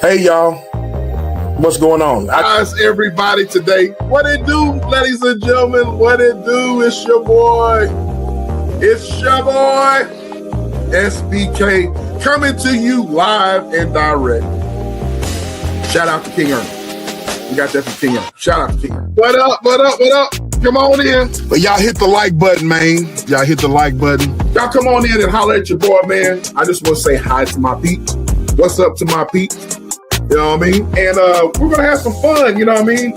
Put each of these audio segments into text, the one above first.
Hey, y'all. What's going on? How's everybody today? What it do, ladies and gentlemen? What it do? It's your boy. It's your boy, SBK, coming to you live and direct. Shout out to King Ernest. We got that from King Ernest. Shout out to King Ernest. What up? What up? What up? Come on in. But y'all hit the like button, man. Y'all hit the like button. Y'all come on in and holler at your boy, man. I just want to say hi to my peeps. What's up to my peeps? You know what I mean? And we're going to have some fun, you know what I mean?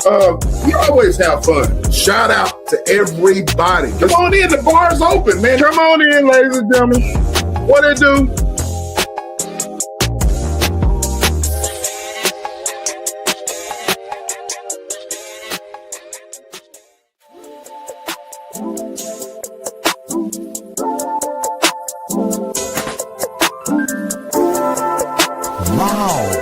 We always have fun. Shout out to everybody. Come on in, the bar's open, man. Come on in, ladies and gentlemen. What it do? Wow.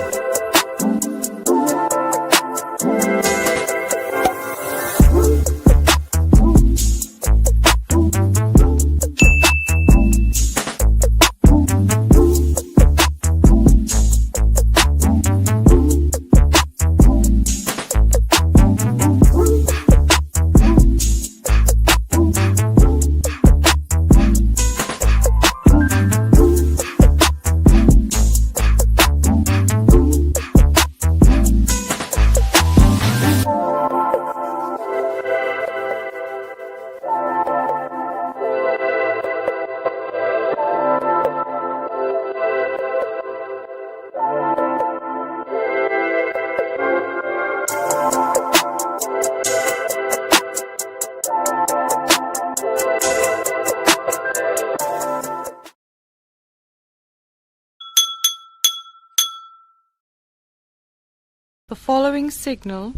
The following signal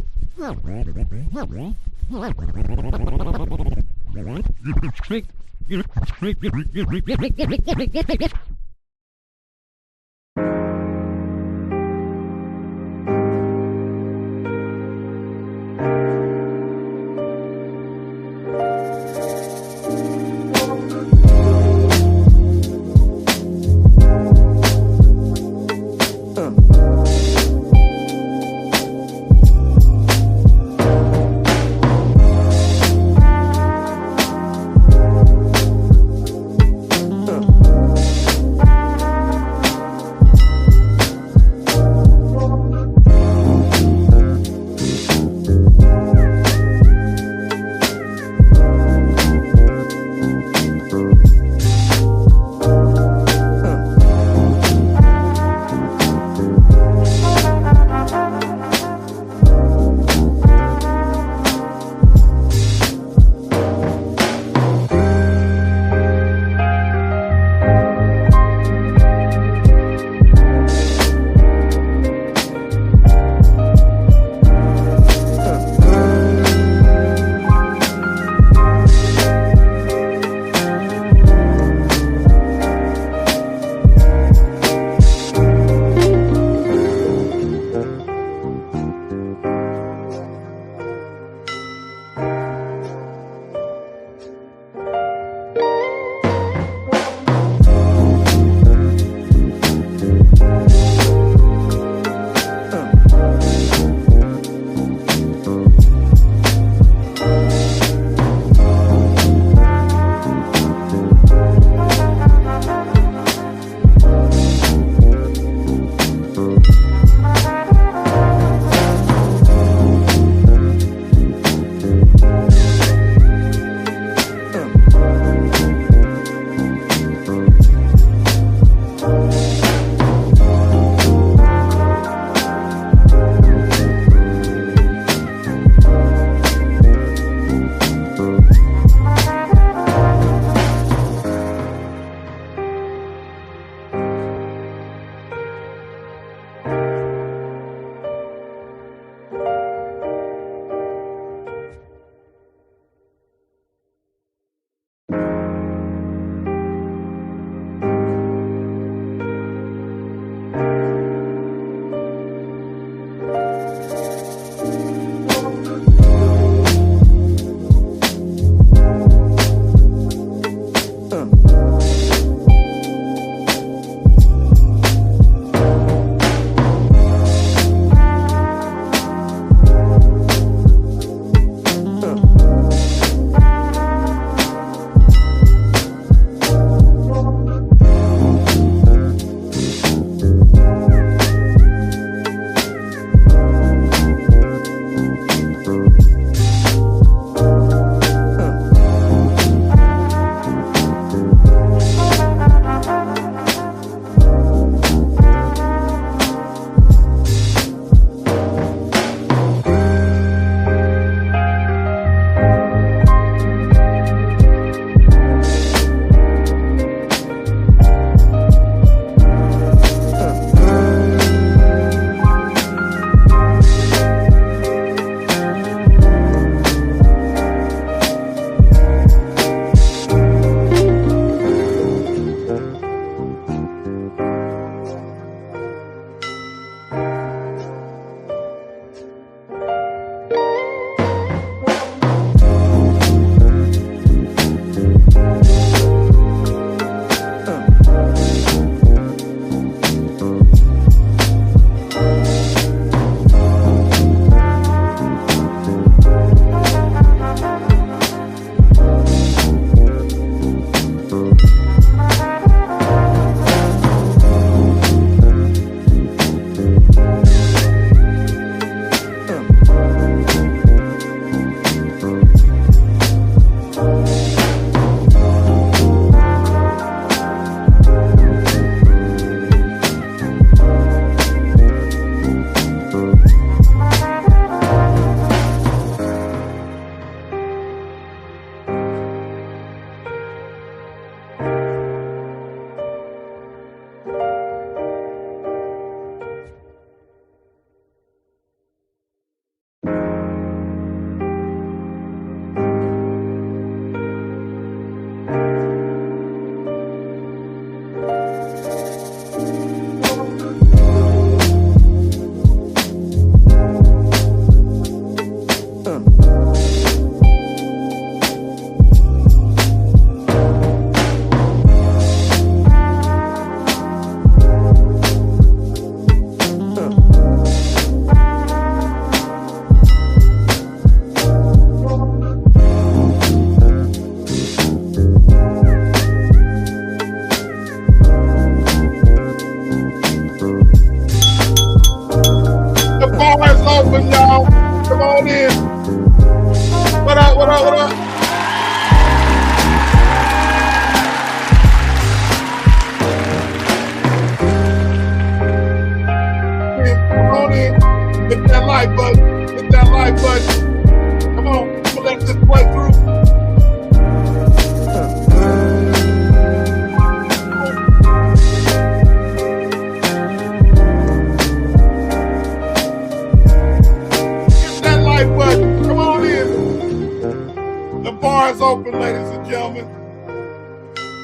open, ladies and gentlemen.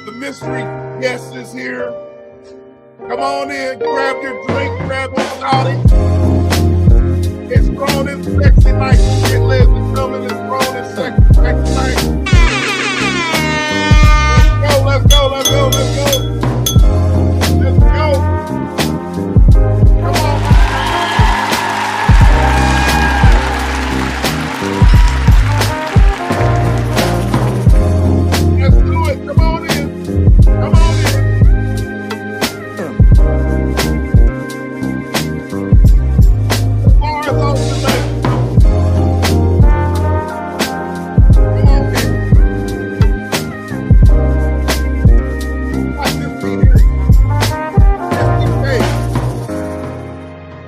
The mystery guest is here. Come on in, grab your drink, grab your shawty. It's grown and sexy night. Ladies and gentlemen, it's grown and sexy night. Let's go. Let's go. Come on. Let's do it. Come on in. Come on in. The bar is open tonight. Come on in. Watch this beat here.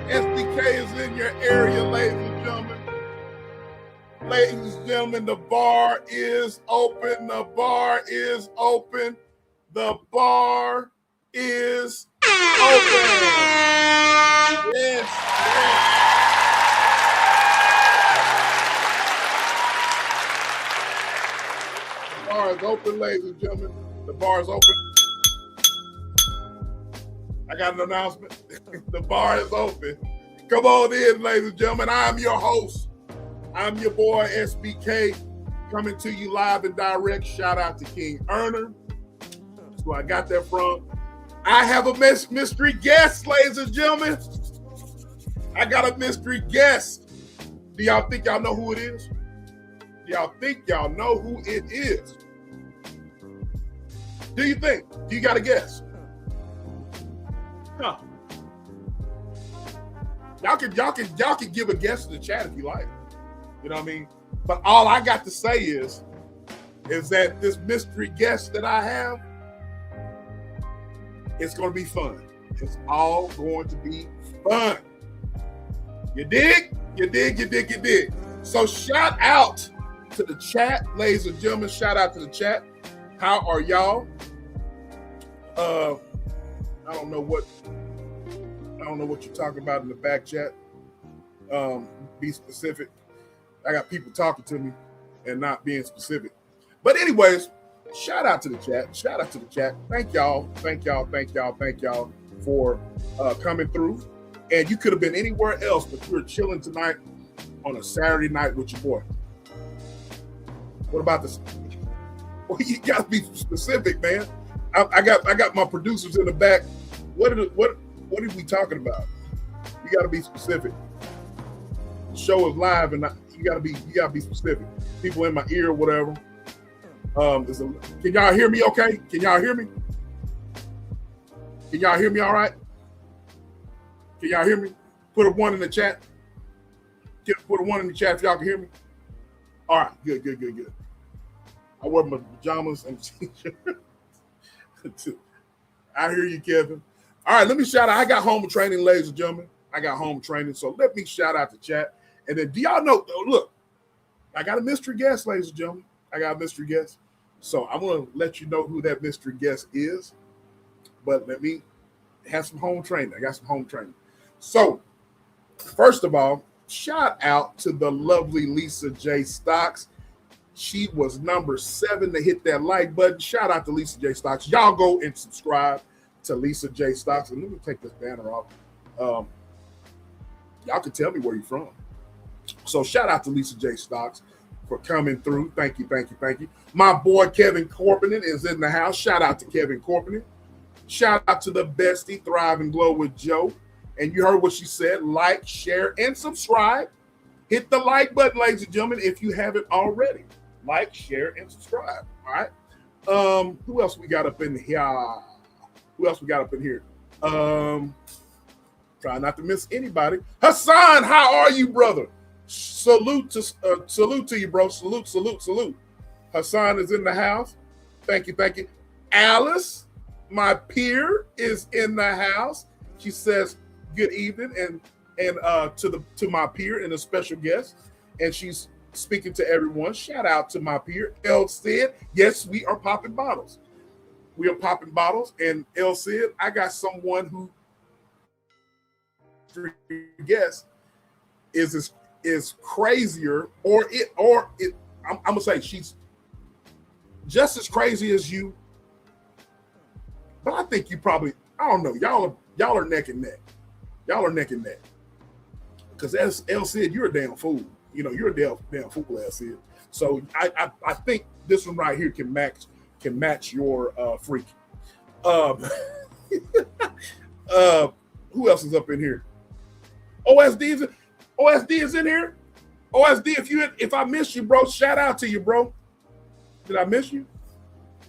SDK is in your area, ladies and gentlemen. Ladies and gentlemen, the bar is open. The bar is open. The bar is open. Yes. The bar is open, ladies and gentlemen. The bar is open. I got an announcement. The bar is open. Come on in, ladies and gentlemen. I'm your host. I'm your boy, SBK, coming to you live and direct. Shout out to King Erner. That's where I got that from. I have a mystery guest, ladies and gentlemen. I got a mystery guest. Do y'all think y'all know who it is? Do y'all think y'all know who it is? Do you think? Do you got a guess? Huh. Y'all can give a guess in the chat if you like. You know what I mean? But all I got to say is that this mystery guest that I have, it's going to be fun. It's all going to be fun. You dig? You dig? So shout out to the chat, ladies and gentlemen. Shout out to the chat. How are y'all? I don't know what you're talking about in the back chat. Be specific. I got people talking to me and not being specific. But anyways, shout out to the chat. Thank y'all for coming through. And you could have been anywhere else, but you're chilling tonight on a Saturday night with your boy. What about this? Well, you gotta be specific, man. I got my producers in the back. What are we talking about? You gotta be specific. The show is live and you gotta be specific. People in my ear or whatever. Can y'all hear me okay? Can y'all hear me? Can y'all hear me all right? Can y'all hear me? Put a 1 in the chat. Put a 1 in the chat if y'all can hear me. All right, good. I wear my pajamas and t-shirt. I hear you, Kevin. All right, let me shout out. I got home training, ladies and gentlemen. I got home training, so let me shout out the chat. And then, do y'all know? Look, I got a mystery guest, ladies and gentlemen. I got a mystery guest. So I'm going to let you know who that mystery guest is. But let me have some home training. I got some home training. So, first of all, shout out to the lovely Lisa J. Stocks. She was number 7 to hit that like button. Shout out to Lisa J. Stocks. Y'all go and subscribe to Lisa J. Stocks. And let me take this banner off. Y'all can tell me where you're from. So shout out to Lisa J. Stocks for coming through. Thank you. My boy Kevin Corpinen is in the house. Shout out to Kevin Corpinen. Shout out to the bestie, Thrive and Glow with Joe. And you heard what she said. Like, share, and subscribe. Hit the like button, ladies and gentlemen, if you haven't already. Like, share, and subscribe. All right. Who else we got up in here? Try not to miss anybody. Hassan, how are you, brother? Salute to you, bro. Salute. Hassan is in the house. Thank you. Alice, my peer, is in the house. She says good evening and to my peer and a special guest, and she's speaking to everyone. Shout out to my peer, El Cid. Yes, we are popping bottles. And El Cid, I got someone who guess is crazier, or I'm gonna say she's just as crazy as you, but I think you probably, I don't know, y'all are neck and neck. Y'all are neck and neck. Because as L said, you're a damn fool. You know, you're a damn fool, L said. So I think this one right here can match your freak. Who else is up in here? OSD is in here. OSD, if I miss you, bro, shout out to you, bro. Did I miss you?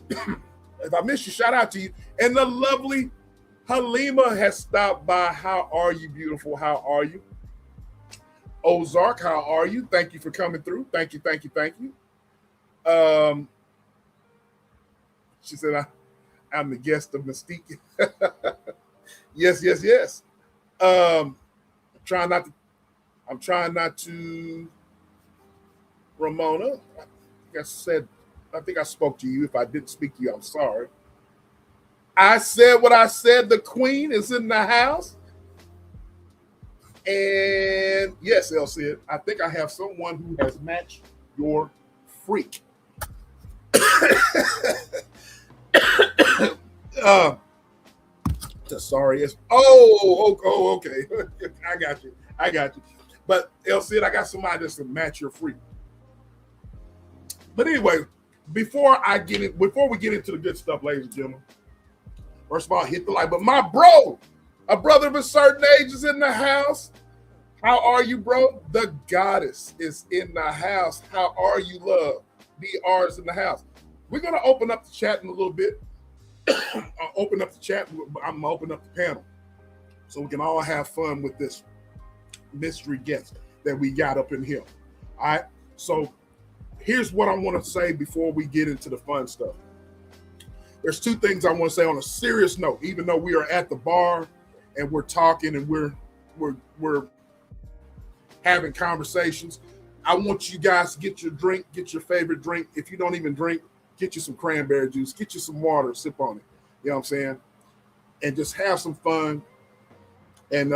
If I miss you, shout out to you. And the lovely Halima has stopped by. How are you, beautiful? How are you? Ozark, how are you? Thank you for coming through. Thank you. She said, I'm the guest of Mystique. Yes. I'm trying not to. Ramona, I think I spoke to you. If I didn't speak to you, I'm sorry. I said what I said. The queen is in the house. And yes, El said, I think I have someone who has matched your freak. Sorry. Okay. I got you. But El said, I got somebody that's to match your freak. But anyway, before we get into the good stuff, ladies and gentlemen, first of all, hit the like. But my bro, a brother of a certain age is in the house. How are you, bro? The goddess is in the house. How are you, love? DR is in the house. We're going to open up the chat in a little bit. I'll open up the chat. I'm going to open up the panel so we can all have fun with this mystery guest that we got up in here. All right. So here's what I want to say before we get into the fun stuff. There's two things I want to say on a serious note, even though we are at the bar and we're talking and we're having conversations. I want you guys to get your drink, get your favorite drink. If you don't even drink, get you some cranberry juice, get you some water, sip on it. You know what I'm saying? And just have some fun. And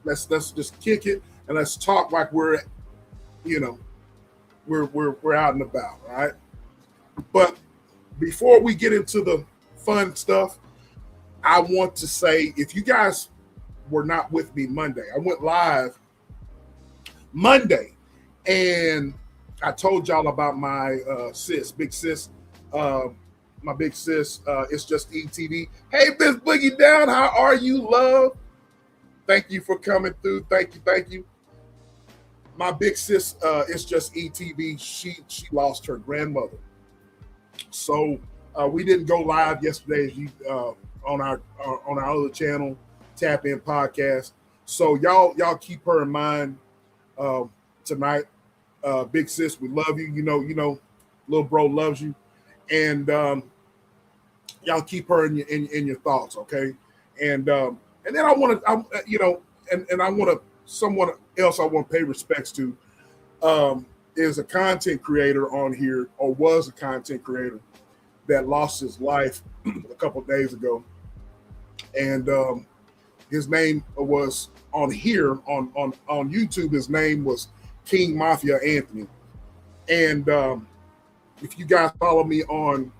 let's just kick it and let's talk like we're out and about, all right? But before we get into the fun stuff, I want to say, if you guys were not with me Monday, I went live Monday, and I told y'all about my big sis, my big sis. It's just ETV. Hey, Miss Boogie Down, how are you, love? Thank you for coming through. Thank you. My big sis, it's just ETV. She lost her grandmother, so we didn't go live yesterday on our other channel, Tap In Podcast. So y'all keep her in mind tonight. Big sis, we love you. You know, little bro loves you, and y'all keep her in your thoughts, okay? And then I want to someone else I want to pay respects to is a content creator on here, or was a content creator that lost his life a couple of days ago, and his name was on here on YouTube. His name was King Mafia Anthony, and if you guys follow me on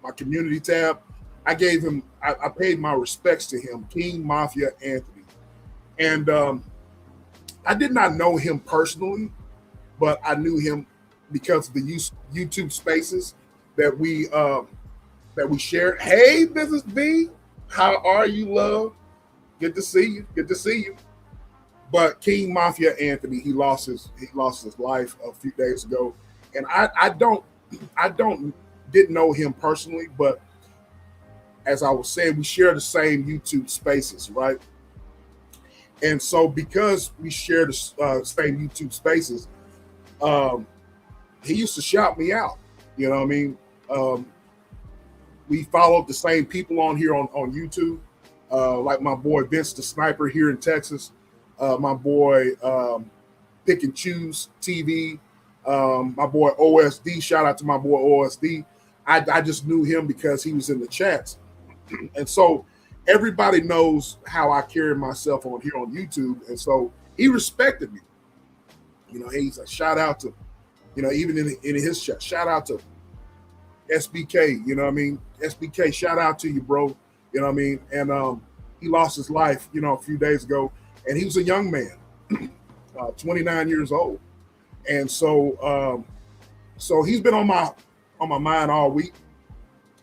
my community tab, I paid my respects to him, King Mafia Anthony, and I did not know him personally, but I knew him because of the YouTube spaces that we shared. Hey, Mrs. B, how are you, love? Good to see you. But King Mafia Anthony, he lost his life a few days ago, and I didn't know him personally, but as I was saying, we share the same YouTube spaces, right? And so because we share the same YouTube spaces, he used to shout me out. You know what I mean? We followed the same people on here on YouTube, like my boy Vince the Sniper here in Texas, my boy Pick and Choose TV, my boy OSD. Shout out to my boy OSD. I just knew him because he was in the chats. And so everybody knows how I carry myself on here on YouTube. And so he respected me. You know, he's a shout out to, even in his chat, shout out to SBK, you know what I mean? SBK, shout out to you, bro. You know what I mean? And he lost his life, a few days ago. And he was a young man, 29 years old. And so he's been on my mind all week.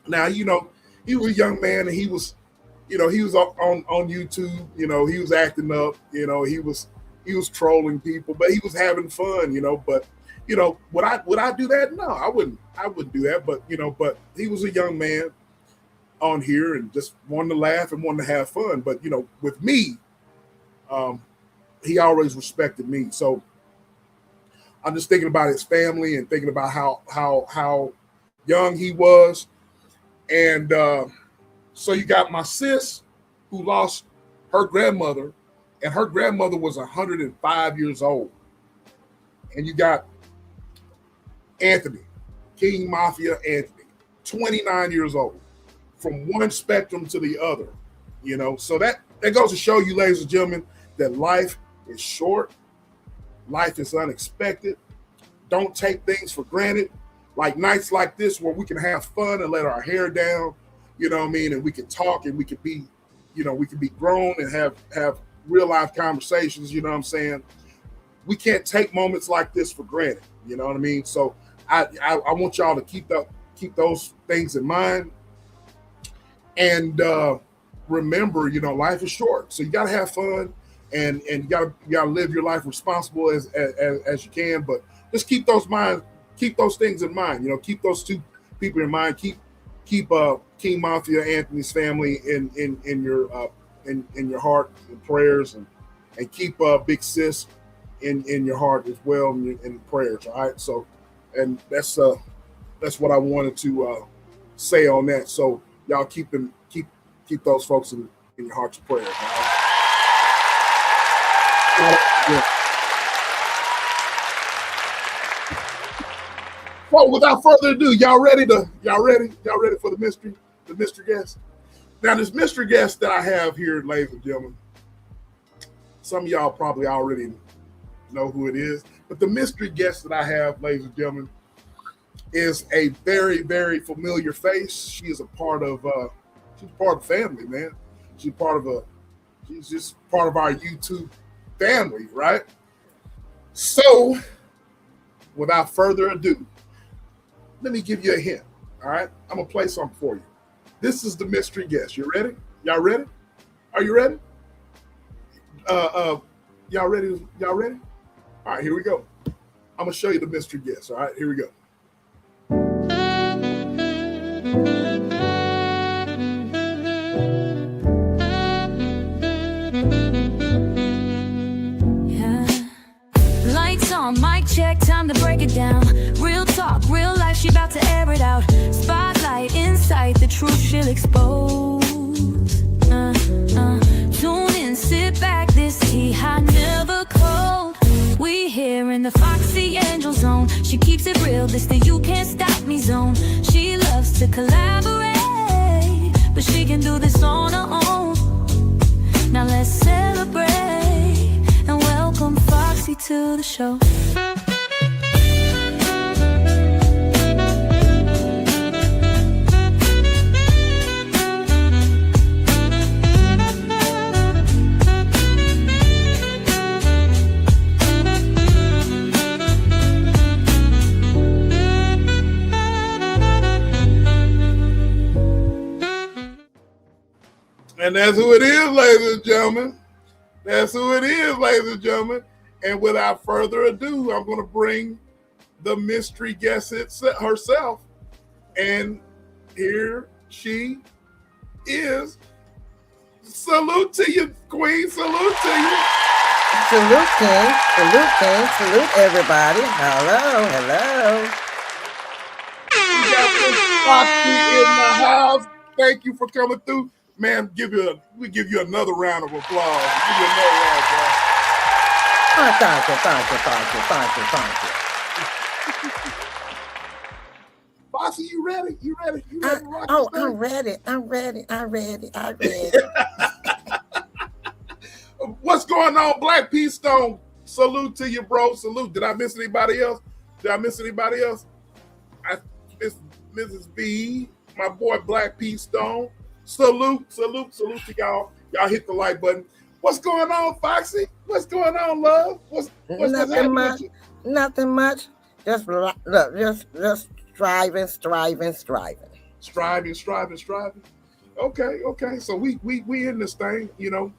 Now, he was a young man, and he was on YouTube, he was acting up, he was trolling people, but he was having fun, but would I do that? No, I wouldn't do that. But but he was a young man on here and just wanted to laugh and wanted to have fun. But with me, he always respected me. So I'm just thinking about his family and thinking about how young he was. And so you got my sis who lost her grandmother, and her grandmother was 105 years old. And you got Anthony, King Mafia Anthony, 29 years old, from one spectrum to the other. So that goes to show you, ladies and gentlemen, that life is short. Life is unexpected. Don't take things for granted. Like nights like this where we can have fun and let our hair down, and we can talk and we can be, we can be grown and have real life conversations, you know what I'm saying? We can't take moments like this for granted, you know what I mean? So I want y'all to keep those things in mind. And remember, life is short. So you gotta have fun and you gotta live your life responsible as you can, but just keep those things in mind, keep those two people in mind, keep King Mafia Anthony's family in your heart and prayers, and keep Big Sis in your heart as well in prayers. All right. So, and that's what I wanted to say on that. So y'all keep those folks in your hearts and prayers. All right? Yeah. Well, without further ado, y'all ready for the mystery guest? Now, this mystery guest that I have here, ladies and gentlemen, some of y'all probably already know who it is, but the mystery guest that I have, ladies and gentlemen, is a very, very familiar face. She is she's part of the family, man. She's just part of our YouTube family, right? So, without further ado, let me give you a hint. All right, I'm gonna play something for you. This is the mystery guest. You ready? Y'all ready? Are you ready? Y'all ready? Y'all ready? All right, here we go. I'm gonna show you the mystery guest. All right, here we go. On mic check, time to break it down. Real talk, real life, she about to air it out. Spotlight, insight, the truth she'll expose. Tune in, sit back, this tea hot, never cold. We here in the Foxy Angel Zone. She keeps it real, this the you can't stop me zone. She loves to collaborate, but she can do this on her own. Now let's celebrate and welcome Foxy to the show. And that's who it is, ladies and gentlemen. That's who it is, ladies and gentlemen. And without further ado, I'm going to bring the mystery guest herself. And here she is. Salute to you, Queen. Salute to you. Salute, King. Salute, King. Salute, everybody. Hello, hello. We got Miss Foxy in the house. Thank you for coming through. Man, we give you another round of applause. Give you another round, bro. Thank you. Foxy, you ready? You ready to rock Oh, this thing? I'm ready. What's going on, Black P Stone? Salute to you, bro. Salute. Did I miss anybody else? Mrs. B, my boy Black P Stone. Salute to y'all. Y'all hit the like button. What's going on, Foxy? What's going on, love? What's Nothing much. Nothing much. Just look, just striving. Striving. Okay. So we in this thing, you know,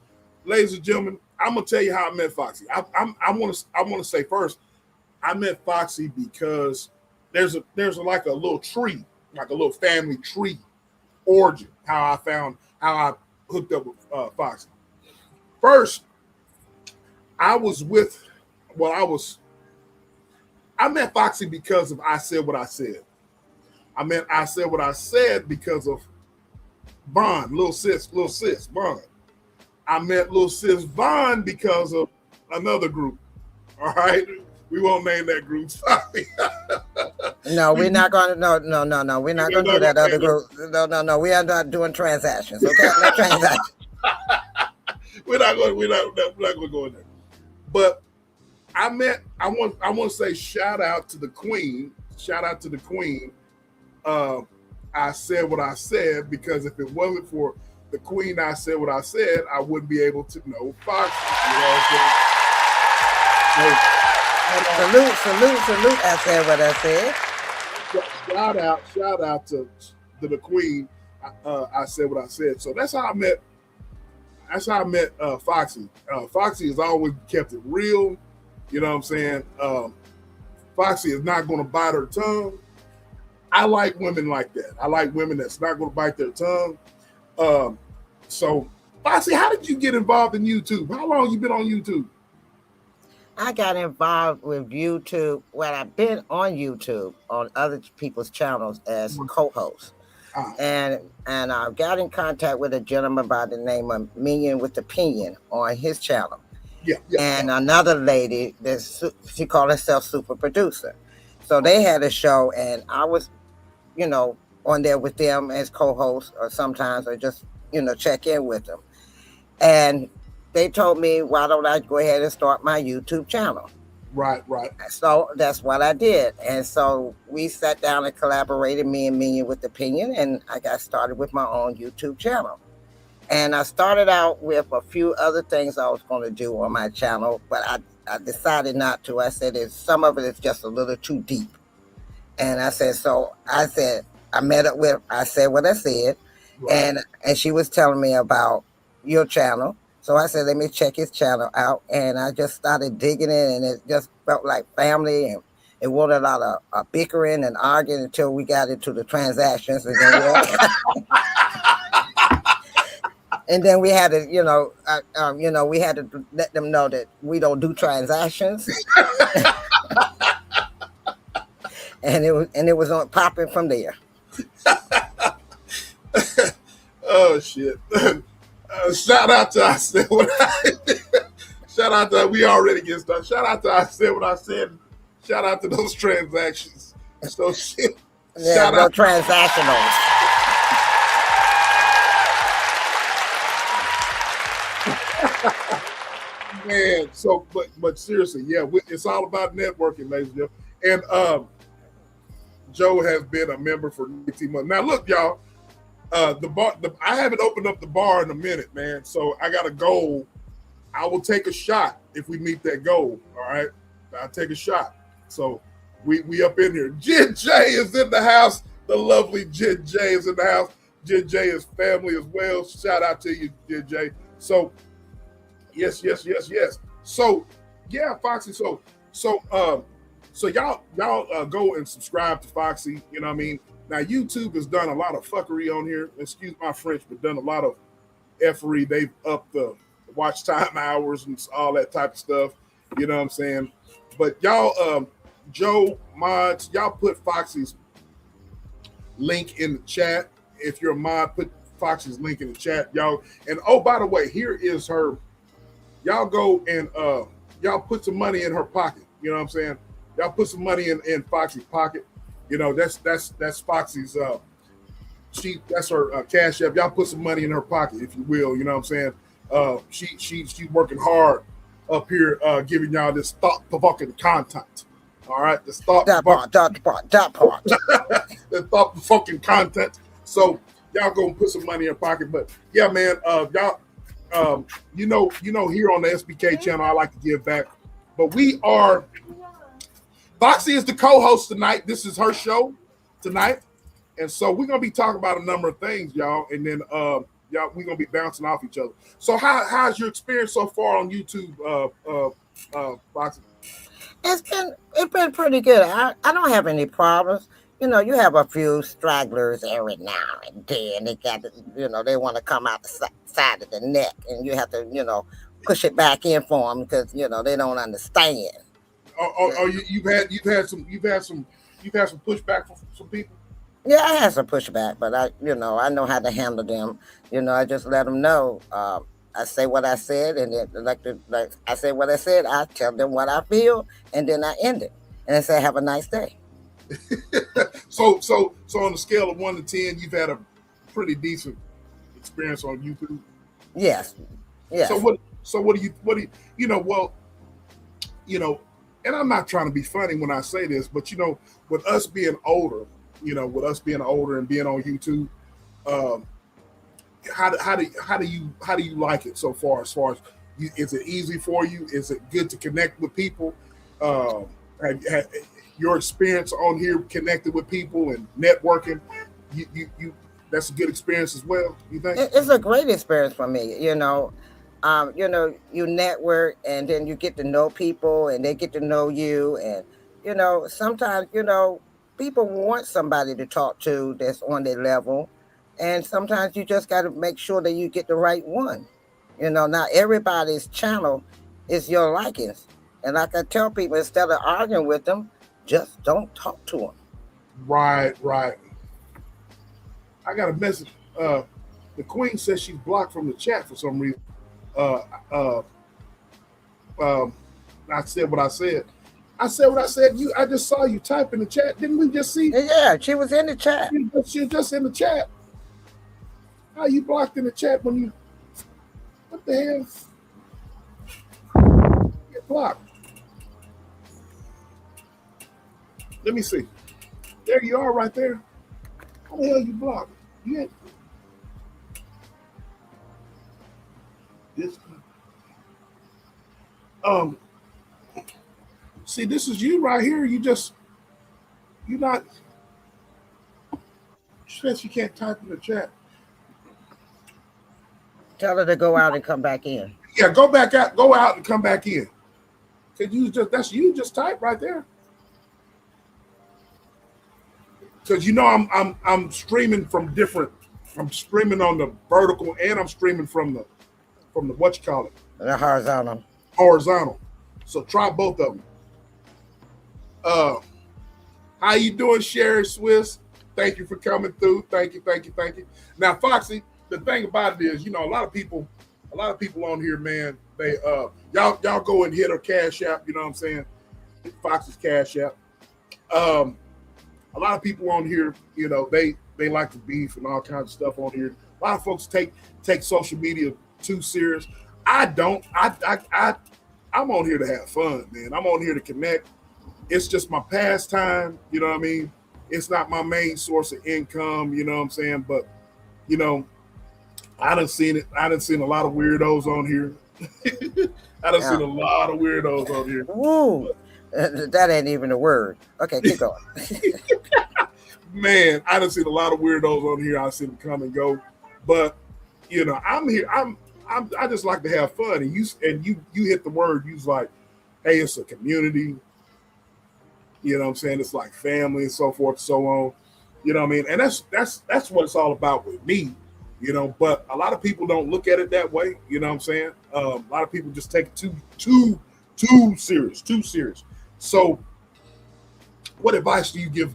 ladies and gentlemen. I'm gonna tell you how I met Foxy. I want to say first, I met Foxy because there's like a little tree, like a little family tree origin. How I hooked up with Foxy. First, I met Foxy because of I Said What I Said. I said what I said because of Vaughn, little sis, Vaughn. I met little sis Vaughn because of another group. All right. We won't name that group. Sorry. No, we're not going to. No. We're not going to do that other group. No. We are not doing transactions. Okay, no transactions. We're not going to go in there. But I want to say shout out to the Queen. I said what I said because if it wasn't for the Queen, I said what I said, I wouldn't be able to know Foxy. You know what I'm saying? Salute. I said what I said. Shout out to the Queen. I said what I said. So that's how I met Foxy. Foxy has always kept it real. You know what I'm saying? Foxy is not going to bite her tongue. I like women like that. I like women that's not going to bite their tongue. So, Foxy, how did you get involved in YouTube? How long you been on YouTube? I got involved with YouTube. Well, I've been on YouTube on other people's channels as co-host. And I got in contact with a gentleman by the name of Minion with Opinion on his channel. And another lady, she called herself Super Producer. So they had a show, and I was, on there with them as co-host, or sometimes I just, check in with them. And they told me, why don't I go ahead and start my YouTube channel? Right. So that's what I did. And so we sat down and collaborated, me and Minion with Opinion, and I got started with my own YouTube channel. And I started out with a few other things I was going to do on my channel, but I decided not to. I said some of it is just a little too deep. And I said, I met up with, I said what I said, right. And she was telling me about your channel. So I said, let me check his channel out. And I just started digging in, and it just felt like family. And it wasn't a lot of bickering and arguing until we got into the transactions. And then we had to, we had to let them know that we don't do transactions. and it was on popping from there. Oh shit. Shout out to I Said What I did. Shout out to we already get started. Shout out to I Said What I Said. Shout out to those transactions. So shit. Yeah, shout no out transactionals. Man, so but seriously, yeah, it's all about networking, ladies and gentlemen. And Joe has been a member for 18 months. Now look, y'all, the bar. I haven't opened up the bar in a minute, man. So I got a goal. I will take a shot if we meet that goal. All right, I'll take a shot. So we up in here. Jen J is in the house. The lovely Jen J is in the house. Jen J is family as well. Shout out to you, Jen J. So yes. So yeah, Foxy. So y'all go and subscribe to Foxy. You know what I mean? Now YouTube has done a lot of fuckery on here. Excuse my French, but done a lot of effery. They've upped the watch time hours and all that type of stuff. You know what I'm saying? But y'all, Joe mods, y'all put Foxy's link in the chat. If you're a mod, put Foxy's link in the chat, y'all. And oh, by the way, here is her. Y'all go and y'all put some money in her pocket. You know what I'm saying? Y'all put some money in Foxy's pocket. You know, that's Foxy's that's her cash app. Y'all put some money in her pocket, if you will. You know what I'm saying? She's working hard up here, giving y'all this thought-provoking content. All right, the thought That part. the thought fucking content. So y'all gonna put some money in your pocket. But yeah, man, y'all, you know, here on the SBK channel, I like to give back. But we are. Foxy is the co-host tonight. This is her show tonight, and so we're gonna be talking about a number of things, y'all. And then y'all, we're gonna be bouncing off each other. So how's your experience so far on YouTube, Foxy? It's been pretty good. I don't have any problems. You know, you have a few stragglers every now and then. They got, they want to come out the side of the neck, and you have to, push it back in for them because they don't understand. You've had some pushback from some people. Yeah, I had some pushback, but I know how to handle them. I just let them know. I say what I said, and then like I say what I said. I tell them what I feel, and then I end it, and I say, "Have a nice day." So on the scale of 1 to 10, you've had a pretty decent experience on YouTube. Yes. So what do you and I'm not trying to be funny when I say this, but with us being older, and being on YouTube, how do you like it so far? As far as is it easy for you? Is it good to connect with people? Have your experience on here connected with people and networking, you that's a good experience as well, you think? It's a great experience for me. You network, and then you get to know people, and they get to know you, and sometimes people want somebody to talk to that's on their level, and sometimes you just got to make sure that you get the right one. Not everybody's channel is your likings, and like I tell people, instead of arguing with them, just don't talk to them. Right. I got a message. The Queen says she's blocked from the chat for some reason. I said what I said. I said what I said. I just saw you type in the chat. Didn't we just see? Yeah, she was in the chat. She was just in the chat. How you blocked in the chat when you? What the hell? Get blocked. Let me see. There you are, right there. How the hell you blocked? You had this. See, this is you right here. You're not. She says she can't type in the chat. Tell her to go out and come back in. Yeah, go out and come back in. Cause you just type right there. Cause I'm streaming from different. I'm streaming on the vertical, and I'm streaming from the what you call it? The horizontal. Horizontal. So try both of them. How you doing, Sherry Swiss? Thank you for coming through. Thank you. Now, Foxy, the thing about it is, a lot of people on here, man, they y'all go and hit her Cash App, you know what I'm saying? Foxy's Cash App. A lot of people on here, they like to beef and all kinds of stuff on here. A lot of folks take social media too serious. I don't. I'm on here to have fun, man. I'm on here to connect. It's just my pastime, you know what I mean? It's not my main source of income, you know what I'm saying? But, I done seen it. I done seen a lot of weirdos on here. I done seen a lot of weirdos on here. Woo! That ain't even a word. Okay, keep going. Man, I done seen a lot of weirdos on here. I see them come and go. But, I'm here. I just like to have fun. And you hit the word. You was like, hey, it's a community. You know what I'm saying? It's like family and so forth and so on. You know what I mean? And that's what it's all about with me, but a lot of people don't look at it that way. You know what I'm saying? A lot of people just take it too serious. So what advice do you give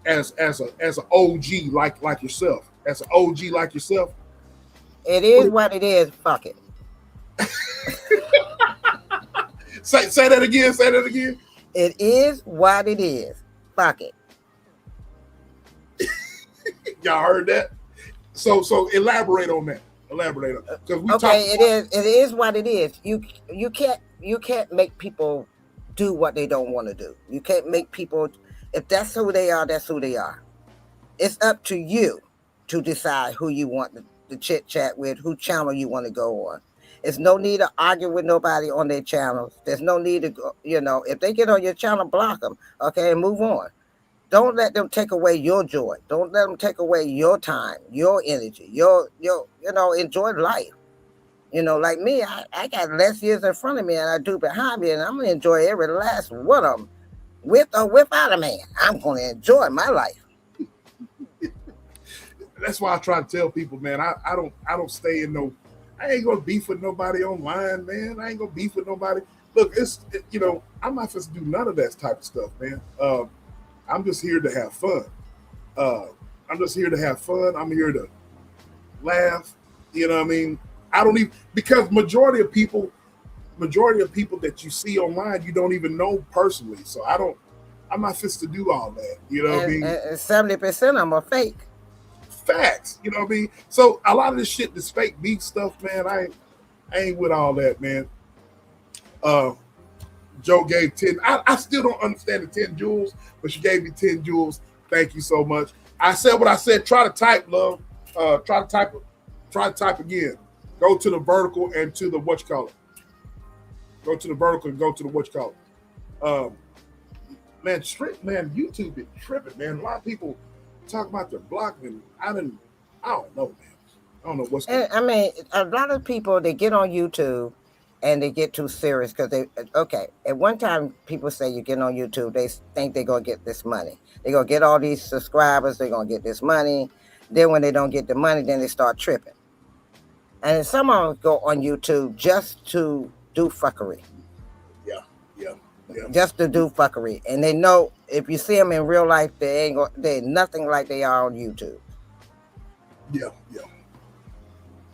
as an OG like yourself? As an OG like yourself? It is what it is. Fuck it. Say that again. It is what it is. Fuck it. Y'all heard that? So elaborate on that. Okay, it is what it is. You can't make people do what they don't want to do. You can't make people, if that's who they are, that's who they are. It's up to you to decide who you want to chit chat with, who channel you want to go on. There's no need to argue with nobody on their channels. There's no need to go, if they get on your channel, block them, okay, and move on. Don't let them take away your joy. Don't let them take away your time, your energy, your enjoy life. Like me, I got less years in front of me than I do behind me, and I'm going to enjoy every last one of them, with or without a man. I'm going to enjoy my life. That's why I try to tell people, man, I don't stay in I ain't gonna beef with nobody online, man. I ain't gonna beef with nobody. Look, I'm not supposed to do none of that type of stuff, man. I'm just here to have fun. I'm just here to have fun. I'm here to laugh. You know what I mean? I don't even, because majority of people that you see online, you don't even know personally. So I'm not supposed to do all that. You know what I mean? 70% of them are fake. Facts, you know what I mean? So a lot of this shit, this fake beat stuff, man, I ain't with all that, man. Joe gave 10. I still don't understand the 10 jewels, but she gave me 10 jewels. Thank you so much. I said what I said. Try to type, love. Try to type again. Go to the vertical and to the whatchamacallit. Go to the vertical and go to the whatchamacallit. Man, YouTube is tripping, man. A lot of people talk about their blocking. I don't know, man. I don't know what's going on. I mean, a lot of people, they get on YouTube and they get too serious because at one time people say you get on YouTube, they think they're going to get this money. They're going to get all these subscribers, they're going to get this money. Then when they don't get the money, then they start tripping. And some of them go on YouTube just to do fuckery. Yeah. Just to do fuckery. And they know if you see them in real life, they're nothing like they are on YouTube. Yeah.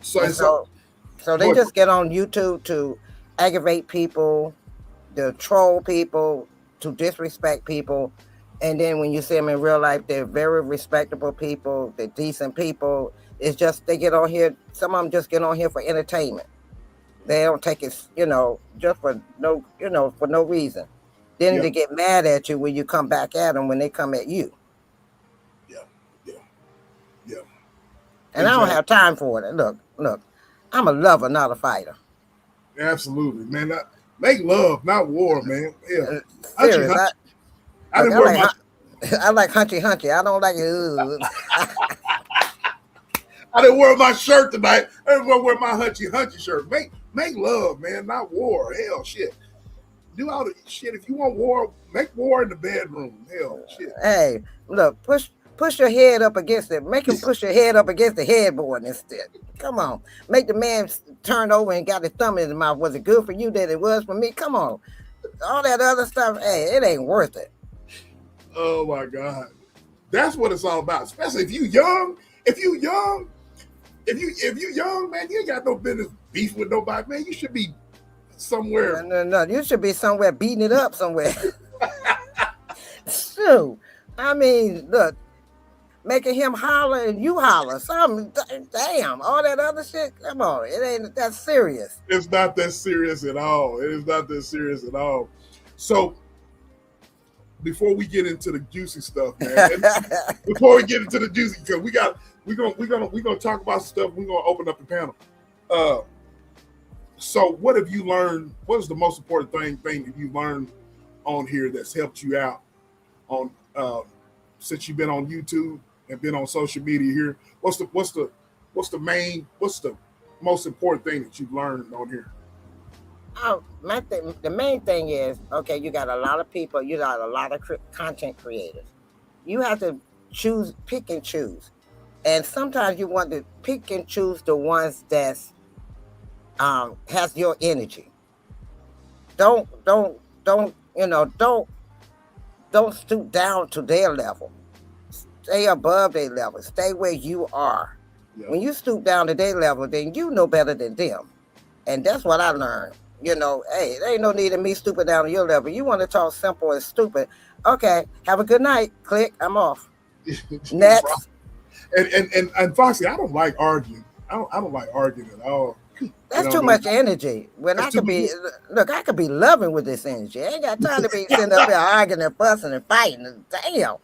So they just get on YouTube to aggravate people, to troll people, to disrespect people. And then when you see them in real life, they're very respectable people, they're decent people. It's just they get on here, some of them just get on here for entertainment. They don't take it, just for no reason. Then they get mad at you when you come back at them when they come at you. Yeah. And exactly. I don't have time for it. Look, I'm a lover, not a fighter. Absolutely, man. Make love, not war, man. Yeah. Serious. I like hunchy. I don't like it. I didn't wear my shirt tonight. I didn't wear my hunchy shirt. Make love, man, not war. Hell, shit. Do all the shit. If you want war, make war in the bedroom. Hell, shit. Hey, look, push your head up against it. Make him push your head up against the headboard instead. Come on. Make the man turn over and got his thumb in his mouth. Was it good for you that it was for me? Come on. All that other stuff, hey, it ain't worth it. Oh my God. That's what it's all about. Especially if you young. If you young, man, you ain't got no business beef with nobody, man. You should be somewhere. No. You should be somewhere beating it up somewhere. Shoot. I mean, look, making him holler and you holler. Damn, all that other shit. Come on, it ain't that serious. It's not that serious at all. It is not that serious at all. So, before we get into the juicy stuff, man. Because we're gonna talk about stuff. We're gonna open up the panel. So, what have you learned? What is the most important thing that you learned on here that's helped you out on since you've been on YouTube and been on social media here? What's the most important thing that you've learned on here? Oh, the main thing is, okay, you got a lot of people, you got a lot of content creators. You have to pick and choose. And sometimes you want to pick and choose the ones that's has your energy. Don't stoop down to their level. Stay above their level. Stay where you are. Yeah. When you stoop down to their level, then you know better than them. And that's what I learned. Hey, there ain't no need of me stooping down to your level. You want to talk simple and stupid. Okay, have a good night. Click, I'm off. Next. And Foxy, I don't like arguing. I don't like arguing at all. That's know too what I mean? much energy. When That's I too could much. be, look, I could be loving with this energy. I ain't got time to be sitting up there arguing and fussing and fighting. Damn.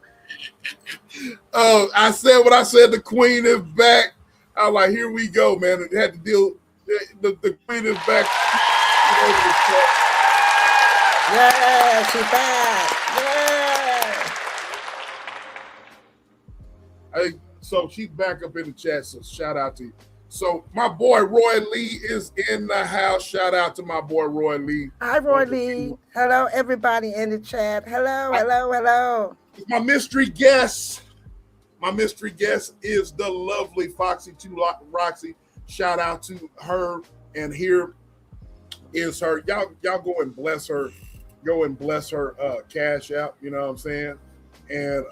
I said what I said. The queen is back. I was like, here we go, man. It had to deal. The queen is back. Yeah, she's back. Yeah. So she's back up in the chat. So shout out to you. So my boy Roy Lee is in the house. Shout out to my boy Roy Lee. Hi, Roy Lee. Hello, everybody in the chat. Hello. My mystery guest. My mystery guest is the lovely Foxy 2 Roxy. Shout out to her. And here is her. Y'all go and bless her. Go and bless her cash out. You know what I'm saying? And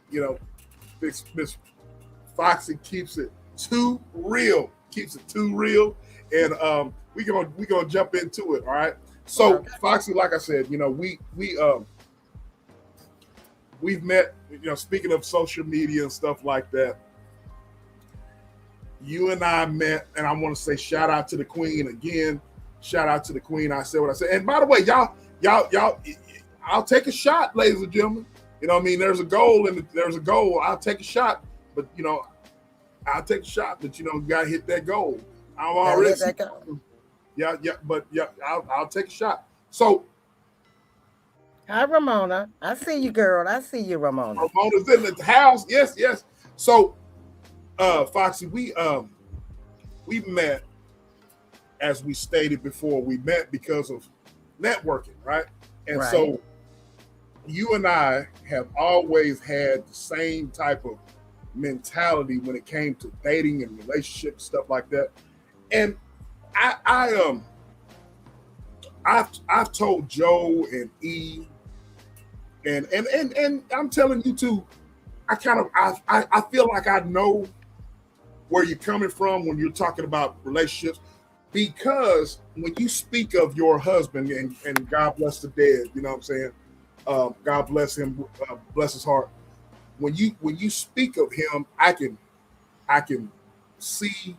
you know, Miss Foxy keeps it too real. And we gonna jump into it. All right. So Okay. Foxy, like I said, you know, we've met, you know, speaking of social media and stuff like that. You and I met, and I want to say shout out to the queen again. Shout out to the queen. I said what I said. And by the way, y'all, I'll take a shot, ladies and gentlemen. You know what I mean? There's a goal, and there's a goal. I'll take a shot, but you know, I'll take a shot, but you know, you gotta hit that goal. I'm already, I'll take a shot. So, Hi, Ramona. I see you, girl. I see you, Ramona. Ramona's in the house. Yes. So, Foxy, we met, as we stated before. We met because of networking, right? And Right. so, you and I have always had the same type of mentality when it came to dating and relationships, stuff like that. And I've told Joe and E, and I'm telling you too. I feel like I know where you're coming from when you're talking about relationships, because when you speak of your husband, and God bless the dead, you know what I'm saying? God bless him, bless his heart. When you speak of him, I can see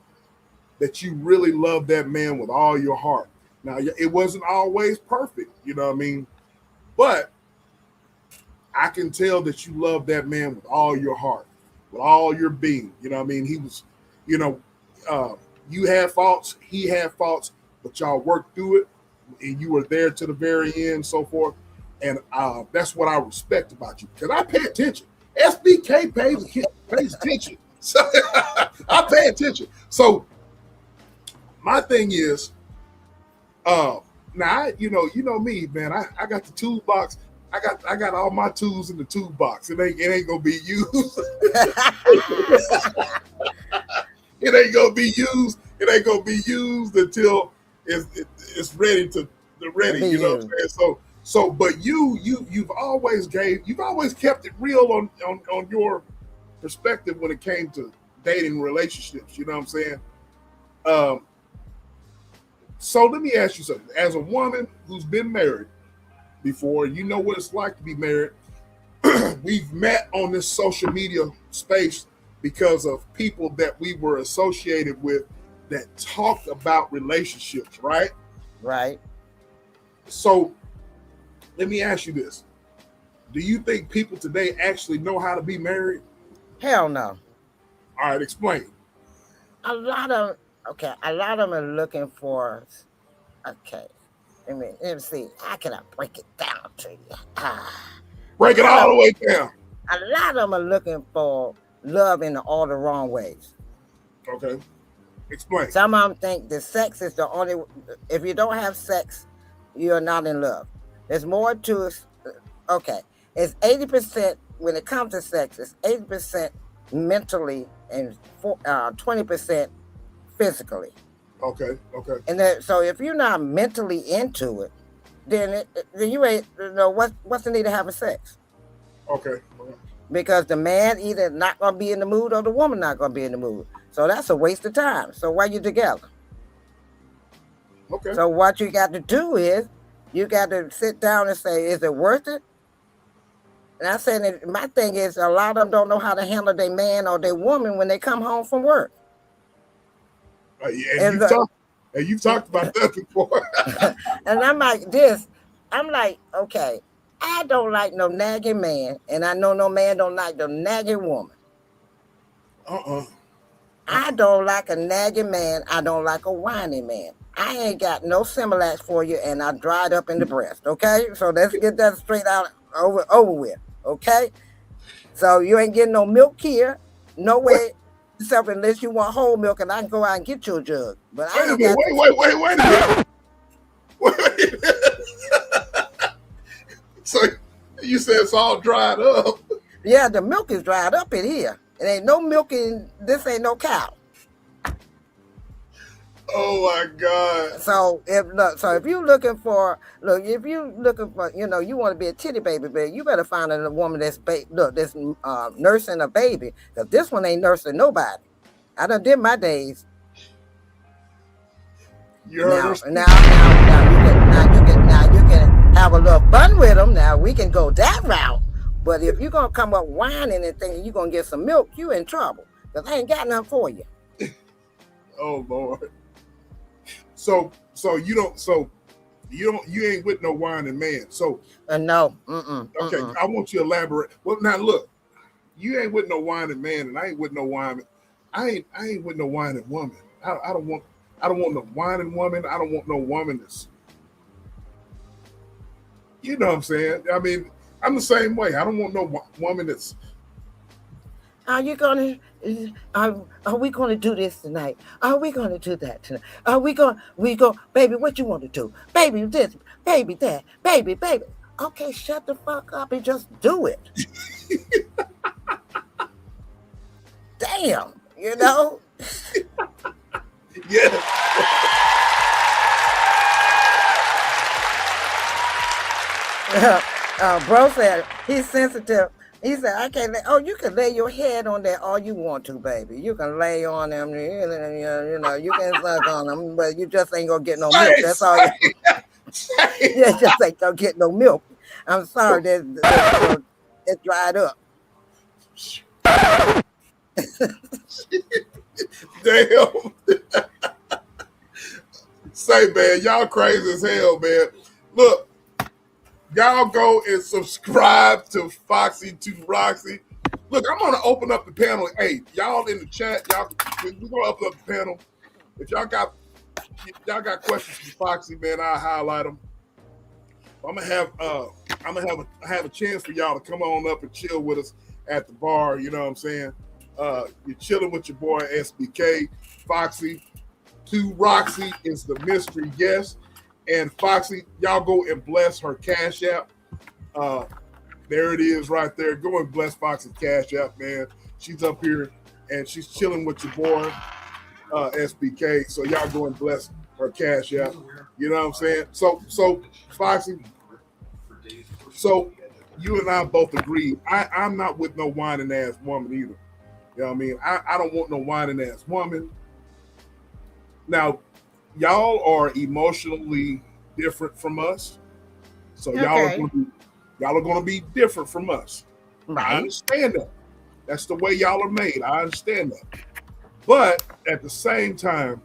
that you really love that man with all your heart. Now, it wasn't always perfect, you know what I mean? But I can tell that you love that man with all your heart, with all your being. You know what I mean? He was, you know, you had faults, he had faults, but y'all worked through it, and you were there to the very end, so forth. And that's what I respect about you, because I pay attention. SBK pays attention. So I pay attention. So my thing is, now you know me, man. I got the toolbox. I got all my tools in the toolbox. It ain't gonna be used. It ain't gonna be used. It ain't gonna be used until it's ready to ready. You know what I'm saying? So, but you've always kept it real on your perspective when it came to dating relationships. You know what I'm saying? So let me ask you something. As a woman who's been married before, you know what it's like to be married. We've met on this social media space because of people that we were associated with that talked about relationships, right? Right. So let me ask you this. Do you think people today actually know how to be married? Hell no. All right, explain. A lot of them are looking for, okay, let me see, how can I break it down to you? Break it all the way down. A lot of them are looking for love in all the wrong ways. Okay, explain. Some of them think that sex is the only, if you don't have sex, you're not in love. There's more to it. Okay, it's 80%, when it comes to sex, it's 80% mentally and 20% physically. Okay. And so if you're not mentally into it, then you ain't, you know, what's the need of having sex? Okay. Because the man either not gonna be in the mood or the woman not gonna be in the mood. So that's a waste of time. So why you together? Okay. So what you got to do is you got to sit down and say, is it worth it? And I'm saying that my thing is, a lot of them don't know how to handle their man or their woman when they come home from work. And you've talked about that before. And I'm like this. I'm like, okay, I don't like no nagging man, and I know no man don't like the nagging woman. I don't like a nagging man. I don't like a whining man. I ain't got no Similac for you, and I dried up in the breast. Okay, so let's get that straight out over with. Okay, so you ain't getting no milk here, no way, except unless you want whole milk, and I can go out and get you a jug. But I ain't got. Wait a minute. Wait. So you said it's all dried up? Yeah, the milk is dried up in here. It ain't no milk in this. Ain't no cow. Oh my God! So if you looking for you want to be a titty baby, you better find a woman that's nursing a baby, because this one ain't nursing nobody. I done did my days. You heard her. Now you can have a little fun with them. Now we can go that route. But if you're gonna come up whining and thinking you're gonna get some milk, you in trouble, because I ain't got nothing for you. Oh Lord. So you ain't with no whining man. So No. Okay, I want you to elaborate. Well, now look, you ain't with no whining man, and I ain't with no whining. I ain't with no whining woman. I don't want no whining woman. I don't want no woman that's, you know what I'm saying? I mean, I'm the same way. I don't want no woman that's. Are we gonna do this tonight? Are we gonna do that tonight? Baby, what you want to do? Baby this, baby that, baby. Okay, shut the fuck up and just do it. Damn, you know? Yeah. Bro said he's sensitive. He said, I can't you can lay your head on there all you want to, baby. You can lay on them, you can suck on them, but you just ain't gonna get no milk. That's all. You just ain't gonna get no milk. I'm sorry, it's dried up. Damn. Say, man, y'all crazy as hell, man. Look, y'all go and subscribe to Foxy to Roxy. Look, I'm gonna open up the panel. Hey, y'all in the chat, we're gonna open up the panel. If y'all got questions for Foxy, man, I'll highlight them. I'm gonna have a chance for y'all to come on up and chill with us at the bar. You know what I'm saying? You're chilling with your boy SBK. Foxy to Roxy is the mystery guest. And Foxy, y'all go and bless her Cash App. There it is right there. Go and bless Foxy's Cash App, man. She's up here and she's chilling with your boy, SBK. So y'all go and bless her Cash App. You know what I'm saying? So Foxy, so you and I both agree. I'm not with no whining ass woman either. You know what I mean? I don't want no whining ass woman. Now, y'all are emotionally different from us, so y'all are going to be different from us. Right. I understand that. That's the way y'all are made. I understand that. But at the same time,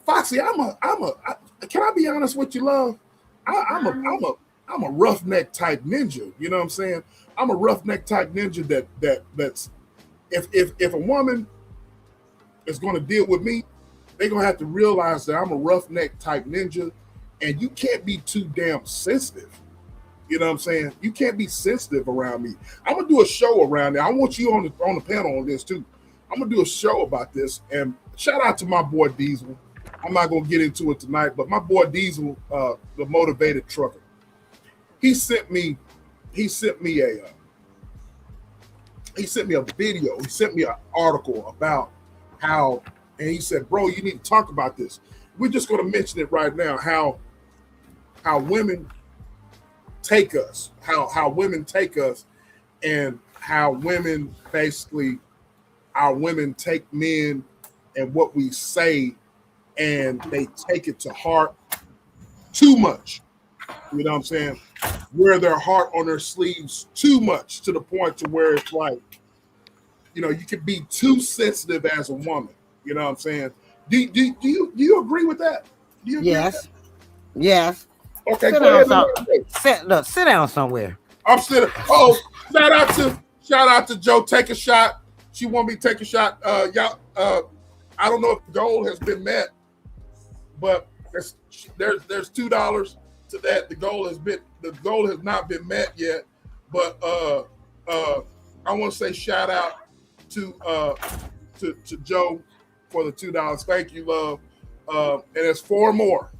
Foxy, can I be honest with you, love? I'm a roughneck type ninja. You know what I'm saying? I'm a roughneck type ninja that's if a woman is going to deal with me, they're going to have to realize that I'm a roughneck type ninja, and you can't be too damn sensitive. You know what I'm saying? You can't be sensitive around me. I'm going to do a show around there. I want you on the panel on this too. I'm going to do a show about this, and shout out to my boy Diesel. I'm not going to get into it tonight, but my boy Diesel, the motivated trucker, he sent me a video. He sent me an article about how, and he said, bro, you need to talk about this. We're just going to mention it right now, how women take us, how women take us, and how women basically, our women take men and what we say, and they take it to heart too much. You know what I'm saying? Wear their heart on their sleeves too much, to the point to where it's like, you can be too sensitive as a woman. You know what I'm saying? Do you agree with that? Do you agree with Yes. Yes. that? Okay, Sit go down ahead and some. elaborate. Sit down somewhere. I'm sitting. Oh, shout out to Joe. Take a shot. She want me to take a shot. Y'all. I don't know if the goal has been met, but there's $2 to that. The goal has not been met yet. But I want to say shout out to Joe for the $2. Thank you, love. And it's 4 more.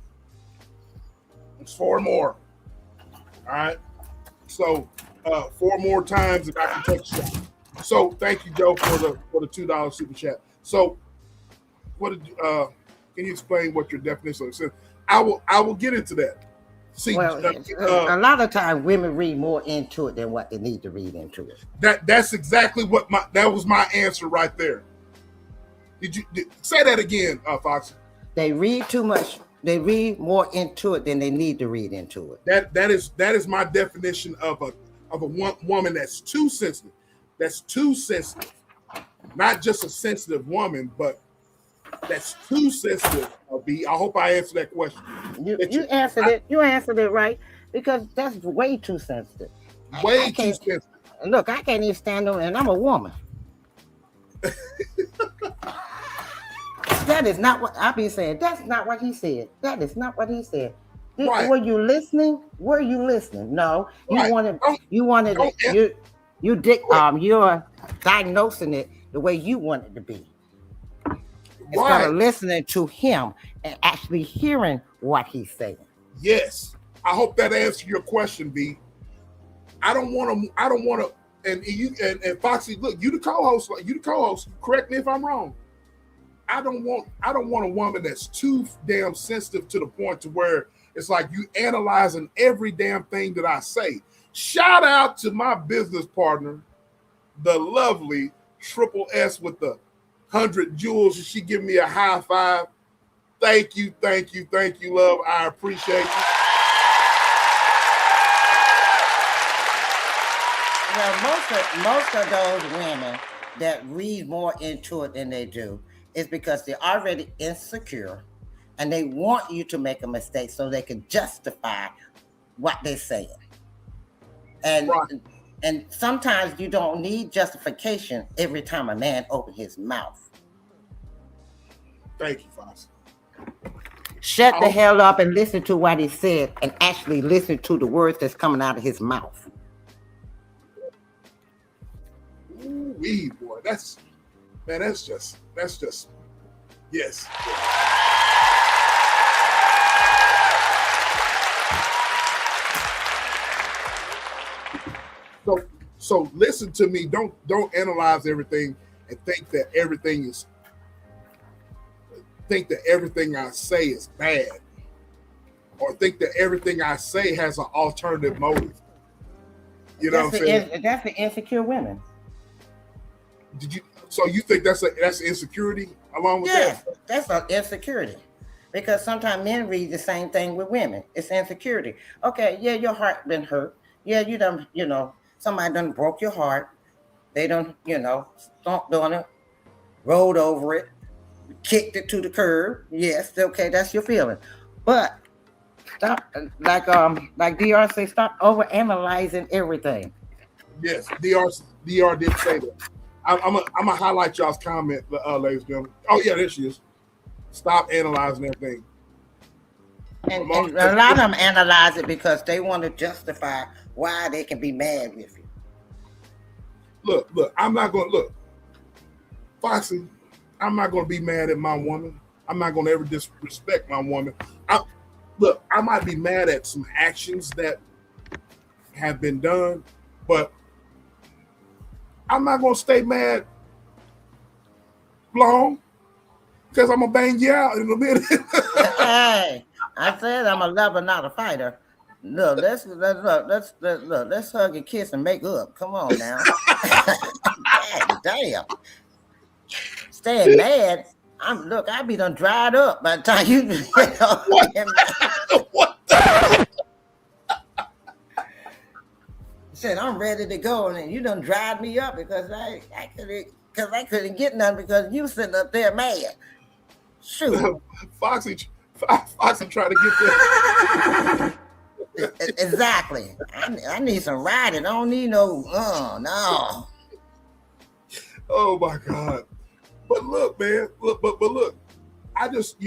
It's 4 more. All right. So 4 more times if I can take a shot. So thank you, Joe, for the $2 super chat. So what did you, can you explain what your definition of sense? I will get into that. See, Well, a lot of times women read more into it than what they need to read into it. that's exactly what that was my answer right there. Say that again, Foxy? They read too much. They read more into it than they need to read into it. That is my definition of a woman that's too sensitive. That's too sensitive. Not just a sensitive woman, but that's too sensitive. B. I hope I answered that question. You answered it. You answered it right, because that's way too sensitive. Way too sensitive. Look, I can't even stand them, and I'm a woman. That is not what I've been saying. That's not what he said. That is not what he said. Right. Were you listening? Were you listening? No. You wanted. You're diagnosing it the way you want it to be. Instead of listening to him and actually hearing what he's saying. Yes. I hope that answered your question, B. I don't want to. And Foxy, look, you the co-host. Correct me if I'm wrong. I don't want a woman that's too damn sensitive to the point to where it's like you analyzing every damn thing that I say. Shout out to my business partner, the lovely Triple S with the 100 jewels. She give me a high five. Thank you, love. I appreciate you. Well, most of those women that read more into it than they do is because they're already insecure and they want you to make a mistake so they can justify what they're saying. And sometimes you don't need justification every time a man opens his mouth. Thank you, Fox. Shut the hell up and listen to what he said and actually listen to the words that's coming out of his mouth. Ooh, boy, that's just yes. So listen to me. Don't analyze everything and think that everything I say is bad, or think that everything I say has an alternative motive. You know what I'm saying? That's the insecure women. So you think that's insecurity along with that? Yes, that's an insecurity. Because sometimes men read the same thing with women. It's insecurity. Okay, yeah, your heart been hurt. Yeah, you done, somebody done broke your heart. They done, stomped on it, rolled over it, kicked it to the curb. Yes, okay, that's your feeling. But stop, like DR say, stop overanalyzing everything. Yes, DR did say that. I'm gonna highlight y'all's comment, ladies and gentlemen. Oh yeah, there she is. Stop analyzing everything. And a lot of them analyze it because they want to justify why they can be mad with you. Look, I'm not gonna look, Foxy. I'm not gonna be mad at my woman. I'm not gonna ever disrespect my woman. I might be mad at some actions that have been done, but I'm not gonna stay mad long because I'm gonna bang you out in a minute. Hey, I said I'm a lover, not a fighter. Look, let's hug and kiss and make up. Come on now. Damn. Staying mad. I'll be done dried up by the time you What the? Said I'm ready to go, and then you done dried me up because I could because I couldn't get none because you sitting up there mad. Shoot. Foxy trying to get there. Exactly. I need some riding. I don't need no, no. Oh my God. But look, man, but look, I just,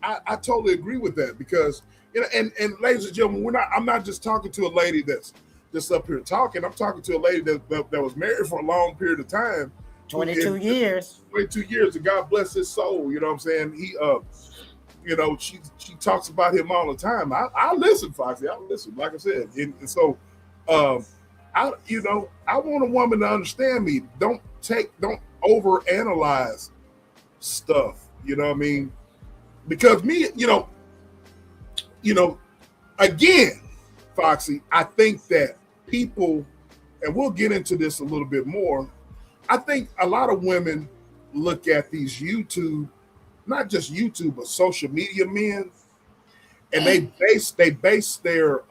I totally agree with that because, and ladies and gentlemen, I'm not just talking to a lady that's just up here talking. I'm talking to a lady that was married for a long period of time. 22 years. 22 years, and God bless his soul. You know what I'm saying? He, she talks about him all the time. I listen, Foxy. I listen, like I said. And so, I want a woman to understand me. Don't overanalyze stuff. You know what I mean? Because me, again, Foxy, I think that people, and we'll get into this a little bit more. I think a lot of women look at these YouTube, not just YouTube, but social media men, and they base their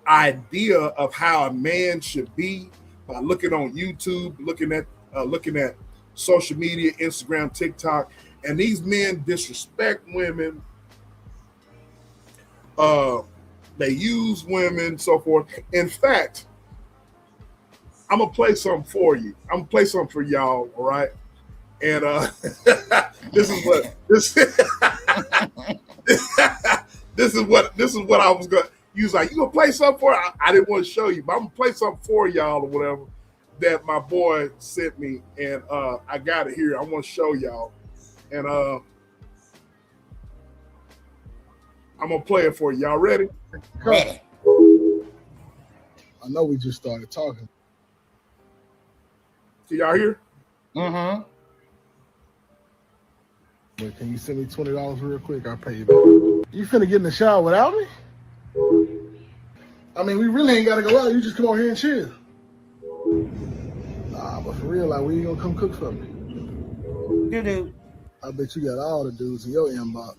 idea of how a man should be by looking on YouTube, looking at social media, Instagram, TikTok, and these men disrespect women. They use women, so forth. In fact, I'm gonna play something for you. I'm gonna play something for y'all, all right? And this is what I was gonna. You was like, you gonna play something for? I didn't want to show you, but I'm gonna play something for y'all or whatever that my boy sent me, and I got it here. I want to show y'all, and I'm gonna play it for you. Y'all ready? Ready. I know we just started talking. Can y'all hear? Mm-hmm. But can you send me $20 real quick? I'll pay you back. You finna get in the shower without me? I mean, we really ain't gotta go out. You just come over here and chill. Nah, but for real, like, when you gonna come cook for me? You do. I bet you got all the dudes in your inbox.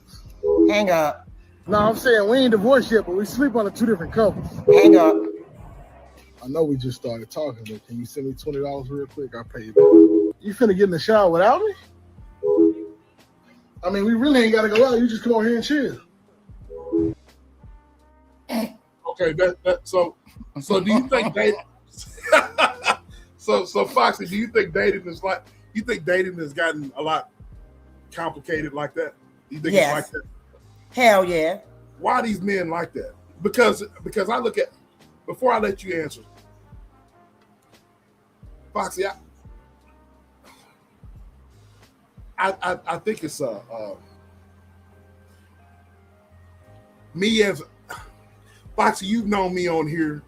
Hang up. No, I'm saying we ain't divorced yet, but we sleep on 2 different couples. Hang up. I know we just started talking, but can you send me $20 real quick? I'll pay you back. You finna get in the shower without me? I mean, we really ain't gotta go out. You just come over here and chill. Okay, so do you think dating? so Foxy, do you think dating is like? You think dating has gotten a lot complicated like that? You think Yes. it's like that? Hell yeah. Why are these men like that? Because I look at, before I let you answer, Foxy, I think it's me as Foxy. You've known me on here.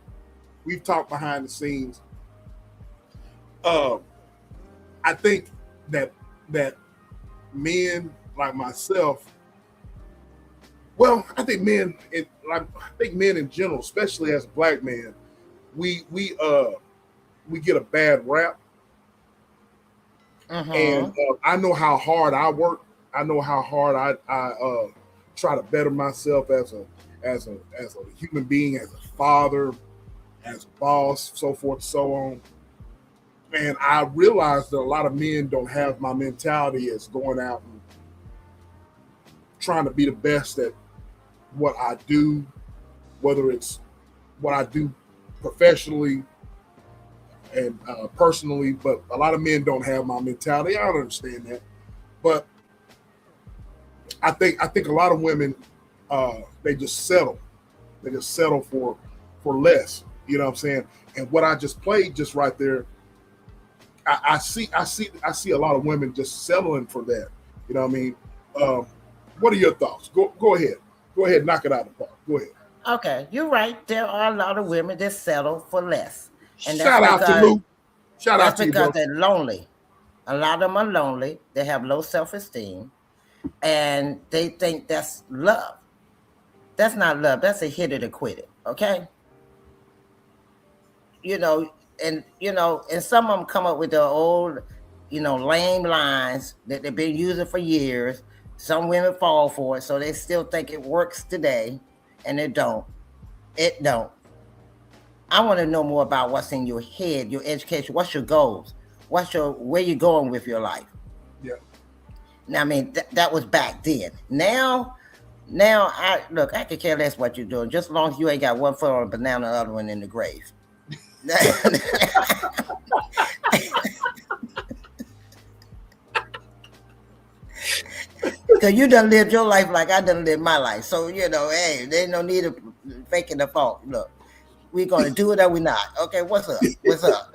We've talked behind the scenes. I think that men like myself. Well, I think men in general, especially as a black man, we get a bad rap. Uh-huh. And I know how hard I work. I know how hard I try to better myself as a human being, as a father, as a boss, so forth, so on. And I realize that a lot of men don't have my mentality as going out and trying to be the best at what I do, whether it's what I do professionally and personally, but a lot of men don't have my mentality. I don't understand that, but I think a lot of women they just settle. They just settle for less. You know what I'm saying? And what I just played just right there, I see a lot of women just settling for that. You know what I mean? What are your thoughts? Go ahead. Go ahead, knock it out of the park. Go ahead. Okay, you're right. There are a lot of women that settle for less. And Shout out to Lou. Shout out that's to you, bro. because they're lonely. A lot of them are lonely. They have low self-esteem. And they think that's love. That's not love. That's a hit it or quit it. Okay? And some of them come up with their old, lame lines that they've been using for years. Some women fall for it, so they still think it works today, and it don't. It don't. I want to know more about what's in your head, your education. What's your goals? where you going with your life? Yeah. Now, I mean, that was back then. Now, I could care less what you're doing, just as long as you ain't got one foot on a banana, the other one in the grave. Because you done lived your life like I done lived my life. So, hey, there's no need of faking the fault. Look, we're going to do it or we not. Okay, what's up? What's up?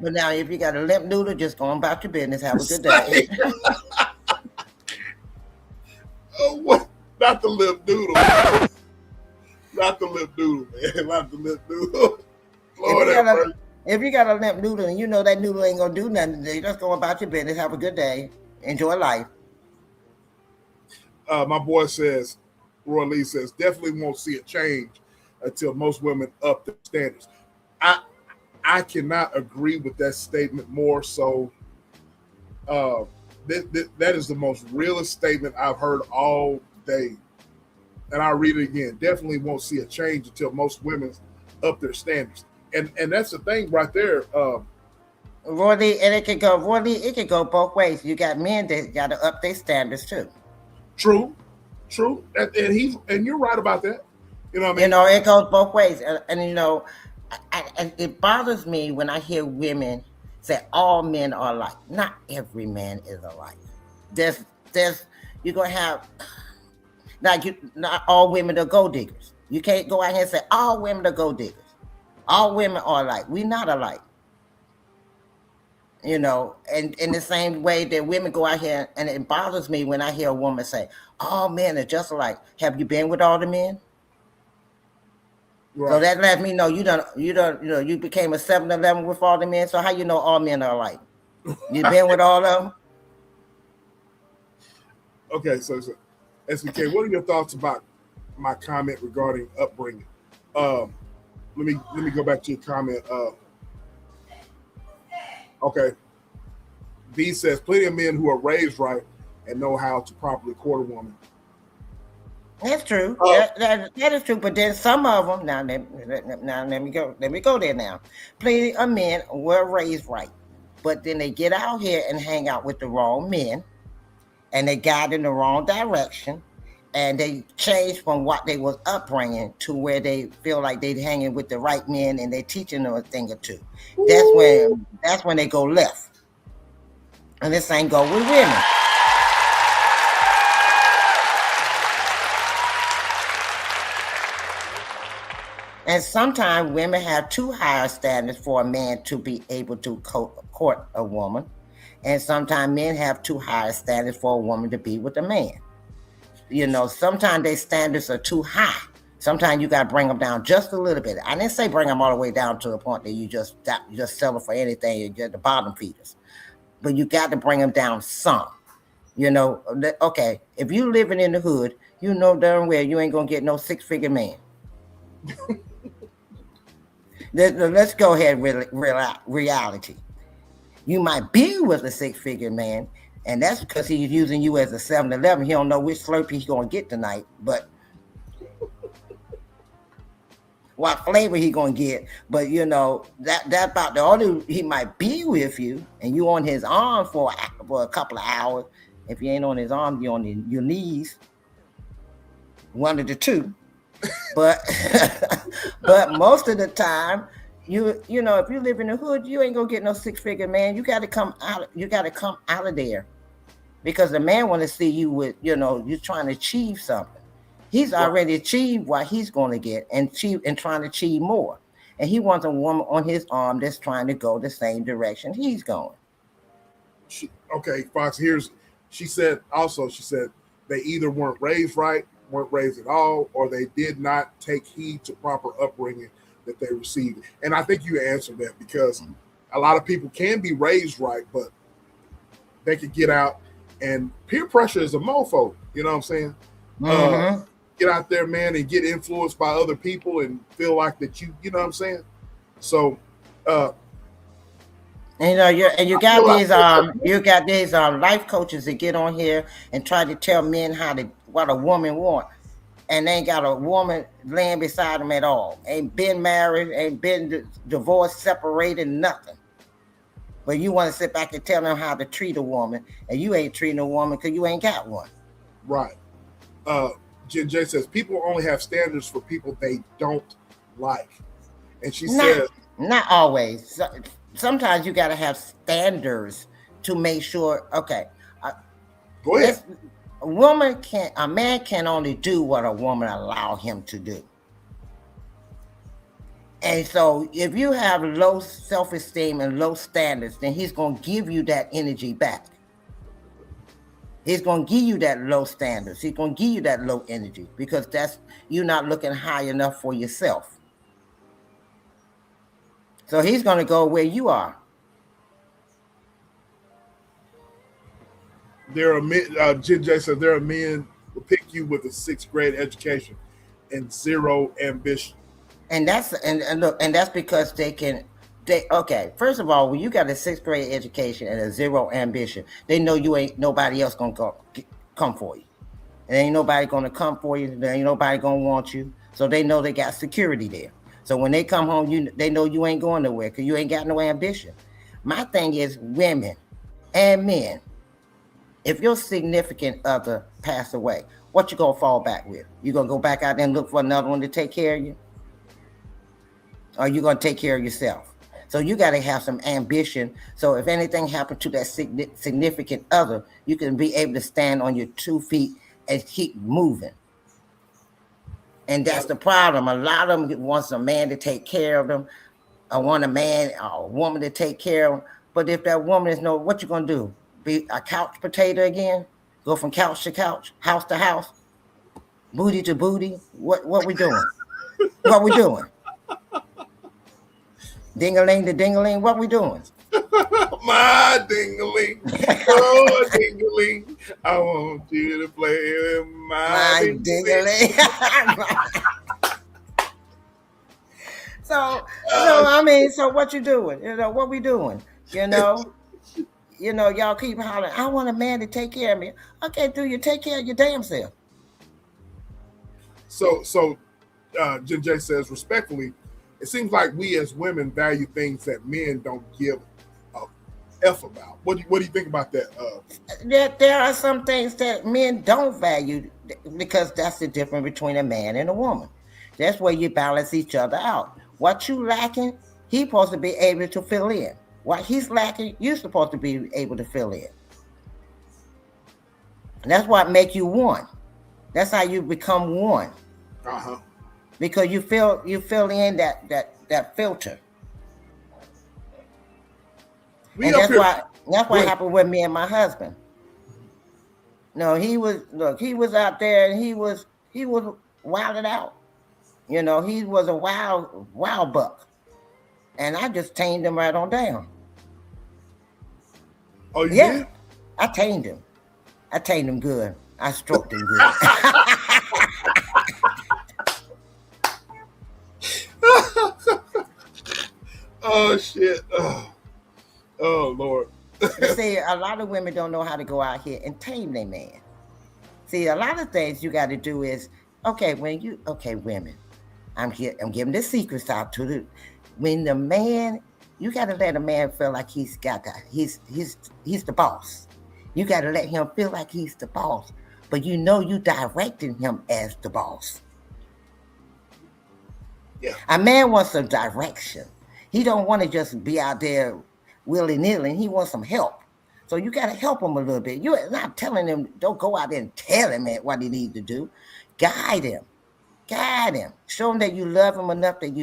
But now, if you got a limp noodle, just go on about your business. Have a good day. Oh, what? Not the limp noodle. Not the limp noodle, man. Not the limp noodle. Lord, if you got a limp noodle and you know that noodle ain't gonna do nothing today, just go about your business. Have a good day. Enjoy life. My boy says, Roy Lee says, definitely won't see a change until most women up their standards. I cannot agree with that statement more so. That is the most realist statement I've heard all day. And I'll read it again. Definitely won't see a change until most women up their standards. And that's the thing right there. Roy Lee, and it could go both ways. You got men that got to up their standards too. True. And you're right about that. You know what I mean? It goes both ways. And it bothers me when I hear women say all men are alike. Not every man is alike. You're gonna have not all women are gold diggers. You can't go out here and say all women are gold diggers. All women are alike. We're not alike. And in the same way that women go out here, and it bothers me when I hear a woman say, all men are just alike. Have you been with all the men? Right. So that lets me know you became a 7-Eleven with all the men. So how you know all men are alike? You been with all of them? Okay, so SBK, what are your thoughts about my comment regarding upbringing? Let me go back to your comment. Okay. B says plenty of men who are raised right and know how to properly court a woman. That's true. That is true. But then some of them, let me go there now. Plenty of men were raised right, but then they get out here and hang out with the wrong men, and they got in the wrong direction, and they change from what they was upbringing to where they feel like they hanging with the right men and they teaching them a thing or two. That's when they go left. And this ain't go with women. And sometimes women have too high standards for a man to be able to court a woman. And sometimes men have too high standards for a woman to be with a man. Sometimes their standards are too high. Sometimes you got to bring them down just a little bit. I didn't say bring them all the way down to the point that you just sell it for anything. You get the bottom feeders. But you got to bring them down some. Okay, if you living in the hood, you know darn well you ain't going to get no 6-figure man. Let's go ahead with reality. You might be with a 6-figure man, and that's because he's using you as a 7-Eleven. He don't know which Slurpee he's going to get tonight, but what flavor he going to get. But, that about the only he might be with you, and you on his arm for a couple of hours. If you ain't on his arm, you're on your knees. One of the two. But most of the time, if you live in the hood, you ain't gonna get no 6-figure man. You gotta come out. You gotta come out of there, because the man want to see you with, you're trying to achieve something. He's already achieved what he's going to get, and trying to achieve more. And he wants a woman on his arm that's trying to go the same direction he's going. Okay, Fox. She said they either weren't raised right, weren't raised at all, or they did not take heed to proper upbringing that they received. And I think you answered that, because a lot of people can be raised right, but they could get out, and peer pressure is a mofo. You know what I'm saying? Mm-hmm. Get out there, man, and get influenced by other people and feel like that you know what I'm saying? So, you got these life coaches that get on here and try to tell men what a woman wants. and ain't got a woman laying beside him at all. Ain't been married, ain't been divorced, separated, nothing. But you want to sit back and tell them how to treat a woman, and you ain't treating a woman because you ain't got one. Right. Jen J says people only have standards for people they don't like. And she says, not always. Sometimes you got to have standards to make sure. Okay, go ahead. A man can only do what a woman allow him to do. And so if you have low self-esteem and low standards, then he's going to give you that energy back. He's going to give you that low standards. He's going to give you that low energy because you're not looking high enough for yourself. So he's going to go where you are. There are men, Jen J said, there are men who pick you with a 6th grade education and 0 ambition. And that's because okay, first of all, when you got a 6th grade education and a 0 ambition, they know you ain't nobody else gonna come for you. And ain't nobody gonna come for you, there ain't nobody gonna want you. So they know they got security there. So when they come home, they know you ain't going nowhere because you ain't got no ambition. My thing is women and men. If your significant other passed away, what you gonna fall back with? You gonna go back out there and look for another one to take care of you? Or you gonna take care of yourself? So you gotta have some ambition. So if anything happened to that significant other, you can be able to stand on your 2 feet and keep moving. And that's the problem. A lot of them wants a man to take care of them. I want a man or a woman to take care of them. But if that woman is what you gonna do? Be a couch potato again? Go from couch to couch, house to house, booty to booty? What we doing? What we doing? Ding-a-ling to ding-a-ling, what we doing? My ding-a-ling, oh ding-a-ling, I want you to play with my ding-a-ling. So I mean, so what you doing? What we doing? Y'all keep hollering, I want a man to take care of me. Okay, you take care of your damn self. So Jen J says, respectfully, it seems like we as women value things that men don't give a F about. What do you think about that? There are some things that men don't value because that's the difference between a man and a woman. That's where you balance each other out. What you lacking, he's supposed to be able to fill in. What he's lacking, you're supposed to be able to fill in. And that's what makes you one. That's how you become one. Uh-huh. Because you fill in that filter. And that's what happened with me and my husband. No, he was out there and he was wilding out. He was a wild buck. And I just tamed him right on down. Oh, you did? I tamed him. I tamed him good. I stroked him good. Oh, shit. Oh, Lord. See, a lot of women don't know how to go out here and tame their man. See, a lot of things you got to do is, women, I'm giving the secrets out to when the man, you got to let a man feel like he's the boss. You got to let him feel like he's the boss, but you directing him as the boss. Yeah. A man wants some direction. He don't want to just be out there willy-nilly. He wants some help. So you got to help him a little bit. You're not telling him, don't go out there and tell him what he needs to do. Guide him. Show him that you love him enough that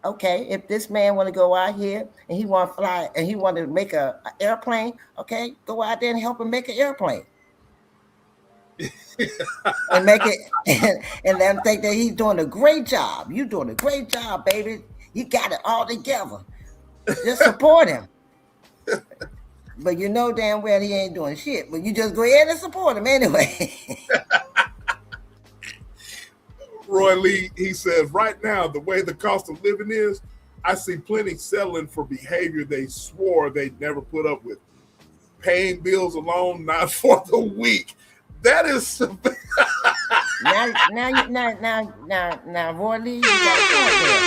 if this man want to go out here and he want to fly and he want to make an airplane, okay, go out there and help him make an airplane. And make it and let him think that he's doing a great job. You're doing a great job, baby. You got it all together. Just support him. But you know damn well he ain't doing shit. But you just go ahead and support him anyway. Roy Lee, he says, right now, the way the cost of living is, I see plenty settling for behavior they swore they'd never put up with. Paying bills alone, not for the weak. That is Now, Roy Lee, you got a point there.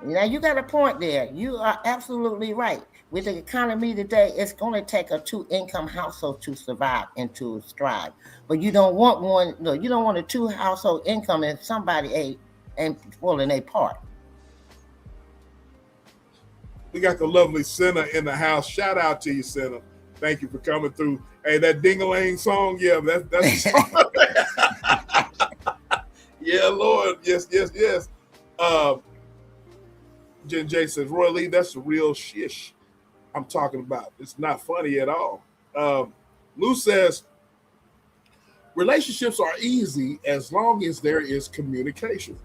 Now you got a point there. You are absolutely right. With the economy today, it's going to take a two-income household to survive and to strive. But you don't want one. No, you don't want a two-household income and somebody and pulling a part. We got the lovely Senna in the house. Shout out to you, Senna. Thank you for coming through. Hey, that ding-a-ling song, yeah, that's the song. Yeah, Lord, yes. Jen J says, Roy Lee, that's the real shish I'm talking about. It's not funny at all. Lou says, relationships are easy as long as there is communication,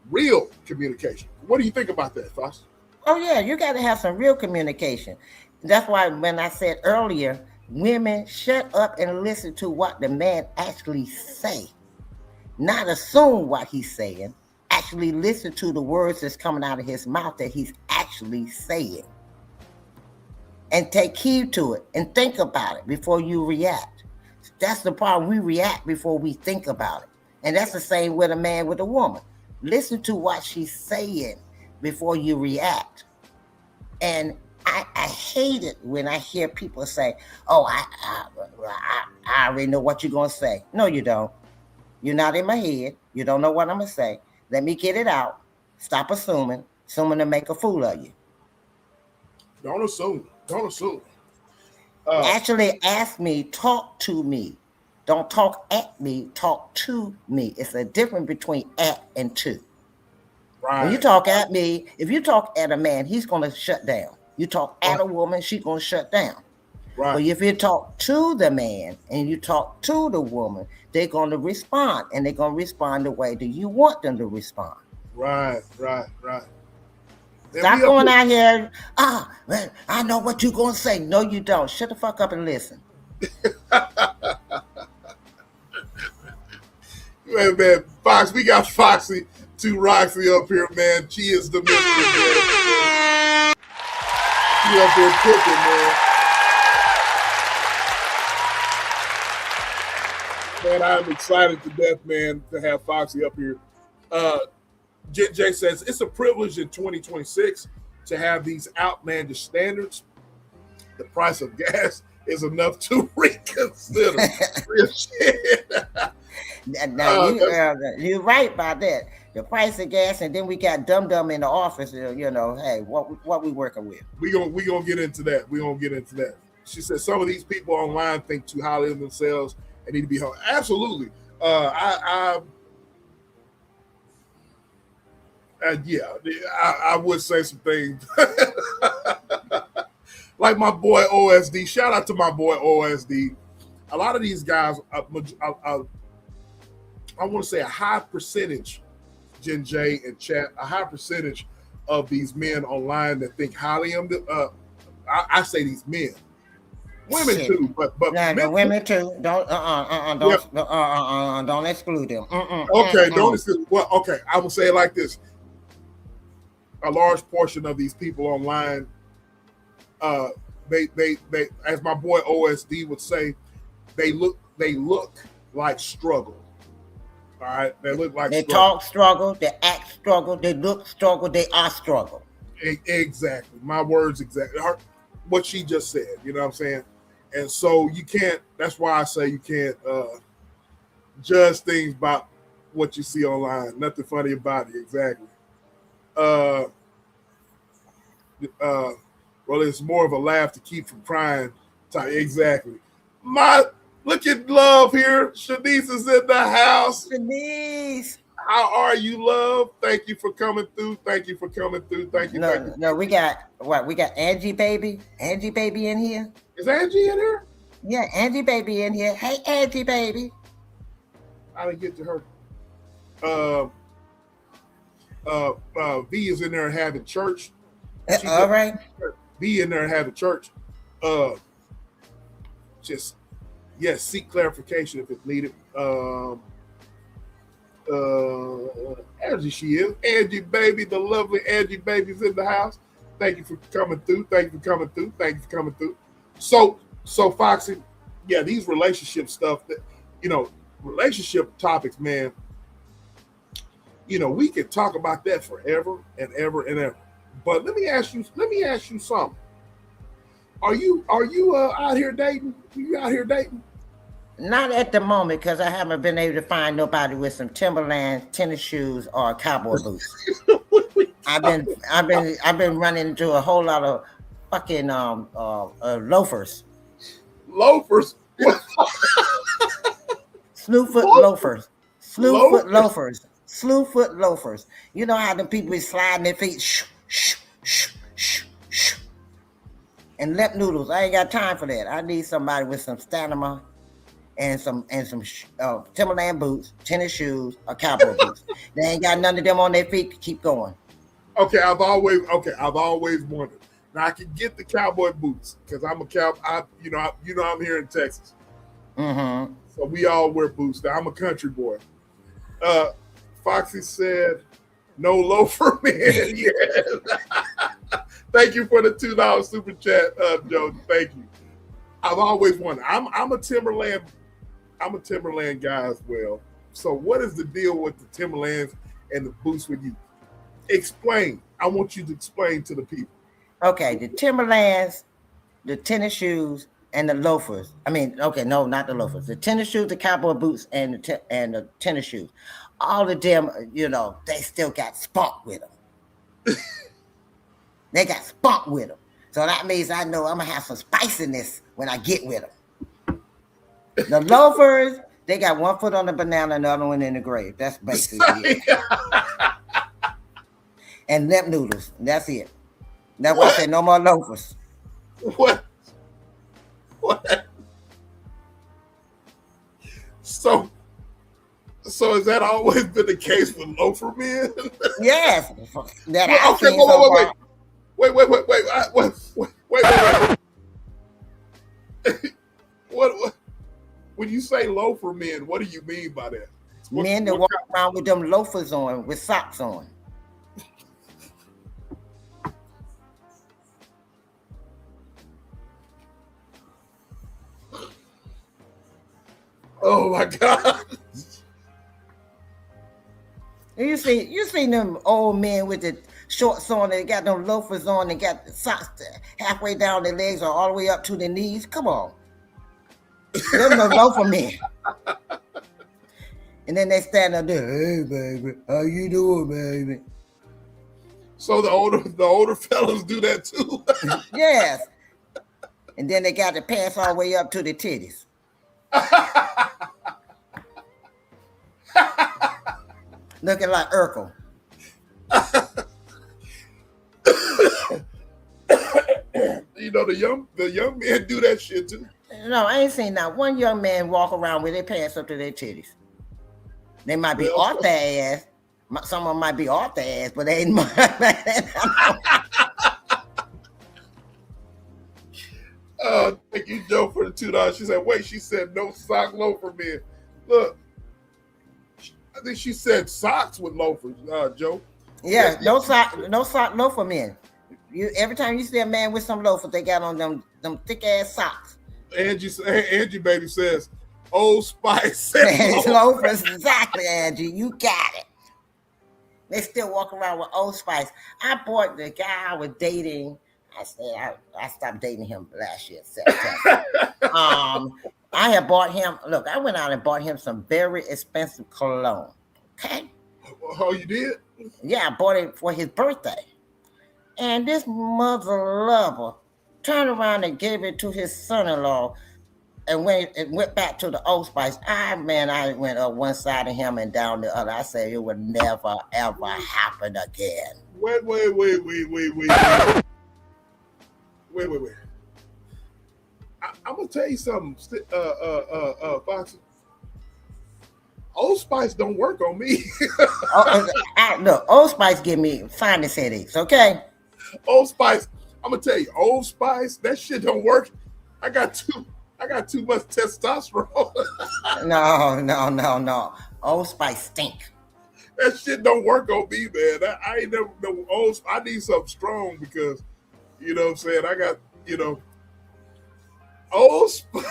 real communication. What do you think about that, Fox? Oh, yeah, you got to have some real communication. That's why when I said earlier, women, shut up and listen to what the man actually say. Not assume what he's saying. Actually listen to the words that's coming out of his mouth that he's actually saying. And take heed to it and think about it before you react. That's the problem. We react before we think about it. And that's the same with a man with a woman. Listen to what she's saying before you react. And I hate it when I hear people say, oh, I already know what you're going to say. No, you don't. You're not in my head. You don't know what I'm going to say. Let me get it out. Stop assuming to make a fool of you. Don't assume. Actually, ask me, talk to me. Don't talk at me, talk to me. It's a difference between at and to. Right. When you talk at me, if you talk at a man, he's going to shut down. You talk at a woman, she's going to shut down. Right. But if you talk to the man and you talk to the woman, they're going to respond, and they're going to respond the way that you want them to respond. Right. Stop going out here, man, I know what you're going to say. No, you don't. Shut the fuck up and listen. Man, Fox, we got Foxy to Roxy up here, man. She is the mystery, man. She up here cooking, man. Man, I'm excited to death, man, to have Foxy up here. Jay says, it's a privilege in 2026 to have these outlandish standards. The price of gas is enough to reconsider. Real shit. Now, you're right about that. The price of gas, and then we got dum-dum in the office, hey, what we working with? We gonna get into that. She said some of these people online think too highly of themselves and need to be held. Absolutely. I would say some things. Like my boy OSD. Shout out to my boy OSD. A lot of these guys, I want to say a high percentage, Jen J and chat, a high percentage of these men online that think highly of them. I say these men, women too, but men, women too. Don't exclude them. Okay, don't exclude. Well, okay, I will say it like this: a large portion of these people online, they, as my boy OSD would say, they look like struggle. All right, they look like they talk struggle, they act struggle, they look struggle, they are struggle. Exactly, my words exactly. What she just said, you know what I'm saying? And so you can't. That's why I say you can't judge things about what you see online. Nothing funny about it. Exactly. Well, it's more of a laugh to keep from crying. Exactly. Look at love here. Shanice is in the house. Shanice. How are you, love? Thank you for coming through. Thank you. No, we got what? We got Angie baby. Angie baby in here. Is Angie in here? Yeah, Angie baby in here. Hey, Angie baby. I didn't get to her. V is in there having church. All right. V in there having church. Seek clarification if it's needed. Angie, she is. Angie baby, the lovely Angie baby's in the house. Thank you for coming through. So Foxy, yeah, these relationship stuff that, relationship topics, man. You know, we could talk about that forever and ever and ever. But let me ask you something. Are you out here dating? You out here dating? Not at the moment, because I haven't been able to find nobody with some Timberland tennis shoes or cowboy boots. I've been running into a whole lot of fucking loafers. Loafers. Slewfoot loafers. Slewfoot loafers. Slewfoot loafers. You know how the people be sliding their feet, and lip noodles. I ain't got time for that. I need somebody with some stamina and some Timberland boots, tennis shoes, or cowboy boots. They ain't got none of them on their feet. Keep going. Okay, I've always wondered. Now I can get the cowboy boots because I'm a cow. I'm here in Texas, so we all wear boots. Now I'm a country boy. Foxy said, "No loafer man." Yes. Thank you for the $2 super chat, Joe. Thank you. I've always wondered. I'm a Timberland guy as well. So what is the deal with the Timberlands and the boots with you? Explain. I want you to explain to the people. Okay, the Timberlands, the tennis shoes, and the loafers. I mean, okay, no, not the loafers. The tennis shoes, the cowboy boots, and the tennis shoes. All of them, they still got spunk with them. They got spunk with them. So that means I know I'm going to have some spiciness when I get with them. The loafers, they got one foot on the banana and the other one in the grave. That's basically it. And lip noodles. That's it. That's why I said no more loafers. What? So has that always been the case with loafer men? Yes. Wait. What? When you say loafer men, what do you mean by that? Men that walk around with them loafers on, with socks on. Oh my God. You see them old men with the shorts on, they got them loafers on, they got the socks halfway down their legs or all the way up to their knees. Come on. Them the loafer men. And then they stand up there, hey baby, how you doing, baby? So the older fellas do that too. Yes. And then they got the pants all the way up to the titties. Looking like Urkel. The young men do that shit too. No, I ain't seen not one young man walk around with their pants up to their titties. They might be off their ass. Some of them might be off their ass, but they ain't. Thank you, Joe, for the $2. She said, "Wait." She said, "No sock loafer men." Look, I think she said socks with loafers, Joe. Yeah, no sock loafer men. Every time you see a man with some loafers, they got on them thick ass socks. Angie baby says, Old Spice loafers. Exactly, Angie. You got it. They still walk around with Old Spice. I bought the guy I was dating. I said I stopped dating him last year, September. I had bought him. Look, I went out and bought him some very expensive cologne. Okay. Oh, you did? Yeah, I bought it for his birthday. And this mother lover turned around and gave it to his son-in-law and went back to the Old Spice. I went up one side of him and down the other. I said it would never, ever happen again. Wait. I'm going to tell you something, Foxy. Old Spice don't work on me. Look, Old Spice give me sinus headaches, okay? Old Spice, I'm gonna tell you, Old Spice, that shit don't work. I got too much testosterone. No. Old Spice stink. That shit don't work on me, man. I ain't never know Old Spice. I need something strong because, you know what I'm saying? I got, Old Spice.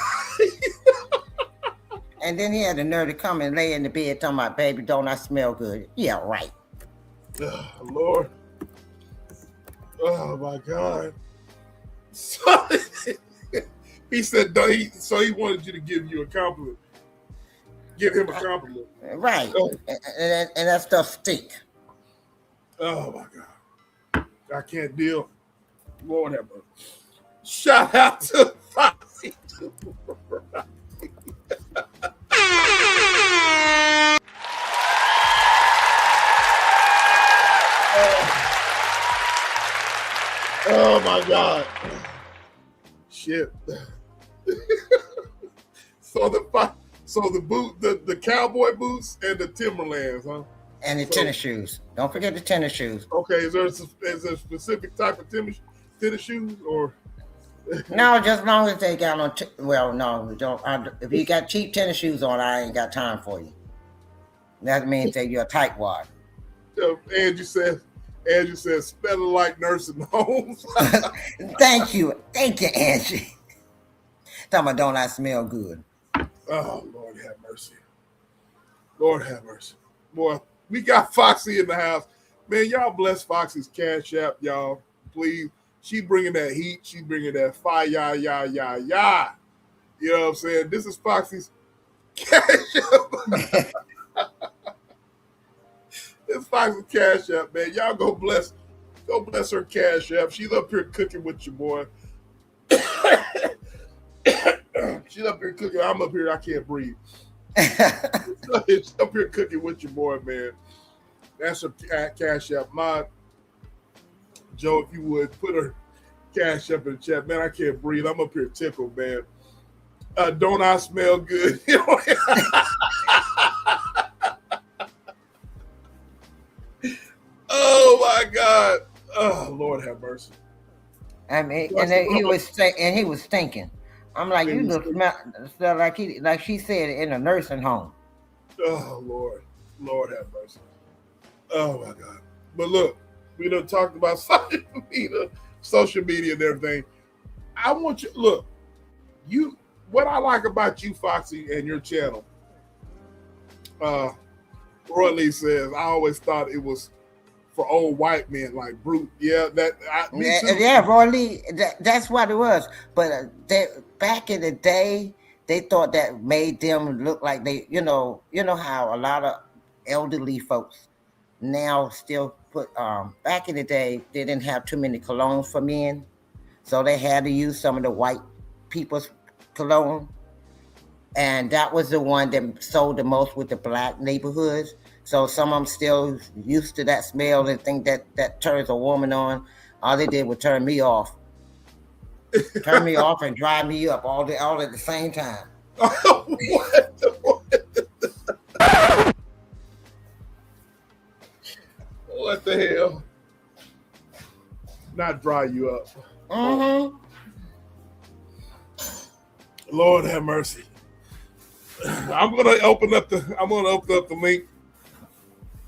And then he had the nerve to come and lay in the bed talking about, baby, don't I smell good? Yeah, right. Oh, Lord. Oh, my God. So, he said, so he wanted you to give you a compliment. Give him a compliment. Right. Oh, And that stuff stink. oh my God. I can't deal. Lord have mercy. Shout out to Foxy. Oh my God. Shit. So the cowboy boots and the Timberlands, huh? And the tennis shoes. Don't forget the tennis shoes. Okay, is there a specific type of tennis shoes or? No, just as long as they got on. Well, no, don't. If you got cheap tennis shoes on, I ain't got time for you. That means that you're a tightwad. Andrew says, spell it like nursing homes. Thank you, Angie. Talking about don't I smell good? Oh, Lord have mercy. Lord have mercy. Boy, we got Foxy in the house. Man, y'all bless Foxy's Cash App, y'all. Please. She bringing that heat. She bringing that fire, ya. You know what I'm saying? This is Foxy's Cash App. This Foxy's Cash App, man. Y'all go bless her Cash App. She's up here cooking with your boy. She's up here cooking. I'm up here. I can't breathe. She's up here cooking with your boy, man. That's her Cash App. Joe, if you would put her Cash App in the chat, man. I can't breathe. I'm up here tickled, man. Don't I smell good? Oh my God! Oh Lord, have mercy. I mean, and then he was stinking. I'm like, you look smell like she said in a nursing home. Oh Lord have mercy. Oh my God! But look, we done talked about social media and everything. I want you look. What I like about you, Foxy, and your channel. Roy Lee says, I always thought it was for old white men like Brute. Yeah, me too. Yeah, Roy Lee. That's what it was. But back in the day, they thought that made them look like they, you know how a lot of elderly folks now still put. Back in the day, they didn't have too many colognes for men, so they had to use some of the white people's cologne, and that was the one that sold the most with the black neighborhoods. So some of them still used to that smell and think that turns a woman on. All they did was turn me off and dry me up all at the same time. What the hell? Not dry you up. Mm-hmm. Lord have mercy. I'm gonna open up the link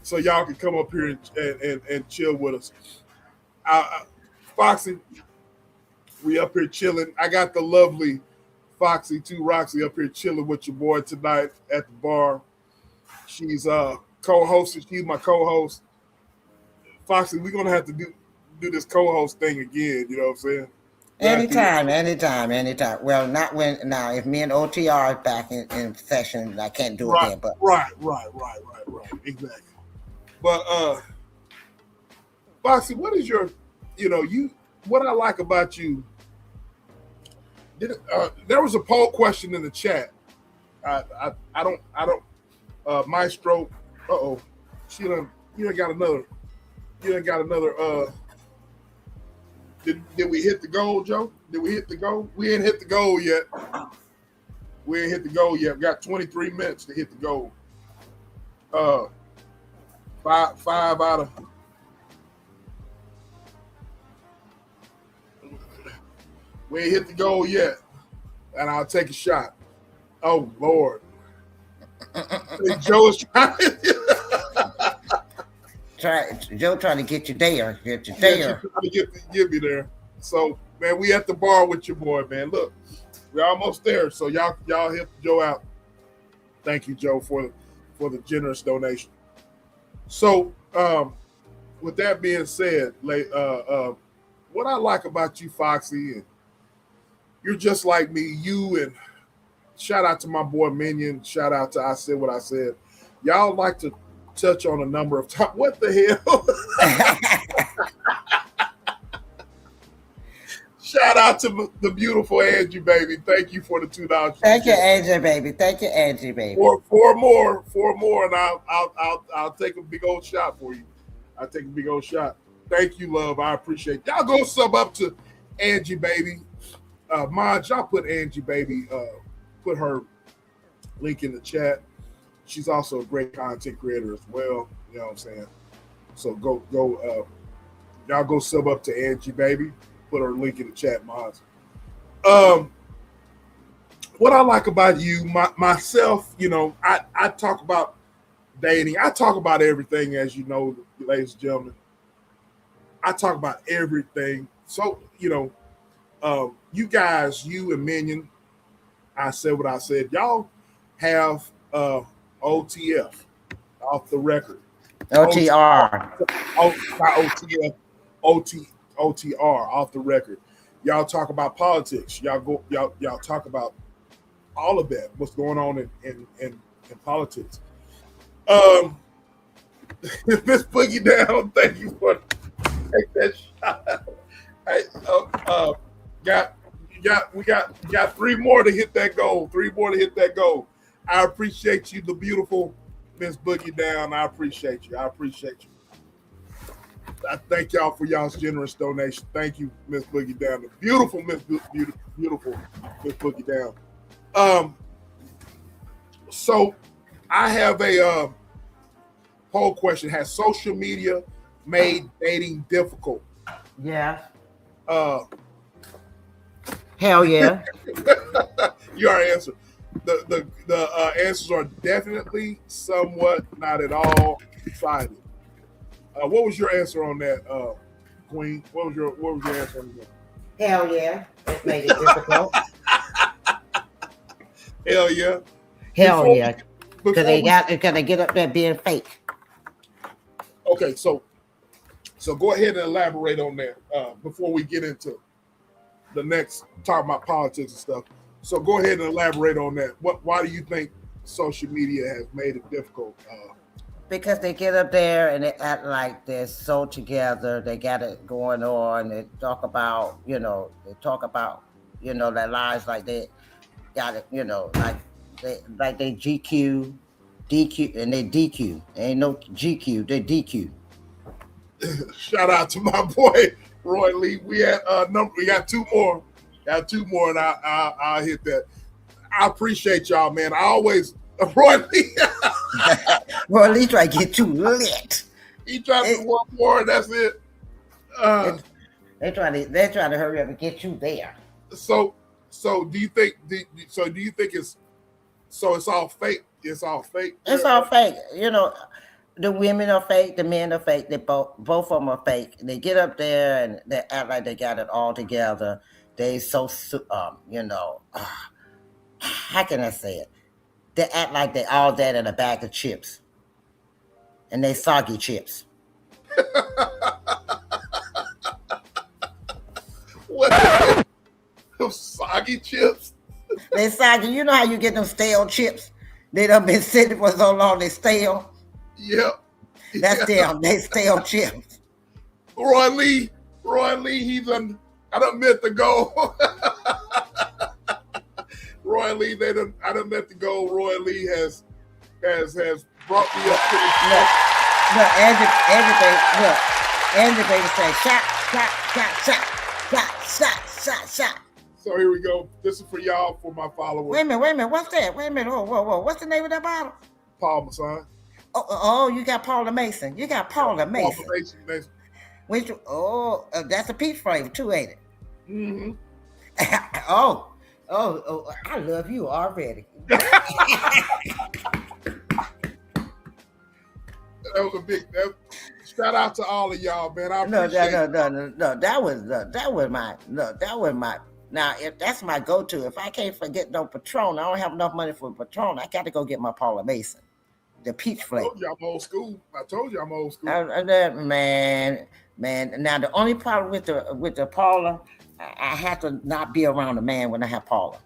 so y'all can come up here and chill with us. Foxy, we up here chilling. I got the lovely Foxy 2 Roxy up here chilling with your boy tonight at the bar. She's co-hosting. She's my co-host. Foxy, we're gonna have to do this co-host thing again. You know what I'm saying? Anytime. Well, not when now. If me and OTR are back in session, I can't do it then. But right. Exactly. But Foxy, what is your, what I like about you? There was a poll question in the chat. I don't. Maestro. You ain't got another. Did we hit the goal, Joe? Did we hit the goal? We ain't hit the goal yet. We got 23 minutes to hit the goal. Five out of. We ain't hit the goal yet, and I'll take a shot. Oh Lord, Joe is trying. Joe trying to get you there. Get me there. So, man, we at the bar with your boy, man. Look, we're almost there. So y'all help Joe out. Thank you, Joe, for the generous donation. So, with that being said, what I like about you, Foxy, and you're just like me. You and shout out to my boy Minion. Shout out to I Said What I Said. Y'all like to touch on a number of times. What the hell? Shout out to the beautiful Angie, baby. Thank you for the $2. Thank you, Angie, baby. Thank you, Angie, baby. Four more, and I'll take a big old shot for you. I'll take a big old shot. Thank you, love. I appreciate it. Y'all go sub up to Angie, baby. Mod, y'all put Angie, baby. Put her link in the chat. She's also a great content creator as well. You know what I'm saying? So go. Y'all go sub up to Angie, baby. Put her link in the chat, mods. What I like about you, myself, you know, I talk about dating. I talk about everything, as you know, ladies and gentlemen. I talk about everything. So, you know, you guys, you and Minion, I said what I said. Y'all have OTF, off the record. OTR. Not OTF, OTR, off the record. Y'all talk about politics. Y'all talk about all of that. What's going on in politics. Miss Boogie Down, thank you for take that shot. Hey, we got 3 more to hit that goal. 3 more to hit that goal. I appreciate you, the beautiful Miss Boogie Down. I appreciate you. I thank y'all for y'all's generous donation. Thank you, Miss Boogie Down. The beautiful beautiful Miss Boogie Down. So I have a poll question. Has social media made dating difficult? Yeah. Hell yeah. You already answered. The answers are definitely, somewhat, not at all, decided. What was your answer on that, Queen? What was your answer on that? Hell yeah. It made it difficult. Hell yeah. Hell yeah. Because they get up there being fake. Okay, so go ahead and elaborate on that before we get into the next talk about politics and stuff. So go ahead and elaborate on that. Why do you think social media has made it difficult? Because they get up there and they act like they're so together. They got it going on. They talk about, their lives like they got it, like they GQ, DQ, and they DQ. Ain't no GQ, they DQ. Shout out to my boy Roy Lee. We got 2 more. Got 2 more, and I'll hit that. I appreciate y'all, man. I always Roy Lee. Roy Lee try to get you lit. He tried to do 1 more, and that's it. They're trying to hurry up and get you there. So do you think? It's all fake? It's all fake. It's all fake. The women are fake. The men are fake. They both of them are fake. They get up there and they act like they got it all together. They how can I say it? They act like they all that in a bag of chips, and they soggy chips. What? Soggy chips? They soggy. You know how you get them stale chips? They done been sitting for so long they stale. Yep. That's them. They stale chips. Roy Lee, I done meant to go. Roy Lee, I done meant to go. Roy Lee has brought me up to the Look, Angie baby say shot. So here we go. This is for y'all, for my followers. Wait a minute. What's that? Wait a minute. Whoa. What's the name of that bottle? Paul Masson. Oh, you got Paula Mason. Paula Mason. Mason. Which? That's a peach flavor too, ain't it? Mm-hmm. Oh, I love you already. That was a big. Shout out to all of y'all, man. I appreciate No. That was Now, if that's my go-to, if I can't forget no Patron, I don't have enough money for Patron. I got to go get my Paula Mason, the peach I flavor. told you I'm old school. I told you I'm old school. Man. Now the only problem with the Paula, I have to not be around a man when I have Paula.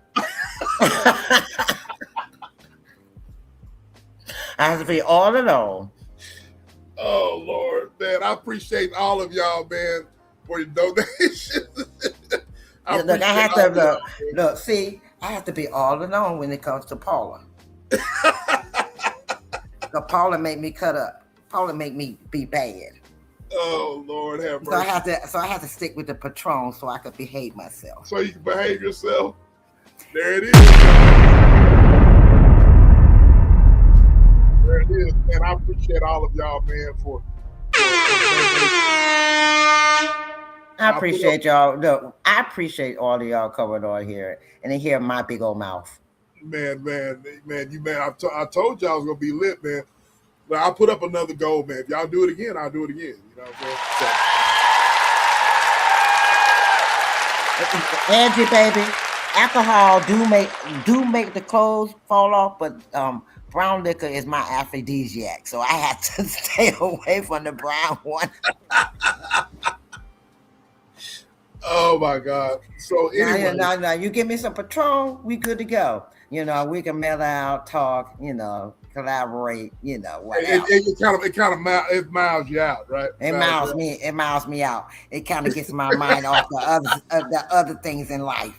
I have to be all alone. Oh Lord, man! I appreciate all of y'all, man, for your donations. Look, I have to look. See, I have to be all alone when it comes to Paula. Because Paula make me cut up. Paula make me be bad. Oh Lord, have mercy. So I have to stick with the Patron so I could behave myself. So you can behave yourself. There it is. There it is, man. I appreciate all of y'all, man, for. I appreciate y'all. Look, I appreciate all of y'all coming on here and to hear my big old mouth. Man, I told y'all I was gonna be lit, man. But I'll put up another goal, man. If y'all do it again, I'll do it again. You know what I'm saying? Angie, baby, alcohol do make the clothes fall off, but brown liquor is my aphrodisiac, so I have to stay away from the brown one. Oh my God! So anyway, now, you give me some Patron, we good to go. You know, we can mellow out, talk. You know, collaborate. You know, whatever. It miles you out, right? It miles me out. It kind of gets my mind off the other things in life.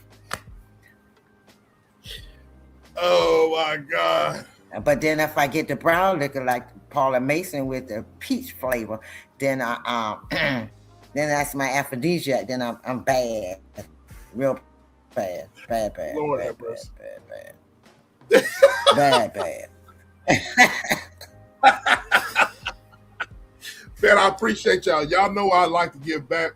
Oh my God! But then if I get the brown liquor like Paula Mason with the peach flavor, then then that's my aphrodisiac. Then I'm bad, real bad. Lord bad, have mercy. bad. Man, I appreciate y'all. Y'all know I like to give back.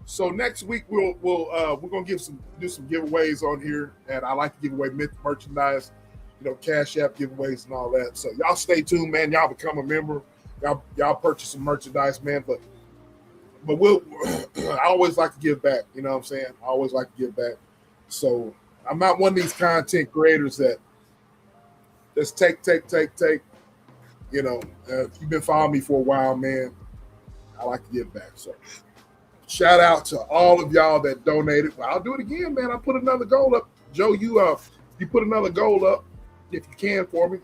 So next week we're gonna do some giveaways on here, and I like to give away merchandise, Cash App giveaways and all that. So y'all stay tuned, man. Y'all become a member. Y'all purchase some merchandise, man. But I always like to give back. You know what I'm saying? I always like to give back. So I'm not one of these content creators that just take. If you've been following me for a while, man, I like to give back. So shout out to all of y'all that donated. Well, I'll do it again, man. I'll put another goal up. Joe, you put another goal up if you can for me.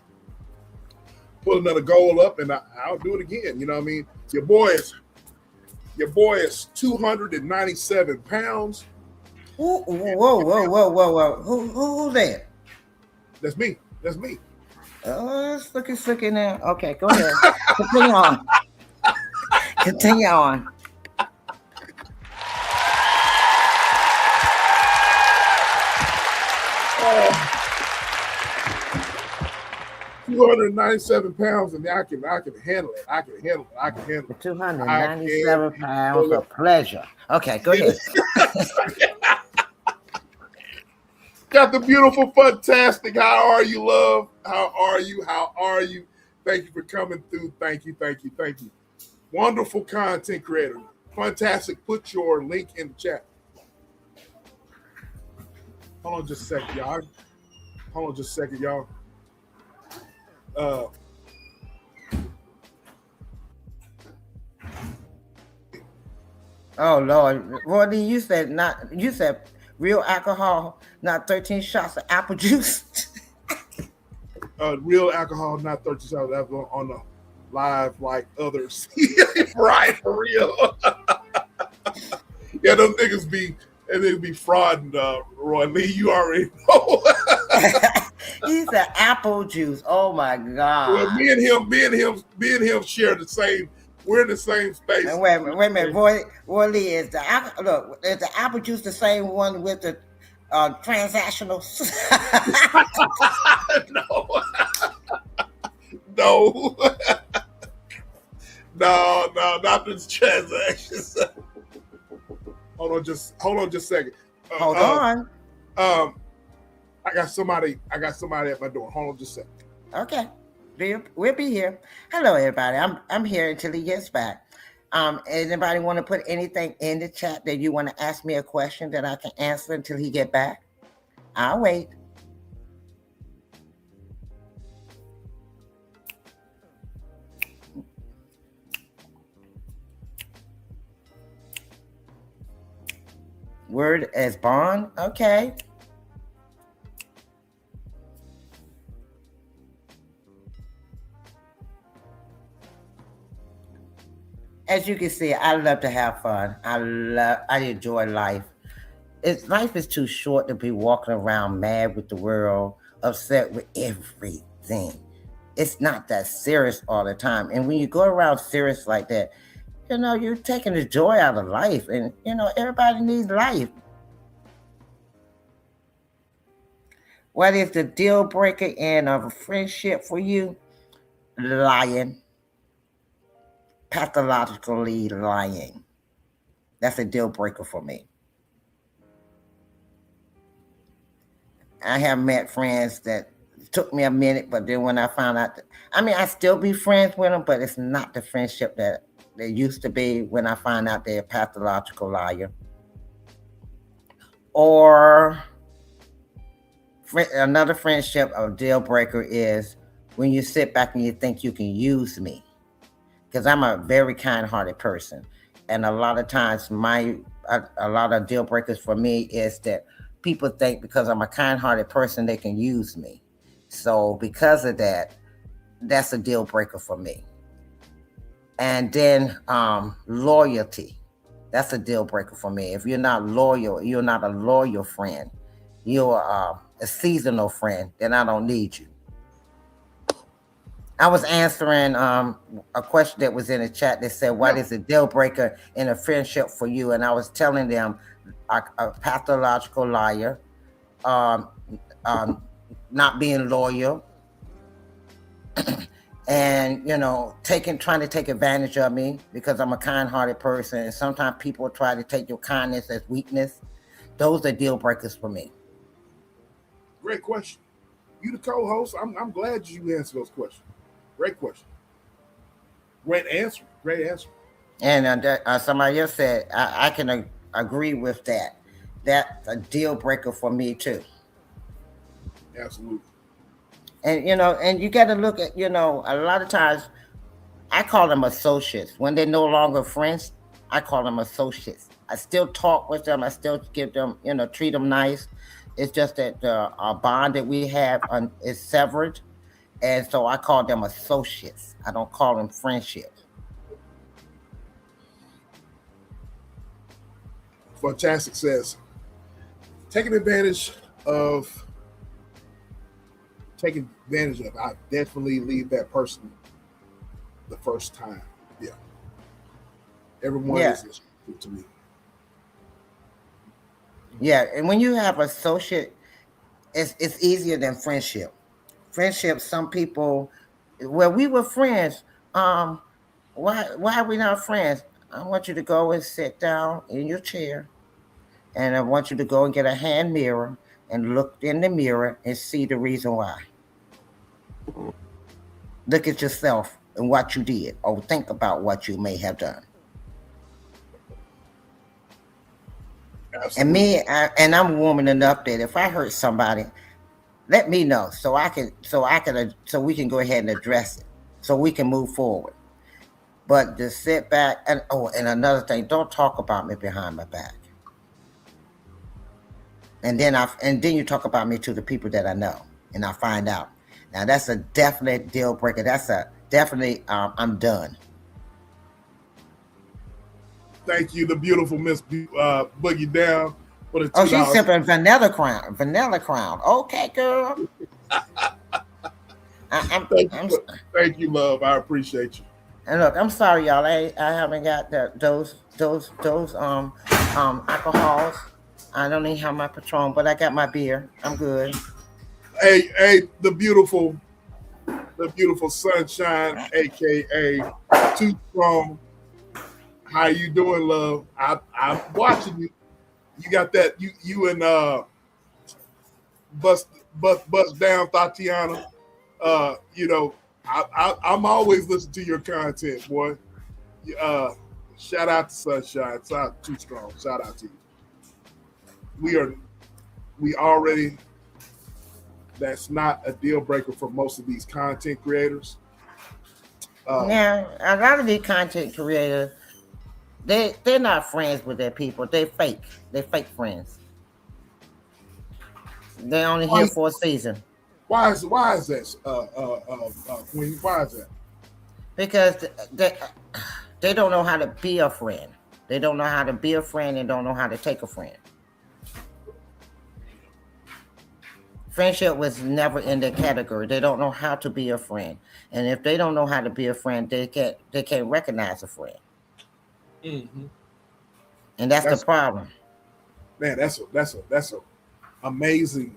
Put another goal up, and I'll do it again. You know what I mean? Your boy is 297 pounds. Whoa. Who's that? That's me. It's looking now. Okay, go ahead. Continue on. Oh, 297 pounds, and I can handle it. I can handle it. 297 pounds of pleasure. Okay, go ahead. Got the beautiful, fantastic. How are you, love? How are you? Thank you for coming through. Thank you. Wonderful content creator. Fantastic. Put your link in the chat. Hold on just a second, y'all. Oh Lord, Rodney, you said real alcohol, not 13 shots of apple juice. Real alcohol, not 13 shots of alcohol on the live like others. Right, for real. Yeah, them niggas be frauding, Roy Lee. You already know. He said apple juice. Oh my God. Well, me and him share the same. We're in the same space. Wait a minute. Roy Lee, is the apple juice the same one with the transactional? No. No, not this transactions. Hold on just a second. Hold on. I got somebody at my door. Hold on just a second. Okay. We'll be here. Hello, everybody. I'm here until he gets back. Anybody want to put anything in the chat that you want to ask me a question that I can answer until he get back? I'll wait. Word as bond? Okay. As you can see, I love to have fun. I enjoy life. Life is too short to be walking around mad with the world, upset with everything. It's not that serious all the time. And when you go around serious like that, you're taking the joy out of life. And, everybody needs life. What is the deal breaker in a friendship for you? Lying. Pathologically lying. That's a deal breaker for me. I have met friends that took me a minute, but then when I found out, I still be friends with them, but it's not the friendship that they used to be when I find out they're a pathological liar. Or another friendship, a deal breaker is when you sit back and you think you can use me. Because I'm a very kind-hearted person. And a lot of times a lot of deal breakers for me is that people think because I'm a kind-hearted person, they can use me. So because of that, that's a deal breaker for me. And then loyalty. That's a deal breaker for me. If you're not loyal, you're not a loyal friend. You're a seasonal friend, then I don't need you. I was answering a question that was in the chat that said, what is a deal breaker in a friendship for you? And I was telling them a pathological liar, not being loyal, and, trying to take advantage of me because I'm a kind-hearted person. And sometimes people try to take your kindness as weakness. Those are deal breakers for me. Great question. You the co-host. I'm glad you answered those questions. Great question. Great answer. Great answer. And somebody else said, I can agree with that. That's a deal breaker for me too. Absolutely. And, and you got to look at, a lot of times I call them associates. When they're no longer friends, I call them associates. I still talk with them. I still give them, treat them nice. It's just that the bond that we have is severed. And so I call them associates. I don't call them friendships. Fantastic says, taking advantage of, I definitely leave that person the first time. Yeah. Everyone is to me. Yeah, and when you have associate, it's easier than friendship. Friendship, some people, we were friends. Why are we not friends? I want you to go and sit down in your chair, and I want you to go and get a hand mirror and look in the mirror and see the reason why. Look at yourself and what you did, or think about what you may have done. Absolutely. And I'm woman enough that if I hurt somebody, let me know so we can go ahead and address it, so we can move forward. But to sit back and another thing, don't talk about me behind my back. And then you talk about me to the people that I know, and I find out. Now that's a definite deal breaker. That's a definitely I'm done. Thank you, the beautiful Miss Boogie Down. For the $2. Oh, she's sipping vanilla crown. Vanilla crown. Okay, girl. Thank you, love. I appreciate you. And look, I'm sorry, y'all. I haven't got those alcohols. I don't even have my Patron, but I got my beer. I'm good. Hey, the beautiful Sunshine, aka Too Strong. How you doing, love? I'm watching you. You got that? You and bust down, Tatiana. I'm always listening to your content, boy. Shout out to Sunshine. It's not too strong. Shout out to you. We already. That's not a deal breaker for most of these content creators. Now, a lot of these content creators, they're not friends with their people. They fake. They fake friends. They're only here for a season. Why is that, Queen? Why is that? Because they don't know how to be a friend. They don't know how to be a friend and don't know how to take a friend. Friendship was never in their category. They don't know how to be a friend, and if they don't know how to be a friend, they can't recognize a friend. Mm-hmm. And that's the problem. Man, that's a amazing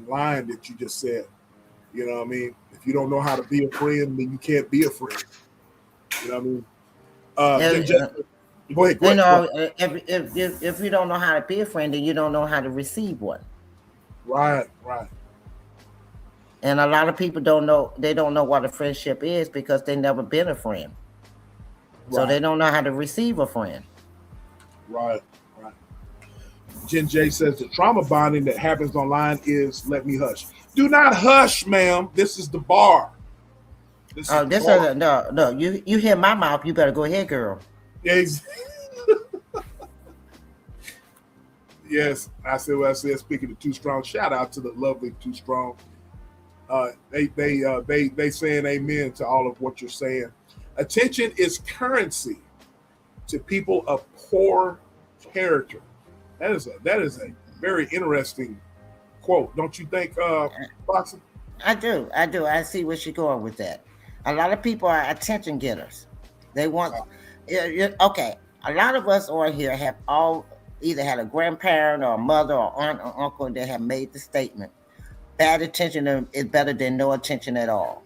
line that you just said. You know what I mean? If you don't know how to be a friend, then you can't be a friend. You know what I mean? Go ahead. You know, if you don't know how to be a friend, then you don't know how to receive one. Right. And a lot of people don't know what a friendship is because they never been a friend. So they don't know how to receive a friend. Right. Jen J says the trauma bonding that happens online is let me hush. Do not hush, ma'am. This is the bar. No. You hear my mouth, you better go ahead, girl. Yes. Yes, I said what I said. Speaking of Too Strong, shout out to the lovely Too Strong. They saying amen to all of what you're saying. Attention is currency to people of poor character. That is a very interesting quote, don't you think, Foxy? I do. I see where she's going with that. A lot of people are attention getters. They want. Okay, a lot of us on here have all either had a grandparent or a mother or aunt or uncle that have made the statement, bad attention is better than no attention at all.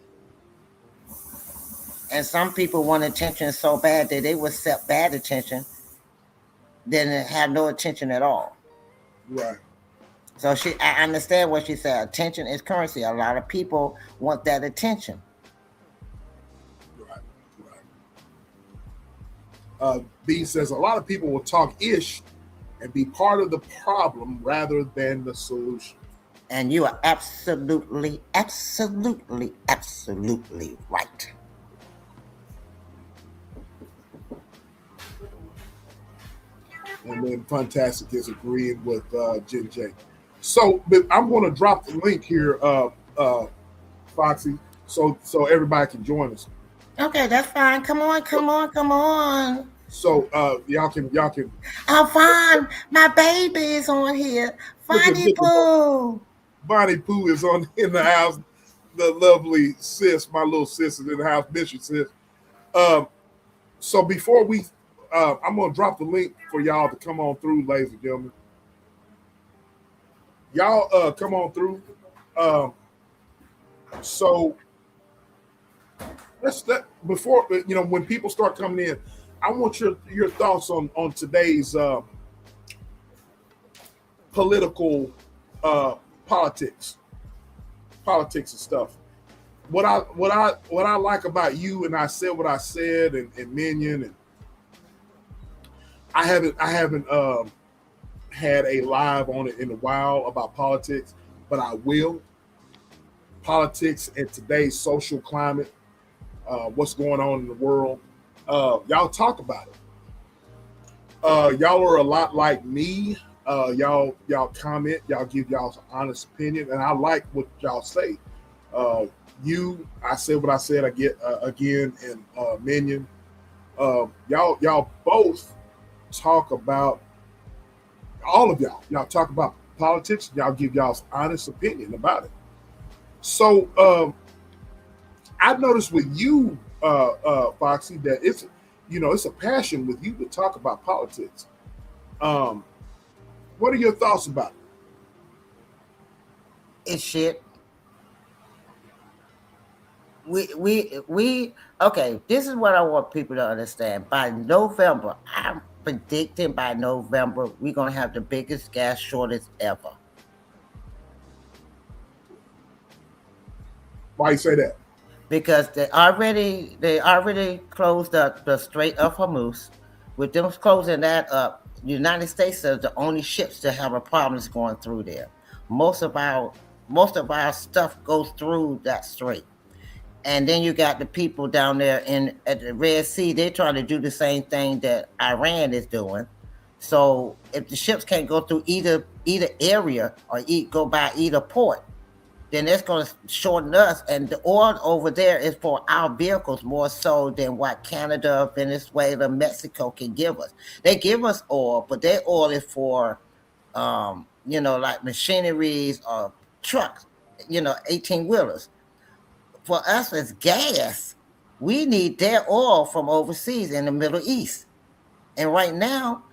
And some people want attention so bad that they will accept bad attention than have no attention at all. Right. So I understand what she said. Attention is currency. A lot of people want that attention. Right. B says a lot of people will talk ish and be part of the problem rather than the solution. And you are absolutely right. And then Fantastic is agreeing with Jen J. So I'm going to drop the link here, Foxy, so everybody can join us. Okay, that's fine. Come on. So y'all can. Oh, fine. My baby is on here. Bonnie Pooh. Bonnie Pooh is in the house. The lovely sis, my little sis is in the house. Miss you, sis. So before we, I'm gonna drop the link for y'all to come on through, ladies and gentlemen. Y'all come on through. So before when people start coming in, I want your thoughts on today's political politics and stuff. What I like about you, and I said what I said, and Minion, and I haven't had a live on it in a while about politics, but I will. Politics and today's social climate, what's going on in the world. Y'all talk about it. Y'all are a lot like me. Y'all comment. Y'all give y'all's honest opinion, and I like what y'all say. I said what I said. I get again, and Minion. Y'all both talk about, all of y'all talk about politics. Y'all give y'all's honest opinion about it. So I've noticed with you, Foxy, that it's a passion with you to talk about politics. What are your thoughts about it? It's shit. We okay. This is what I want people to understand. By November, I'm predicting by November we're gonna have the biggest gas shortage ever. Why you say that? Because they already closed the Strait of Hormuz. with them closing that up, the United States are the only ships that have a problems going through there. Most of our most of our stuff goes through that strait. And then you got the people down there in at the Red Sea. They're trying to do the same thing that Iran is doing. So if the ships can't go through either area or go by either port, then it's going to shorten us. And the oil over there is for our vehicles more so than what Canada, Venezuela, Mexico can give us. They give us oil, but their oil is for, like machineries or trucks, 18 wheelers. For us, it's gas. We need their oil from overseas in the Middle East. And right now,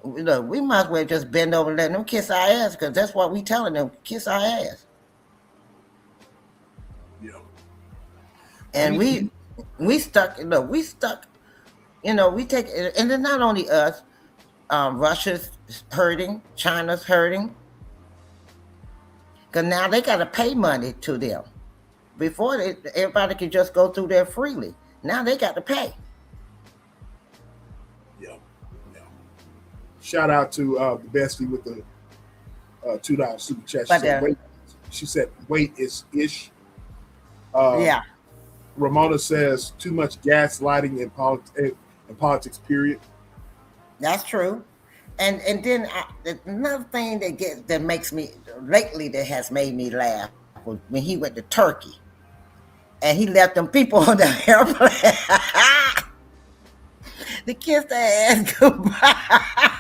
look, we might as well just bend over and let them kiss our ass because that's what we telling them, kiss our ass. Yeah. And we stuck. Look, we stuck. We take, and it's not only us. Russia's hurting. China's hurting. Because now they got to pay money to them. Before everybody could just go through there freely. Now they got to pay. Yeah. Shout out to the bestie with the $2 super chat. She said, wait is ish. Yeah. Ramona says too much gaslighting in politics. Period. That's true. And then another thing that makes me lately that has made me laugh was when he went to Turkey and he left them people on the airplane to kiss their ass goodbye.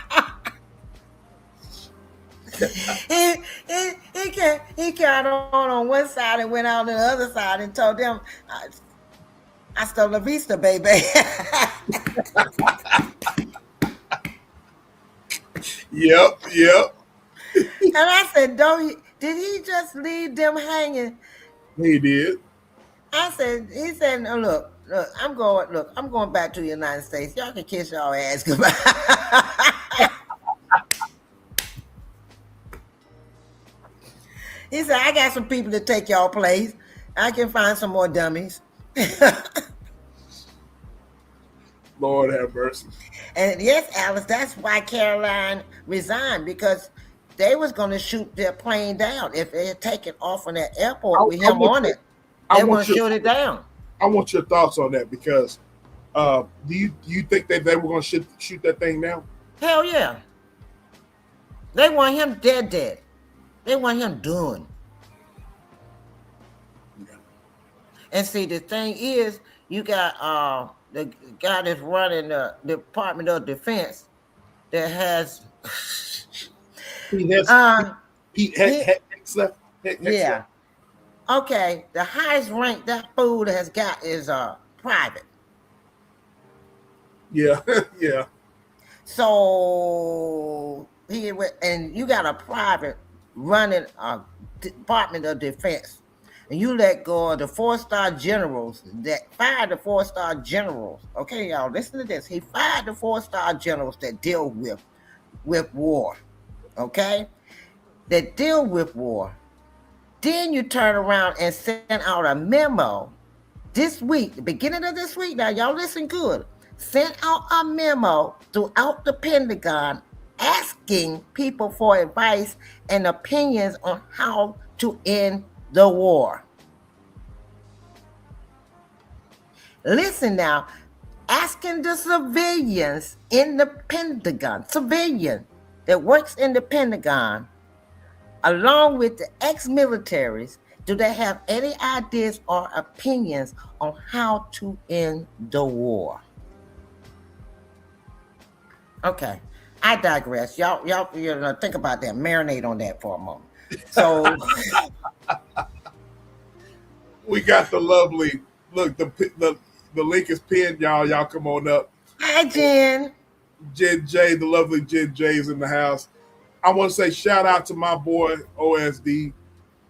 he carried on one side and went out on the other side and told them, "Hasta la vista, baby." Yep. And I said, did he just leave them hanging? He did. He said, no, look, I'm going back to the United States. Y'all can kiss y'all ass goodbye. He said, I got some people to take y'all place. I can find some more dummies. Lord have mercy. And yes, Alice, that's why Caroline resigned, because they was going to shoot their plane down. If they had taken off from that airport with him on it, they want to shoot it down. I want your thoughts on that because do you think they were going to shoot that thing down? Hell yeah. They want him dead. They want him done. Yeah. And see, the thing is, you got the guy that's running the Department of Defense that has Pete Hex left. Yeah. Okay, the highest rank that fool has got is private. Yeah, yeah. So and you got a private running Department of Defense, and you let go of the 4-star generals that fired the 4-star generals. Okay, y'all, listen to this. He fired the 4-star generals that deal with war. Okay, that deal with war. Then you turn around and send out a memo this week, the beginning of this week. Now, y'all listen good. Sent out a memo throughout the Pentagon asking people for advice and opinions on how to end the war. Listen now, asking the civilians in the Pentagon, civilian that works in the Pentagon, along with the ex-militaries, do they have any ideas or opinions on how to end the war? Okay, I digress. Y'all, think about that. Marinate on that for a moment. So we got the lovely look. The link is pinned, y'all. Y'all come on up. Hi, Jen. Jen J, the lovely Jen J is in the house. I want to say shout out to my boy OSD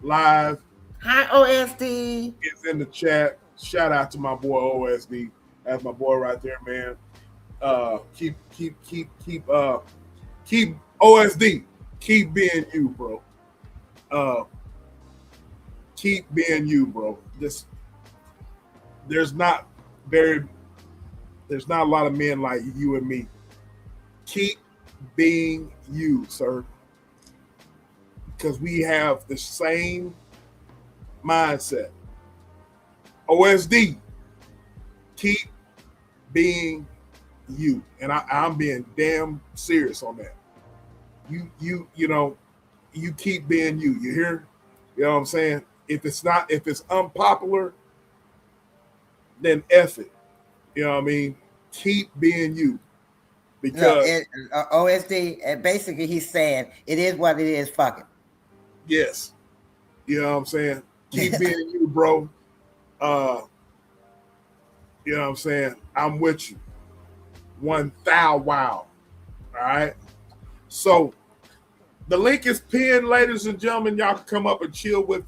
Live. Hi, OSD. It's in the chat. Shout out to my boy OSD. That's my boy right there, man. Keep OSD. Keep being you, bro. Keep being you, bro. There's not a lot of men like you and me keep being you, sir. Because we have the same mindset. OSD, keep being you. And I'm being damn serious on that. You know, you keep being you. You hear? You know what I'm saying? If it's unpopular, then F it. You know what I mean? Keep being you. Because OSD, and basically he's saying it is what it is, fuck it. Yes. You know what I'm saying? Keep being you, bro. You know what I'm saying? I'm with you. 1,000 wow. All right. So the link is pinned, ladies and gentlemen. Y'all can come up and chill with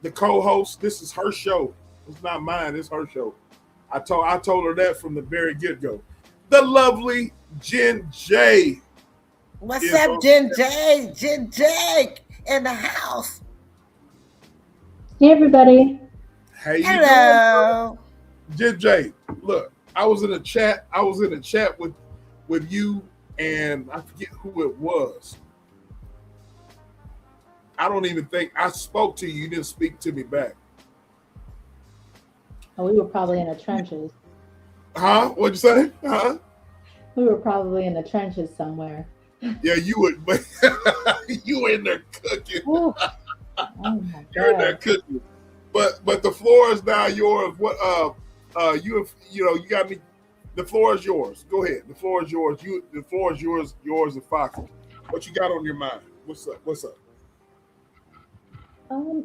the co-host. This is her show. It's not mine. It's her show. I told her that from the very get-go. The lovely Jen J. What's up, Jen J? Jen J in the house. Hey, everybody. How you Hello. doing, Jen J? Look, I was in a chat. with you, and I forget who it was. I don't even think I spoke to you. You didn't speak to me back. Oh, we were probably in the trenches. Huh? What'd you say? Huh? We were probably in the trenches somewhere. Yeah, you would, but you were in there cooking. Oh my You're in there God. cooking. But the floor is now yours. What you got me. The floor is yours. Go ahead. The floor is yours. The floor is yours and Foxy. What you got on your mind? What's up?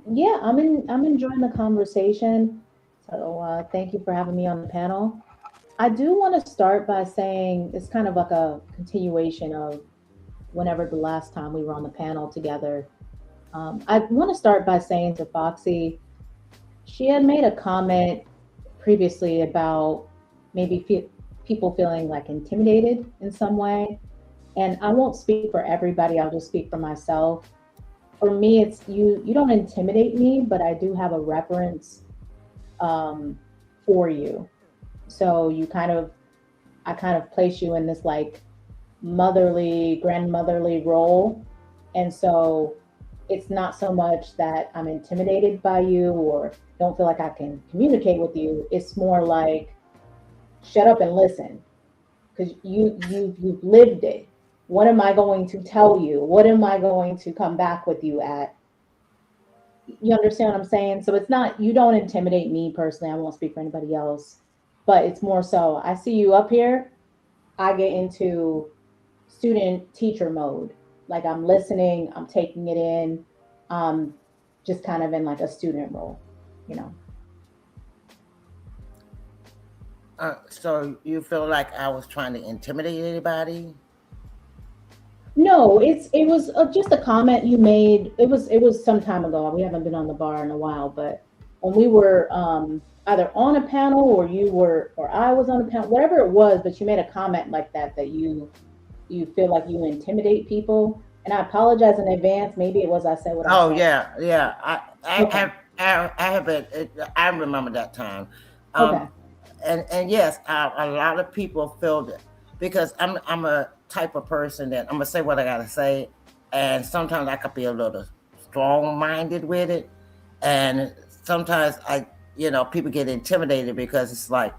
Yeah, I'm enjoying the conversation. So thank you for having me on the panel. I do want to start by saying it's kind of like a continuation of whenever the last time we were on the panel together. I want to start by saying to Foxy, she had made a comment previously about maybe people feeling like intimidated in some way. And I won't speak for everybody, I'll just speak for myself. For me, it's you don't intimidate me, but I do have a reverence for you. So I kind of place you in this like grandmotherly role. And so it's not so much that I'm intimidated by you or don't feel like I can communicate with you. It's more like, shut up and listen, because you've lived it. What am I going to tell you? What am I going to come back with you at? You understand what I'm saying? So it's not, you don't intimidate me personally. I won't speak for anybody else, but it's more so, I see you up here, I get into student teacher mode. Like I'm listening, I'm taking it in, just kind of in like a student role, you know? So you feel like I was trying to intimidate anybody? No, it was just a comment you made. It was some time ago. We haven't been on the bar in a while, but when we were either on a panel or I was on a panel, whatever it was, but you made a comment like that you feel like you intimidate people. And I apologize in advance. Maybe it was I said what I said. Oh yeah. I remember that time. Okay. And yes, a lot of people feel that because I'm a type of person that I'm gonna say what I gotta say, and sometimes I could be a little strong-minded with it, and sometimes people get intimidated because it's like,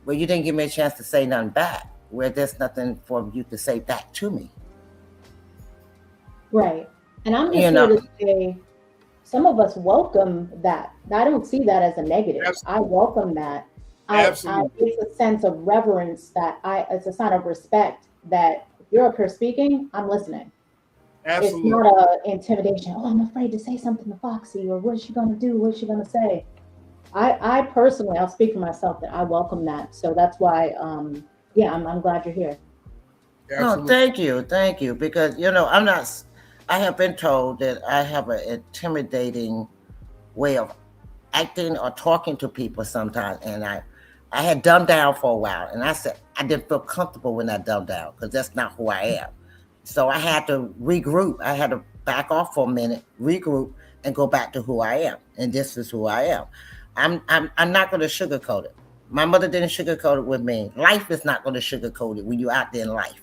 well, you didn't give me a chance to say nothing back, where there's nothing for you to say back to me. Right. And I'm just here to say, some of us welcome that. I don't see that as a negative. Absolutely. I welcome that. Absolutely. It's a sense of reverence it's a sign of respect that if you're up here speaking, I'm listening. Absolutely. It's not a intimidation. Oh, I'm afraid to say something to Foxy, or what's she gonna do? What's she gonna say? I personally, I'll speak for myself, that I welcome that. So that's why, I'm glad you're here. Absolutely. Oh, thank you. Because I have been told that I have an intimidating way of acting or talking to people sometimes, and I had dumbed down for a while, and I said I didn't feel comfortable when I dumbed down because that's not who I am. So I had to regroup. I had to back off for a minute, regroup, and go back to who I am. And this is who I am. I'm not going to sugarcoat it. My mother didn't sugarcoat it with me. Life is not going to sugarcoat it when you're out there in life.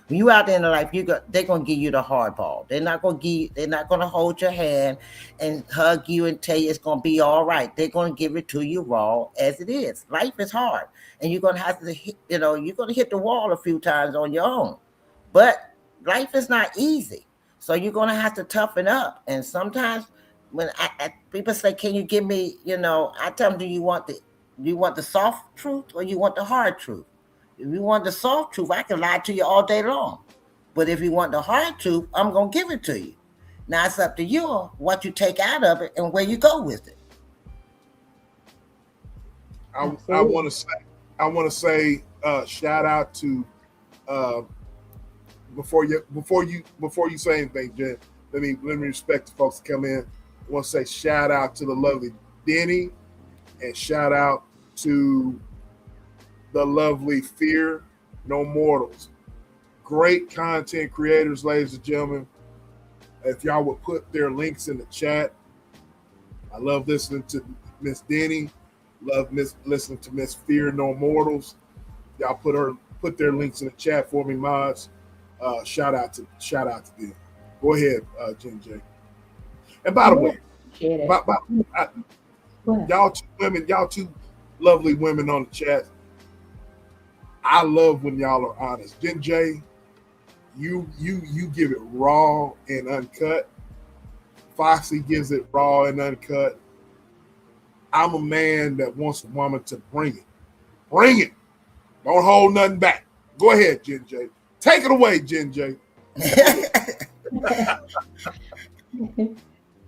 When you out there in life, they're gonna give you the hardball. They're not gonna hold your hand and hug you and tell you it's gonna be all right. They're gonna give it to you raw as it is. Life is hard, and you're gonna have to, you're gonna hit the wall a few times on your own. But life is not easy, so you're gonna have to toughen up. And sometimes when people say, "Can you give me?" I tell them, "Do you want the soft truth or you want the hard truth?" If you want the soft truth, I can lie to you all day long. But if you want the hard truth, I'm going to give it to you. Now it's up to you what you take out of it and where you go with it. I want to say shout out to before you say anything, Jen. Let me respect the folks that come in. I want to say shout out to the lovely Denny, and shout out to the lovely Fear No Mortals. Great content creators, ladies and gentlemen. If y'all would put their links in the chat. I love listening to Miss Denny. Love listening to Miss Fear No Mortals. Y'all put their links in the chat for me, mods. Shout out to them. Go ahead, Jen J. And by the way, y'all two lovely women on the chat. I love when y'all are honest. Jen J, you give it raw and uncut. Foxy gives it raw and uncut. I'm a man that wants a woman to bring it. Bring it. Don't hold nothing back. Go ahead, Jen J. Take it away, Jen J.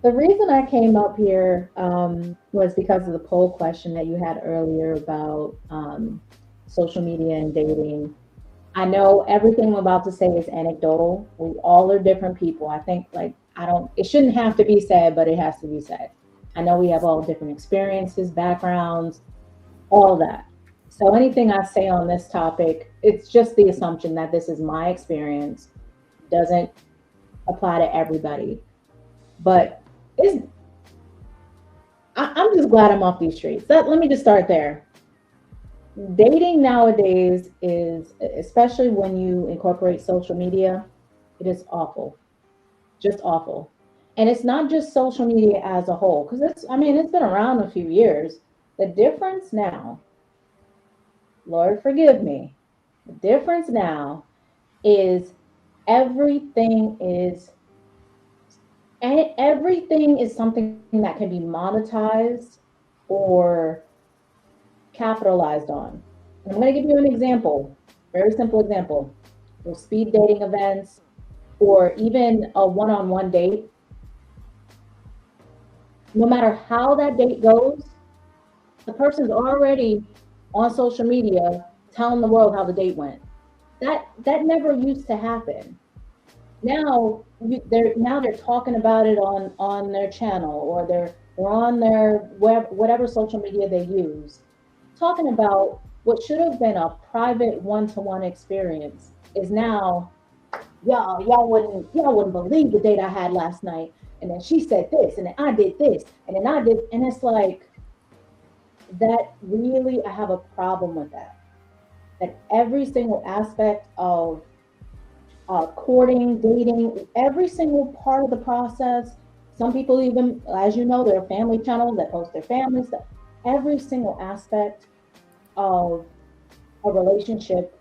The reason I came up here was because of the poll question that you had earlier about social media and dating. I know everything I'm about to say is anecdotal. We all are different people. I think it shouldn't have to be said, but it has to be said. I know we have all different experiences, backgrounds, all that. So anything I say on this topic, it's just the assumption that this is my experience, doesn't apply to everybody. But I'm just glad I'm off these streets. Let me just start there. Dating nowadays is, especially when you incorporate social media, it is awful, just awful. And it's not just social media as a whole, because it's been around a few years. The difference now, Lord forgive me, the difference now is everything is something that can be monetized or capitalized on. And I'm going to give you an example, very simple example. With speed dating events or even a one-on-one date, no matter how that date goes, the person's already on social media telling the world how the date went. That never used to happen. Now they're talking about it on their channel, or they're on their whatever social media they use, talking about what should have been a private one-to-one experience is now, y'all wouldn't believe the date I had last night, and then she said this, and then I did this, and then I did, and it's like, that really, I have a problem with that. That every single aspect of courting, dating, every single part of the process, some people even, as you know, there are family channels that post their family stuff. Every single aspect of a relationship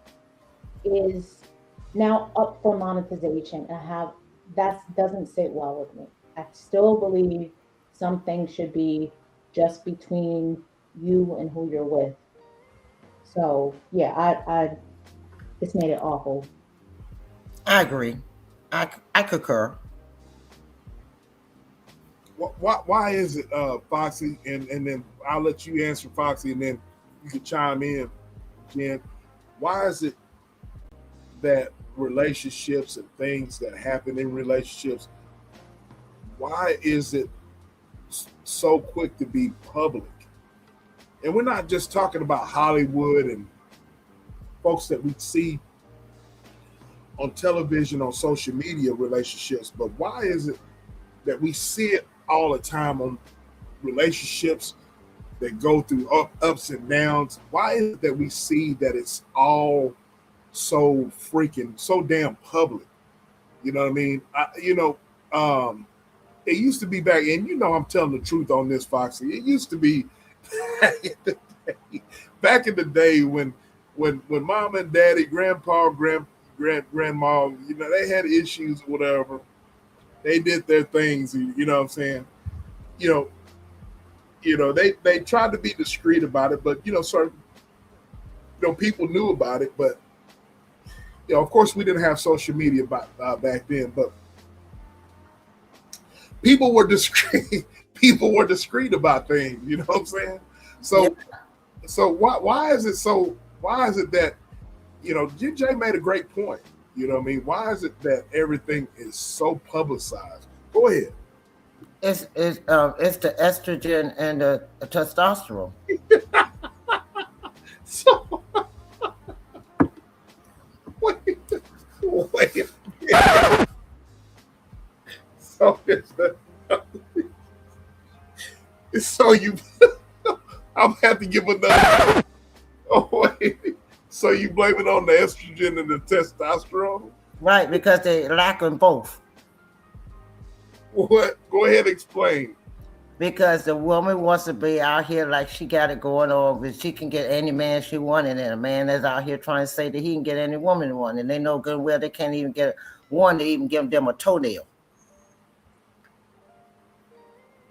is now up for monetization. That doesn't sit well with me. I still believe some things should be just between you and who you're with. So yeah, I it's made it awful. I agree. I concur. Why is it, Foxy? And then I'll let you answer, Foxy, and then you can chime in, Jen. Why is it that relationships and things that happen in relationships, why is it so quick to be public? And we're not just talking about Hollywood and folks that we see on television, on social media relationships, but why is it that we see it all the time on relationships that go through ups and downs. Why is it that we see that it's all so freaking so damn public? You know what I mean? It used to be back, and I'm telling the truth on this, Foxy. It used to be back in the day when mom and daddy, grandpa, grandma, they had issues or whatever. They did their things, you know what I'm saying? You they tried to be discreet about it, but certain people knew about it, but of course we didn't have social media back then, but people were discreet. People were discreet about things. You know what I'm saying? So, so why is it so? Why is it that GJ made a great point? You know what I mean? Why is it that everything is so publicized? Go ahead. It's the estrogen and the testosterone. So wait. So so you, I'm gonna have to give another. Oh wait. So you blame it on the estrogen and the testosterone? Right, because they lack in both. What? Go ahead and explain. Because the woman wants to be out here like she got it going on, but she can get any man she wanted, and a man that's out here trying to say that he can get any woman he wants, and they know good well they can't even get one to even give them a toenail.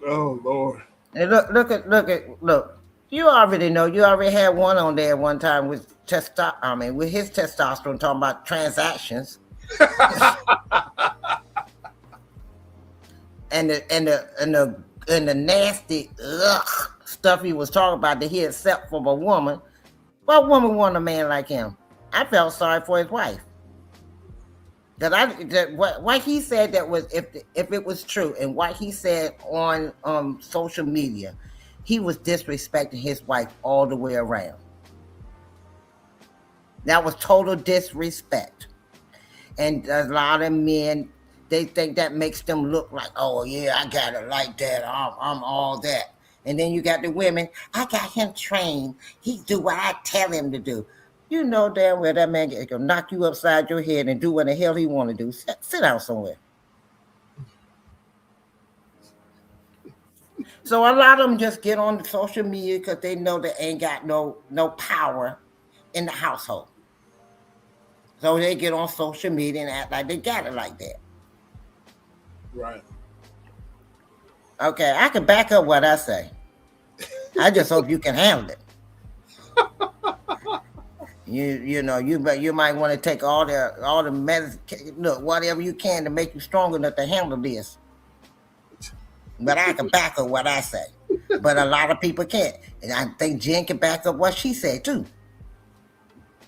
Oh Lord! And look. You already know. You already had one on there one time with with his testosterone talking about transactions. and the nasty stuff he was talking about that he accept from a woman. What woman want a man like him? I felt sorry for his wife. What he said that was if it was true, and what he said on social media, he was disrespecting his wife all the way around. That was total disrespect. And a lot of men, they think that makes them look like, oh yeah, I got it like that. I'm all that. And then you got the women, I got him trained. He do what I tell him to do. You know damn well that man can knock you upside your head and do what the hell he want to do. Sit down somewhere. So a lot of them just get on social media because they know they ain't got no power in the household. So they get on social media and act like they got it like that. Right. Okay, I can back up what I say. I just hope you can handle it. You might want to take all the medicine, look, whatever you can to make you strong enough to handle this. But I can back up what I say. But a lot of people can't. And I think Jen can back up what she said too.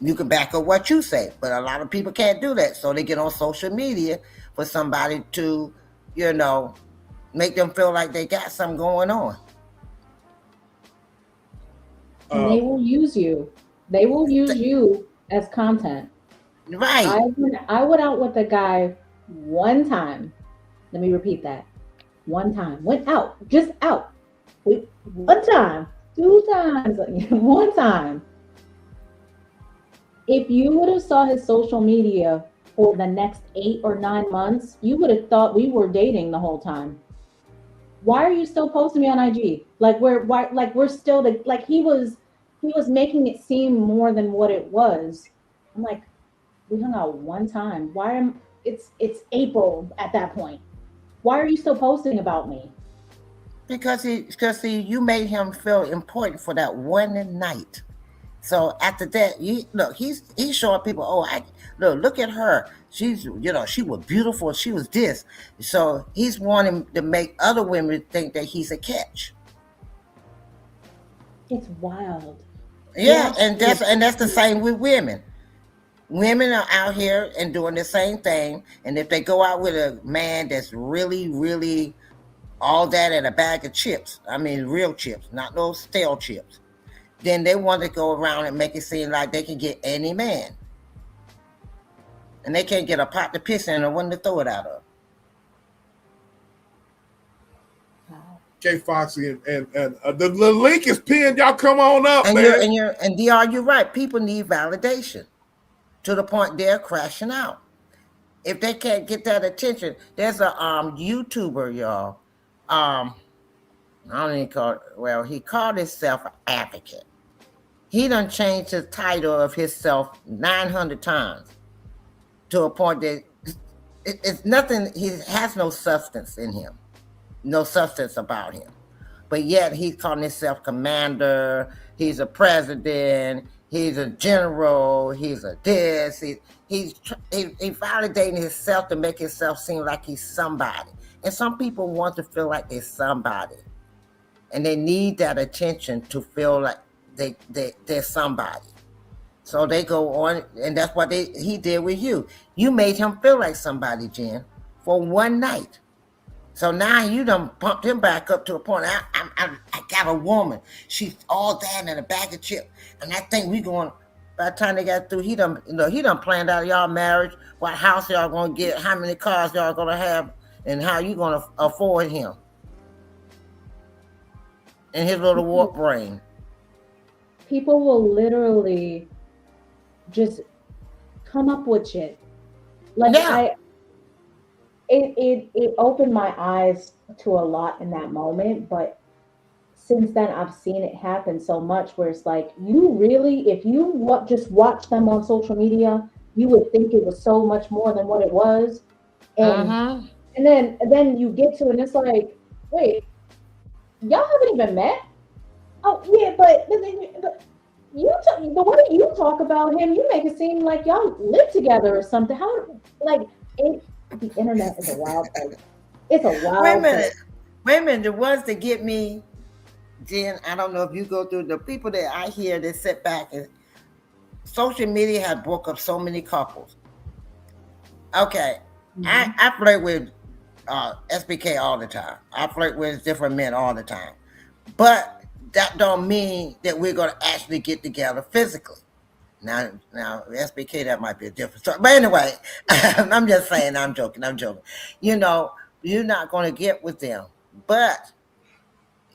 You can back up what you say, but a lot of people can't do that. So they get on social media for somebody to, make them feel like they got something going on. And they will use you. They will use you as content. Right. I went out with a guy one time. Let me repeat that. One time. Went out. Just out. One time. 2 times. One time. If you would have saw his social media for the next 8 or 9 months, you would have thought we were dating the whole time. Why are you still posting me on IG? We're still he was making it seem more than what it was. I'm like, we hung out one time. It's April at that point. Why are you still posting about me? Because you made him feel important for that one night. So after that, he's showing people, look at her. She's, she was beautiful. She was this. So he's wanting to make other women think that he's a catch. It's wild. Yeah, and that's the same with women. Women are out here and doing the same thing. And if they go out with a man that's really, really all that and a bag of chips, I mean real chips, not those stale chips, then they want to go around and make it seem like they can get any man. And they can't get a pot to piss in or one to throw it out of. Wow. Okay, Foxy, and the link is pinned. Y'all come on up, And man. and DR, you're right. People need validation to the point they're crashing out. If they can't get that attention, there's a YouTuber, y'all. I don't even call it, well, he called himself an advocate. He done changed his title of himself 900 times to a point that it's nothing. He has no substance in him, no substance about him. But yet he's calling himself commander. He's a president. He's a general. He's a this. He's validating himself to make himself seem like he's somebody. And some people want to feel like they're somebody, and they need that attention to feel like they're somebody. So they go on, and that's what he did with you. You made him feel like somebody, Jen, for one night. So now you done pumped him back up to a point. I got a woman. She's all that in a bag of chips, and I think we going. By the time they got through, he done planned out y'all marriage, what house y'all gonna get, how many cars y'all gonna have, and how you gonna afford him. And his little warp brain. People will literally just come up with shit. Like Yeah. it opened my eyes to a lot in that moment, but since then I've seen it happen so much where it's like, you really, if you just watch them on social media, you would think it was so much more than what it was. And and then you get to it and it's like, wait, y'all haven't even met? Oh yeah, but the way you talk about him, you make it seem like y'all live together or something. How, like, the internet is a wild place. It's a wild place. Wait a minute. The ones that get me, Jen, I don't know if you go through the people that I hear that sit back and social media has broke up so many couples. Okay. I flirt with SBK all the time. I flirt with different men all the time. But that don't mean that we're going to actually get together physically. Now, SBK, that might be a different story. But anyway, I'm just saying, I'm joking. You know, you're not going to get with them. But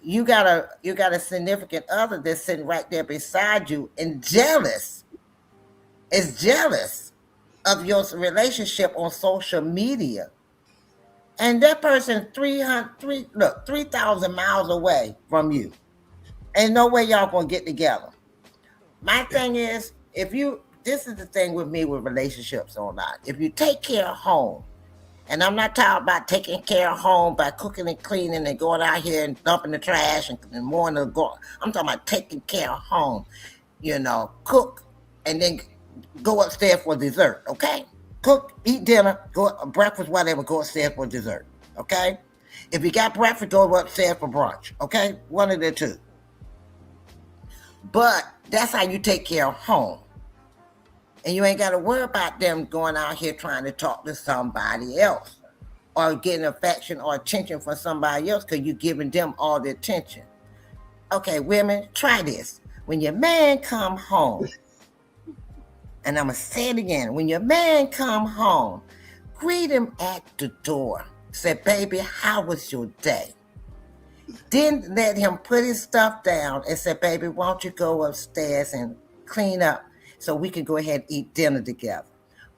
you got a significant other that's sitting right there beside you and jealous of your relationship on social media. And that person 3,000 miles away from you. Ain't no way y'all gonna get together. My thing is, this is the thing with me with relationships or not. If you take care of home, and I'm not talking about taking care of home by cooking and cleaning and going out here and dumping the trash and more than go. I'm talking about taking care of home. You know, cook and then go upstairs for dessert. Okay, cook, eat dinner, go breakfast, whatever. Go upstairs for dessert. Okay, if you got breakfast, go upstairs for brunch. Okay, one of the two. But that's how you take care of home. And you ain't got to worry about them going out here trying to talk to somebody else or getting affection or attention from somebody else because you're giving them all the attention. Okay, women, try this. When your man come home, and I'm going to say it again, when your man come home, greet him at the door. Say, baby, how was your day? Then let him put his stuff down and say, baby, why don't you go upstairs and clean up so we can go ahead and eat dinner together.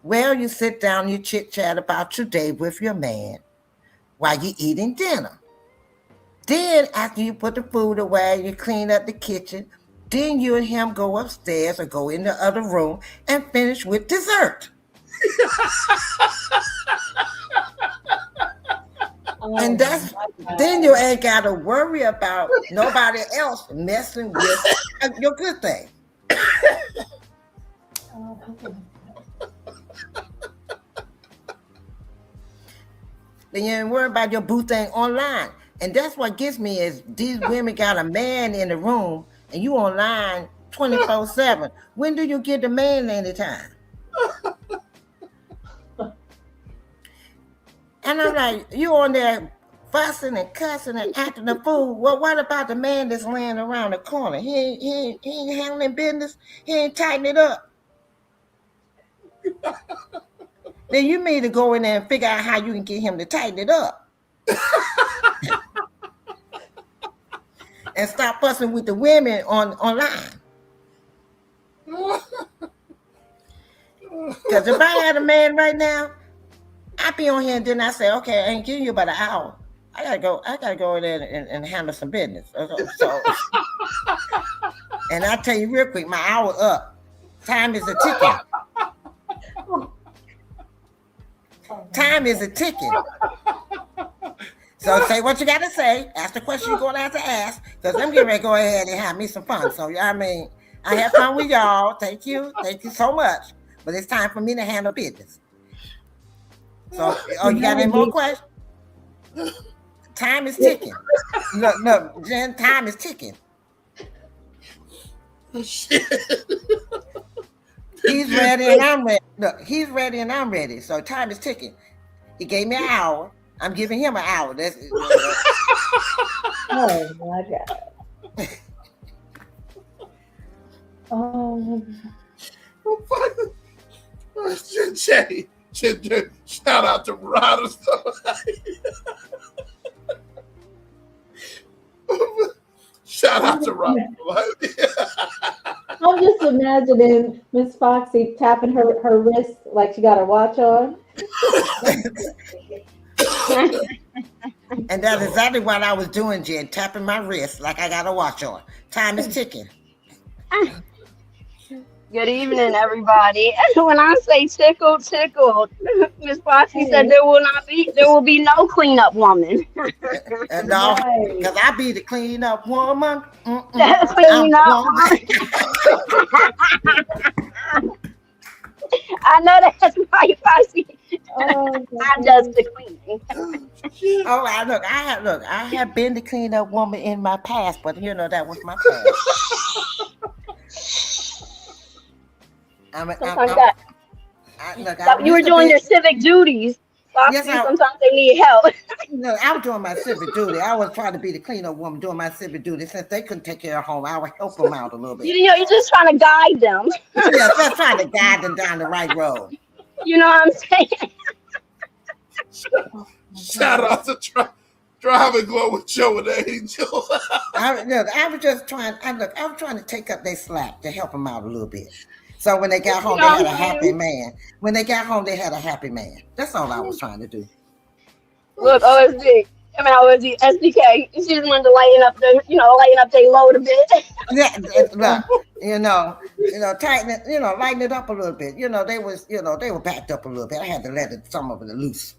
Well, you sit down, you chit-chat about your day with your man while you're eating dinner. Then after you put the food away, you clean up the kitchen, then you and him go upstairs or go in the other room and finish with dessert. And then you ain't got to worry about nobody else messing with your good thing. Then you ain't worry about your boo thing online. And that's what gets me is these women got a man in the room and you online 24/7. When do you get the man anytime? And I'm like, you on there fussing and cussing and acting a fool. Well, what about the man that's laying around the corner? He ain't handling business. He ain't tightening it up. Then you need to go in there and figure out how you can get him to tighten it up. and stop fussing with the women online. Because if I had a man right now, I'd be on here and then I say, okay, I ain't giving you about an hour. I gotta go in there and handle some business. So and I'll tell you real quick, my hour up. Time is a ticking. Time is a ticking. So say what you gotta say. Ask the question you're gonna have to ask. Because I'm getting ready to go ahead and have me some fun. So I mean, I have fun with y'all. Thank you so much. But it's time for me to handle business. So, you got any more questions? Time is ticking. No, Jen, time is ticking. Shit. He's ready and I'm ready. Look, he's ready and I'm ready. So time is ticking. He gave me an hour. I'm giving him an hour. Oh my God. Oh. Jay, shout out to Riders. Shout out to Riders. I'm just imagining Miss Foxy tapping her wrist like she got her watch on. And that's exactly what I was doing, Jen, tapping my wrist like I got a watch on. Time is ticking. Good evening, everybody. When I say tickled, Miss Foxy said there will be no cleanup woman. No, because I be the cleanup woman. Clean up woman. I know that's right, Foxy. I does the cleaning. I have been the cleanup woman in my past, but that was my past. You were doing your civic duties. Foxy, sometimes they need help. I was doing my civic duty. I was trying to be the cleanup woman doing my civic duty. Since they couldn't take care of home, I would help them out a little bit. You're just trying to guide them. Yeah, just trying to guide them down the right road. You know what I'm saying? Shout out to Driving Glow with Joe and Angel. I was just trying. I was trying to take up their slack to help them out a little bit. So when they got home, they had a happy man. When they got home, they had a happy man. That's all I was trying to do. Look, OSD, SDK. She just wanted to lighten up their load a bit. Tighten it, lighten it up a little bit. They were backed up a little bit. I had to let some of it loose.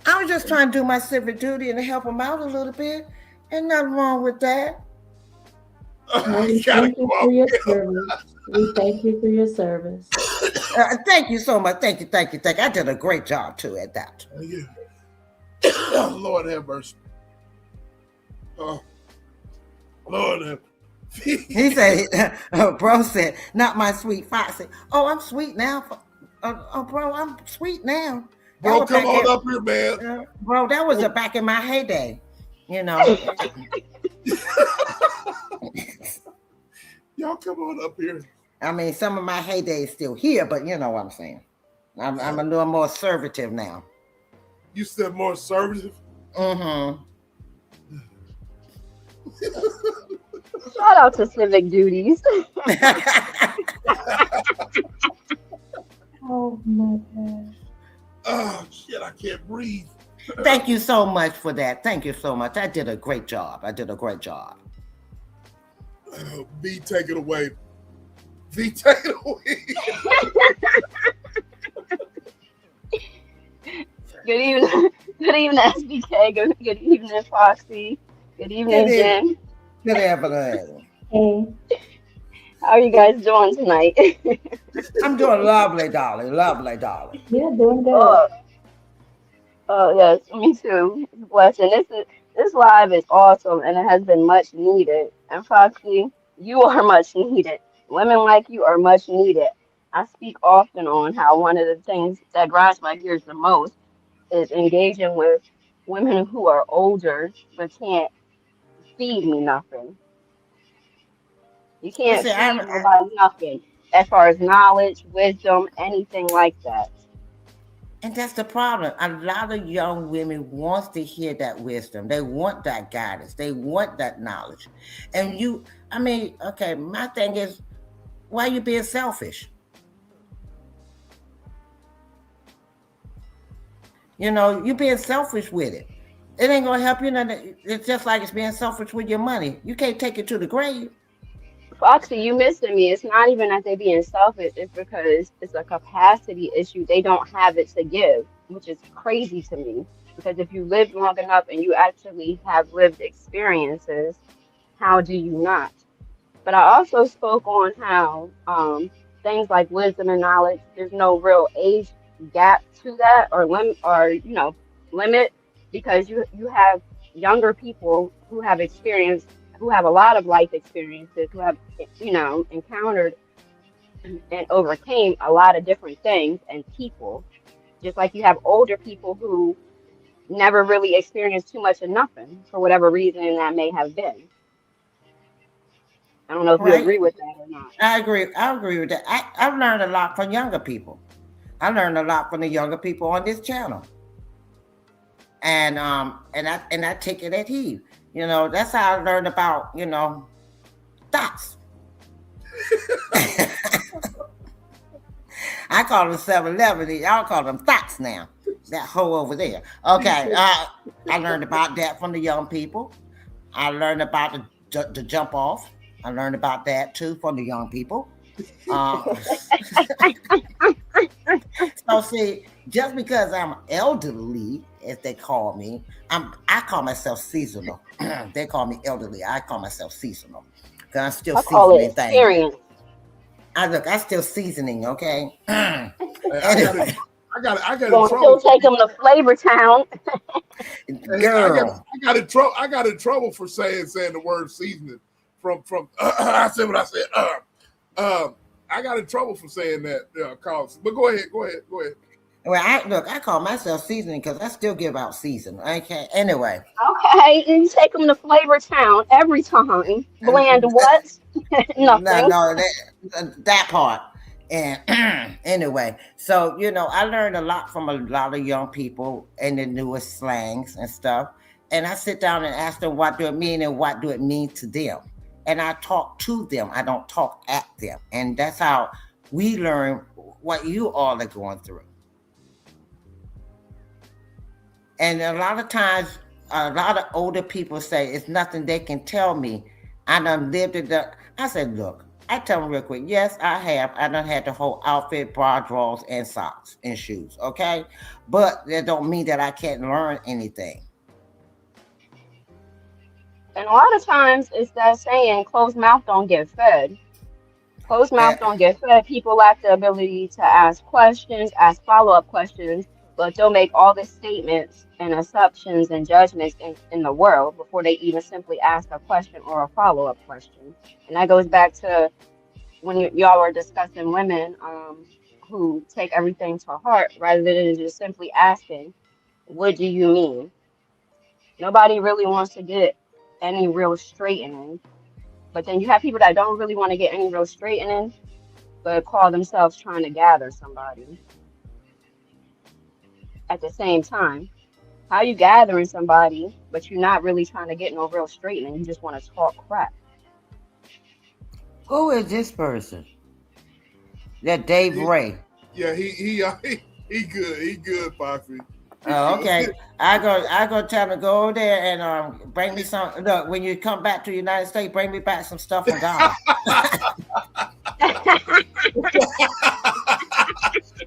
I was just trying to do my civic duty and help them out a little bit. Ain't nothing wrong with that. We thank you for your service. We thank you for your service. Thank you so much. Thank you. I did a great job too at that. Oh, Lord have mercy. Oh, Lord have mercy. He said, bro said, not my sweet Foxy. Oh, I'm sweet now. Bro, I'm sweet now. Bro, come on up here, man. Bro, that was back in my heyday. Y'all come on up here. I mean, some of my heyday is still here, but you know what I'm saying. I'm a little more assertive now. You said more assertive? Mm-hmm. Shout out to civic duties. Oh my God. Oh shit, I can't breathe. Thank you so much for that. Thank you so much. I did a great job. V, take it away. V, take it away. Good evening, SBK. Good evening, Foxy. Good evening, Jen. Good evening. Hey. How are you guys doing tonight? I'm doing lovely, darling. Yeah, doing good. Oh yes, me too. It's a blessing. This live is awesome, and it has been much needed. And Foxy, you are much needed. Women like you are much needed. I speak often on how one of the things that grinds my gears the most is engaging with women who are older but can't feed me nothing. You can't feed nobody nothing. as far as knowledge, wisdom, anything like that. And that's the problem. A lot of young women wants to hear that wisdom. They want that guidance. They want that knowledge. And I mean, okay, my thing is, why are you being selfish? You being selfish with it. It ain't gonna help you. It's just like it's being selfish with your money. You can't take it to the grave. Foxy, you missing me. It's not even that they being selfish. It's because it's a capacity issue. They don't have it to give, which is crazy to me. Because if you live long enough and you actually have lived experiences, how do you not? But I also spoke on how things like wisdom and knowledge, there's no real age gap to that or limit, because you have younger people who have experience, who have a lot of life experiences, who have encountered and overcame a lot of different things and people, just like you have older people who never really experienced too much of nothing for whatever reason that may have been. I don't know if you Right? agree with that or not. I agree. I agree with that. I've learned a lot from younger people. I learned a lot from the younger people on this channel. And I take it at heed. That's how I learned about, thoughts. I call them 7-Eleven. Y'all call them thoughts now. That hole over there. Okay. I learned about that from the young people. I learned about the jump off. I learned about that too from the young people. So see, just because I'm elderly, as they call me, I call myself seasonal. They call me elderly. I call myself seasonal because I'm still seasoning things. I'm still seasoning. Okay. I got in trouble. Still take them to Flavor Town. Girl, I got in trouble for saying the word seasoning. From I said what I said. I got in trouble for saying that. Cause, but go ahead. Well, I call myself seasoning because I still give out season. Okay. Anyway. Okay, and you take them to Flavor Town every time. Bland what? Nothing. No, that part. And anyway, so I learned a lot from a lot of young people and the newest slangs and stuff. And I sit down and ask them what do it mean and what do it mean to them. And I talk to them. I don't talk at them. And that's how we learn what you all are going through. And a lot of times, a lot of older people say, it's nothing they can tell me. I done lived it. I said, look, I tell them real quick, yes, I have. I done had the whole outfit, bra, drawers, and socks and shoes, okay? But that don't mean that I can't learn anything. And a lot of times it's that saying, closed mouth don't get fed. Closed mouth don't get fed. People lack the ability to ask questions, ask follow-up questions, but they'll make all the statements and assumptions and judgments in the world before they even simply ask a question or a follow-up question. And that goes back to when y'all were discussing women who take everything to heart rather than just simply asking, what do you mean? Nobody really wants to get any real straightening. But then you have people that don't really want to get any real straightening, but call themselves trying to gather somebody. At the same time, how you gathering somebody, but you're not really trying to get no real straightening. You just want to talk crap. Who is this person? That Dave Ray. Yeah, he good. He good, Foxy. Oh, okay. I go tell him to go over there and bring me some. Look, when you come back to the United States, bring me back some stuff from Ghana.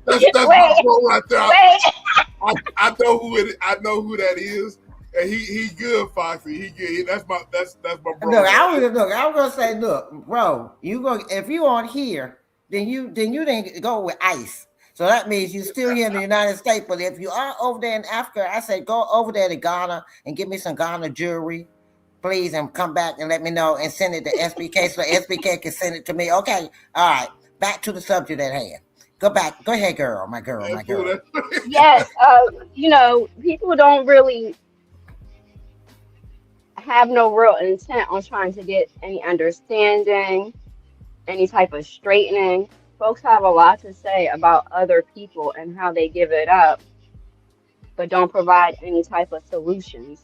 That's my bro right there. I know who that is, and he good, Foxy. He good. That's my bro. Look, I was gonna say, look, bro, if you on here, then you didn't go with ICE. So that means you're still here in the United States. But if you are over there in Africa, I say go over there to Ghana and get me some Ghana jewelry, please, and come back and let me know and send it to SBK so SBK can send it to me. Okay, all right. Back to the subject at hand. Go back. Go ahead, girl. My girl. Yes. People don't really have no real intent on trying to get any understanding. any type of straightening. Folks have a lot to say about other people and how they give it up, but don't provide any type of solutions.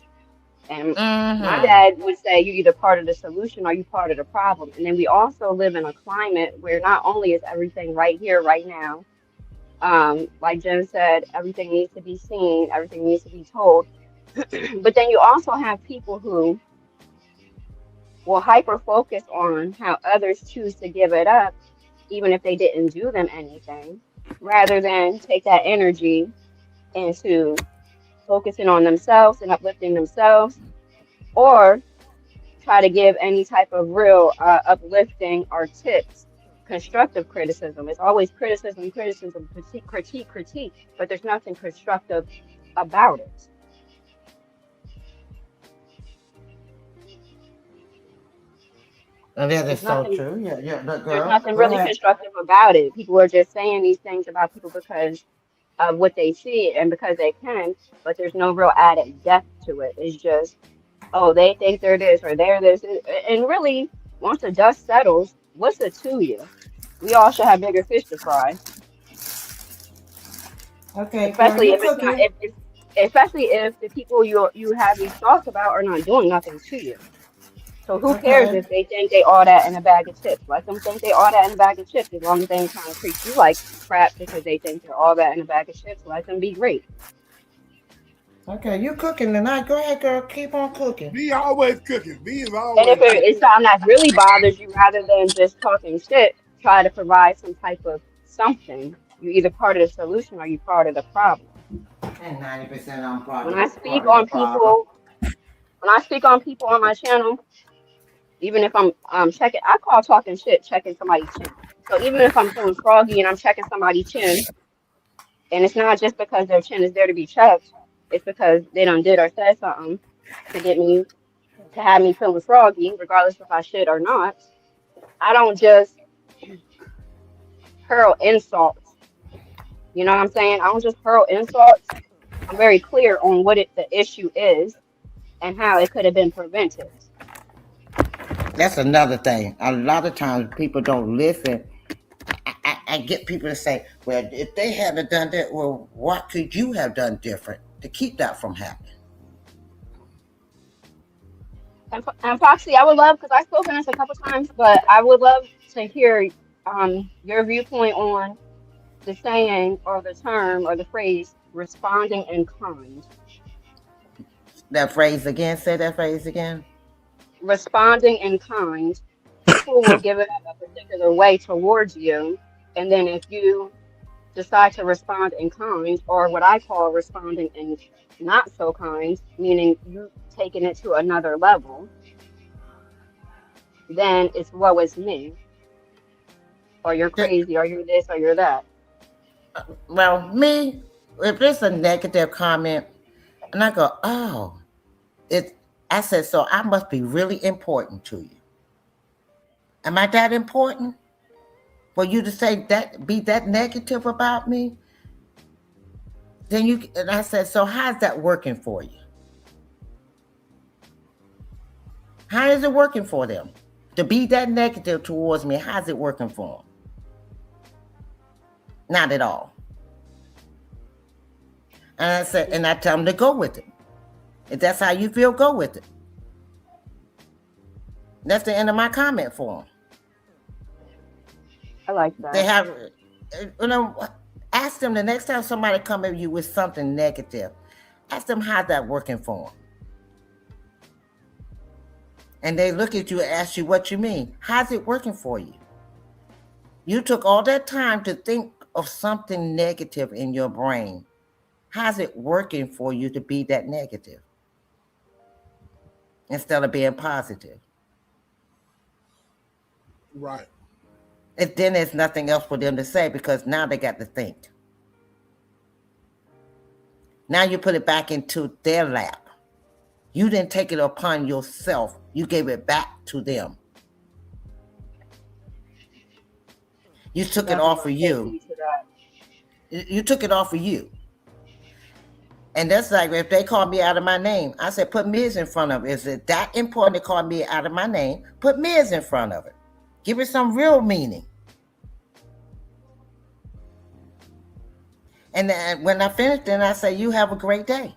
And my Mm-hmm. dad would say you're either part of the solution or you part of the problem. And then we also live in a climate where not only is everything right here, right now, like Jen said, everything needs to be seen, everything needs to be told. But then you also have people who will hyper focus on how others choose to give it up, even if they didn't do them anything, rather than take that energy into focusing on themselves and uplifting themselves, or try to give any type of real uplifting or tips. Constructive criticism. It's always criticism, criticism, critique, critique, critique, but there's nothing constructive about it. And that is There's so nothing true. Yeah, yeah, the there's girl. nothing Go really ahead. constructive about it. People are just saying these things about people because of what they see and because they can, but there's no real added depth to it. It's just, oh, they think they're this or they're this. And really, once the dust settles, what's it to you? We all should have bigger fish to fry, Okay, girl, especially you if it's not, cooking. especially if the people you have these thoughts about are not doing nothing to you. So who cares Okay. if they think they all that in a bag of chips? Let them think they all that in a bag of chips as long as they ain't trying to treat you like crap because they think they're all that in a bag of chips. Let them be great. Okay, you cooking tonight. Go ahead, girl. Keep on cooking. B always cooking. B is And if always it's something that really bothers you, rather than just talking shit, try to provide some type of something. You're either part of the solution or you're part of the problem. And 90% I'm part When of I the speak part of the on problem. people, when I speak on people on my channel, even if I'm checking, I call talking shit checking somebody's chin. So even if I'm feeling froggy and I'm checking somebody's chin, and it's not just because their chin is there to be checked, it's because they done did or said something to get me to have me feeling froggy, regardless if I should or not. I don't just hurl insults. You know what I'm saying? I don't just hurl insults. I'm very clear on what the issue is and how it could have been prevented. That's another thing. A lot of times people don't listen. I get people to say, well, if they hadn't done that, well, what could you have done different to keep that from happening? And Foxy, I would love, because I've spoken this a couple times, but I would love to hear your viewpoint on the saying or the term or the phrase responding in kind. That phrase again, say that phrase again. Responding in kind, people will give it up a particular way towards you. And then if you decide to respond in kind, or what I call responding in not so kind, meaning you taking it to another level, then it's woe is me, or you're That- crazy, or you're this, or you're that. Well, me, if it's a negative comment, and I go, oh, it. I said, so I must be really important to you. Am I that important for you to say that, be that negative about me? Then you, and I said, so how's that working for you? How is it working for them? To be that negative towards me, how's it working for them? Not at all. And I said, and I tell them to go with it. If that's how you feel, go with it. That's the end of my comment for them. I like that. They have, ask them the next time somebody come at you with something negative, ask them how's that working for them. And they look at you and ask you what you mean. How's it working for you? You took all that time to think of something negative in your brain. How's it working for you to be that negative instead of being positive? right. And then there's nothing else for them to say because now they got to think. Now you put it back into their lap. You didn't take it upon yourself. You gave it back to them. You took it off of you. You took it off of you. And that's like if they call me out of my name, I said, put Ms. in front of it. Is it that important to call me out of my name? Put Ms. in front of it. Give it some real meaning. And then when I finish, then I say, you have a great day.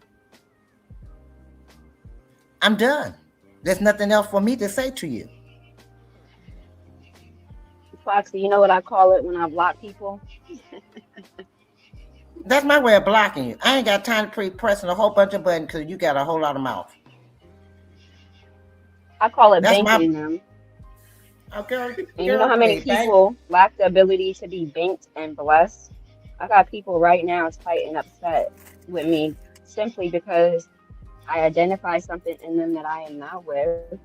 I'm done. There's nothing else for me to say to you. Foxy, you know what I call it when I block people? That's my way of blocking you. I ain't got time to be pressing a whole bunch of buttons because you got a whole lot of mouth. I call it That's my. banking them. Okay, And you know girl, how many hey, thank. people lack the ability to be banked and blessed? I got people right now tight and upset with me simply because I identify something in them that I am not with.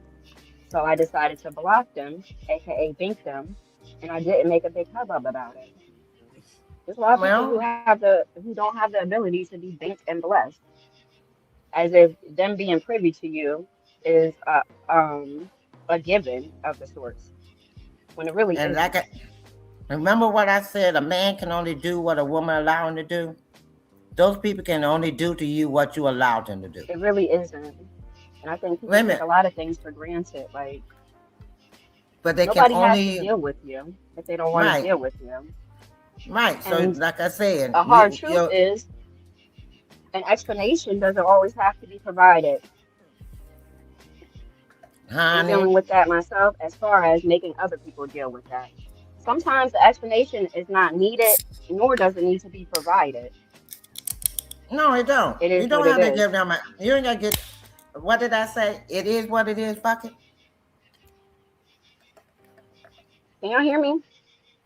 So I decided to block them, aka bank them, and I didn't make a big hubbub about it. There's a lot of people Well, who don't have the ability to be banked and blessed, as if them being privy to you is a given of the sorts, when it really and like isn't. I remember what I said, a man can only do what a woman allow him to do. Those people can only do to you what you allowed them to do. It really isn't. And I think Wait people a take minute, a lot of things for granted. Like, but they can nobody has to only deal with you if they don't want to right, deal with you. right. So, And like I said, a hard truth is an explanation doesn't always have to be provided. I'm honey, dealing with that myself as far as making other people deal with that. Sometimes the explanation is not needed, nor does it need to be provided. no, it don't. It You is don't what it have to is. give them. You ain't gotta get. What did I say? It is what it is. Fuck it. Can y'all hear me?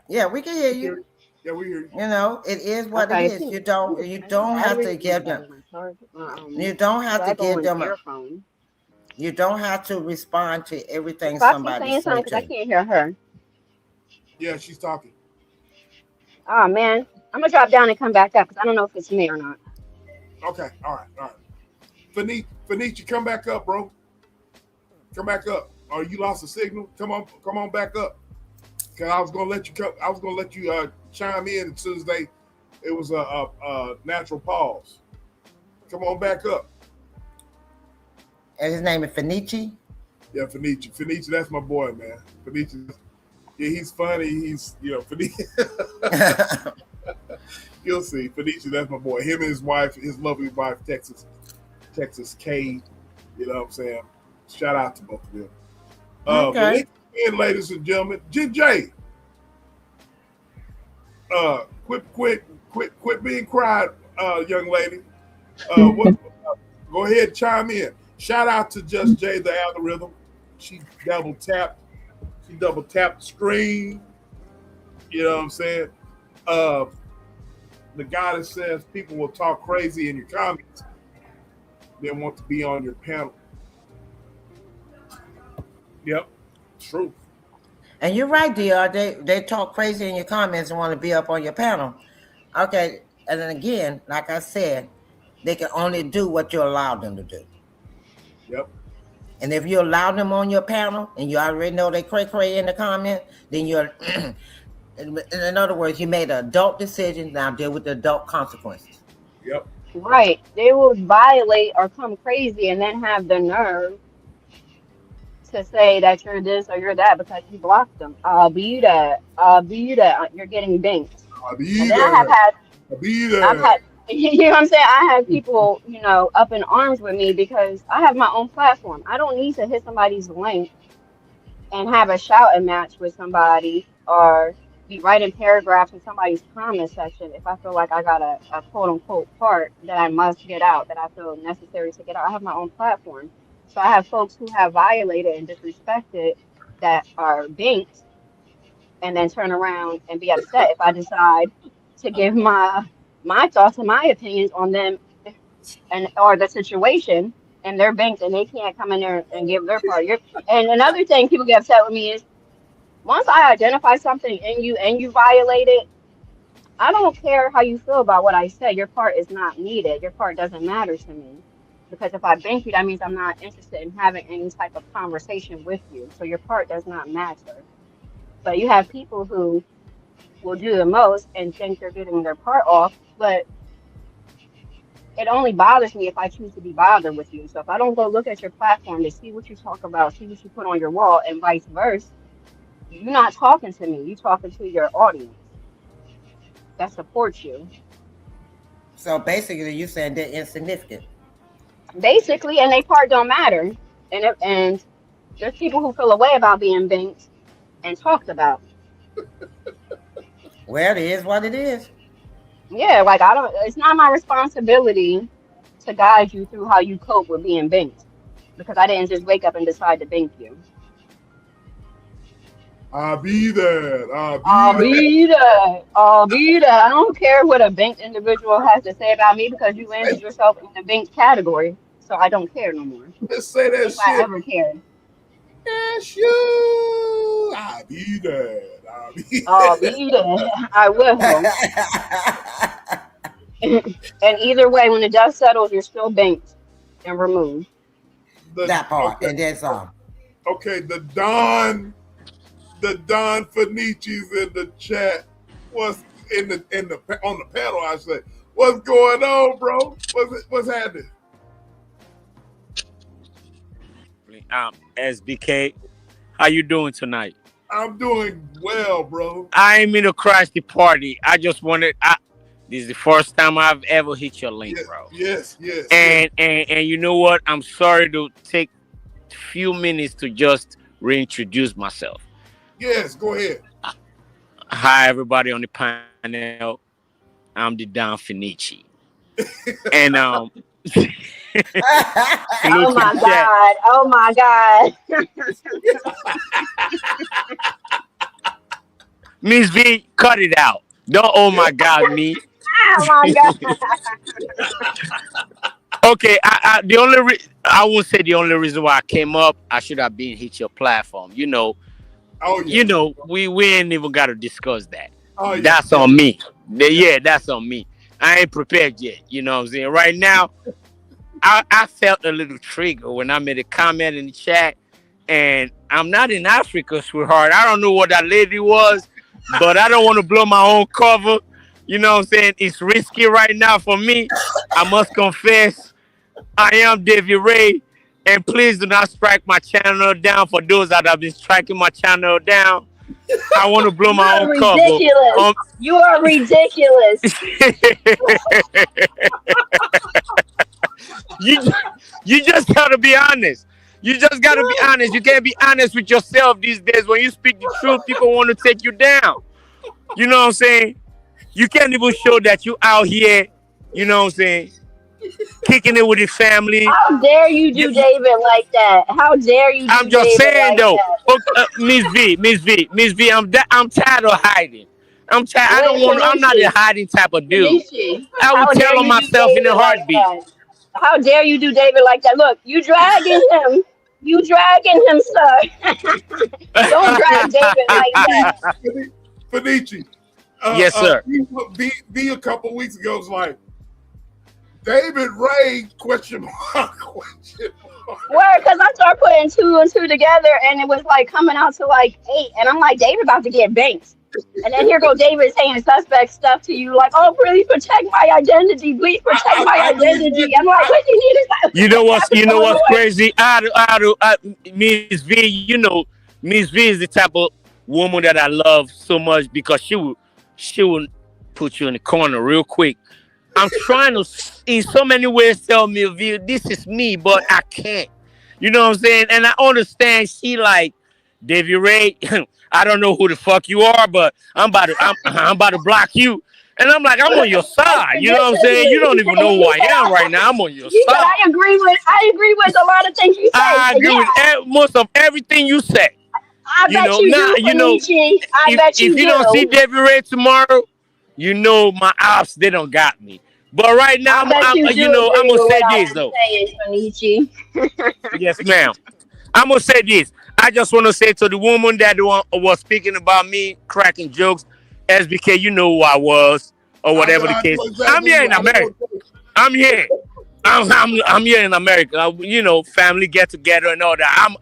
Yeah, we can hear We hear you. you. Yeah, we hear you. You know, it is what it Okay. is. You don't. You My don't have to battery, my give them. battery, my charge, You don't have to give daggone them a. earphone. You don't have to respond to Is everything Foxy somebody saying say something? Because I to you. can't hear her. Yeah, she's talking. Oh, man. I'm going to drop down and come back up because I don't know if it's me or not. Okay, all right, all right. Fanicia, come back up, bro. Come back up. Oh, you lost the signal. Come on back up. Cause I was gonna let you come. I was gonna let you chime in as soon as it was a natural pause. Come on back up. And his name is Fenici. Yeah, Fanicia, that's my boy, man. Fanicia, yeah, he's funny. He's Fanicia. You'll see. Fanicia, that's my boy. Him and his wife, his lovely wife, Texas K. You know what I'm saying? Shout out to both of them. But Okay. in, ladies and gentlemen, J. Quit being quiet, young lady. Go ahead, chime in. Shout out to Just J, the algorithm. She double tapped the screen. You know what I'm saying? The guy that says people will talk crazy in your comments, they want to be on your panel. Yep, true. And you're right, Dr. They talk crazy in your comments and want to be up on your panel. Okay. And then again, like I said, they can only do what you allow them to do. Yep. And if you allow them on your panel and you already know they cray in the comment, then you're, in other words, you made an adult decision. Now deal with the adult consequences. Yep. Right. They will violate or come crazy and then have the nerve to say that you're this or you're that because you blocked them. I'll be that. I'll be that. You're getting banked. I'll And be then there. I'll be I've there. had, you know what I'm saying? I have people, up in arms with me because I have my own platform. I don't need to hit somebody's link and have a shouting match with somebody or be writing paragraphs in somebody's comment section if I feel like I got a quote unquote part that I must get out, that I feel necessary to get out. I have my own platform. So I have folks who have violated and disrespected that are banked and then turn around and be upset if I decide to give my thoughts and my opinions on them and or the situation, and they're banked and they can't come in there and give their part. And another thing people get upset with me is once I identify something in you and you violate it, I don't care how you feel about what I said. Your part is not needed. Your part doesn't matter to me. Because if I bank you, that means I'm not interested in having any type of conversation with you. So your part does not matter. But you have people who will do the most and think they're getting their part off, but it only bothers me if I choose to be bothered with you. So if I don't go look at your platform to see what you talk about, see what you put on your wall, and vice versa, You're not talking to me. You're talking to your audience that supports you. So basically, you said they're insignificant. Basically, and they part don't matter. And there's people who feel a way about being banked and talked about. Well, it is what it is. Yeah, like I don't. It's not my responsibility to guide you through how you cope with being banked because I didn't just wake up and decide to bank you. I'll be there. I'll be there. I'll be there. I don't care what a banked individual has to say about me because you landed yourself in the banked category. So I don't care no more. Let's say that If I shit. ever cared. Yes, you. I'll be there. I'll be there. I will. And either way, when the dust settles, you're still banked and removed. That part, Okay. and then some. Okay, the Don Finici's in the chat. What's in the on the panel? I say, what's going on, bro? What's happening? SBK, how you doing tonight? I'm doing well, bro. I ain't mean to crash the party. I just wanted. This is the first time I've ever hit your link, Yes, bro. yes. And you know what? I'm sorry to take a few minutes to just reintroduce myself. Yes, go ahead. Hi, everybody on the panel. I'm the Don Finici. And Oh my God. Oh my God. Miss V, cut it out. Don't oh my God me. Oh my God. Okay, I won't say the only reason why I came up. I should have been hit your platform. Oh yeah. We ain't even got to discuss that. Oh, yeah. That's on me. Yeah, that's on me. I ain't prepared yet. You know what I'm saying? Right now, I felt a little trigger when I made a comment in the chat, and I'm not in Africa, sweetheart. I don't know what that lady was, but I don't want to blow my own cover. You know what I'm saying? It's risky right now for me. I must confess, I am David Ray, and please do not strike my channel down for those that have been striking my channel down. I want to blow my own ridiculous. You are ridiculous. You just gotta be honest. You just gotta be honest. You can't be honest with yourself these days. When you speak the truth, people want to take you down. You know what I'm saying? You can't even show that you out here, you know what I'm saying, kicking it with your family. How dare you do David like that? How dare you do I'm just David saying like though, that? Miss V, I'm tired of hiding. I'm tired. I'm not a hiding type of dude. I would tell on myself in a heartbeat. How dare you do David like that? Look, you dragging him. You dragging him, sir. Don't drag David like that. Finici. Yes, sir. B a couple weeks ago was like, David Ray, question mark. Word, because I started putting 2 and 2 together, and it was like coming out to like 8, and I'm like, David about to get banked. And then here go David saying suspect stuff to you, like, oh, please protect my identity. Please protect my identity. I'm like, what you need is that? You know what's crazy? Miss V, Miss V is the type of woman that I love so much because she will put you in the corner real quick. I'm trying to, in so many ways, tell me, V, this is me, but I can't. You know what I'm saying? And I understand she like, Davy Ray, I don't know who the fuck you are, but I'm about to block you. And I'm like, I'm on your side. You know what I'm saying? You don't even know who I am right now. I'm on your side. I agree with a lot of things you say. I agree with most of everything you say. I bet you do, Finici. I bet you do. If you don't see Davy Ray tomorrow, you know my ops, they don't got me. But right now, I'm gonna say this though. Yes, ma'am. I'm gonna say this. I just want to say to the woman that was speaking about me cracking jokes, SBK, you know who I was or whatever the case. I'm here in America. I'm here. I'm here in America. Family get together and all that.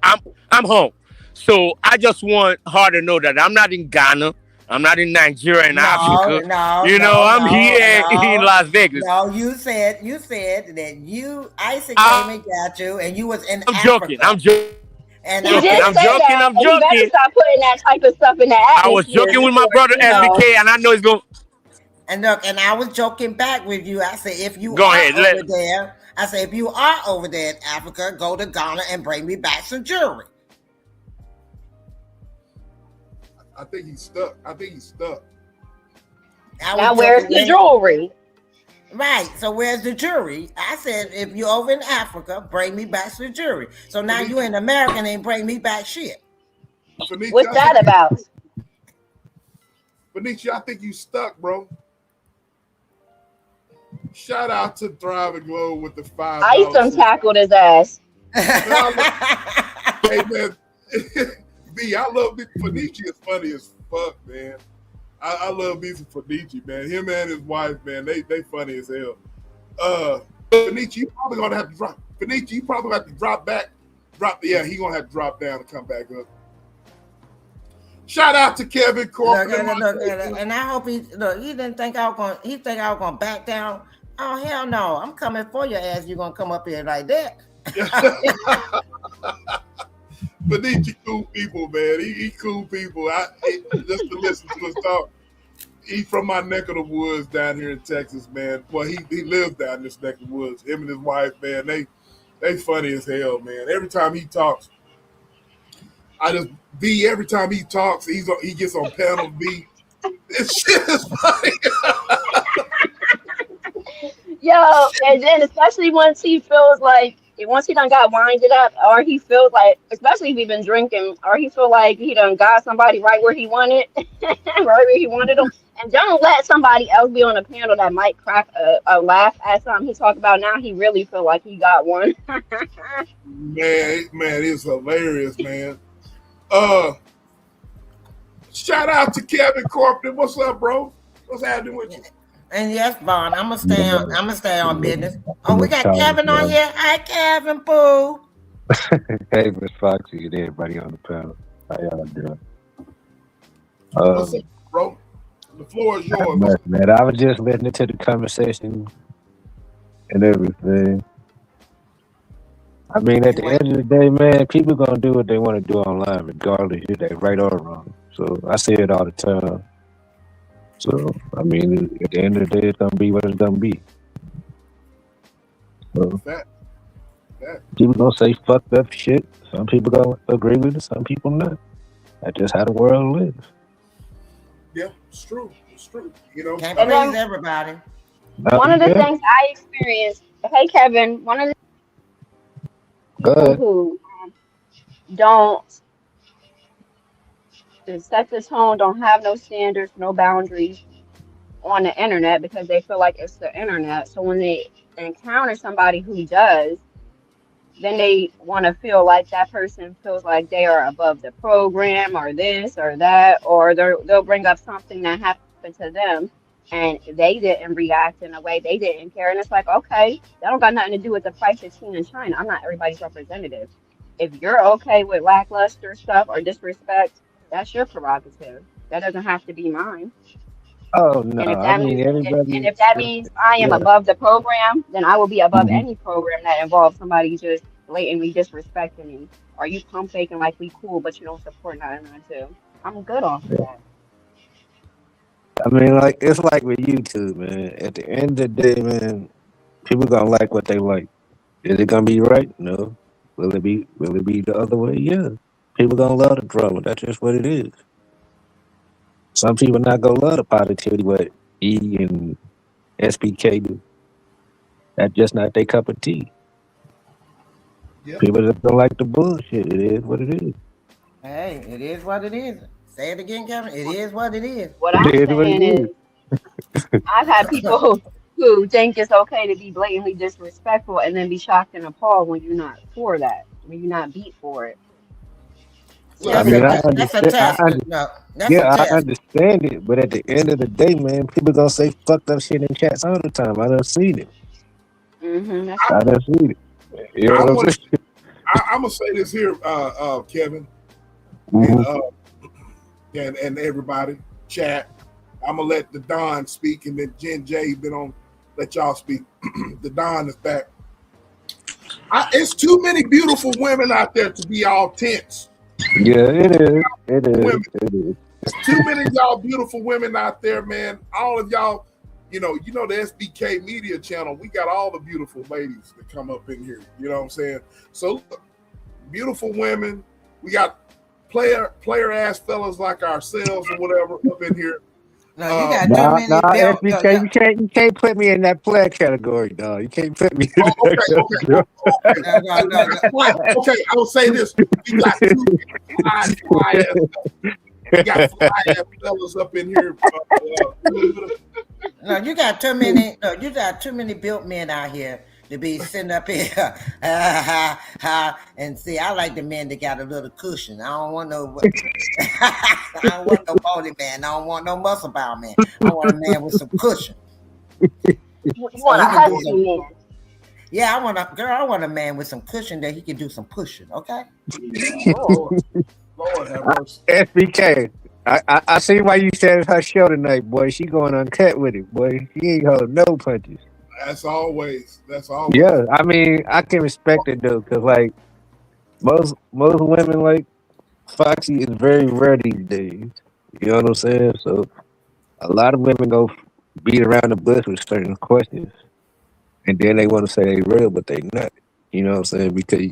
I'm home. So I just want her to know that I'm not in Ghana. I'm not in Nigeria and Africa. I'm here in Las Vegas. No, you said that Isaac came and got you, and you was in Africa. I'm joking. And He I did I'm say joking. that. I'm And he better joking. stop putting that type of stuff in the I was atmosphere joking with my before, brother SBK, and I know he's going. and look, and I was joking back with you. I said, if you Go are ahead. over there, I said, if you are over there in Africa, go to Ghana and bring me back some jewelry. I think he's stuck. I now was where's joking the with jewelry? right. So where's the jury? I said, if you're over in Africa, bring me back some jury. So now you in America and ain't bring me back shit. Benicia, What's that about? Benicia, I think you stuck, bro. Shout out to Thriving Globe with the $5. I done tackled his ass. Hey man, B, I love Benicia is funny as fuck, man. I love me some Fenici, man. Him and his wife, man, they funny as hell. Fenici, you probably gonna have to drop. Fenici, you probably have to drop back. Yeah, he gonna have to drop down and come back up. Shout out to Kevin Corcoran. And I hope he didn't think I was gonna. He think I was gonna back down. Oh hell no! I'm coming for your ass. You gonna come up here like that? Benicia cool people, man. He cool people. Just to listen to us talk. He from my neck of the woods down here in Texas, man. Well, he lives down in this neck of the woods. Him and his wife, man, they funny as hell, man. Every time he talks, every time he talks, he gets on panel B. This shit is funny. Yo, and then especially once he done got winded up, or he feels like, especially if he been drinking, or he feel like he done got somebody right where he wanted, right where he wanted them, and don't let somebody else be on a panel that might crack a laugh at something he talk about. Now he really feel like he got one. man, it's hilarious, man. Shout out to Kevin Corcoran. What's up, bro? What's happening with you? And yes, Vaughn, I'm gonna stay on business. Oh, we got Kevin on here. Hi, Kevin, boo. Hey, Miss Foxy and everybody on the panel. How y'all doing? What's up, bro? The floor is yours. Man, I was just listening to the conversation and everything. I mean, at the end of the day, man, people gonna do what they want to do online, regardless if they right or wrong. So I say it all the time. So I mean, at the end of the day, it's gonna be what it's gonna be. So, people gonna say fucked up shit. Some people gonna agree with it. Some people not. That's just how the world lives. Yeah, it's true. It's true. You know, can't please everybody. One of the things I experienced. Hey, Kevin. One of the people who don't set the tone, don't have no standards, no boundaries on the internet because they feel like it's the internet. So when they encounter somebody who does, then they want to feel like that person feels like they are above the program or this or that, or they'll bring up something that happened to them and they didn't react in a way, they didn't care. And it's like, okay, that don't got nothing to do with the price of tea in China. I'm not everybody's representative. If you're okay with lackluster stuff or disrespect, that's your prerogative. That doesn't have to be mine. Oh no! And if that means I am above the program, then I will be above any program that involves somebody just blatantly disrespecting me. Or you pump faking like we cool, but you don't support nothing I do. I'm good off of that. I mean, like it's like with YouTube, man. At the end of the day, man, people gonna like what they like. Is it gonna be right? No. Will it be the other way? Yeah. People gonna love the drama. That's just what it is. Some people not gonna love the positivity what E and SBK do. That's just not their cup of tea. Yep. People just don't like the bullshit. It is what it is. Hey, it is what it is. Say it again, Kevin. It is what it is. What I'm saying is, I've had people who think it's okay to be blatantly disrespectful and then be shocked and appalled when you're not for that, when you're not beat for it. So, I mean, I understand it, but at the end of the day, man, people gonna say fucked up shit in chats all the time. I done seen it. I done seen it. You know I'm gonna say this here, Kevin, and everybody, chat. I'm gonna let the Don speak, and then Jen J been on. Let y'all speak. The Don is back. It's too many beautiful women out there to be all tense. Yeah, it is. Women. It is. Too many of y'all beautiful women out there, man. All of y'all, you know the SBK Media channel. We got all the beautiful ladies that come up in here. You know what I'm saying? So, beautiful women. We got player ass fellas like ourselves or whatever up in here. No, you got Nah, too many SBK, you can't put me in that player category, dog. You can't put me in that category. Okay. I will say this: we got two fly ass fellas up in here. No, you got too many. No, you got too many built men out here to be sitting up here. And see, I like the men that got a little cushion. I don't want no. I don't want no body man. I don't want no muscle bound man. I want a man with some cushion. You want a husky man. Yeah, I want a man with some cushion that he can do some pushing. Okay. Lord have mercy. SBK. I see why you said her show tonight, boy. She going uncut with it, boy. She ain't holding no punches. That's always. Yeah, I mean, I can respect it though, cause like most women, like Foxy is very rare these days. You know what I'm saying? So a lot of women go beat around the bush with certain questions, and then they want to say they real, but they not. You know what I'm saying? Because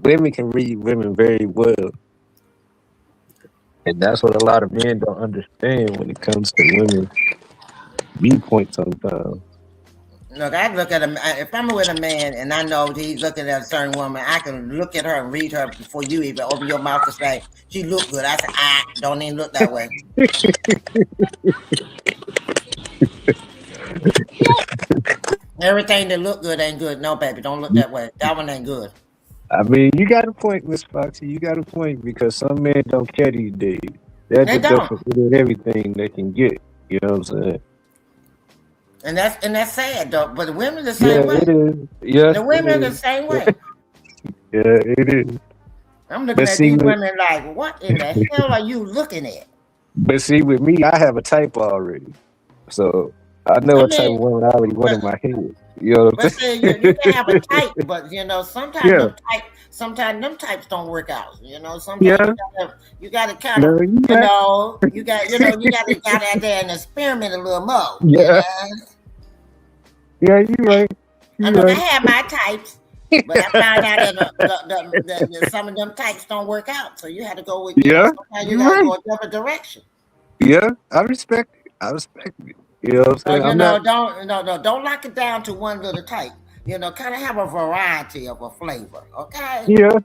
women can read women very well. And that's what a lot of men don't understand when it comes to women's viewpoint sometimes. Look, I look at him. If I'm with a man and I know he's looking at a certain woman, I can look at her and read her before you even open your mouth to say she look good. I say, don't even look that way. Everything that look good ain't good. No, baby, don't look that way. That one ain't good. I mean, you got a point, Miss Foxy. You got a point because some men don't care these days. They're They just don't. consider everything they can get. You know what I'm saying? And that's sad though. But the women the same Yeah, way. it is. Yeah, The women the same way. Yeah, it is. I'm looking at these women like, what in the hell are you looking at? But see, with me, I have a type already, so I know what type of woman I already want in my head. You know what I'm saying? You can have a type, but sometimes them types don't work out. Sometimes you gotta kind of, you gotta out there and experiment a little more. Yeah. Yeah, you're right. I have my types, but I found out that some of them types don't work out. So you had to go with sometimes you gotta go a different direction. Yeah, I respect it. You know what I'm saying? Don't lock it down to one little type. Kind of have a variety of a flavor. Okay. Yeah.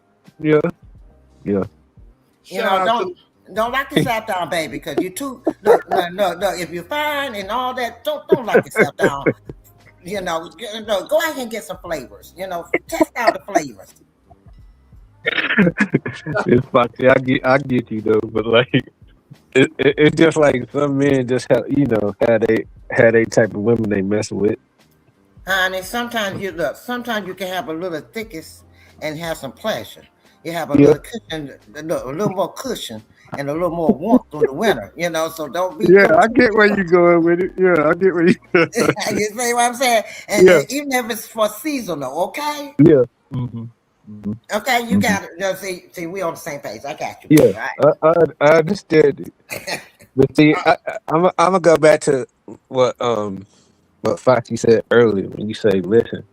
Don't lock yourself down, baby, because you too. Look. If you're fine and all that, don't lock yourself down. Go out and get some flavors. Test out the flavors. It's Foxy. I get you though, but like. It's just like some men just have they type of women they mess with. Honey, sometimes you can have a little thickest and have some pleasure. You have a little cushion, a little more cushion and a little more warmth through the winter, so don't be. Yeah, I get where you're going with it. Yeah, I get where you You see what I'm saying? And even if it's for seasonal, okay? Yeah. Mm-hmm. Mm-hmm. Okay, you got it. See, we on the same page. I got you. Yeah, right? I understand it. But see, I'm gonna go back to what Foxy said earlier when you say listen.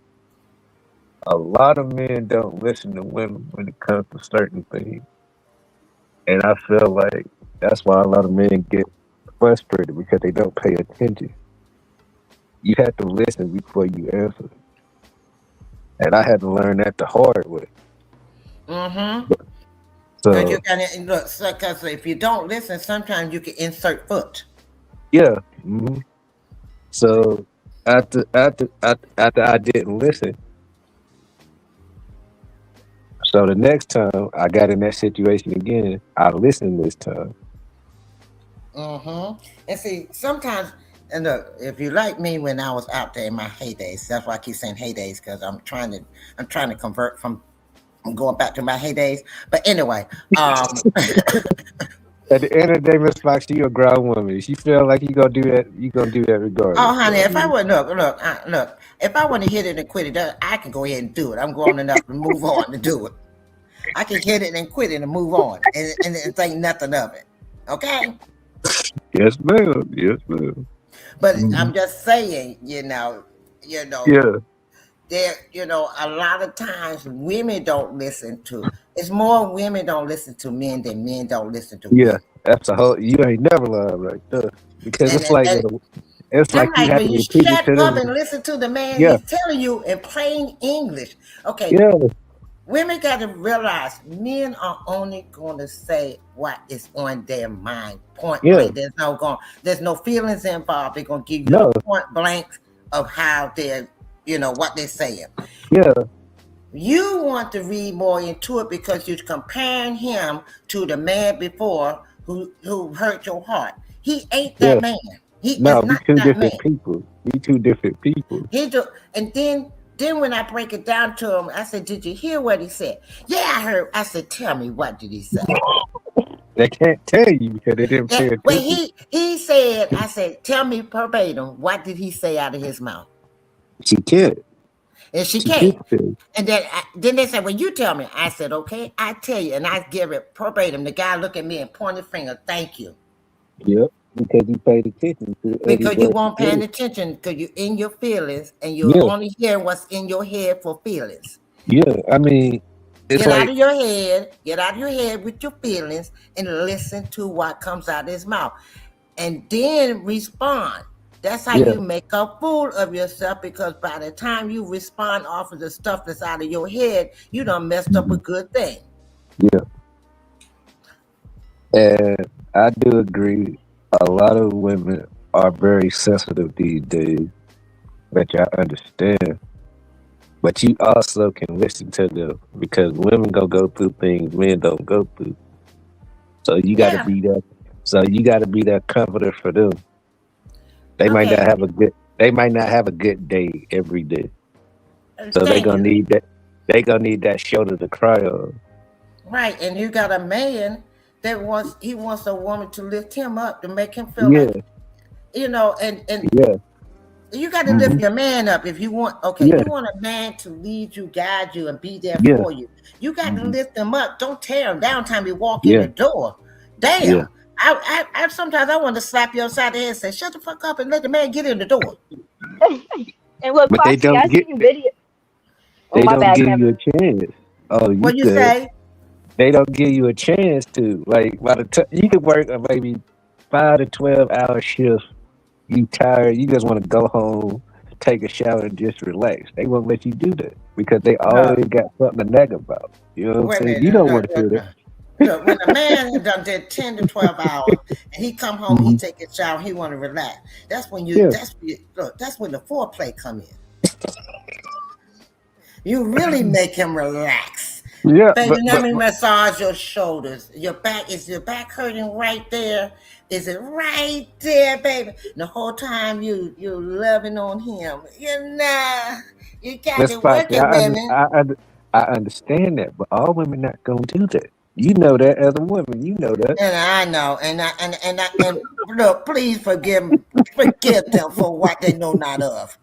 A lot of men don't listen to women when it comes to certain things, and I feel like that's why a lot of men get frustrated because they don't pay attention. You have to listen before you answer. And I had to learn that the hard way. Mm-hmm. So you gotta look, because if you don't listen, sometimes you can insert foot. Yeah. Mm-hmm. So after I didn't listen, so the next time I got in that situation again, I listened this time. Mm-hmm. And see, sometimes. And look, if you like me when I was out there in my heydays, that's why I keep saying heydays, because I'm trying to convert from going back to my heydays. But anyway, At the end of the day, Miss Fox, you a grown woman. She feel like you gonna do that. You gonna do that regardless. Oh, So honey, I if I mean, would look, if I want to hit it and quit it, I can go ahead and do it. I'm grown enough to move on to do it. I can hit it and quit it and move on and think nothing of it. Okay? yes, ma'am. Yes, ma'am. But Hmm. I'm just saying, Yeah, there, a lot of times women don't listen to. It's more women don't listen to men than men don't listen to yeah. women. That's a whole. You ain't never lied right there. Because And it's and, like and it's I'm like you like, have when to you repeat it shut to up them. and listen to the man, Yeah, he's telling you in plain English. Okay, yeah, women got to realize men are only going to say what is on their mind, point yeah. blank. There's no feelings involved. They're going to give you the No, point blank of how they're, what they're saying. yeah, You want to read more into it because you're comparing him to the man before who hurt your heart. He ain't yeah. that man. He No, is we not two that man. different people. We two different people. He do, and then when I break it down to him, I said, "Did you hear what he said?" Yeah, I heard. I said, "Tell me, what did he say?" They can't tell you because they didn't Yeah, pay well, attention. he said, I said, "Tell me verbatim, what did he say out of his mouth?" She can't. And she She can't can't. tell you. And then they said, "Well, you tell me." I said, "Okay, I tell you," and I give it verbatim. The guy looked at me and pointed finger, "Thank you," Yep. Because you paid attention to every because you word she weren't paying said. attention because you're in your feelings and you're Yeah, only hearing what's in your head for feelings. yeah. I mean, it's Get out like, of your head, get out of your head with your feelings and listen to what comes out of his mouth. And then respond. That's how yeah, you make a fool of yourself because by the time you respond off of the stuff that's out of your head, you done messed up a mhm, good thing. yeah. And I do agree. A lot of women are very sensitive these days, which I understand. But you also can listen to them because women gonna go through things men don't go through. So you got to Yeah. be that. So you got to be that comforter for them. They might not Okay. have a good. They might not have a good day every day. So they Thank gonna you. need that. They gonna need that shoulder to cry on. Right. And you got a man that wants a woman to lift him up to make him feel like, Yeah, and yeah, you got to lift hmm, your man up if you want. Okay, yeah, you want a man to lead you, guide you, and be there yeah, for you. You got to hmm, lift him up. Don't tear him down time you walk in yeah, the door. yeah. Damn. I sometimes I want to slap you upside the head and say, "Shut the fuck up and let the man get in the door." And look, But they Foxy, don't I get. seen video. Oh, They my don't bad, give you Kevin. a chance. Oh, you What you good? say? They don't give you a chance to. Like by the time you could work a maybe 5 to 12 hour shift. You tired, you just want to go home, take a shower, and just relax. They won't let you do that because they No. always got something to nag about. You know what I'm Wait a saying? minute. You No, don't no, want to no, hear that. no. Look, when a man has done did 10 to 12 hours and he come home, he Hmm. take a shower, he want to relax. That's when you. Yeah, That's when you, look. That's when the foreplay come in. You really make him relax. yeah, Baby, let me massage your shoulders. Is your back hurting right there? Is it right there, baby? The whole time you loving on him. You got that's to work spicy. it, baby. I understand that, but all women not gonna do that. You know that as a woman, you know that. And I know, and look, please forgive them for what they know not of.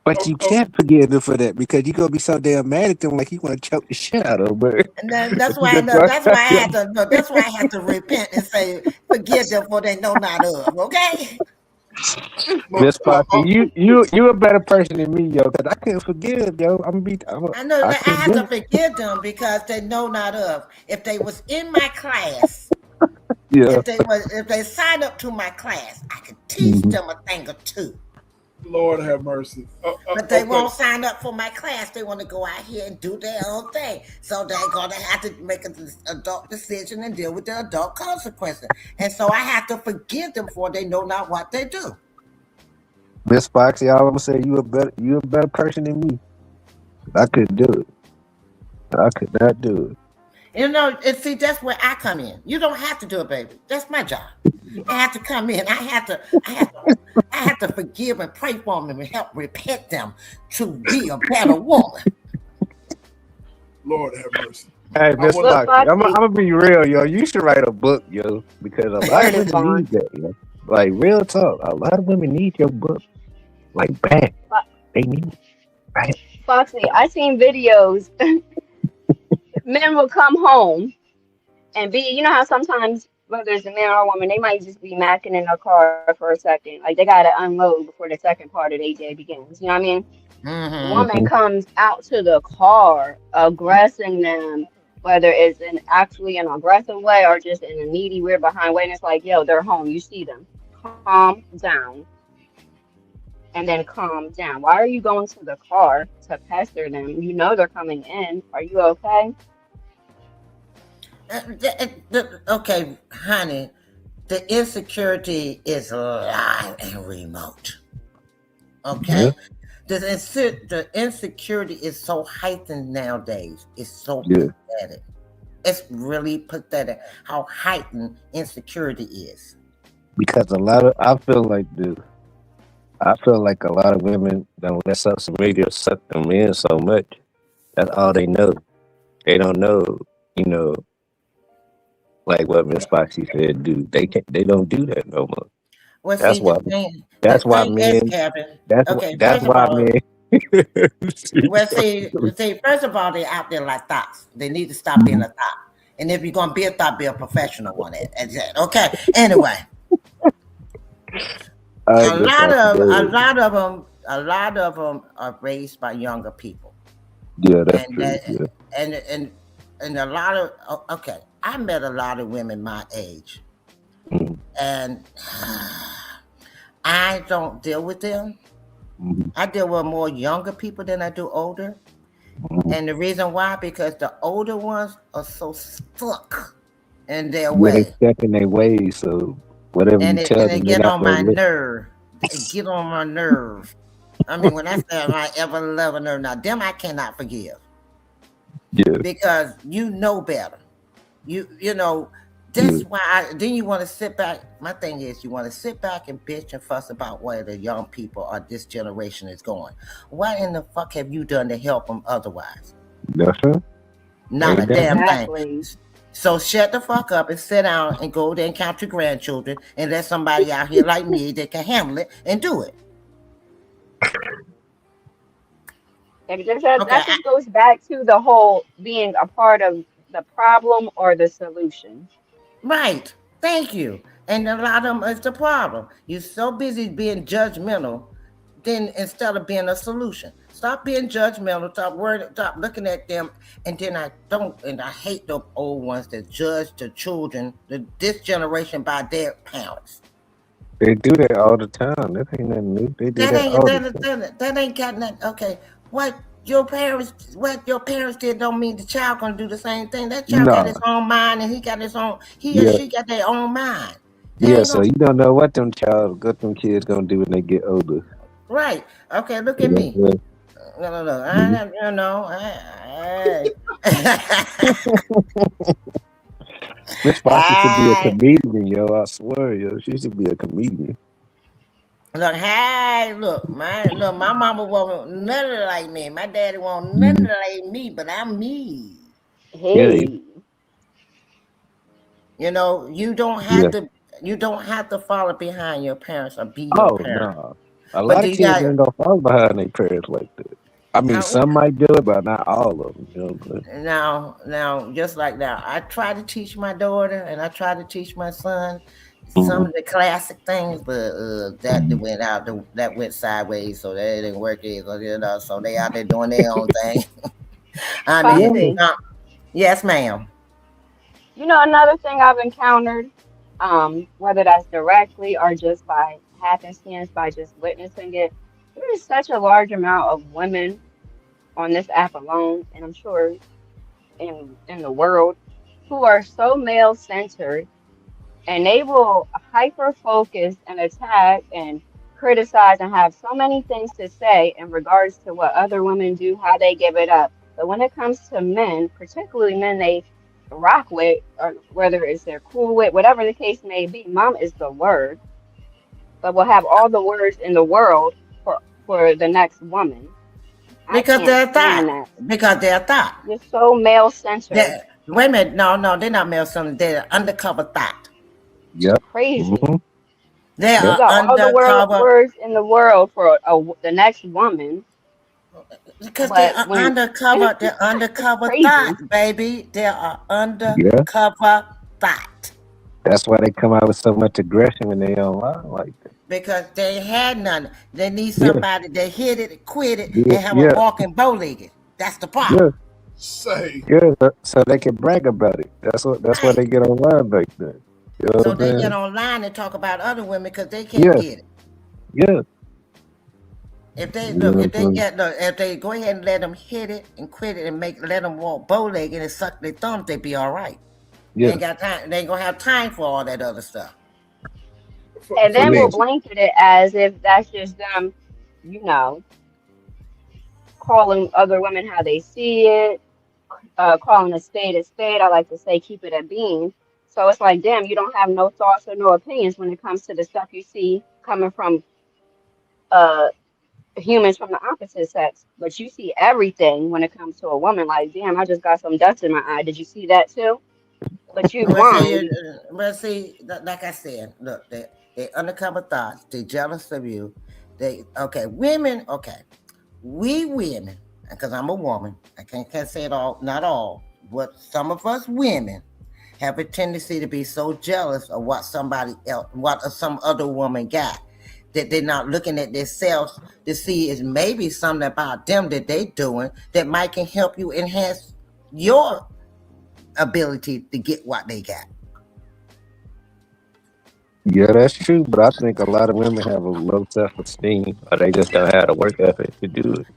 But you can't forgive them for that because you gonna be so damn mad at them, like you want to choke the shit out of them. But And then but you just that's why I had to look, that's why I had to repent and say, forgive them for they know not of. Okay. Well, Miss Foxy, you a better person than me, yo, because I couldn't forgive, yo. I know I that I couldn't have do to it. forgive them because they know not of. If they was in my class, Yeah. if they signed up to my class, I could teach Hmm. them a thing or two. Lord have mercy. But they Okay. won't sign up for my class. They want to go out here and do their own thing. So they're going to have to make an adult decision and deal with the adult consequences. And so I have to forgive them for they know not what they do. Miss Foxy, all I'm gonna say, you a better person than me. I couldn't do it. I could not do it. And see, that's where I come in. You don't have to do it, baby. That's my job. I have to come in. I have to forgive and pray for them and help repent them to be a better woman. Lord have mercy. Hey, I Miss want Look, Foxy, I'm Foxy, gonna be real, yo. You should write a book, yo, because a lot of word is women bond. need that, yo. Like real talk, a lot of women need your book, like bad. Fo- They need it, right? Foxy, I seen videos. Men will come home and be, you know how sometimes whether it's a man or a woman, they might just be macking in their car for a second. Like they gotta unload before the second part of their day begins. You know what I mean? Mm-hmm. Woman Mm-hmm. comes out to the car aggressing them, whether it's in actually an aggressive way or just in a needy, weird behind way. And it's like, yo, they're home. You see them. Calm down and then calm down. Why are you going to the car to pester them? You know they're coming in. Are you okay? Okay, honey, the insecurity is live and remote. Yeah, Okay, the insecurity is so heightened nowadays. It's so yeah. pathetic. It's really pathetic how heightened insecurity is. Because a lot of, I feel like this. I feel like a lot of women don't let social media suck them in so much. That's all they know. They don't know, you know, like what Miss Foxy said. Do they can They don't do that no more. Well, That's see, why. the That's why thing is, men. Captain. That's what. Okay, That's first of why all, men. well, see, first of all, they're out there like thoughts. They need to stop being a thought. And if you're gonna be a thought, be a professional one. Okay. Anyway, All right, Miss Foxy, go ahead. a lot of them are raised by younger people, Yeah, that's and true. that, Yeah. and and and a lot of okay. I met a lot of women my age, Mhm, and I don't deal with them. mhm, I deal with more younger people than I do older. mhm. And the reason why, because the older ones are so stuck in their Yeah, they way. stuck in their ways. So whatever you tell And it them, they're get not on gonna my listen. nerve. It get on my nerve. I mean, when I say my ever loving nerve, now them I cannot forgive. Yeah, Because you know better. You know, yeah. that's why then you want to sit back. My thing is you want to sit back and bitch and fuss about where the young people or this generation is going. What in the fuck have you done to help them otherwise? That's her. Not a Ain't that damn right? thing. Exactly. So shut the fuck up and sit down and go there and count your grandchildren and let somebody out here like me that can handle it and do it. And that, Okay, that just goes back to the whole being a part of the problem or the solution. right. Thank you. And a lot of them is the problem. You're so busy being judgmental, then instead of being a solution. Stop being judgmental. Stop looking at them. And then I hate the old ones that judge the children, this generation by their parents. They do that all the time. That ain't nothing new. They do That that ain't all the that, time. that ain't got nothing. Okay, what your parents did don't mean the child gonna do the same thing. That child got Nah, his own mind, and he or yeah, she got their own mind. They yeah. ain't So gonna you don't know what them kids gonna do when they get older. right. Okay, look at You me. know No. what Miss Foxy should be a I comedian, yo. I swear, yo. She should be a comedian. look. Hey, my mama wasn't nothing like me. My daddy wasn't nothing Mhm. like me, but I'm me. Yeah, Hey, You know, yeah. you don't have to follow behind your parents or be your Oh parent. no. A But lot of you kids got ain't gonna follow behind their parents like that. I mean, uh, some might do it, but not all of them. You know what I'm now, just like now, I try to teach my daughter and I try to teach my son some saying? of the classic things, but Mhm. that went sideways, so that didn't work either. You know, so they out there doing their own thing. I mean, Yeah. Foxy, yes, ma'am. you know another thing I've encountered, whether that's directly or just by happenstance, by just witnessing it, there is such a large amount of women on this app alone, and I'm sure in the world, who are so male centered and they will hyper focus and attack and criticize and have so many things to say in regards to what other women do, how they give it up. But when it comes to men, particularly men they rock with, or whether it's they're cool with, whatever the case may be, mom is the word, but will have all the words in the world for the next woman. I Because can't they're a stand thought. that. Because they're a thought. You're so male centered. Wait a minute. No, they're not male something. They're undercover thought. Yep. Crazy. Mm-hmm. They You Yep. are got all the undercover words in the world for the next woman, because they but are when undercover. They're it's undercover crazy. thought, baby. They are Yeah. undercover thought. That's why they come out with so much aggression when they online like that. Because they had none. They need Yeah. somebody that hit it, quit it, Yeah. and have a Yeah. walking bow legged. That's the problem. Yeah. Say, Yeah. So they can brag about it. That's why Right. they get online back then. You know So what they I'm get saying? online and talk about other women because they can't Yeah. get it. Yeah. If they You know look, what I'm saying? if they go ahead and let them hit it and quit it and let them walk bow legged and suck their thumbs, they be all right. They Yeah. ain't got time. They ain't gonna have time for all that other stuff. And for then me, we'll Yeah. blanket it as if that's just them, you know, calling other women how they see it, calling a spade a spade. I like to say keep it a bean. So it's like, damn, you don't have no thoughts or no opinions when it comes to the stuff you see coming from uh humans from the opposite sex. But you see everything when it comes to a woman. Like, damn, I just got some dust in my eye. Did you see that too? But you Well, blind. like I said, look, they undercover thoughts. They jealous of you. Women. Okay, we women, because I'm a woman. I can't say it all, not all, but some of us women have a tendency to be so jealous of what somebody else, what some other woman got, that they're not looking at themselves to see is maybe something about them that they doing that might can help you enhance your ability to get what they got. Yeah, that's true. But I think a lot of women have a low self esteem, or they just don't have the work ethic to do it.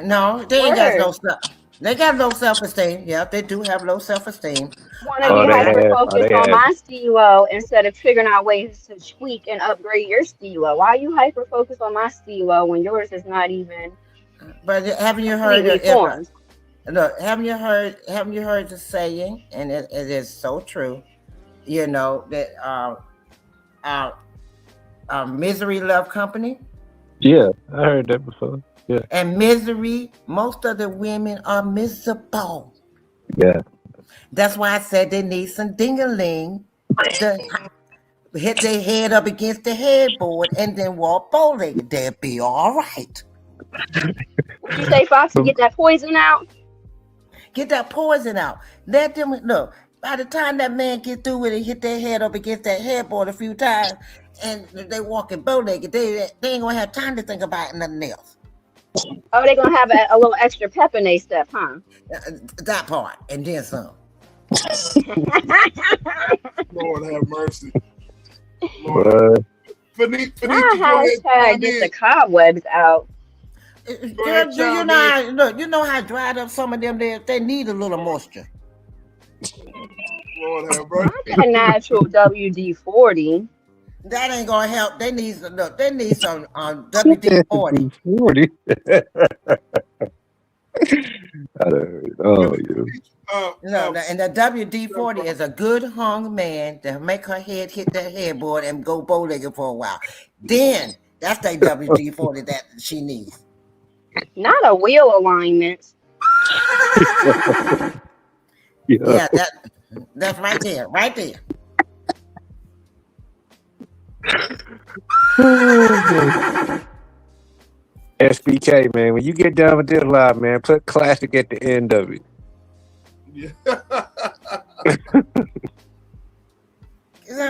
No, they ain't got no Word. self. They got low self esteem. Yeah, they do have low self esteem. Want to be Or I, hyper they focused on have. my stilo instead of figuring out ways to tweak and upgrade your stilo. Why are you hyper focused on my stilo when yours is not even but haven't you heard completely if formed? look? Haven't you heard the saying? And it is so true. You know that uh, misery love company, Yeah, I heard that before. Yeah. and misery. Most of the women are miserable. Yeah. That's why I said they need some ding-a-ling to hit their head up against the headboard and then walk bow-legged. They'll be all right. What you say, Foxy? Get that poison out? Get that poison out. Let them look. By the time that man get through with it, hit their head up against that headboard a few times, and they walking bow-legged, they ain't gonna have time to think about nothing else. Oh, they're gonna have a little extra pep in their step, huh? That part, and then some. Lord have mercy. Lord, But Finita, Now go ahead, hashtag chime get the in. cobwebs out. Go ahead, Girl, do you chime know in. how look? You know how dried up some of them they need a little moisture. Lord have Not mercy. that natural WD-40. That ain't gonna help. They need some look. They need some WD yeah, 40. 40. I done heard. Oh, yeah. Uh, No, um, and the WD 40 is a good hung man to make her head hit that headboard and go bow legged for a while. Then that's the WD 40 that she needs. Not a wheel alignment. Yeah. Yeah, that's right there, right there. SBK, man, when you get done with this live, man, put classic at the end of it. yeah.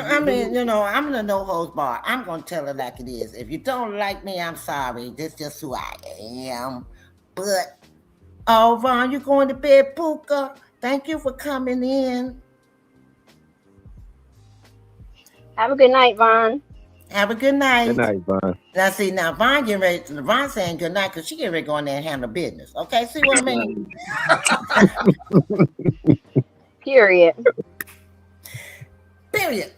I mean, I'm in a no holds bar. I'm gonna tell it like it is. If you don't like me, I'm sorry. This is just who I am. But oh, Ron, you going to bed, Puka? Thank you for coming in. Have a good night, Vaughn. Have a good night. Good night, Vaughn. Now, see, now Vaughn getting ready. Vaughn saying good night because she getting ready to go in there and handle business. Okay, see what I mean? Period. Period.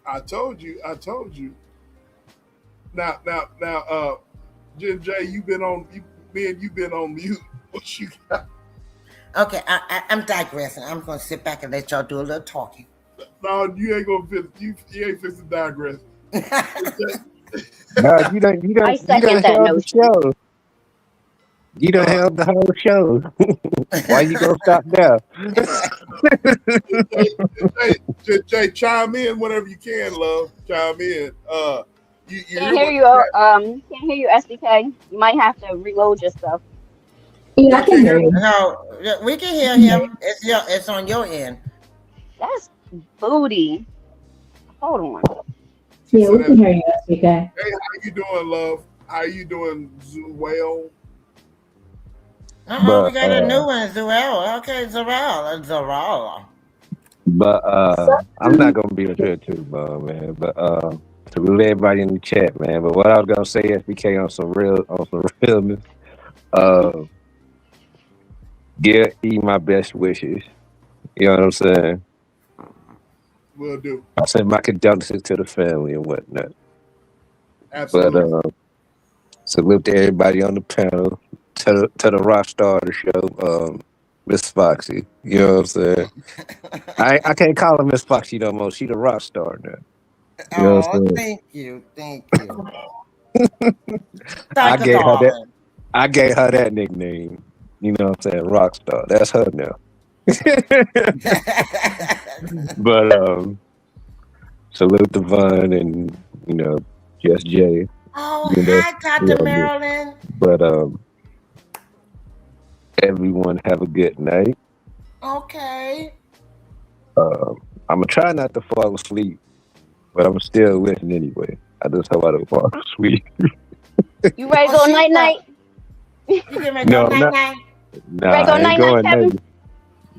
I told you. Now, Jen J, you've been on mute. What you got? Okay, I'm digressing. I'm gonna sit back and let y'all do a little talking. No, you ain't gonna finish. You ain't fixing to digress. No, you don't. You I don't. You second don't that held the notion. show. You don't Uh, held the whole show. Why you gonna stop there? Jay, chime in whenever you can, love. Chime in. You Can't hear hear what you. the chat? Can't hear you, SDK. You might have to reload your stuff. Yeah, I Y'all can can't hear hear me? you. No, we can hear him. It's on your end. That's booty. Hold on. She Yeah, said we that. can hear you, SBK. Hey, how you doing, love? How you doing, Zuel? We But got a new one, Zoel. Okay, Zoel. I'm not gonna be up here too long, man. But to really everybody in the chat, man. But what I was gonna say, SBK, on some realness. Uh, give E my best wishes. You know what I'm saying? Will do. I send my condolences to the family and whatnot. But Absolutely. salute to everybody on the panel, to the rock star of the show, Miss Foxy. You know what I'm saying? I can't call her Miss Foxy no more. She the rock star now. You know what Oh, I'm saying? thank you. I Thank you, gave her that. darling. I gave her that nickname. You know what I'm saying? Rockstar. That's her now. But salute to Vaughn and Just Jay. Oh, You know, hi, Dr. yeah, Marilyn. but everyone have a good night. Okay. I'm gonna try not to fall asleep, but I'm still listening anyway. I just hope I don't fall asleep. You ready to Oh, go she's night up. night? You getting ready to go No, night not night? You ready to nah. go I ain't night night, going Kevin? nothing.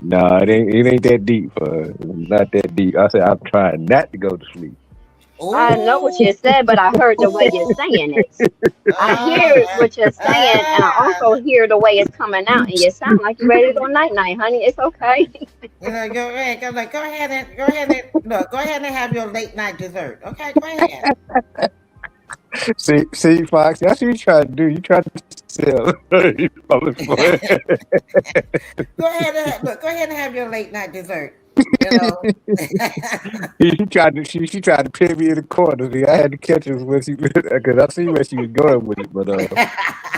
Nah, it ain't that deep. Not that deep. I said I'm trying not to go to sleep. I know what you Ooh. said, but I heard the way you're Ooh. saying it. I hear Uh, what you're saying, and I uh, also hear the way it's coming out, and you sound like you're ready to go night night, honey. It's okay. go ahead. Go ahead and look. Go ahead and have your late night dessert. Okay, go ahead. See, Fox, that's what you try to do. You try to sell. You falling for it. Go ahead and have your late night dessert. You know. She tried to pin me in the corner. See, I had to catch her when she because I see where she was going with it. But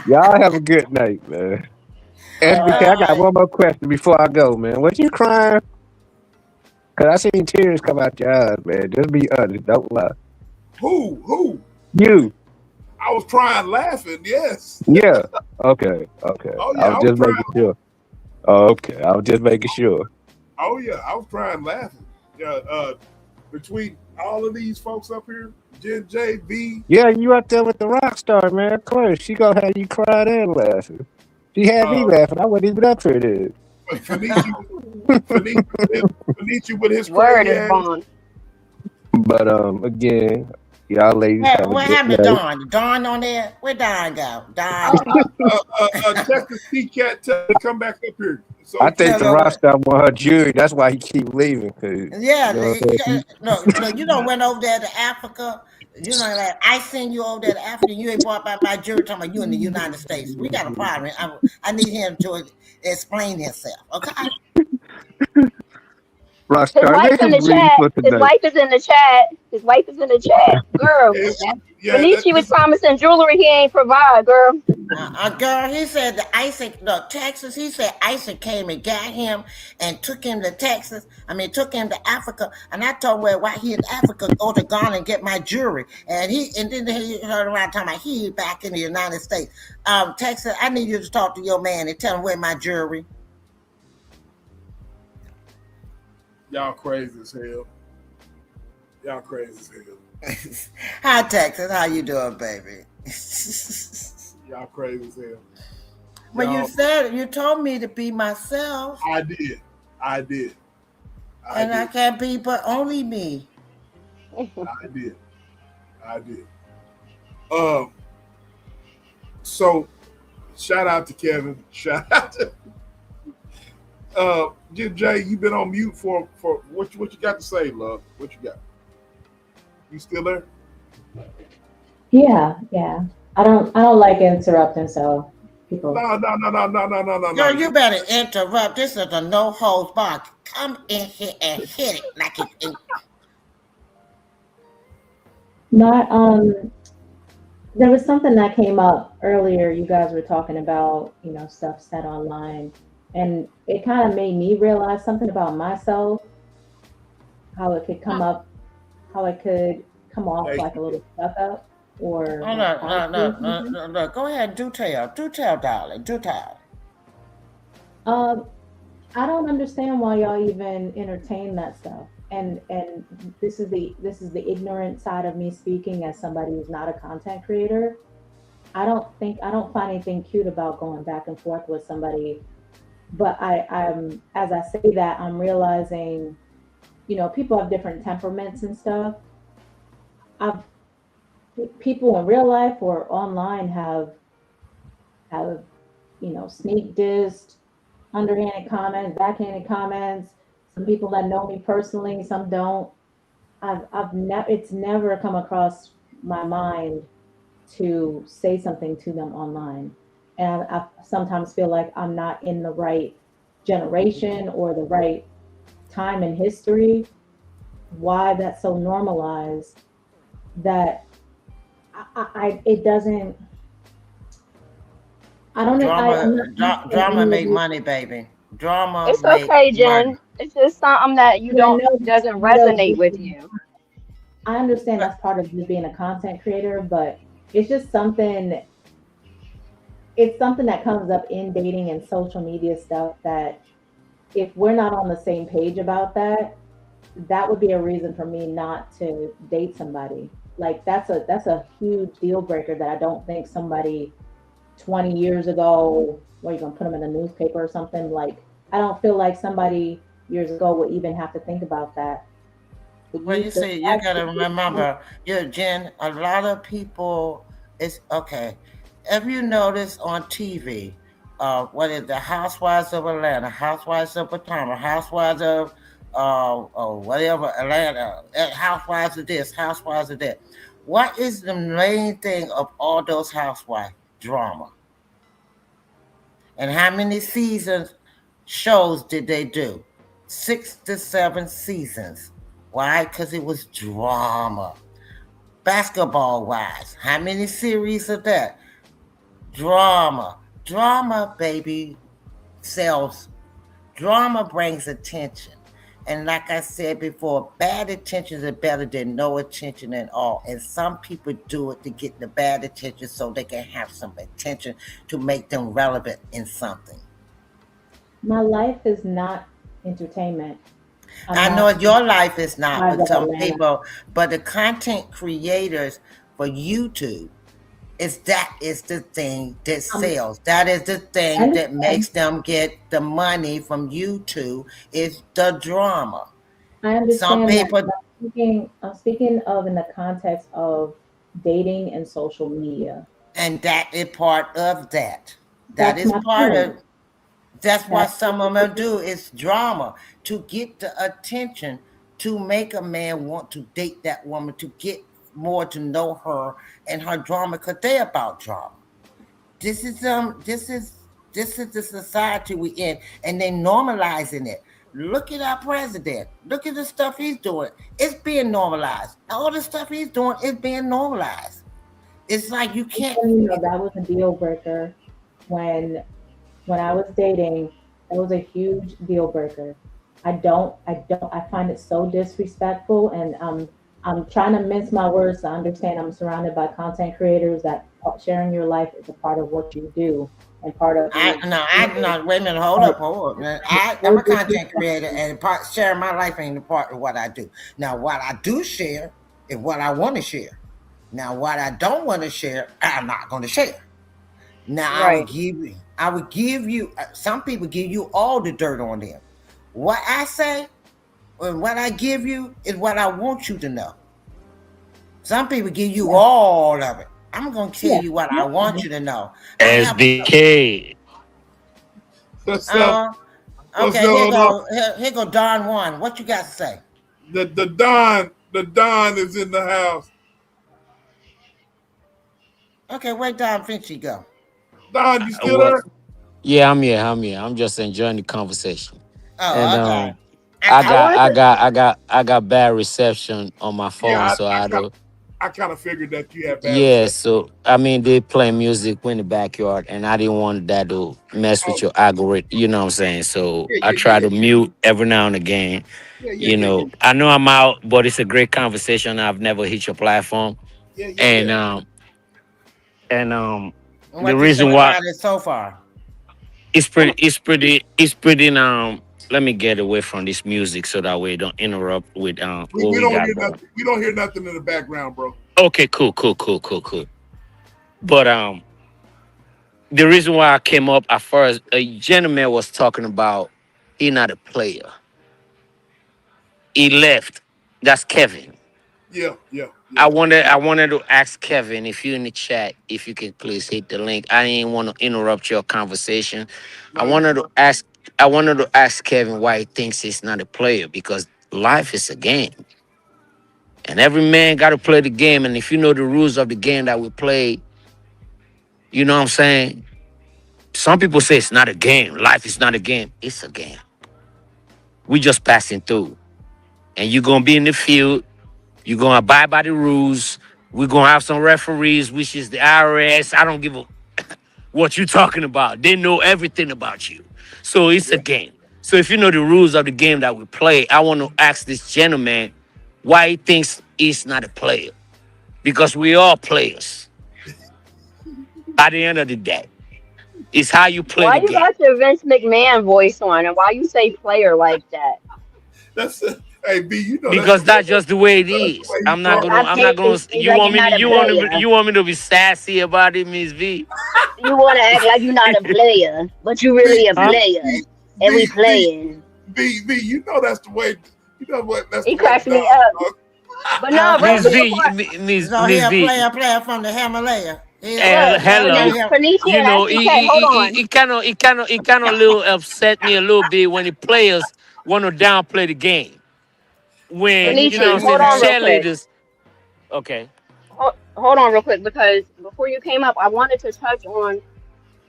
y'all have a good night, man. SBK, I got Uh, one more question before I go, man. Was you crying? Cause I seen tears come out your eyes, man. Just be honest, don't lie. Who? You, I was crying laughing, yes. yeah. Okay. Oh I yeah, was I was just making crying. sure. Oh, okay, I was just making sure. Oh yeah, I was crying laughing. Yeah, between all of these folks up here, Jen J B, Yeah, you up there with the rock star, man. Of course, she gonna have you crying and laughing. She had me uh laughing. I wasn't even up here then. Fenici, Fenici with his Word crazy is ass. bond. But again, y'all ladies have a what good happened to night. Dawn? Dawn on there? Where Dawn go? Dawn. Texas Sea Cat tell her to come back up here. I So she think Tell the can. her rock what? star want her jury. That's why he keep leaving. Cause Yeah, you know what I'm saying? no, you don't went over there to Africa. You know, like I seen you over there to Africa. You ain't brought back my jury talking about you in the United States. We got a problem. I need him to explain himself. Okay. Rock His star, wife make in him the breathe chat. for His tonight. wife is in the chat. His wife is in the chat. Girl, Yeah, that yeah, Benici was this promising jewelry he ain't provide, girl. Girl, he said that Isaac, look, Texas, he said Isaac came and got him and took him to Texas. Took him to Africa. And I told him, well, why he in Africa, go to Ghana and get my jewelry. And then he heard around talking about he back in the United States. Texas, I need you to talk to your man and tell him where my jewelry. y'all crazy as hell. Y'all crazy as hell. Hi, Texas. How you doing, baby? Y'all crazy as hell. Well, you told me to be myself. I did. I did. And I can't be but only me. I did. I did. Um. So, shout out to Kevin. Shout out to Jay. You've been on mute for what you got to say, love? What you got? You still there? Yeah. I don't like interrupting, so people. No. Girl, you better interrupt. This is a no holds bar. Come in here and hit it like it. My There was something that came up earlier. You guys were talking about, stuff said online, and it kind of made me realize something about myself, how it could come up, how it could come off like a little stuck up or Oh, like no, no, cocky or no, no, something. no, no. Go ahead, do tell. Do tell, darling. Do tell. Um, I don't understand why y'all even entertain that stuff. And this is the ignorant side of me speaking as somebody who's not a content creator. I don't find anything cute about going back and forth with somebody. But I'm as I say that, I'm realizing, people have different temperaments and stuff. I've People in real life or online have sneak dissed, underhanded comments, backhanded comments. Some people that know me personally, some don't. I've never it's never come across my mind to say something to them online. And I sometimes feel like I'm not in the right generation or the right time in history. Why that's so normalized that it doesn't. I don't. I'm Drama, not asking drama any of make you. money, baby. Drama It's make okay, money. Jen. It's just something that you Yeah, don't no, doesn't no. resonate with you. I understand But that's part of just being a content creator, but it's just something. It's something that comes up in dating and social media stuff that if we're not on the same page about that, that would be a reason for me not to date somebody. Like that's a huge deal breaker that I don't think somebody 20 years ago, what are you gonna put them in the newspaper or something? Like I don't feel like somebody years ago would even have to think about that. The well, youth, you the see, you fact gotta that remember, Jen. A lot of people, it's okay. Have you noticed on TV, what is the Housewives of Atlanta, Housewives of Potomac, Housewives of, whatever Atlanta, Housewives of this, Housewives of that. What is the main thing of all those housewives? Drama. And how many seasons shows did they do? 6 to 7 seasons. Why? Because it was drama. Basketball wise, how many series of that? Drama. Drama, baby, sells. Drama brings attention. And like I said before, bad attention is better than no attention at all. And some people do it to get the bad attention so they can have some attention to make them relevant in something. my life is not entertainment. I'm I know not your life is not, Housewives but of some Atlanta. people, but the content creators for YouTube that is the thing that Um, sells. That is the I thing that understand. makes them get the money from YouTube is the drama. I Some understand that. people, But I'm speaking of in the context of dating and social media. and that is part of that. That That's is my part point. of. That's what That's some of them do. It's drama to get the attention to make a man want to date that woman to get more to know her and her drama because they about drama. This is this is the society we in, and they normalizing it. Look at our president. Look at the stuff he's doing. It's being normalized. All the stuff he's doing is being normalized. It's like you can't. that was a deal breaker when I was dating. That was a huge deal breaker. I find it so disrespectful, and I'm trying to mince my words to understand I'm surrounded by content creators that sharing your life is a part of what you do and part of I your no, I image. no. Wait a minute. Hold But up, hold up. Man. it's I'm so a content disrespectful. creator, and sharing my life ain't a part of what I do. Now, what I do share is what I want to share. Now, what I don't want to share, I'm not going to share. Now Right. I would give you. Some people give you all the dirt on them. What I say and what I give you is what I want you to know. Some people give you Yeah, all of it. I'm gonna tell yeah, you what I no want problem. you to know. I have. SBK. What's up? Uh, What's okay, here going on? go. Here go. Don Juan. What you got to say? The Don is in the house. Okay, where Don Finchy go? Don, you still Well, there? yeah, I'm here. I'm here. I'm just enjoying the conversation. And Oh, okay. I I Okay. got wanted I to got I got I got bad reception on my Yeah, phone, so I do. I kind of figured that you had bad Yeah, reception. so I mean, they play music in the backyard, and I didn't want that to mess Oh, with your algorithm. You know what I'm saying? So yeah, I yeah, try yeah, to mute every now and again. yeah, yeah, You yeah, yeah, know, I know I'm out, but it's a great conversation. I've never hit your platform, yeah, yeah, and yeah. And the what you reason think why about it so far? it's pretty. Let me get away from this music so that way it don't interrupt with what We we don't got hear going. nothing. We don't hear nothing in the background, bro. Okay, cool. But the reason why I came up at first, a gentleman was talking about he not a player. He left. That's Kevin. Yeah, yeah, I yeah. wanted I wanted to ask Kevin if you in the chat, if you could please hit the link. I didn't want to interrupt your conversation. I No, you wanted fine. to ask I wanted to ask Kevin why he thinks he's not a player because life is a game. And every man got to play the game. And if you know the rules of the game that we play, you know what I'm saying? Some people say it's not a game. Life is not a game. It's a game. We just passing through. And you're gonna be in the field. You're gonna abide by the rules. We're gonna have some referees, which is the IRS. I don't give a what you're talking about. They know everything about you. So it's a Yeah. game. So if you know the rules of the game that we play, I want to ask this gentleman why he thinks he's not a player. Because we all players at the end of the day. It's how you play Why the you game. got your Vince McMahon voice on, and why you say player like that? That's hey B. You know that's the Because way. that's just the way it You know that's the is. way he talk. I'm not gonna He's like you're not a player. you want me to be sassy about it, Miss V? You want to act like you're not a player, but you B, really a Huh? player, B, and we B, B, playing. B. You know that's the way. You know what? That's He the way cracks the me dog up. talk. But no, Okay. real, Miss real V, quick. So he Miss a V. player from the Himalaya. Look, Hello. Phoenicia You and know, SDK, hold on. it kind of little upset me a little bit when the players want to downplay the game. When You you know Phoenicia, what I'm can't saying, do hold the on that. real quick. cheerleaders. Okay. Hold on real quick, because before you came up, I wanted to touch on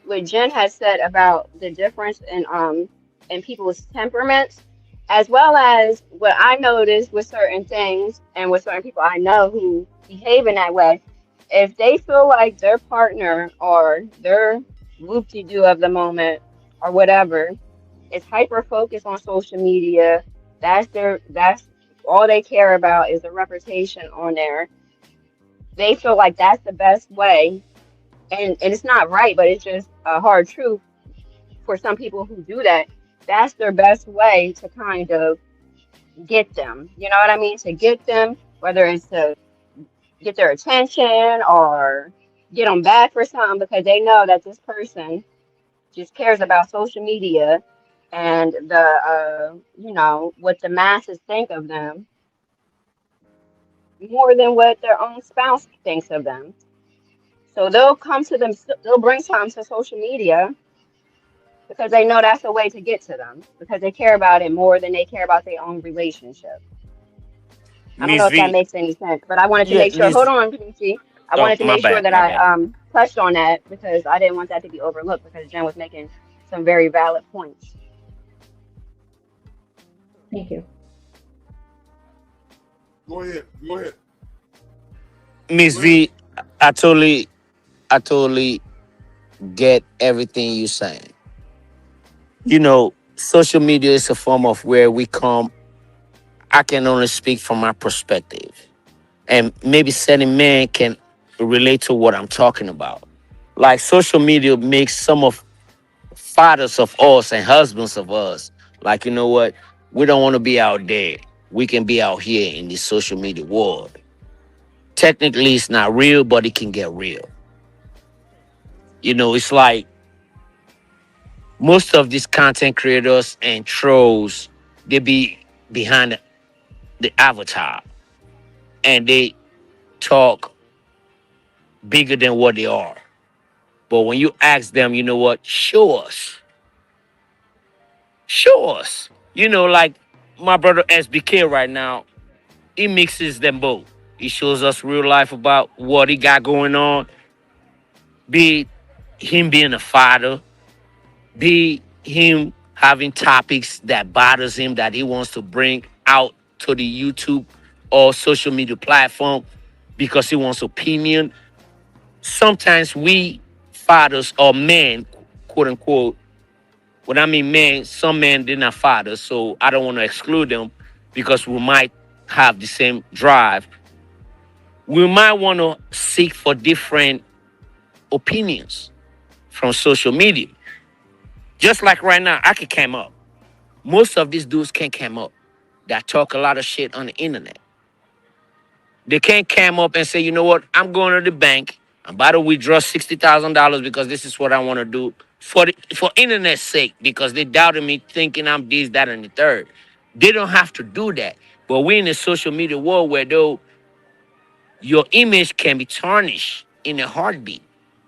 what Jen has said about the difference in people's temperaments, as well as what I noticed with certain things and with certain people I know who behave in that way. If they feel like their partner or their whoop-de-doo of the moment or whatever is hyper focused on social media, that's all they care about is the reputation on there. They feel like that's the best way, and it's not right, but it's just a hard truth for some people who do that. That's their best way to kind of get them. You know what I mean? To get them, whether it's to get their attention or get them back for something, because they know that this person just cares about social media and what the masses think of them more than what their own spouse thinks of them. So they'll bring something to social media because they know that's a way to get to them because they care about it more than they care about their own relationship. I don't know Miss if that V. makes any sense, but I wanted to Yeah, make sure. Hold Miss. on, Kenichi. I Oh, wanted to make sure that my I bad. touched on that because I didn't want that to be overlooked because Jen was making some very valid points. Thank you. Go ahead. Go ahead. Miss Go ahead. V, I totally get everything you're saying. You know, social media is a form of where we come. I can only speak from my perspective. And maybe certain men can relate to what I'm talking about. Like social media makes some of fathers of us and husbands of us, like, you know what? We don't want to be out there. We can be out here in this social media world. Technically, it's not real, but it can get real. You know, it's like most of these content creators and trolls, they be behind the avatar and they talk bigger than what they are. But when you ask them, you know what, show us, show us. You know, like my brother SBK right now, he mixes them both. He shows us real life about what he got going on, be it him being a fighter, be him having topics that bothers him that he wants to bring out to the YouTube or social media platform. because he wants opinion. Sometimes we fathers or men, quote unquote, when I mean men, some men they're not fathers, so I don't want to exclude them because we might have the same drive. We might want to seek for different opinions from social media. Just like right now, I could come up. Most of these dudes can't come up that talk a lot of shit on the internet. They can't come up and say, you know what, I'm going to the bank. I'm about to withdraw $60,000 because this is what I want to do for internet's sake because they doubted me thinking I'm this, that, and the third. They don't have to do that. But we're in a social media world where though your image can be tarnished in a heartbeat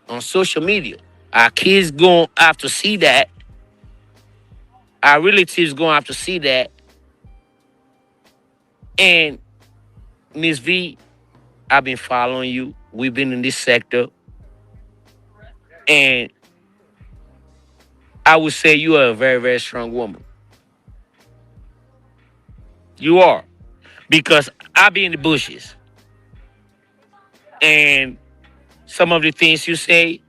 on social media. Our kids going to have to see that. Our relatives going to have to see that. And Miss V, I've been following you. We've been in this sector. And I would say you are a very, very strong woman. You are. Because I be in the bushes. And some of the things you say,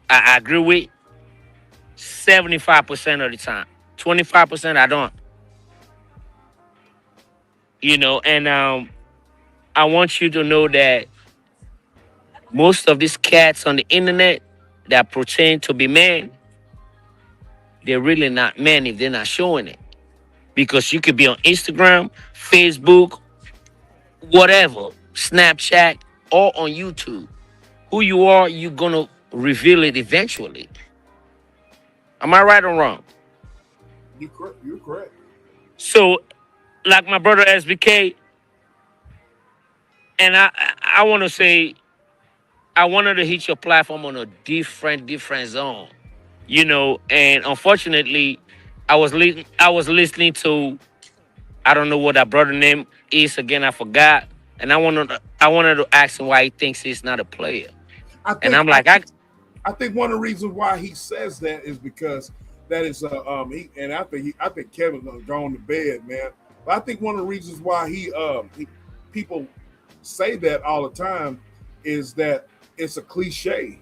I agree with 75% of the time. 25% I don't. And I want you to know that most of these cats on the internet that pretend to be men, they're really not men if they're not showing it. Because you could be on Instagram, Facebook, whatever, Snapchat, or on YouTube. Who you are, you're gonna reveal it eventually. Am I right or wrong? You're correct. So, like my brother SBK, and I want to say, I wanted to hit your platform on a different zone, And unfortunately, I was listening to, I don't know what that brother name is again. I forgot, and I wanted to ask him why he thinks he's not a player. I And think I'm like, I think one of the reasons why he says that is because that is and I think Kevin's gone to bed, man. But I think one of the reasons why people say that all the time is that it's a cliche.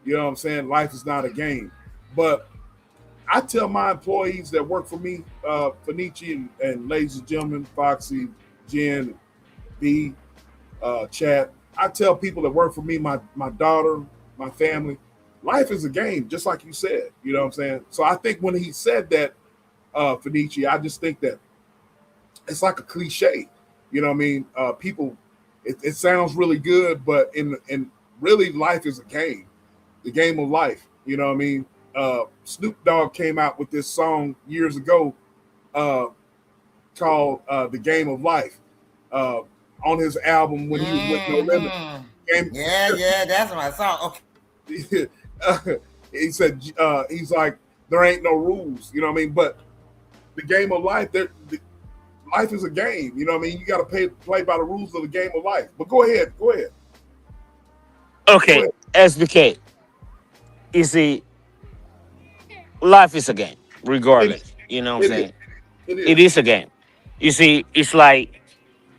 You know what I'm saying? Life is not a game. But I tell my employees that work for me, Fanichi and ladies and gentlemen, Foxy, Jen, B, Chad. I tell people that work for me, my daughter, my family, life is a game, just like you said. You know what I'm saying? So I think when he said that, Fanichi, I just think that it's like a cliche. You know what I mean? People, it sounds really good, but in really life is a game, the game of life. You know what I mean? Snoop Dogg came out with this song years ago called "The Game of Life" on his album when he was with No Limit. Yeah, that's my song. Okay. He said he's like there ain't no rules. You know what I mean? But the game of life, life is a game. You know what I mean? You got to play by the rules of the game of life. But go ahead. okay, SBK, you see, life is a game, regardless. You know what I'm saying? It is a game. You see, it's like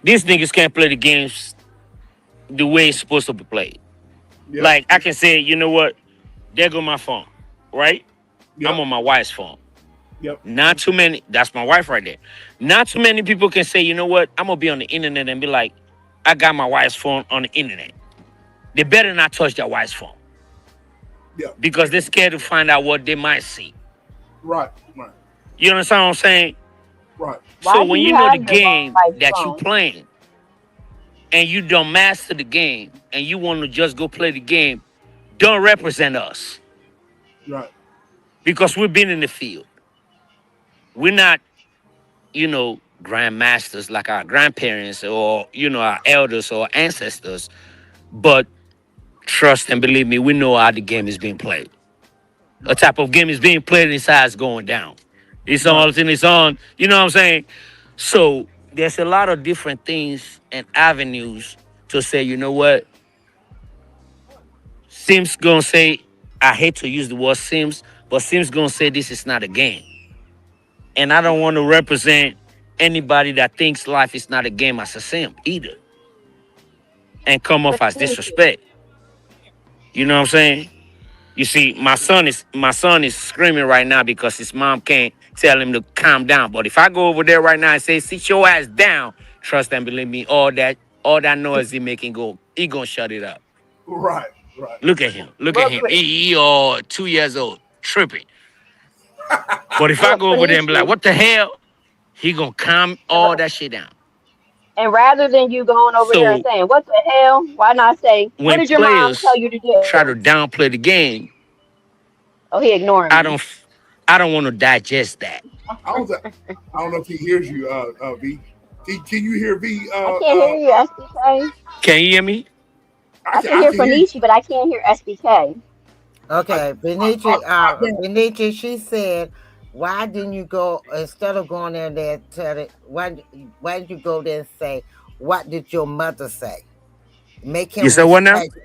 these niggas can't play the games the way it's supposed to be played. Yep. Like I can say, you know what? There go my phone, right? Yep. I'm on my wife's phone. Yep. Not too many. That's my wife right there. Not too many people can say, you know what? I'm gonna be on the internet and be like, I got my wife's phone on the internet. They better not touch their wife's phone. Yeah. Because they're scared to find out what they might see. Right. You understand what I'm saying? Right. So when you know the game that you playing and you don't master the game and you want to just go play the game, don't represent us. Right. Because we've been in the field. We're not, grandmasters like our grandparents or, our elders or ancestors. But trust and believe me, we know how the game is being played. A type of game is being played and size going down. It's on, you know what I'm saying? So there's a lot of different things and avenues to say, you know what? Sims gonna say, I hate to use the word Sims, but Sims gonna say this is not a game. And I don't want to represent anybody that thinks life is not a game as a sim either. and come off as Venetia. disrespect. You know what I'm saying? You see, my son is screaming right now because his mom can't tell him to calm down. But if I go over there right now and say, "Sit your ass down," trust and believe me, all that noise he making he gonna shut it up. Right, right. Look at him. Look at Real him. quick, He all 2 years old, tripping. But if I real go over there and be like, Venetia. "What the hell?" He gonna calm all that shit down. And rather than you going over there and So saying, "What the hell?" Why not say, "What when did your mom tell players you to do?" try to downplay the game, Oh, he ignoring I me. don't I don't want to digest that. I was. I don't know if he hears you, V. Can you hear V? I can't hear you, SBK. Can you hear me? I can I hear can hear you. Fenici, but I can't hear SBK. I, Okay, Benicia, she said, why didn't you go instead of going in there and tell it? Why did you go there and say, what did your mother say? Make You him said what now? respect.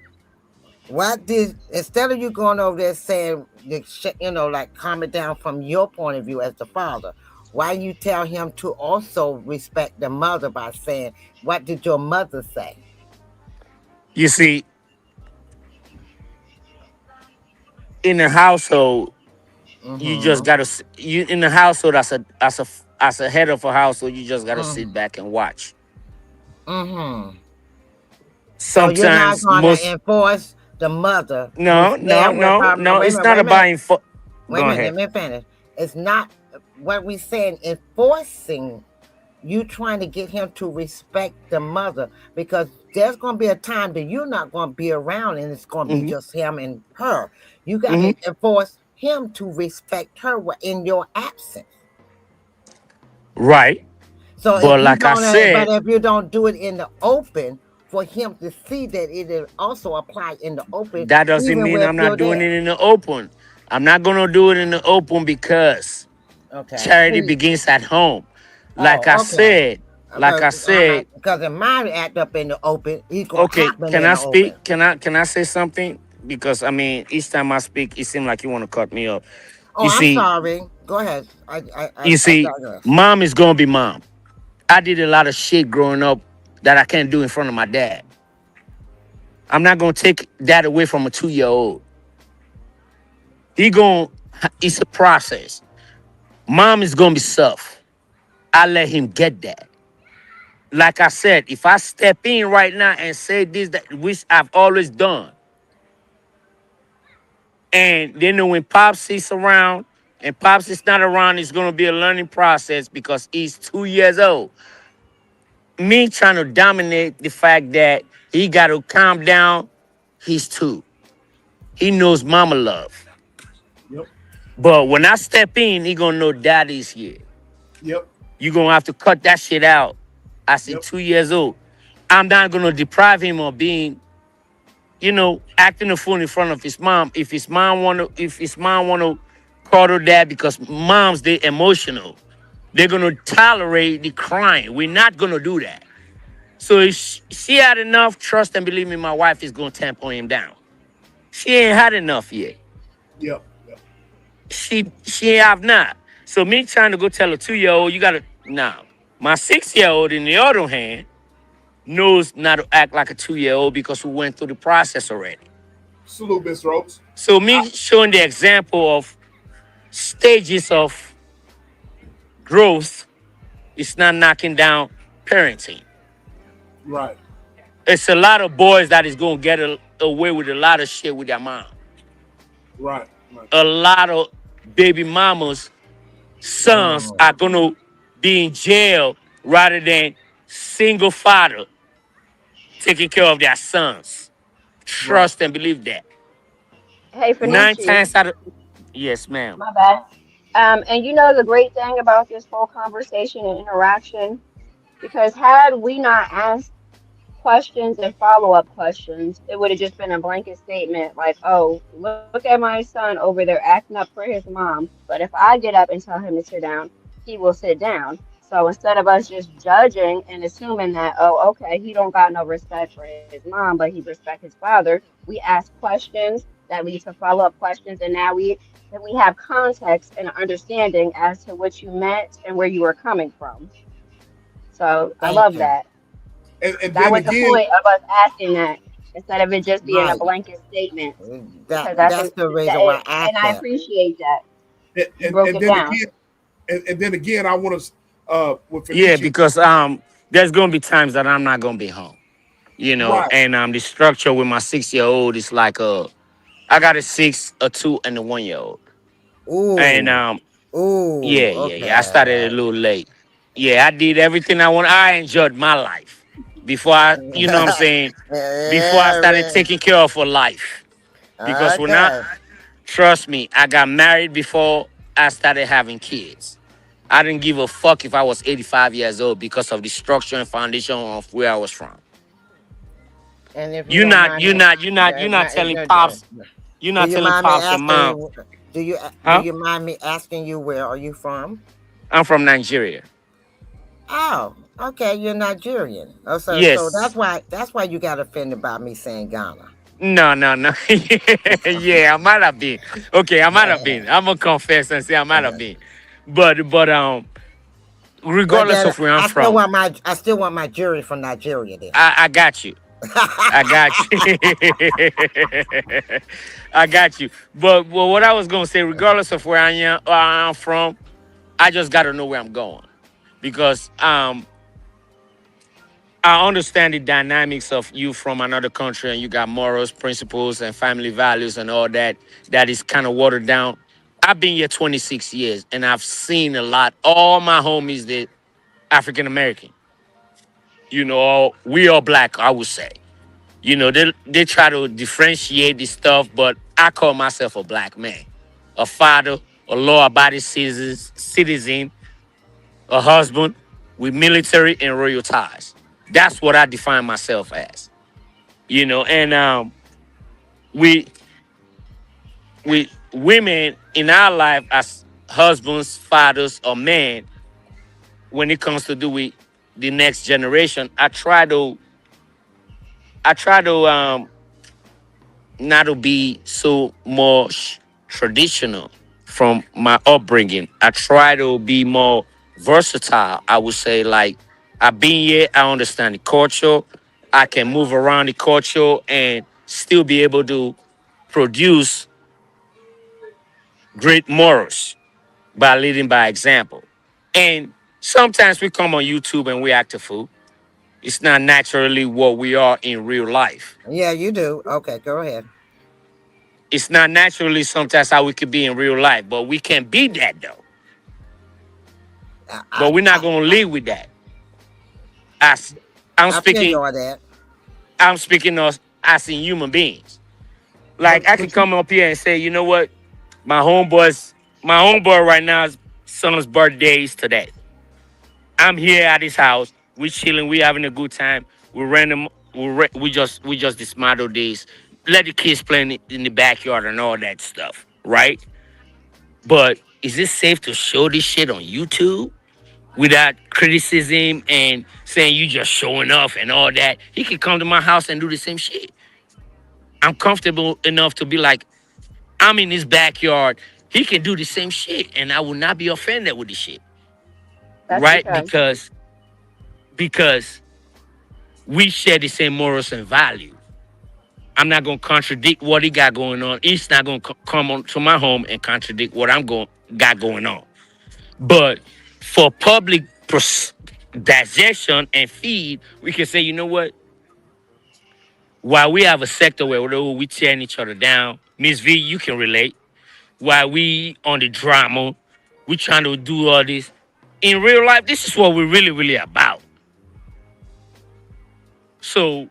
What did instead of you going over there saying, like calm it down from your point of view as the father? Why you tell him to also respect the mother by saying, what did your mother say? You see, in the household, you just Mm-hmm. gotta you in the household as a head of a household, you just gotta Mm-hmm. sit back and watch. Mm-hmm. So you're not Sometimes going to most enforce the mother no, who's no, there with no, her. no. Wait a It's minute, not wait a about minute, wait a Go minute. ahead. Let me finish. It's not what we saying enforcing. You trying to get him to respect the mother because there's going to be a time that you're not going to be around and it's going to be Hmm. just him and her. You got Hmm. to enforce him to respect her in your absence. Right. So But like I but said, if you don't do it in the open, for him to see that it will also apply in the open, that doesn't even mean if I'm not you're doing there. it in the open. I'm not gonna do it in the open because Okay, charity please. begins at home. Like I Oh, okay. said, like I said, Because if mine act up in the open, he's gonna okay, happen can in I the open. speak? Can I say something? Because I mean, each time I speak, it seems like you want to cut me off. Oh, You I'm see, sorry. Go ahead. I you see, digress. mom is gonna be mom. I did a lot of shit growing up that I can't do in front of my dad. I'm not gonna take that away from a 2 year old. He going it's a process. Mom is gonna be soft. I let him get that. Like I said, if I step in right now and say this, that which I've always done, and then when Pops is around and Pops is not around, it's gonna be a learning process because he's 2 years old. Me trying to dominate the fact that he got to calm down, he's two. He knows mama love. Yep, But when I step in, he gonna know daddy's here. yep, You gonna have to cut that shit out. I said yep. 2 years old. I'm not gonna deprive him of being, acting a fool in front of his mom. If his mom wanna cuddle dad because moms they emotional, they're gonna tolerate the crying. We're not gonna do that. So if she had enough, trust and believe me, my wife is gonna temper him down. She ain't had enough yet. Yep, yep. She have not. So me trying to go tell a 2 year old, you gotta now. My 6 year old, in the other hand, knows not to act like a 2 year old because we went through the process already. Salute, Miss Rose. So I, me showing the example of stages of growth is not knocking down parenting. right, It's a lot of boys that is gonna get away with a lot of shit with their mom. right, right. A lot of baby mamas sons Mm, are going to be in jail rather than single father taking care of their sons. Right. Trust and believe that. Hey, Nine Fenici, times out of yes, ma'am. my bad. And you know the great thing about this whole conversation and interaction, because had we not asked questions and follow-up questions, it would have just been a blanket statement like, "Oh, look at my son over there acting up for his mom." But if I get up and tell him to sit down, he will sit down. So instead of us just judging and assuming that, oh, okay, he don't got no respect for his mom, but he respect his father, we ask questions that lead to follow-up questions, and now we have context and understanding as to what you meant and where you were coming from. So I thank love you. that. and That then was the again, point of us asking that instead of it just being a Right. blanket statement. That Because I that's think the that, reason why I and asked I that. appreciate that you and, broke and it then down. again, and then again, I want to with Yeah, Felicia, because there's gonna be times that I'm not gonna be home. right? And the structure with my 6 year old is like I got a 6, a 2, and a 1 year old. And Ooh, ooh. yeah. I started a Okay. little late. Yeah, I did everything I want. I enjoyed my life before I, you know what I'm saying, before I Yeah, started man. taking care of her life. Because when I Okay. trust me, I got married before I started having kids. I didn't give a fuck if I was 85 years old because of the structure and foundation of where I was from. And if you You're don't not, mind you're me, not, you're not, you're not telling pops, you're do not you telling mind me pops and asking mom, you? Do huh? you mind me asking you where are you from? I'm from Nigeria. Oh, okay, you're Nigerian. Oh, so Yes. that's why you got offended by me saying Ghana. No. Yeah, I might have been. Okay, I might have been. I'm gonna confess and say I might have been. But But regardless then of where I'm from, I still want my jury from Nigeria then. I got you. I got you. I got you. But what I was gonna say, regardless of where I'm from, I just gotta know where I'm going because I understand the dynamics of you from another country and you got morals, principles, and family values and all that that is kind of watered down. I've been here 26 years and I've seen a lot. All my homies that African American, we are black, I would say. They try to differentiate this stuff, but I call myself a black man, a father, a law-abiding citizen, a husband with military and royal ties. That's what I define myself as. And we we women in our life as husbands, fathers, or men, when it comes to do with the next generation, I try to not to be so much traditional from my upbringing. I try to be more versatile. I would say, like, I've been here, I understand the culture, I can move around the culture and still be able to produce great morals by leading by example. And sometimes we come on YouTube and we act a fool. It's not naturally what we are in real life. Yeah, you do. Okay, go ahead. It's not naturally sometimes how we could be in real life, but we can be that though. I But I we're not I, gonna live with that. As I'm I feel you speaking, on that. I'm speaking of as in human beings. Like I could But you come up here and say, you know what, my homeboy right now's son's birthday is today. I'm here at his house. We chilling. We having a good time. We random. We just dismantle this. Let the kids play in the backyard and all that stuff, right? But is it safe to show this shit on YouTube without criticism and saying you just showing off and all that? He could come to my house and do the same shit. I'm comfortable enough to be like, I'm in his backyard. He can do the same shit, and I will not be offended with the shit, That's right? because Because we share the same morals and values. I'm not gonna contradict what he got going on. He's not gonna come on to my home and contradict what got going on. But for public digestion and feed, we can say, you know what? While we have a sector where we tearing each other down, Miss V, you can relate. While we on the drama, we trying to do all this. In real life, this is what we're really, really about. So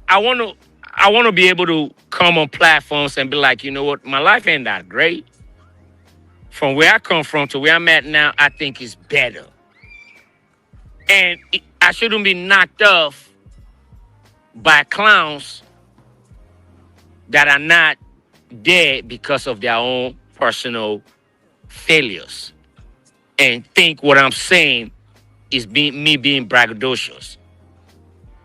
I wanna be able to come on platforms and be like, you know what, my life ain't that great. From where I come from to where I'm at now, I think it's better. And I shouldn't be knocked off by clowns that are not there because of their own personal failures and think what I'm saying is me being braggadocious.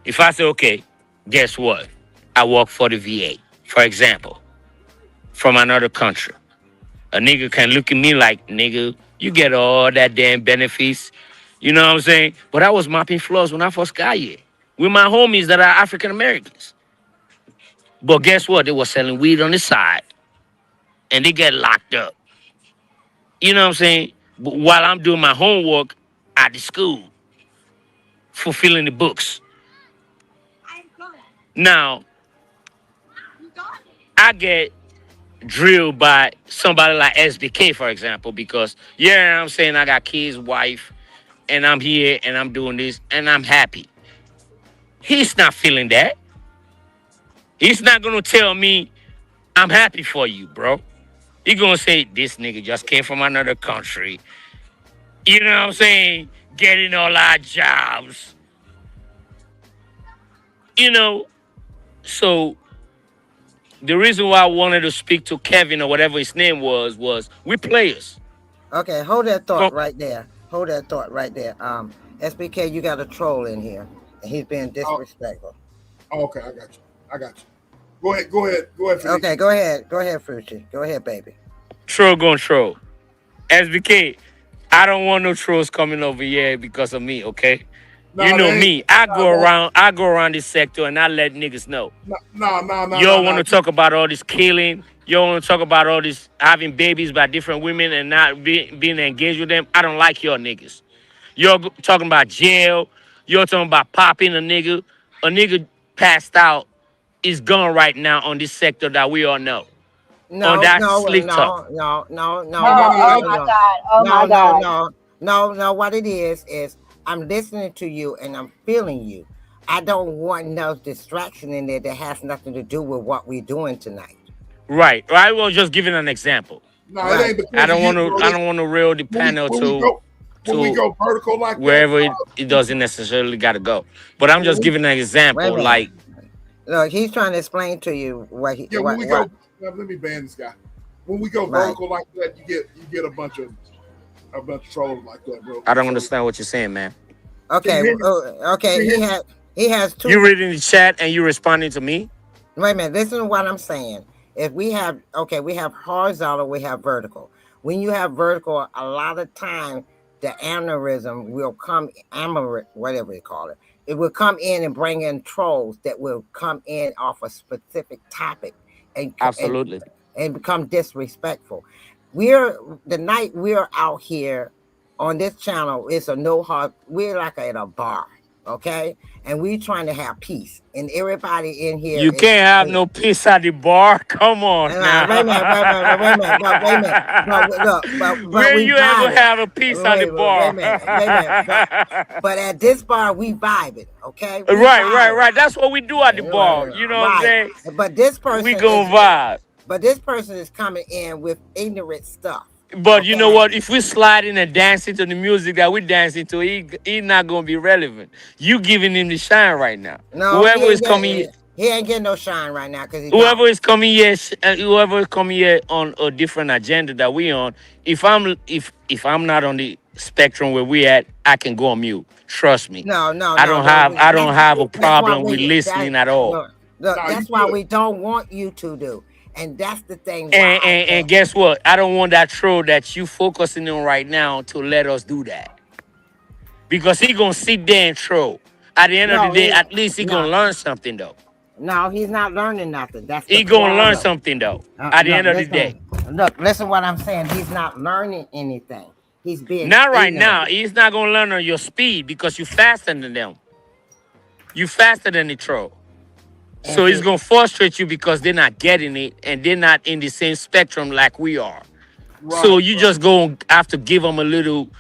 If I say, okay, guess what? I work for the VA, for example, from another country. A nigga can look at me like, nigga, you get all that damn benefits. You know what I'm saying? But I was mopping floors when I first got here. with my homies that are African Americans. But guess what? They were selling weed on the side and they get locked up. You know what I'm saying? But while I'm doing my homework at the school, fulfilling the books. Now, I get drilled by somebody like SBK, for example, because, yeah, I'm saying I got kids, wife, and I'm here and I'm doing this and I'm happy. He's not feeling that. He's not going to tell me I'm happy for you, bro. He's going to say, this nigga just came from another country. You know what I'm saying? Getting all our jobs. You know, so the reason why I wanted to speak to Kevin or whatever his name was we players. Okay, hold that thought Come, right there. Hold that thought right there. SBK, you got a troll in here, and he's being Oh, disrespectful. okay, I got you. I got you. Go ahead. Go ahead. Go ahead. Felicia. Okay, go ahead. Go ahead, Fruity. Go ahead, baby. troll going troll. SBK, I don't want no trolls coming over here because of me, okay? You No, know they ain't. me. I No, go around this sector and I let niggas know. no. Y'all want to talk about all this killing. Y'all want to talk about all this having babies by different women and not being engaged with them. I don't like y'all niggas. Y'all talking about jail. Y'all talking about popping a nigga. A nigga passed out is gone right now on this sector that we all know. On No, that no, slick talk. Oh, oh my God. Oh my God. no. What it is I'm listening to you and I'm feeling you. I don't want no distraction in there that has nothing to do with what we're doing tonight. Right. I was just giving an example. No, it Right. ain't because of you, bro. I don't want to reel the When we panel when we go when we to go vertical like that, wherever it doesn't necessarily gotta go. But I'm when just we giving an Wait a example, minute. like Look, he's trying to explain to you what he yeah, when we what go let me ban this guy. When we go right. vertical like that, you get a bunch of trolls like that, bro. I don't So understand what you're saying, man. can you Okay, hear me? okay. Can you hear me? He has You two. reading the chat and you responding to me? Wait a minute. Listen to what I'm saying. If we have we have horizontal, we have vertical. When you have vertical, a lot of time the aneurysm will come whatever you call it. It will come in and bring in trolls that will come in off a specific topic and Absolutely. become disrespectful. We're the night we're out here on this channel. It's a no hard. We're like at a bar, okay, and we trying to have peace. And everybody in here You is. can't have no peace at the bar. Come on now. Wait a minute, wait a minute, but look, but When we you ever vibing. have a peace at the Wait a bar? minute, but at this bar we vibing, okay? We Right. That's what we do at the bar. You know what I'm right. saying? But this We person gonna is, vibe. but this person is coming in with ignorant stuff, But you know okay? what? If we slide in and dance into the music that we dancing to, he not gonna be relevant. You giving him the shine right now. No, Whoever is coming, he ain't getting no shine right now because he don't. whoever is coming here, whoever is coming here on a different agenda that we on. If I'm not on the spectrum where we at, I can go on mute. Trust me. No, no, I no, don't no. have I don't have a That's why problem with we listening at all. no, look, Nah, you that's why good. we don't want you to do. And that's the thing why And, I and said, and guess what? I don't want that troll that you focusing on right now to let us do that. Because he gonna sit there and troll. At the end of the no, day, at least he no, gonna learn something though. no, he's not learning nothing. That's the He gonna learn problem. something though. At the end of the day. Listen what I'm saying. He's not learning anything. He's being Not right ignorant. now. He's not gonna learn on your speed because you faster than them. You faster than the troll. And So it's see, gonna frustrate you because they're not getting it and they're not in the same spectrum like we are. So Right, you just gonna have to give them a little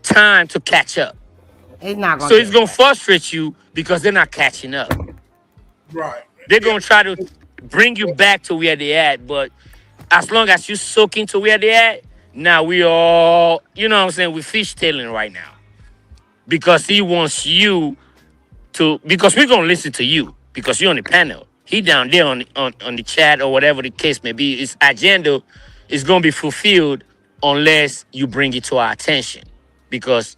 time to catch up. he's not So gonna it's do gonna that. frustrate you because they're not catching up. right. They're Yeah. gonna try to bring you back to where they at, but as long as you soak into where they at, now we all, you know what I'm saying, we fishtailing right now. Because he wants you to, because we're gonna listen to you, because you're on the panel. He down there on the chat or whatever the case may be. His agenda is gonna be fulfilled unless you bring it to our attention. Because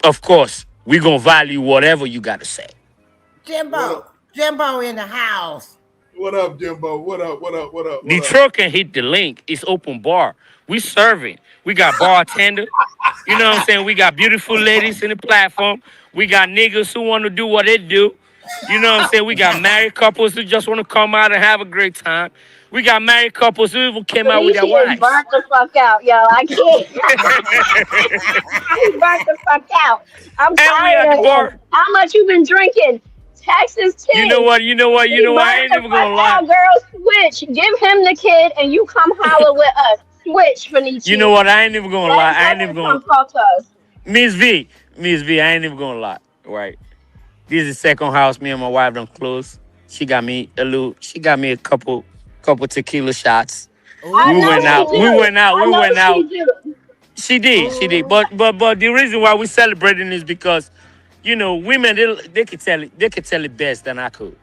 of course, we're gonna value whatever you gotta say. What up? Jimbo in the house. What up, Jimbo? What up? What up? What up? What up? Detroit can hit the link. It's open bar. We serving. We got bartender. You know what I'm saying? We got beautiful ladies in the platform. We got niggas who want to do what they do. You know what I'm saying? We got married couples who just want to come out and have a great time. We got married couples who even came out with their Benicia is wives. burnt the fuck out, yo. I can't. He's burnt the fuck out. I'm And we tired at the of him. bar. How much you been drinking? Texas You know 10. what? You know what? You He know what? I burnt ain't the never fuck gonna lie. out, girl. Switch. Give him the kid and you come holler with us. Switch, You know Benicia. what? I ain't even gonna Let lie. I ain't Devin even gonna. come talk to us. Miss V, Miss V. I ain't even gonna lie. Right. This is the second house me and my wife done close. She got me a little. She got me a couple tequila shots. I We know went she out. We Ooh. do. went out. I We know went she out. do. She did. She did. But the reason why we celebrating is because, women they could tell it best than I could.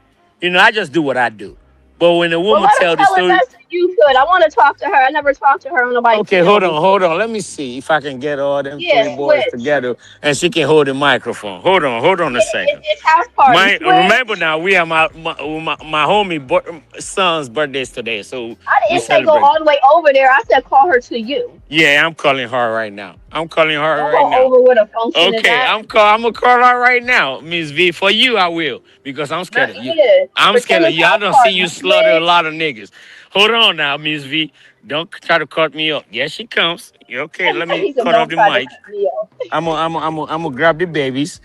I just do what I do. But when a Well, woman let her tell the tell it story, best that you could. I want to talk to her. I never talked to her on nobody okay, panel before. hold on. Let me see if I can get all them Yeah, three boys switch. together and she can hold the microphone. Hold on a Yeah, second. it's house party. Remember Switch. now we have my homie son's birthdays today, so I we didn't say go celebrate. all the way over there. I said call her to you. Yeah, I'm calling her right now. I'm calling her Don't right go now. over with a function is Okay, that. I'm gonna call her right now, Miss V. For you, I will because I'm scared of you. Yeah. I'm scared Pretend of it's you. I house don't see you party. slaughter a Switch. lot of niggas. Hold on now, Miss V. Don't try to cut me up. Yes, she comes. Okay, let me He said, cut off don't the try to mic. cut me off. I'm gonna grab the babies.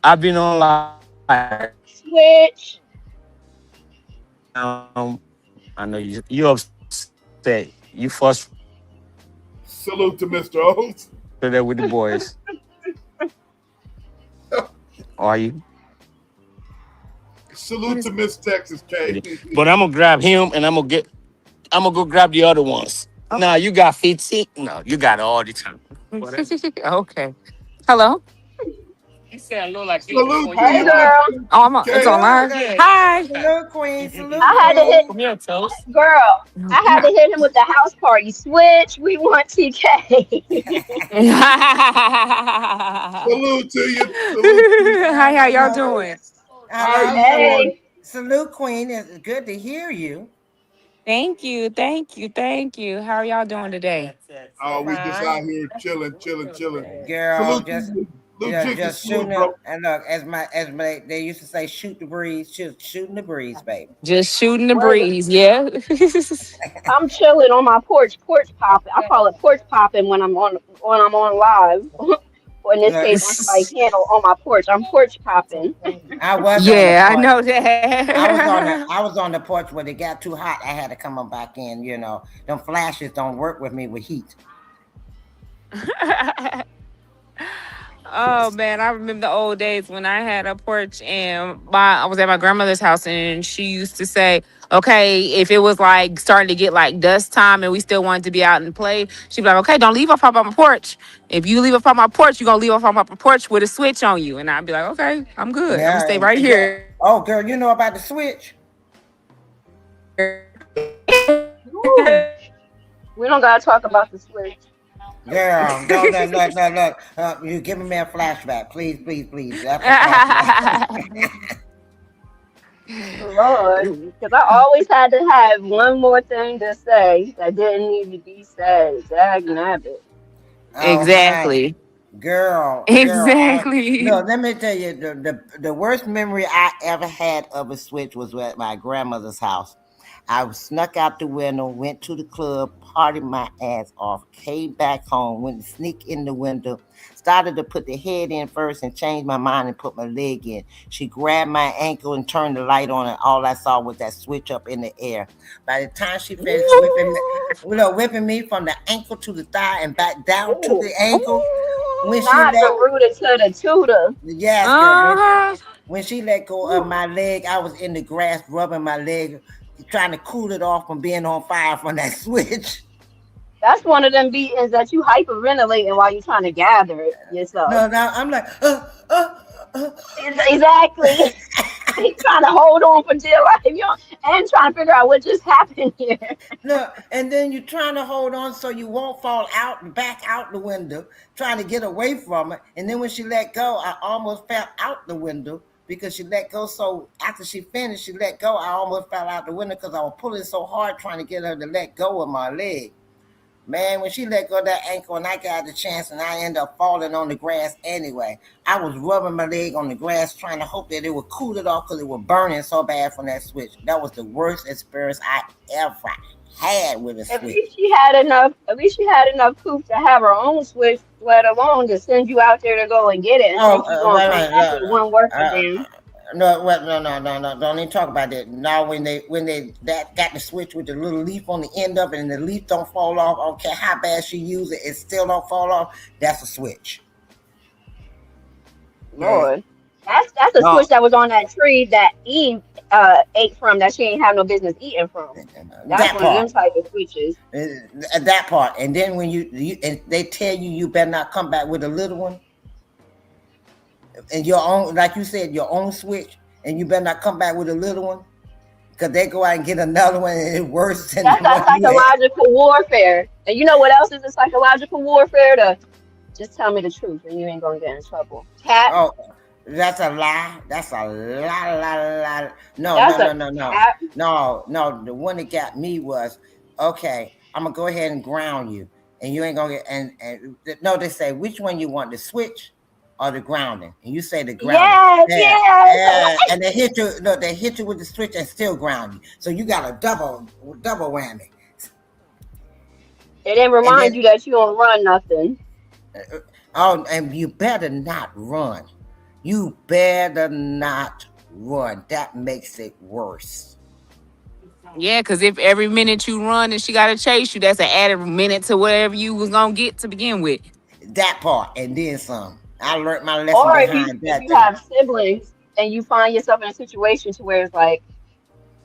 I've been on live. Switch. I know you upset. You frustrated with the boys. Salute to Mr. Oates. Are you? Salute to Miss Texas K. But I'm gonna grab him and I'm gonna go grab the other ones. Nah, you got 15? No, you got it all the time. Okay. Hello? You say hello like this Salute before you to Hey, you, go Miss on. girl. Oh, it's K. Salute, online? Hi. salute, queen. Salute, I had to hit, queen. Come here, Toast. girl. I had to hit him with the house party. Switch. We want TK. Salute to you. Salute to you. Hi, how y'all Hello. doing? How How are are you doing? you? Hey. Salute, queen. It's good to hear you. Thank you, thank you, thank you. How are y'all doing today? Oh, we just Fine. out here chilling, chilling, chilling. Girl, Salute to just you. Salute Jizzle just Smooth, shooting bro. it. And look, as they used to say, shoot the breeze, shooting the breeze, baby. Just shooting the Well, breeze, yeah. I'm chilling on my porch, porch popping. I call it porch popping when I'm on live. Or in this Look, case, on somebody's panel on my porch. I'm porch popping. I was on the Yeah, I porch. know I that. was on the porch when it got too hot. I had to come on back in. Them flashes don't work with me with heat. Oh man, I remember the old days when I had a porch and I was at my grandmother's house and she used to say, okay, if it was like starting to get like dust time and we still wanted to be out and play, she'd be like, okay, don't leave off on my porch. If you leave off on my porch, you're gonna leave off on my porch with a switch on you. And I'd be like, okay, I'm good. I'm gonna Yeah, stay right yeah. here. Oh, girl, you know about the switch? Ooh, we don't gotta talk about the switch. Girl, don't look. You giving me a flashback, please, please, please. That's a flashback. Lord, because I always had to have one more thing to say that didn't need to be said. Dag nabbit. Oh, honey, Exactly. girl. Exactly. No, let me tell you, the worst memory I ever had of a switch was at my grandmother's house. I snuck out the window, went to the club, partied my ass off, came back home, went to sneak in the window, started to put the head in first and changed my mind and put my leg in. She grabbed my ankle and turned the light on, and all I saw was that switch up in the air. By the time she finished whipping me from the ankle to the thigh and back down to Ooh, the ankle, when she not the let rooter to the tutor. yes, girl, Uh-huh. when she let go of my leg, I was in the grass rubbing my leg, trying to cool it off from being on fire from that switch. That's one of them beatings that you hyperventilating while you're trying to gather it yourself. No, now I'm like, uh. Exactly. He's trying to hold on for dear life, and trying to figure out what just happened here. No, and then you're trying to hold on so you won't fall out and back out the window, trying to get away from it. And then when she let go, I almost fell out the window because she let go. So after she finished, she let go. I almost fell out the window because I was pulling so hard trying to get her to let go of my leg. Man, when she let go of that ankle and I got the chance and I end up falling on the grass anyway, I was rubbing my leg on the grass trying to hope that it would cool it off because it was burning so bad from that switch. That was the worst experience I ever had with a At switch. least she had enough. At least she had enough proof to have her own switch, let alone to send you out there to go and get it and Oh, think you're gonna wait, come wait, back with one worth a damn. no, what? No, no, no, no! Don't even talk about that. Now, when they that got the switch with the little leaf on the end of it, and the leaf don't fall off. I don't care how bad she use it, it still don't fall off. That's a switch. Okay. Lord, that's a switch No, that was on that tree that Eve ate from that she ain't have no business eating from. That's that one of them part. type of switches. That part. And then when you and they tell you better not come back with a little one, and your own, like you said, your own switch, and you better not come back with a little one because they go out and get another one and it's worse than the That's that one you had. psychological warfare. And you know what else is a psychological warfare? To just tell me the truth and you ain't gonna get in trouble. Cat, Oh, that's a lie. That's a lie, lie, lie. No, no, that's no, a no, no, cat. no, no. The one that got me was okay. I'm gonna go ahead and ground you, and you ain't gonna get. And no, they say which one you want, the switch or the grounding, and you say the grounding. Yes, Yeah, yes. yeah. And they hit you. No, they hit you with the switch and still ground you. So you got a double whammy. It didn't And remind then you that you don't run nothing. oh, and you better not run. You better not run. That makes it worse. Yeah, because if every minute you run and she got to chase you, that's an added minute to whatever you was going to get to begin with. That part and then some. I learned my lesson Or if behind if that you too. have siblings and you find yourself in a situation to where it's like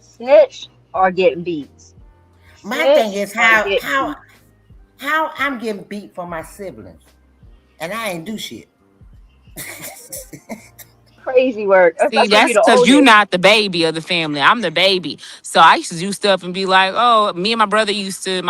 snitch or get beat. My thing Snitch is or how get how beat. how I'm getting beat for my siblings and I ain't do shit. Crazy work. See, Especially if you're that's the because you oldest. not the baby of the family. I'm the baby. So I used to do stuff and be like, oh, me and my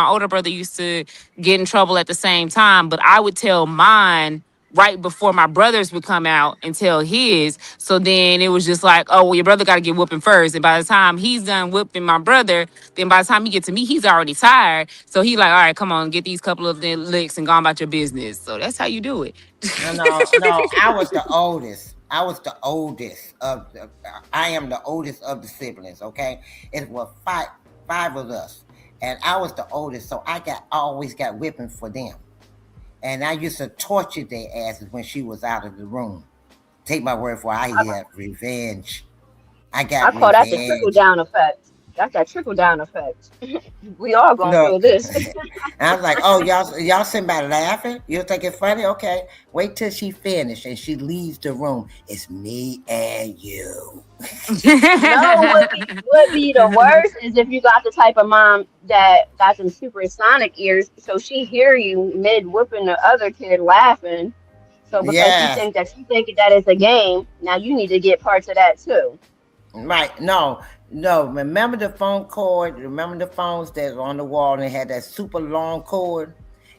older brother used to get in trouble at the same time. But I would tell mine right before my brothers would come out and tell his. So then it was just like, oh, well, your brother got to get whooping first. And by the time he's done whooping my brother, then by the time he get to me, he's already tired. So he like, all right, come on, get these couple of licks and go on about your business. So that's how you do it. No, no, no. I was the oldest. I was the oldest of the. I am the oldest of the siblings. Okay, it was five of us, and I was the oldest, so I got always got whipping for them, and I used to torture their asses when she was out of the room. Take my word for it, I I, got revenge. I I got call that the trickle revenge. down effect. That's that trickle down effect. We all gonna Look, feel this. and I was like, "Oh, y'all sitting by laughing? You think it's funny? Okay, wait till she finished and she leaves the room. It's me and you." No, would be the worst is if you got the type of mom that got some supersonic ears, so she hear you mid whooping the other kid laughing. So because she Yeah, think that she think that is a game, now you need to get parts of that too. right. No, no. Remember the phone cord? Remember the phones that's on the wall and they had that super long cord,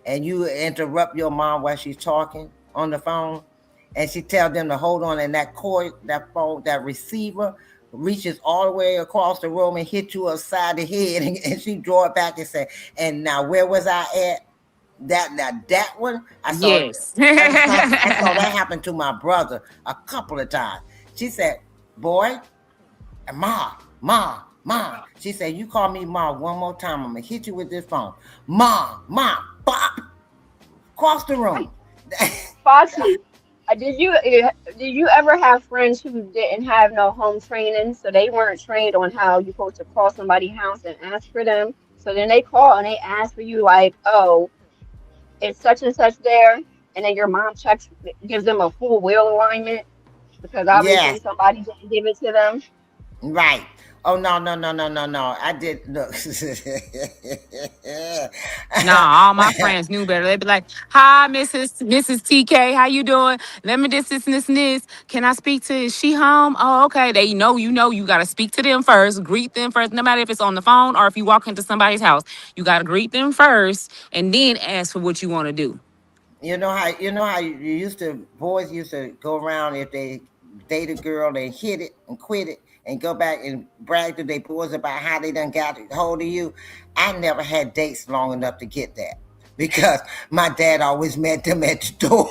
and you interrupt your mom while she's talking on the phone, and she tell them to hold on, and that cord, that phone, that receiver reaches all the way across the room and hit you upside the head, and she draw it back and say, "And now where was I at?" That one I saw. Yes. I saw that happen to my brother a couple of times. She said, "Boy, Ma, Ma, Ma." She said, "You call me Ma one more time, I'm gonna hit you with this phone." Ma, Ma, bop, across the room. Foxy, did you ever have friends who didn't have no home training, so they weren't trained on how you're supposed to call somebody's house and ask for them? So then they call and they ask for you like, oh, it's such and such there, and then your mom checks, gives them a full wheel alignment because Yeah, obviously somebody didn't give it to them. right. Oh no, no, no, no, no, no. I did look. Nah, all my friends knew better. They'd be like, "Hi, Mrs. TK, how you doing? Let me this. Can I speak to? Is she home? Oh, okay. They know you got to speak to them first, greet them first. No matter if it's on the phone or if you walk into somebody's house, you got to greet them first and then ask for what you want to do. You know how you used to boys used to go around if they date a girl, they hit it and quit it and go back and brag to their boys about how they done got a hold of you. I never had dates long enough to get that. because my dad always met them at the door.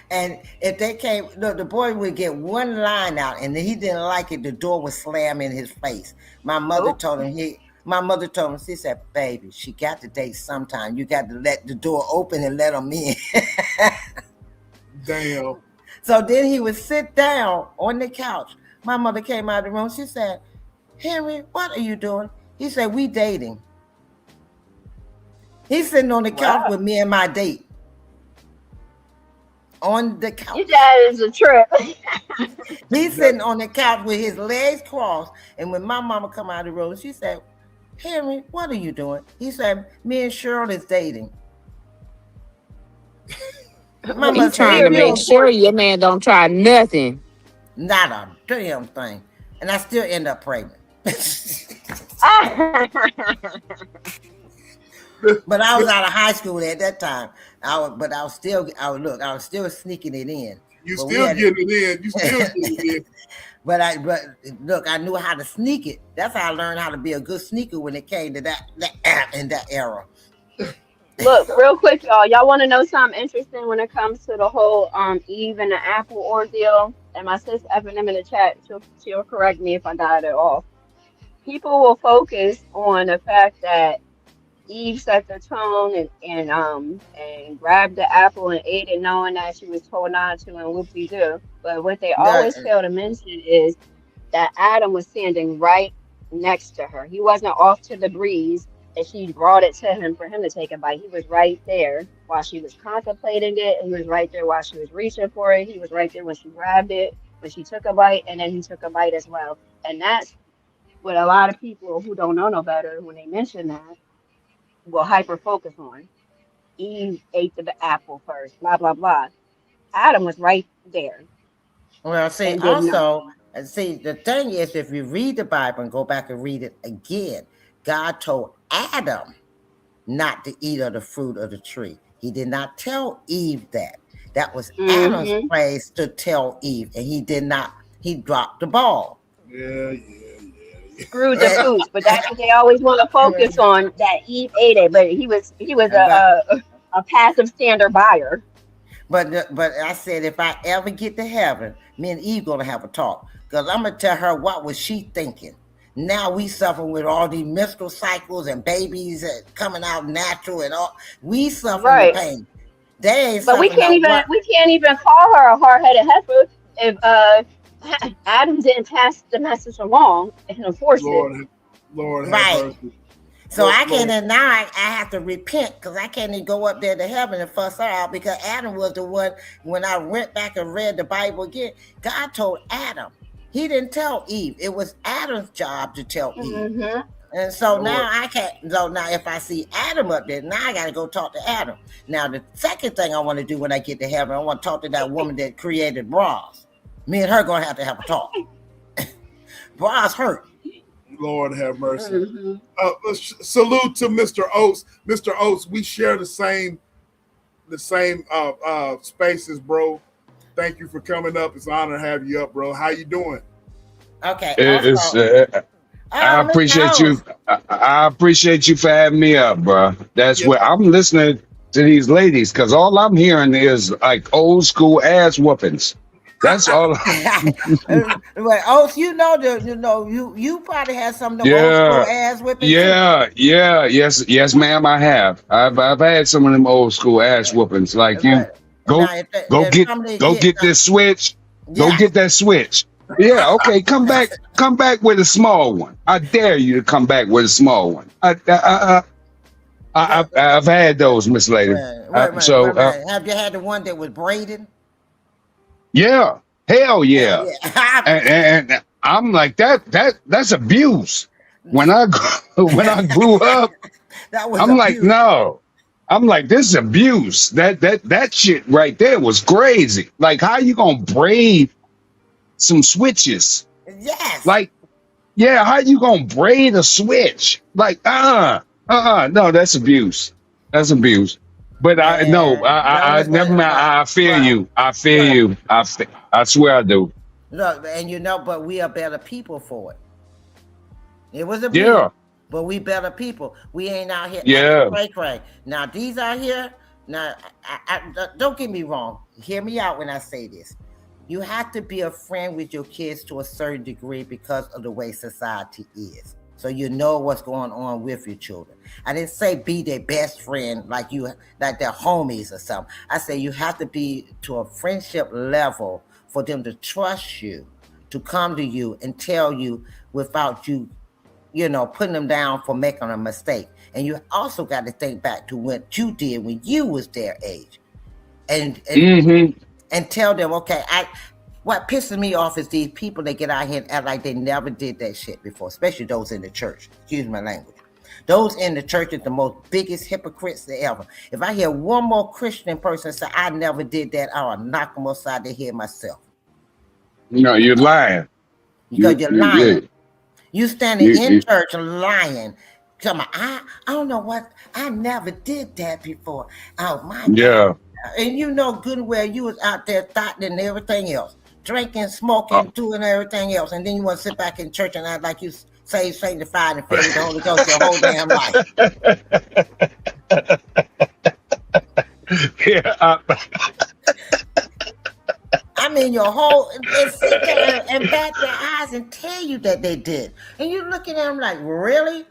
And if they came, look, the boy would get one line out, and he didn't like it. The door would slam in his face. My mother told him she said, "Baby, she got to date sometime. You got to let the door open and let them in." Damn. So then he would sit down on the couch. My mother came out of the room. She said, "Henry, what are you doing?" He said, "We dating." He's sitting on the couch with me and my date. On the couch. Your dad is a trip. He's sitting on the couch with his legs crossed. And when my mama come out of the room, she said, "Henry, what are you doing?" He said, "Me and Cheryl is dating." Mama You trying to make sure your man don't try nothing. Not a damn thing. And I still end up pregnant. But I was out of high school at that time. I was still sneaking it in. You still getting it in. You still getting it in. But look, I knew how to sneak it. That's how I learned how to be a good sneaker when it came to that in that era. Look, real quick, y'all. Y'all want to know something interesting when it comes to the whole Eve and the apple ordeal? And my sis Evan in the chat, she'll correct me if I got it off. People will focus on the fact that Eve set the tone and grabbed the apple and ate it, knowing that she was told not to, and whoop-de-doo. But what they always fail to mention is that Adam was standing right next to her. He wasn't off to the breeze, and she brought it to him for him to take a bite. He was right there while she was contemplating it. He was right there while she was reaching for it. He was right there when she grabbed it, when she took a bite, and then he took a bite as well. And that's what a lot of people who don't know no better, when they mention that, will hyper focus on. Eve ate the apple first, blah, blah, blah. Adam was right there. Well, see, the thing is, if you read the Bible and go back and read it again, God told Adam not to eat of the fruit of the tree. He did not tell Eve that. That was Adam's place to tell Eve, and he did not. He dropped the ball. Yeah. Screwed the pooch, but that's what they always want to focus on. That Eve ate it, but he was a passive standard buyer. But I said, if I ever get to heaven, me and Eve gonna have a talk, because I'm gonna tell her what was she thinking. Now we suffer with all these menstrual cycles and babies coming out natural and all. We suffer the pain. They ain't. But we can't even call her a hard-headed heifer if Adam didn't pass the message along and enforce it. Lord, right. So I can't, and now I have to repent, because I can't even go up there to heaven and fuss her out, because Adam was the one. When I went back and read the Bible again, God told Adam. He didn't tell Eve. It was Adam's job to tell Eve. And so now I can't. So now if I see Adam up there, now I got to go talk to Adam. Now the second thing I want to do when I get to heaven, I want to talk to that woman that created bras. Me and her gonna have to have a talk. Bras hurt. Lord have mercy. Salute to Mr. Oates. Mr. Oates, we share the same spaces, bro. Thank you for coming up. It's an honor to have you up, bro. How you doing? Okay. I appreciate you. I appreciate you for having me up, bro. That's where I'm listening to these ladies, because all I'm hearing is like old school ass whoopings. That's all. Well, Oates, you probably had some of them old school ass whippings. Yes, ma'am. I have. I've had some of them old school ass whoopings. Like go get this switch. Go get that switch. Yeah, okay. Come back with a small one. I dare you to come back with a small one. I've had those, Miss Lady. Have you had the one that was braided? Yeah, hell yeah. And I'm like that's abuse. When I grew up, I'm like, no. I'm like, this is abuse. That shit right there was crazy. Like, how you gonna braid some switches? Yes. Like, yeah, how you gonna braid a switch? Like, no, that's abuse. That's abuse. But I never mind. I feel you. I feel you. I swear I do. Look, and but we are better people for it. It was abuse. Yeah. but we better people. We ain't out here acting Yeah. cray-cray. Now, these out here, now, don't get me wrong. Hear me out when I say this. You have to be a friend with your kids to a certain degree because of the way society is. So you know what's going on with your children. I didn't say be their best friend like their homies or something. I say you have to be to a friendship level for them to trust you, to come to you and tell you without you, putting them down for making a mistake. And you also got to think back to what you did when you was their age, and tell them, okay, what pisses me off is these people that get out here and act like they never did that shit before, especially those in the church. Excuse my language. Those in the church are the most biggest hypocrites ever. If I hear one more Christian person say, I never did that, I'll knock them upside the head myself. No, you're lying. Because you're lying. You standing in church lying. I don't know what, I never did that before. Oh, my God. Yeah. And you know good and well you was out there thought and everything else. Drinking, smoking, doing everything else. And then you want to sit back in church and act like you saved, sanctified, and filled with the Holy Ghost your whole damn life. Yeah. I mean, your whole, and sit there and bat their eyes and tell you that they did. And you looking at them like, really?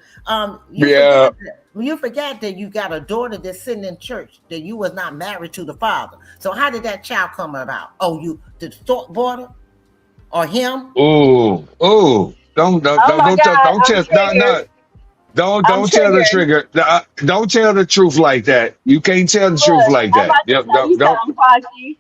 You forgot that you got a daughter that's sitting in church, that you was not married to the father. So how did that child come about? Oh, you the daughter or him? Don't tell the trigger. Don't tell the truth like that. You can't tell the truth like that.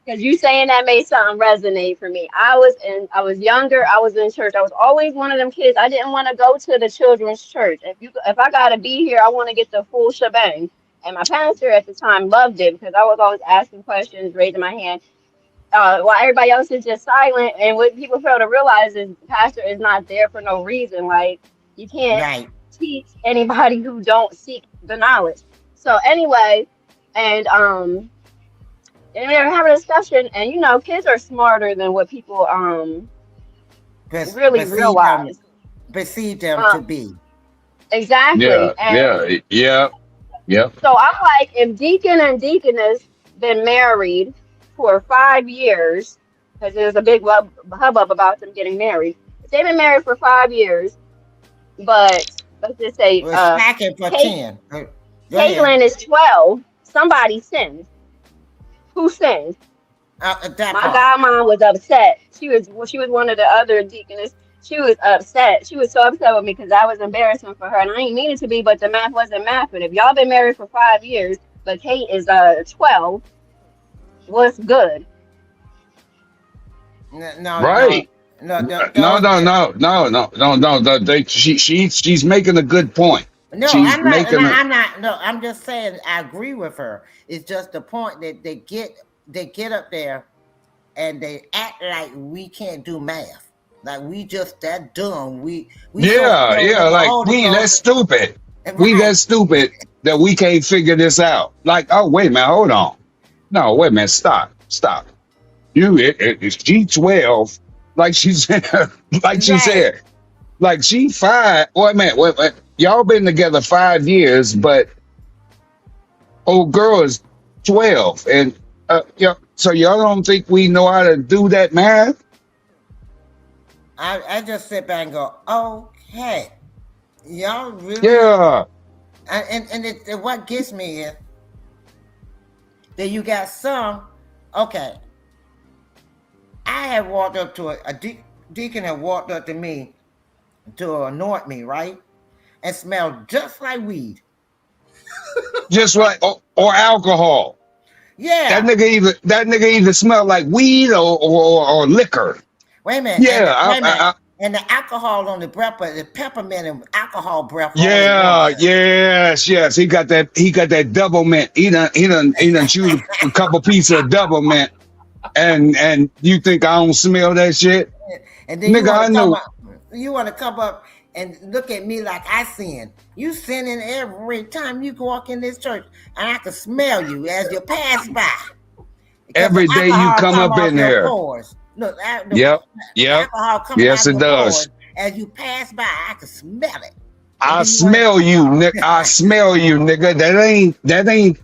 Because you saying that made something resonate for me. I was younger. I was in church. I was always one of them kids. I didn't want to go to the children's church. If I gotta be here, I want to get the full shebang. And my pastor at the time loved it because I was always asking questions, raising my hand. While everybody else is just silent, and what people fail to realize is the pastor is not there for no reason. Like, you can't teach anybody who don't seek the knowledge. So anyway, and we were having a discussion, and kids are smarter than what people really realize. Perceive them to be. Exactly. Yeah. So I'm like, if Deacon and Deaconess been married for 5 years, because there's a big hubbub about them getting married. If they've been married for 5 years, but let's just say Caitlin is 12, somebody sinned. Who sinned? My godmom was upset. She was one of the other deaconess. She was upset. She was so upset with me because I was embarrassing for her, and I didn't mean it to be, but the math wasn't math. But if y'all been married for 5 years, but Kate is 12, what's good? Right. No. She's making a good point. No, I'm just saying I agree with her. It's just the point that they get up there and they act like we can't do math. Like we just that dumb. We like we that stupid. Right. We that stupid that we can't figure this out. Like, oh wait a minute, hold on. No, wait a minute, stop. It's G12, like she said, she said. Like she 5. Wait a minute. Y'all been together 5 years, but old girl is 12, and so y'all don't think we know how to do that math? I just sit back and go, okay, y'all really? Yeah. And what gets me is that you got some. Okay, I have walked up to a deacon had walked up to me to anoint me, right? And smelled just like weed. Just like or alcohol. Yeah. That nigga either smelled like weed or liquor. Wait a minute. Yeah. And the alcohol on the breath, but the peppermint and alcohol breath. Yeah, yes. He got that double mint. He done chewed a couple pieces of double mint. And you think I don't smell that shit? And then nigga, you want to come up and look at me like I sin. You sinning every time you walk in this church, and I can smell you as you pass by. Every day you come up in there. Look, yep. Alcohol coming yes, out it does. As you pass by, I can smell it. I smell you, nigga. I smell you, nigga. That ain't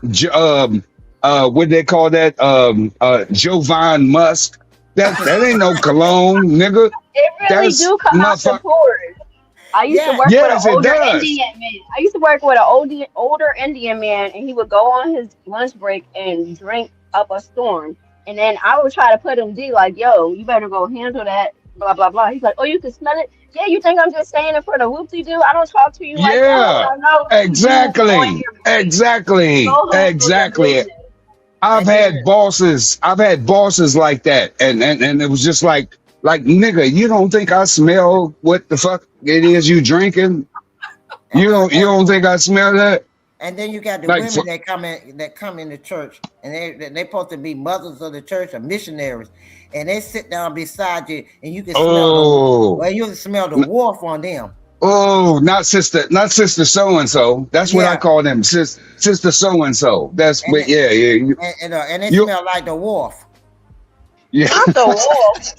what they call that? Jovan Musk. That ain't no cologne, nigga. It really That's do come out the motherfucker. pores. I used to work with an Yes, it older does. Indian man. I used to work with an older Indian man, and he would go on his lunch break and drink up a storm. And then I would try to put him D like, "Yo, you better go handle that." Blah blah blah. He's like, "Oh, you can smell it? Yeah, you think I'm just saying it for the whoopsie do? I don't talk to you like that. Yeah, I know you on exactly, your break. exactly, Go handle your exactly. business." I've had bosses. I've had bosses like that, and it was just like nigga, you don't think I smell what the fuck it is you drinking? You don't think I smell that? And then you got the Like, women that come in the church, and they supposed to be mothers of the church or missionaries, and they sit down beside you, and you can smell the wharf on them. Oh, not sister so and so. That's what I call them, sister so and so. That's what. Yeah. And they smell like the wharf. Yeah. Not the wolf.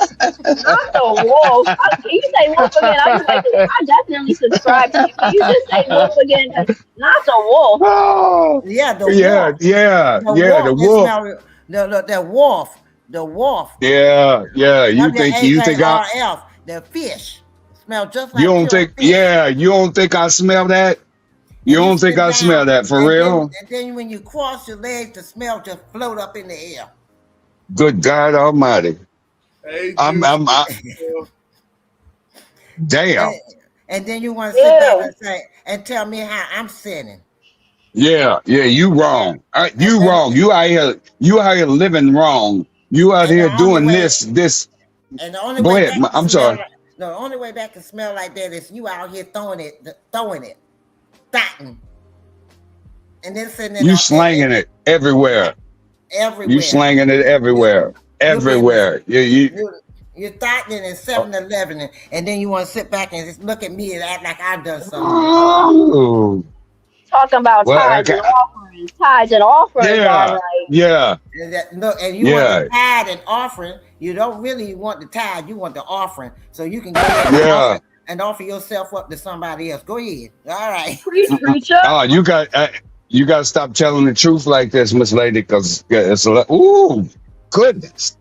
Not the wolf. Can you say wolf again? I was like, I definitely subscribe to you. Can you just say wolf again? Not the wolf. Oh, yeah, the yeah, wolf. yeah, The yeah. wolf. The wolf. The wolf. The wolf. Yeah, yeah. You think the fish smell just like you don't think? fish. Yeah, you don't think I smell that? You don't think I smell that for real? And then when you cross your legs, the smell just float up in the air. Good God Almighty! Damn. And then you want to sit back and say and tell me how I'm sinning. Yeah, you wrong. You wrong. You out here living wrong. You out here doing this. And the only Go way ahead. back I'm sorry. The only way back to smell like that is you out here throwing it, starting, and then sitting there. You slanging it everywhere. Everywhere. You slanging it everywhere. Everywhere. You're starting in 7-Eleven, and then you want to sit back and just look at me and act like I've done something. Oh. Talking about tithes and offerings. Tithes and offerings. Yeah. Yeah. And you want the tithe and offering. You don't really want the tithe. You want the offering. So you can go ahead and offer yourself up to somebody else. Go ahead. All right. Preacher. Oh, you got to stop telling the truth like this, Miss Lady, because it's a lot. Ooh, goodness.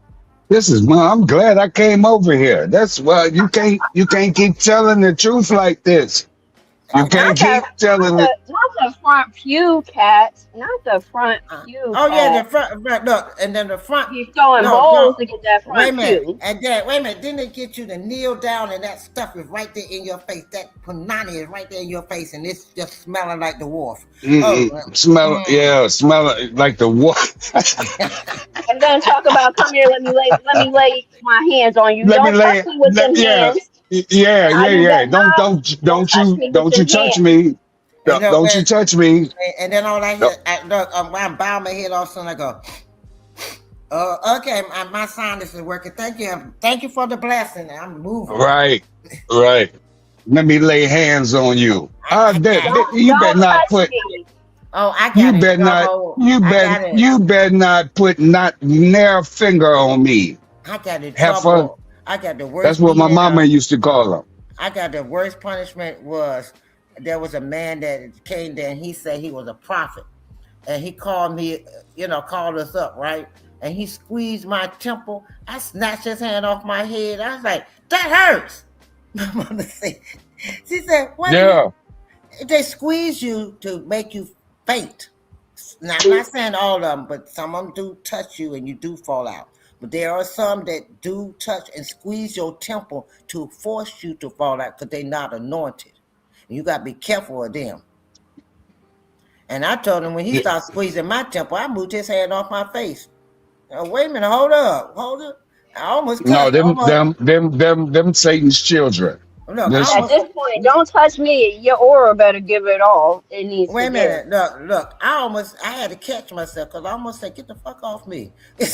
I'm glad I came over here. That's why you can't keep telling the truth like this. You can't keep telling it. Not the front pew, cats. Not the front pew. Oh yeah, the front. Look, and then the front. Keep throwing bowls to get that front pew. And then wait a minute. Then they get you to kneel down, and that stuff is right there in your face. That punani is right there in your face, and it's just smelling like the wharf. Smell it like the wharf. And then talk about come here. Let me lay my hands on you. Don't touch me with them hands. Yeah. Don't you touch me. Don't you touch me. And then all I hear, I bow my head off, and I go, okay, my sinus is working. Thank you for the blessing. I'm moving. Right. Let me lay hands on you. You better not put. Me. Oh, I got You better not put near finger on me. I got it. Heifer. I got the worst. That's what my mama used to call him. I got the worst punishment was there was a man that came there and he said he was a prophet. And he called me, called us up, right? And he squeezed my temple. I snatched his hand off my head. I was like, that hurts. My mother said, she said, what? Yeah. They squeeze you to make you faint. Now, I'm not saying all of them, but some of them do touch you and you do fall out. But there are some that do touch and squeeze your temple to force you to fall out because they're not anointed. And you got to be careful of them. And I told him when he started squeezing my temple, I moved his hand off my face. Now, wait a minute, hold up. I almost cut. Them Satan's children. Look, at this point, don't touch me. Your aura better give it all. It needs. Wait a minute. Look. I had to catch myself because I almost said, "Get the fuck off me." I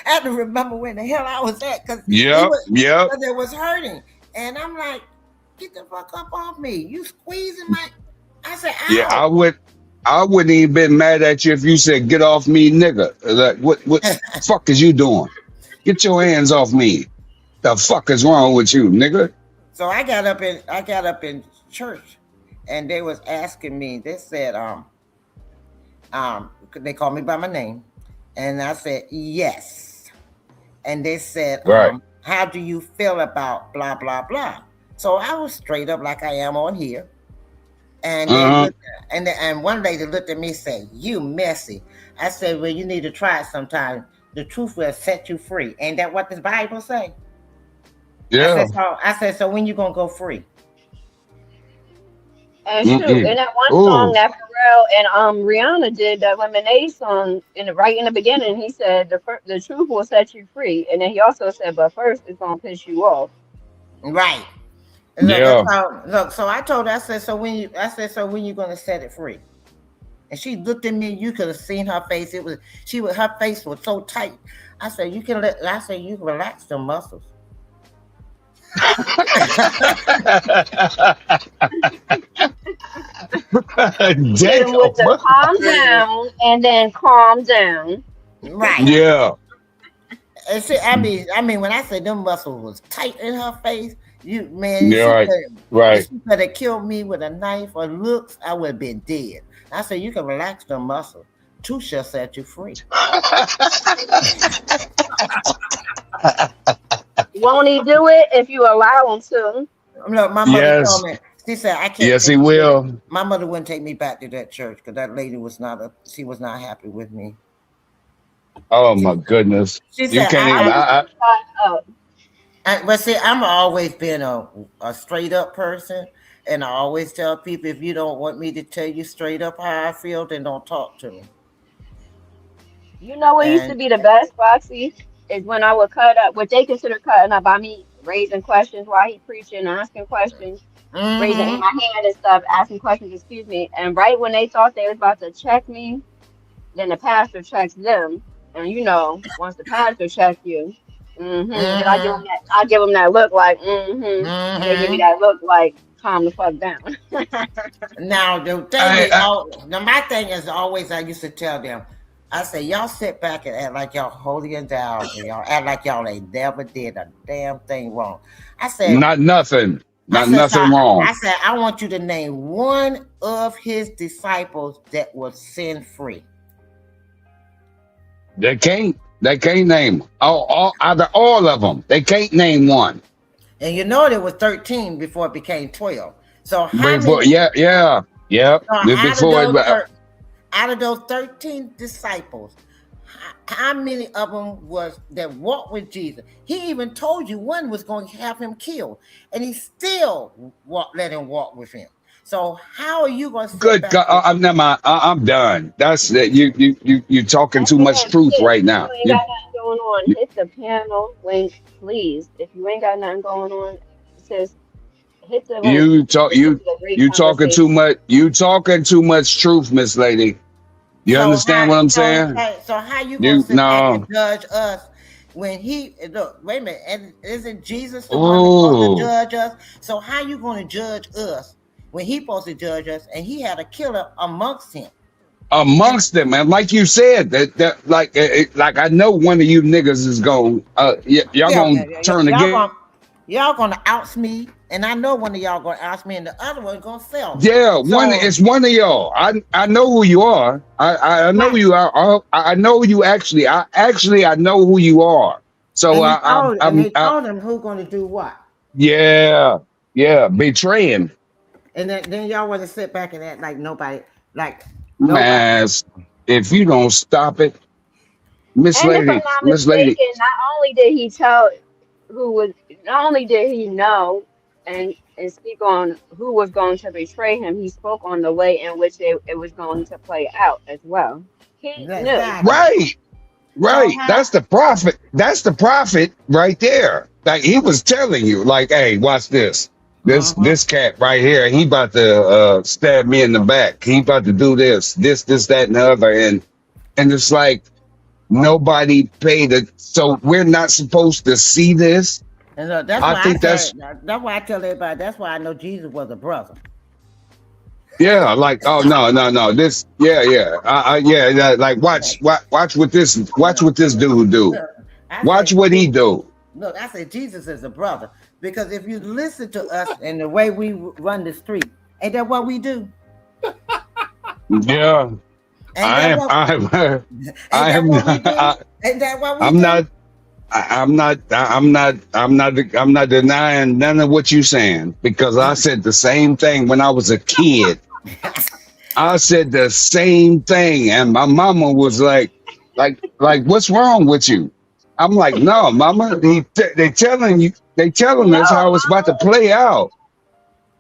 had to remember where the hell I was at because it was hurting, and I'm like, "Get the fuck up off me! You squeezing my." I said, ow. Yeah, I wouldn't even been mad at you if you said, "Get off me, nigga." Like, what fuck is you doing? Get your hands off me. The fuck is wrong with you, nigga? So I got up in church, and they was asking me. They said, they called me by my name, and I said yes. And they said, Right. how do you feel about blah blah blah? So I was straight up like I am on here. And they Uh-huh. looked and one lady looked at me and said, "You messy." I said, "Well, you need to try it sometime. The truth will set you free." Ain't that what the Bible say? I Yeah. said, so when you gonna go free? And shoot, Mm-mm. and that one song Ooh. that Pharrell and Rihanna did, that Lemonade song, right in the beginning, he said the truth will set you free, and then he also said, but first it's gonna piss you off. Right. And so that's Yeah. how look, so I told her, so when you gonna set it free? And she looked at me, you could have seen her face. Her face was so tight. I said, you can relax the muscles. Hit him with the Damn. calm down and then calm down. Right. Yeah. And I mean, when I say them muscles was tight in her face, Yeah. Right. if Right. she could have killed me with a knife or looks, I would have been dead. I said, you can relax them muscles. Truth shall set you free. Won't he do it if you allow him to? Look, my mother Yes. told me. She said I can't Yes, he take you there. will. My mother wouldn't take me back to that church because that lady she was not happy with me. Oh my goodness. She You said can't even. Tell him to shut up. but see, I'm always been a straight up person, and I always tell people, if you don't want me to tell you straight up how I feel, then don't talk to me. You know what used to And be the best, Foxy? Is when I would cut up what they consider cutting up by me raising questions while he preaching, asking questions, raising mm-hmm. my hand and stuff, asking questions, excuse me. And right when they thought they was about to check me, then the pastor checks them. And you know, once the pastor checks you, then Mm-hmm. I give them that look like, and they give me Mm-hmm. that look like, calm the fuck down. Now the thing is, I, now my thing is always, I used to tell them, I say, y'all sit back and act like y'all holier than and y'all act like y'all ain't never did a damn thing wrong. I said, not nothing. I Not said, so nothing wrong. I said, I want you to name one of his disciples that was sin free. They can't. They can't name out of all of them. They can't name one. And you know there was 13 before it became 12. So how Before, many? yeah. So Before it, out of those 13 disciples, how many of them was that walked with Jesus? He even told you one was going to have him killed, and he still let him walk with him. So how are you going to sit good back God, and I'm never mind. I'm done. That's that. You talking too much Man, truth hit right if you now. ain't got nothing going on, hit the piano link, please. If you ain't got nothing going on, it says hit the link You talk and listen you to the great you talking too conversation. much. You talking too much truth, Miss Lady. You so understand what I'm so saying? so how you gonna You sit back and no. judge us when he look? Wait a minute, and isn't Jesus the one that's supposed to Ooh, judge us? So how you gonna judge us when he supposed to judge us and he had a killer amongst him? And amongst them, and like you said, that like I know one of you niggas is going. Y'all yeah, gonna turn again. y'all gonna oust me, and I know one of y'all gonna oust me, and the other one gonna fail me. Yeah, one. So It's one of y'all. I know who you are. I know right, you are. I know you actually. I know who you are. So and I'm they told him who gonna do what. yeah, betraying. And then y'all want to sit back and act like nobody. Man, if you don't stop it, And if I'm not Miss Lady, mistaken, not only did he tell who was, not only did he know and speak on who was going to betray him, he spoke on the way in which it was going to play out as well. He knew. Exactly. right, So right. That's the prophet. That's the prophet right there. Like he was telling you, like, hey, watch this. uh-huh. This cat right here, he about to stab me in the back. He about to do this, that, and the other, and it's like nobody paid it. So we're not supposed to see this. And that's I why I think say that's that's why I tell everybody. That's why I know Jesus was a brother. yeah. Like oh no. This yeah. Like watch what this dude do. I Watch say what he do. Look, I said Jesus is a brother because if you listen to us and the way we run the street, ain't that what we do? Yeah, Ain't I that am. what? I Ain't that am. what we do? Ain't that what we I'm do? not. I'm not denying none of what you're saying because I said the same thing when I was a kid. I said the same thing, and my mama was like, what's wrong with you? I'm like, no, mama. They telling No, us how it's about to play out.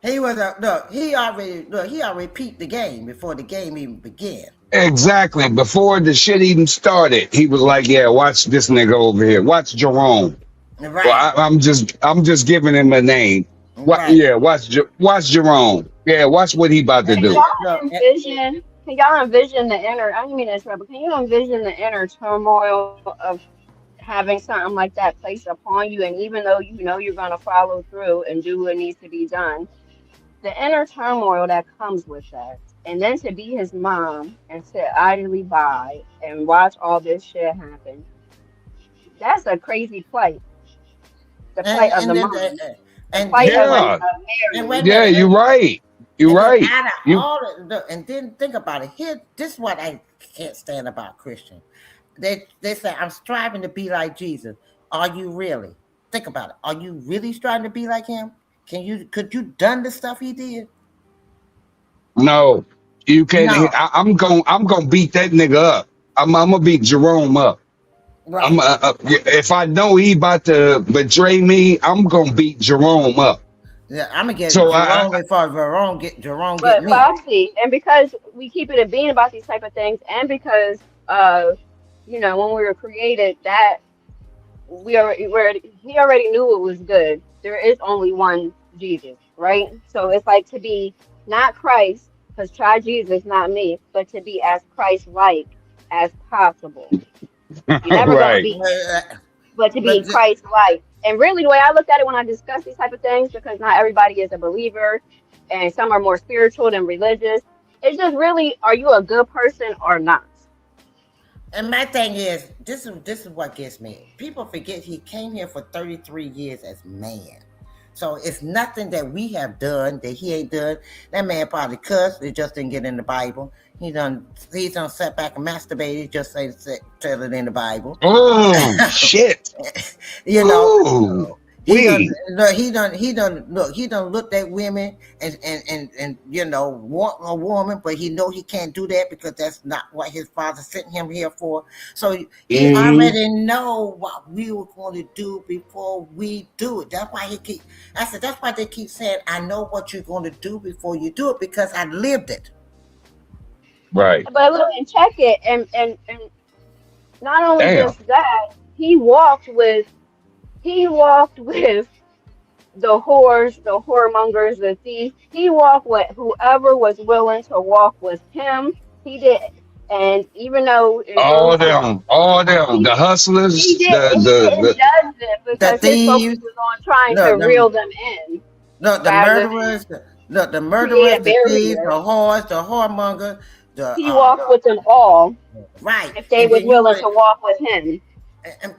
He was a look. He already peeped the game before the game even began. Exactly. Before the shit even started, he was like, yeah, watch this nigga over here. Watch Jerome. Well, Right, I'm just giving him a name. What? right. Yeah, watch Jerome. Yeah, watch what he about to And can do. y'all look, envision? Can y'all envision the inner? I didn't mean to interrupt, but can you envision the inner turmoil of having something like that placed upon you, and even though you know you're going to follow through and do what needs to be done, the inner turmoil that comes with that, and then to be his mom and sit idly by and watch all this shit happen, that's a crazy plight. The plight of the and then mom, the and plight then of wait, Yeah, and wait Mary. a yeah, minute. you're right. You're And then right. out of You all and then think about it. Here, this is what I can't stand about Christian. They say I'm striving to be like Jesus. Are you really? Think about it. Are you really striving to be like him? Could you done the stuff he did? no, you can't. No. I'm gonna beat that nigga up. I'm gonna beat Jerome up. Right. If I know he about to betray me, I'm gonna beat Jerome up. Yeah, I'm gonna get So Jerome before Jerome get But me. Foxy, and because we keep it a being about these type of things, and because you know, when we were created, that he already knew it was good. There is only one Jesus, right? So it's like to be not Christ, because try Jesus, not me, but to be as Christ-like as possible. You're never gonna right, be, Uh, but to But be Christ-like. And really, the way I look at it when I discuss these type of things, because not everybody is a believer, and some are more spiritual than religious. It's just really, are you a good person or not? and my thing is, this is what gets me. People forget he came here for 33 years as man. So it's nothing that we have done that he ain't done. That man probably cussed. It just didn't get in the Bible. He done sat back and masturbated. Just ain't tell it in the Bible. oh shit, you know, oh he done we, look. He done looked at women and want a woman, but he know he can't do that because that's not what his father sent him here for. So he hmm already know what we were going to do before we do it. That's why he keep. I said that's why they keep saying I know what you're going to do before you do it because I lived it. right, But look and check it, and not only damn, just that, he walked with the whores, the whoremongers, the thieves. He walked with whoever was willing to walk with him. He did, and even though it goes on, all them, he the he hustlers, did he didn't the judge them The because his focus thieves, was on trying to look, reel them, them in look, the rather than murderers, the create murderers, a the thieves, the barrier. whores, the whoremongers, the He walked with them all right. if they And was then you willing would to walk with him.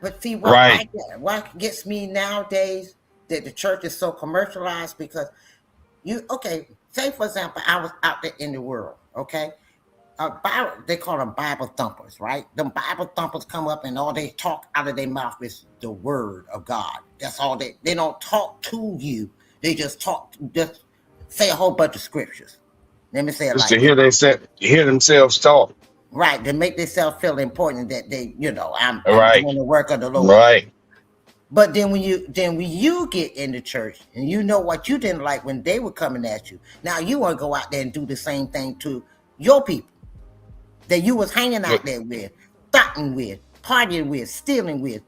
but see right. what gets me nowadays that the church is so commercialized because say for example I was out there in the world, okay, they call them Bible thumpers, right? Them Bible thumpers come up and all they talk out of their mouth is the word of God. That's all they don't talk to you. They just say a whole bunch of scriptures. Let me say it Just like to that. hear themselves talk. Right, to make themselves feel important that I'm Right, doing the work of the Lord. right. But then when you get in the church and you know what you didn't like when they were coming at you, now you want to go out there and do the same thing to your people that you was hanging out there with, thotting with, partying with, stealing with,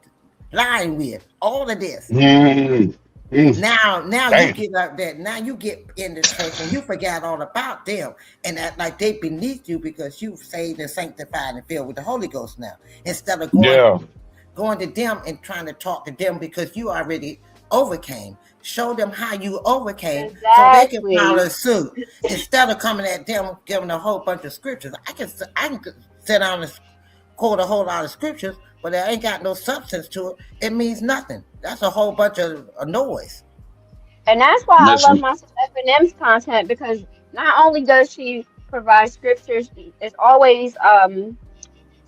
lying with, all of this. Mm, mm, Now you damn. get out there. Now you get in the church and you forgot all about them and act like they beneath you because you saved and sanctified and filled with the Holy Ghost now. Instead of Yeah, going to them and trying to talk to them because you already overcame. Show them how you overcame so they can Exactly. follow suit. Instead of coming at them giving a whole bunch of scriptures. I can sit down and quote a whole lot of scriptures, but it ain't got no substance to it, it means nothing. That's a whole bunch of noise. And that's why I love Listen. my FNM's content, because not only does she provide scriptures, it's always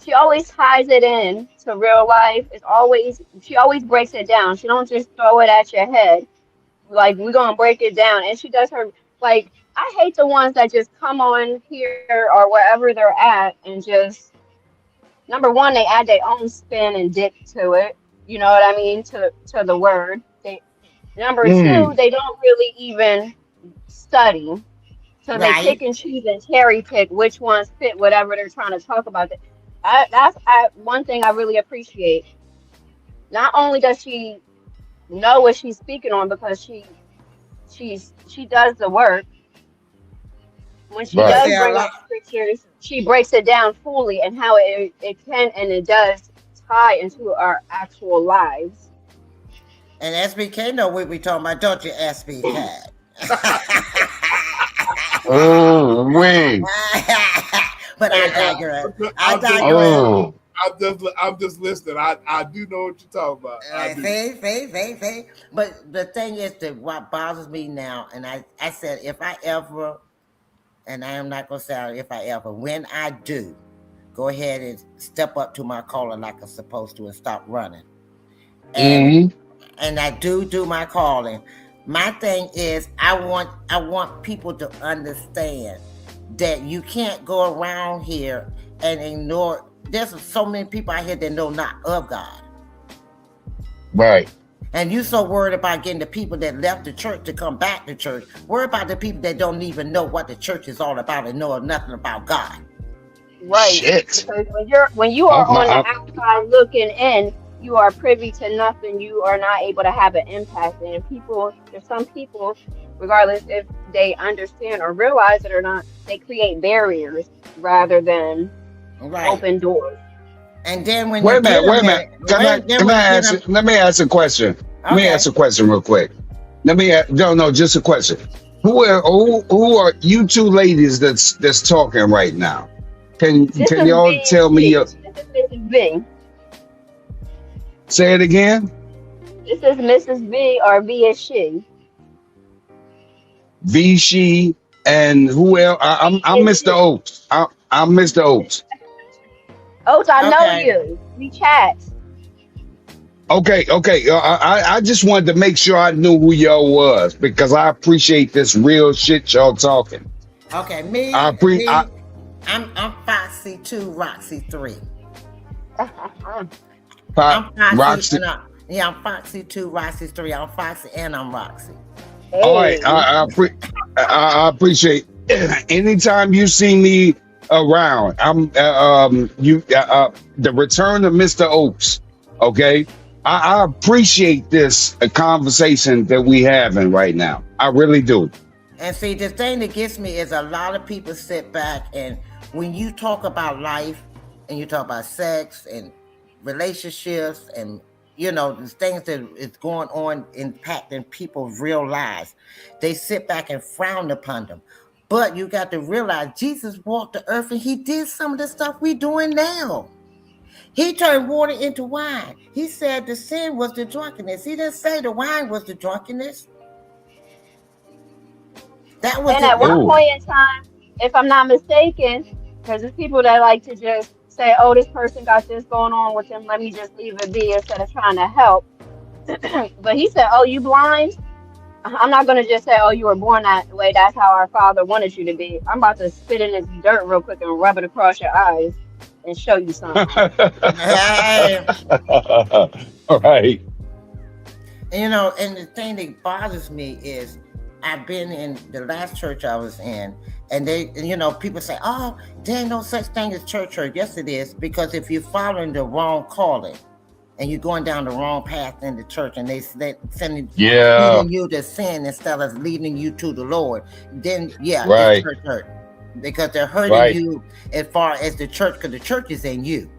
she always ties it in to real life. She always breaks it down. She don't just throw it at your head. Like, we're gonna break it down. And she does her, like, I hate the ones that just come on here or wherever they're at and just, number one, they add their own spin and dip to it. You know what I mean? To the word. Number two, Mm, they don't really even study. So they Right. pick and choose and cherry pick which ones fit whatever they're trying to talk about. One thing I really appreciate. Not only does she know what she's speaking on, because she does the work. When she You right. say does a bring up lot. scriptures, she breaks it down fully and how it can and it does tie into our actual lives. And SBK know what we talking about, don't you, SBK? Oh, wait. But I Hey, digress. I I'm just, digress. Oh, I'm just listening. I do know what you're talking about. I do. See. But the thing is that what bothers me now, and I said if I ever, and I am not gonna say if I ever, when I do, go ahead and step up to my calling like I'm supposed to and stop running. And mm, I do my calling. My thing is I want people to understand that you can't go around here and ignore. There's so many people out here that know not of God. right. And you so worried about getting the people that left the church to come back to church. Worry about the people that don't even know what the church is all about and know nothing about God. Right. Shit. Because when you are I'm, on the I'm, outside looking in, you are privy to nothing. You are not able to have an impact. And there's some people, regardless if they understand or realize it or not, they create barriers rather than Right. open doors. And then when you wait a get minute. them Wait a minute. there, then Can I when you get ask? them, Let me ask a question. Let me okay. ask a question real quick. No, just a question. Who are you two ladies that's talking right now? This Can is y'all B and tell me? she. This is Mrs. B. Say it again. This is Mrs. B, or B is she. V she and who else? B I'm is Mr. she. Oaks. I'm Mr. Oaks. Oats, I know Okay. you. We chat. Okay. I just wanted to make sure I knew who y'all was because I appreciate this real shit y'all talking. Okay. I appreciate. I'm Foxy 2, Roxy 3. I, I'm Foxy Roxy. and I'm Foxy 2, Roxy 3. I'm Foxy and I'm Roxy. All right, Hey. I appreciate. Anytime you see me around, I'm the return of Mr. Oaks. Okay, I appreciate this conversation that we having right now. I really do. And see, the thing that gets me is a lot of people sit back and when you talk about life and you talk about sex and relationships and the things that is going on impacting people's real lives, they sit back and frown upon them. But you got to realize Jesus walked the earth and he did some of the stuff we doing now. He turned water into wine. He said the sin was the drunkenness. He didn't say the wine was the drunkenness. That was And at one the Oh, point in time, if I'm not mistaken, because there's people that like to just say, oh, this person got this going on with them, let me just leave it be instead of trying to help. But he said, oh, you blind? I'm not going to just say, oh, you were born that way. That's how our father wanted you to be. I'm about to spit in this dirt real quick and rub it across your eyes and show you something. Hey, all right. and the thing that bothers me is I've been in the last church I was in, and people say, oh, there ain't no such thing as church hurt. Yes, it is, because if you're following the wrong calling and you're going down the wrong path in the church and they Yeah. leading you to sin instead of leading you to the Lord, then yeah, it's Right. church hurt because they're hurting Right. you as far as the church, because the church is in you.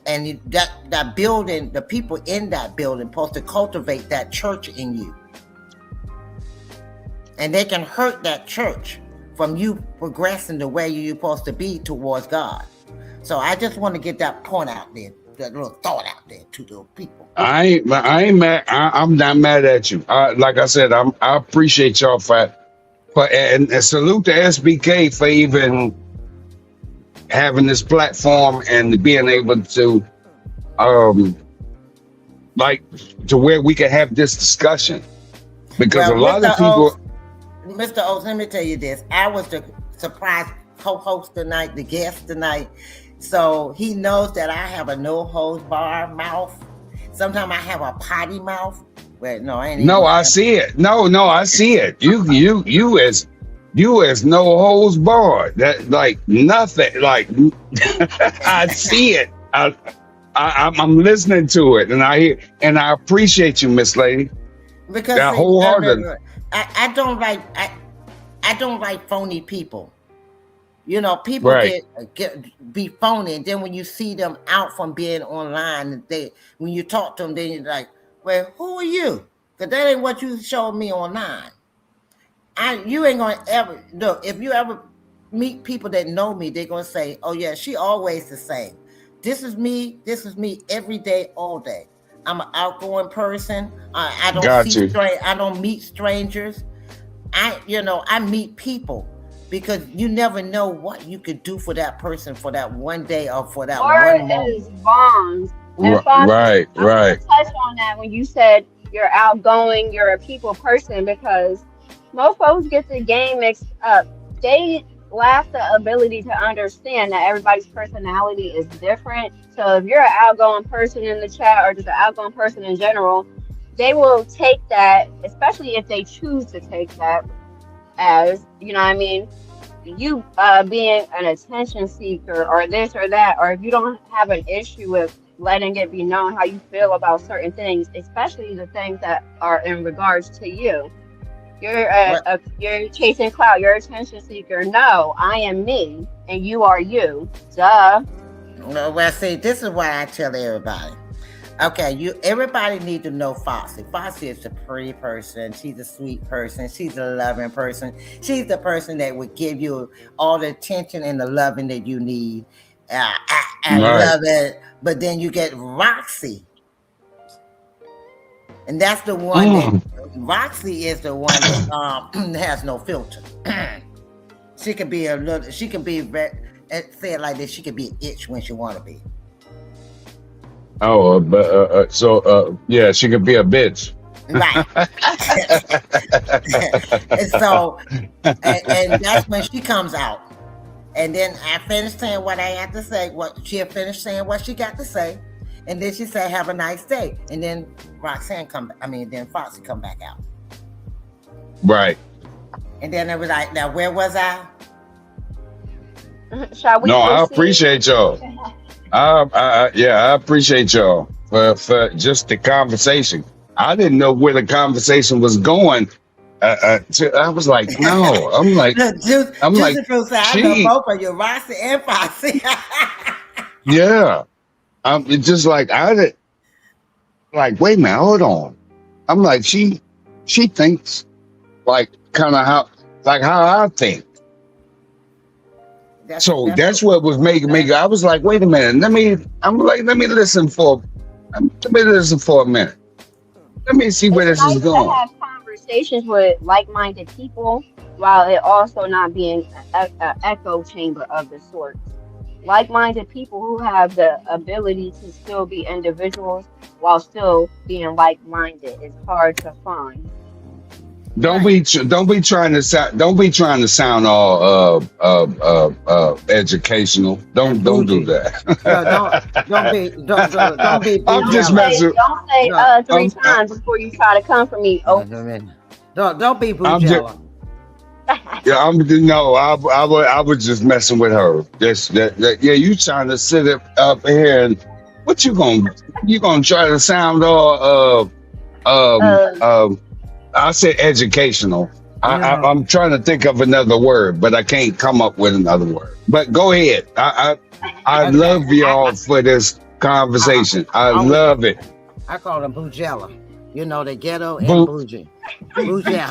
And that building, the people in that building supposed to cultivate that church in you. And they can hurt that church from you progressing the way you're supposed to be towards God. So I just want to get that point out there. that little thought out there to those people. I ain't mad. I'm not mad at you. Like I said, I appreciate y'all for and salute to SBK for even having this platform and being able to like to where we can have this discussion, because a lot of people. Mr. Oaks, let me tell you this. I was the surprise co-host tonight, the guest tonight. So he knows that I have a no holds bar mouth. Sometimes I have a potty mouth. Well, no, I ain't. No, I see it. No, I see it. You as no holds barred. That like nothing. Like I see it. I'm listening to it, and I hear, and I appreciate you, Miss Lady. Because wholeheartedly. I don't like phony people. You know, people be phony, and then when you see them out from being online, when you talk to them, then you're like, well, who are you? Because that ain't what you showed me online. You ain't gonna ever look. If you ever meet people that know me, they're gonna say, oh yeah, she always the same. This is me every day, all day. I'm an outgoing person. I don't meet strangers. I meet people, because you never know what you could do for that person for that one day or for that one moment. Is bonds. And right. I want to touch on that when you said you're outgoing, you're a people person, because most folks get the game mixed up. They lack the ability to understand that everybody's personality is different. So if you're an outgoing person in the chat, or just an outgoing person in general, they will take that, especially if they choose to take that as, you know what I mean, you being an attention seeker or this or that, or if you don't have an issue with letting it be known how you feel about certain things, especially the things that are in regards to you. You're chasing clout, you're an attention seeker. No, I am me and you are you. Duh. Well, see, this is why I tell everybody. Okay, everybody need to know Foxy. Foxy is a pretty person. She's a sweet person. She's a loving person. She's the person that would give you all the attention and the loving that you need. I love it. But then you get Roxy. And that's the one that Roxy is the one that has no filter. She can be say it like this, she can be an itch when she want to be. Oh, yeah, she could be a bitch. Right. And so, and that's when she comes out. And then I finished saying what I had to say. She'll finish saying what she got to say. And then she said, have a nice day. And then then Foxy come back out. Right. And then it was like, now where was I? Shall we? No, I appreciate y'all. I appreciate y'all for just the conversation. I didn't know where the conversation was going. I was like, no. I'm like, I know both of you, Roxy and Foxy. Yeah. It's just like like, wait a minute, hold on. I'm like, she thinks like kind of how I think. That's what was making me. I was like, wait a minute. Let me listen for a minute. Let me see where this is going. To have conversations with like-minded people while it also not being an echo chamber of the sorts. Like-minded people who have the ability to still be individuals while still being like-minded is hard to find. Don't be trying to sound all educational. Don't do that. Don't be. I'm just messing. Don't say three times before you try to come for me. Oh, don't be boujela. Yeah, I was just messing with her. Yeah, you trying to sit up here and what you gonna try to sound all I said educational. I'm trying to think of another word, but I can't come up with another word. But go ahead. I love y'all for this conversation. I love it. I call them boujela. You know, the ghetto and bougie. Boujela.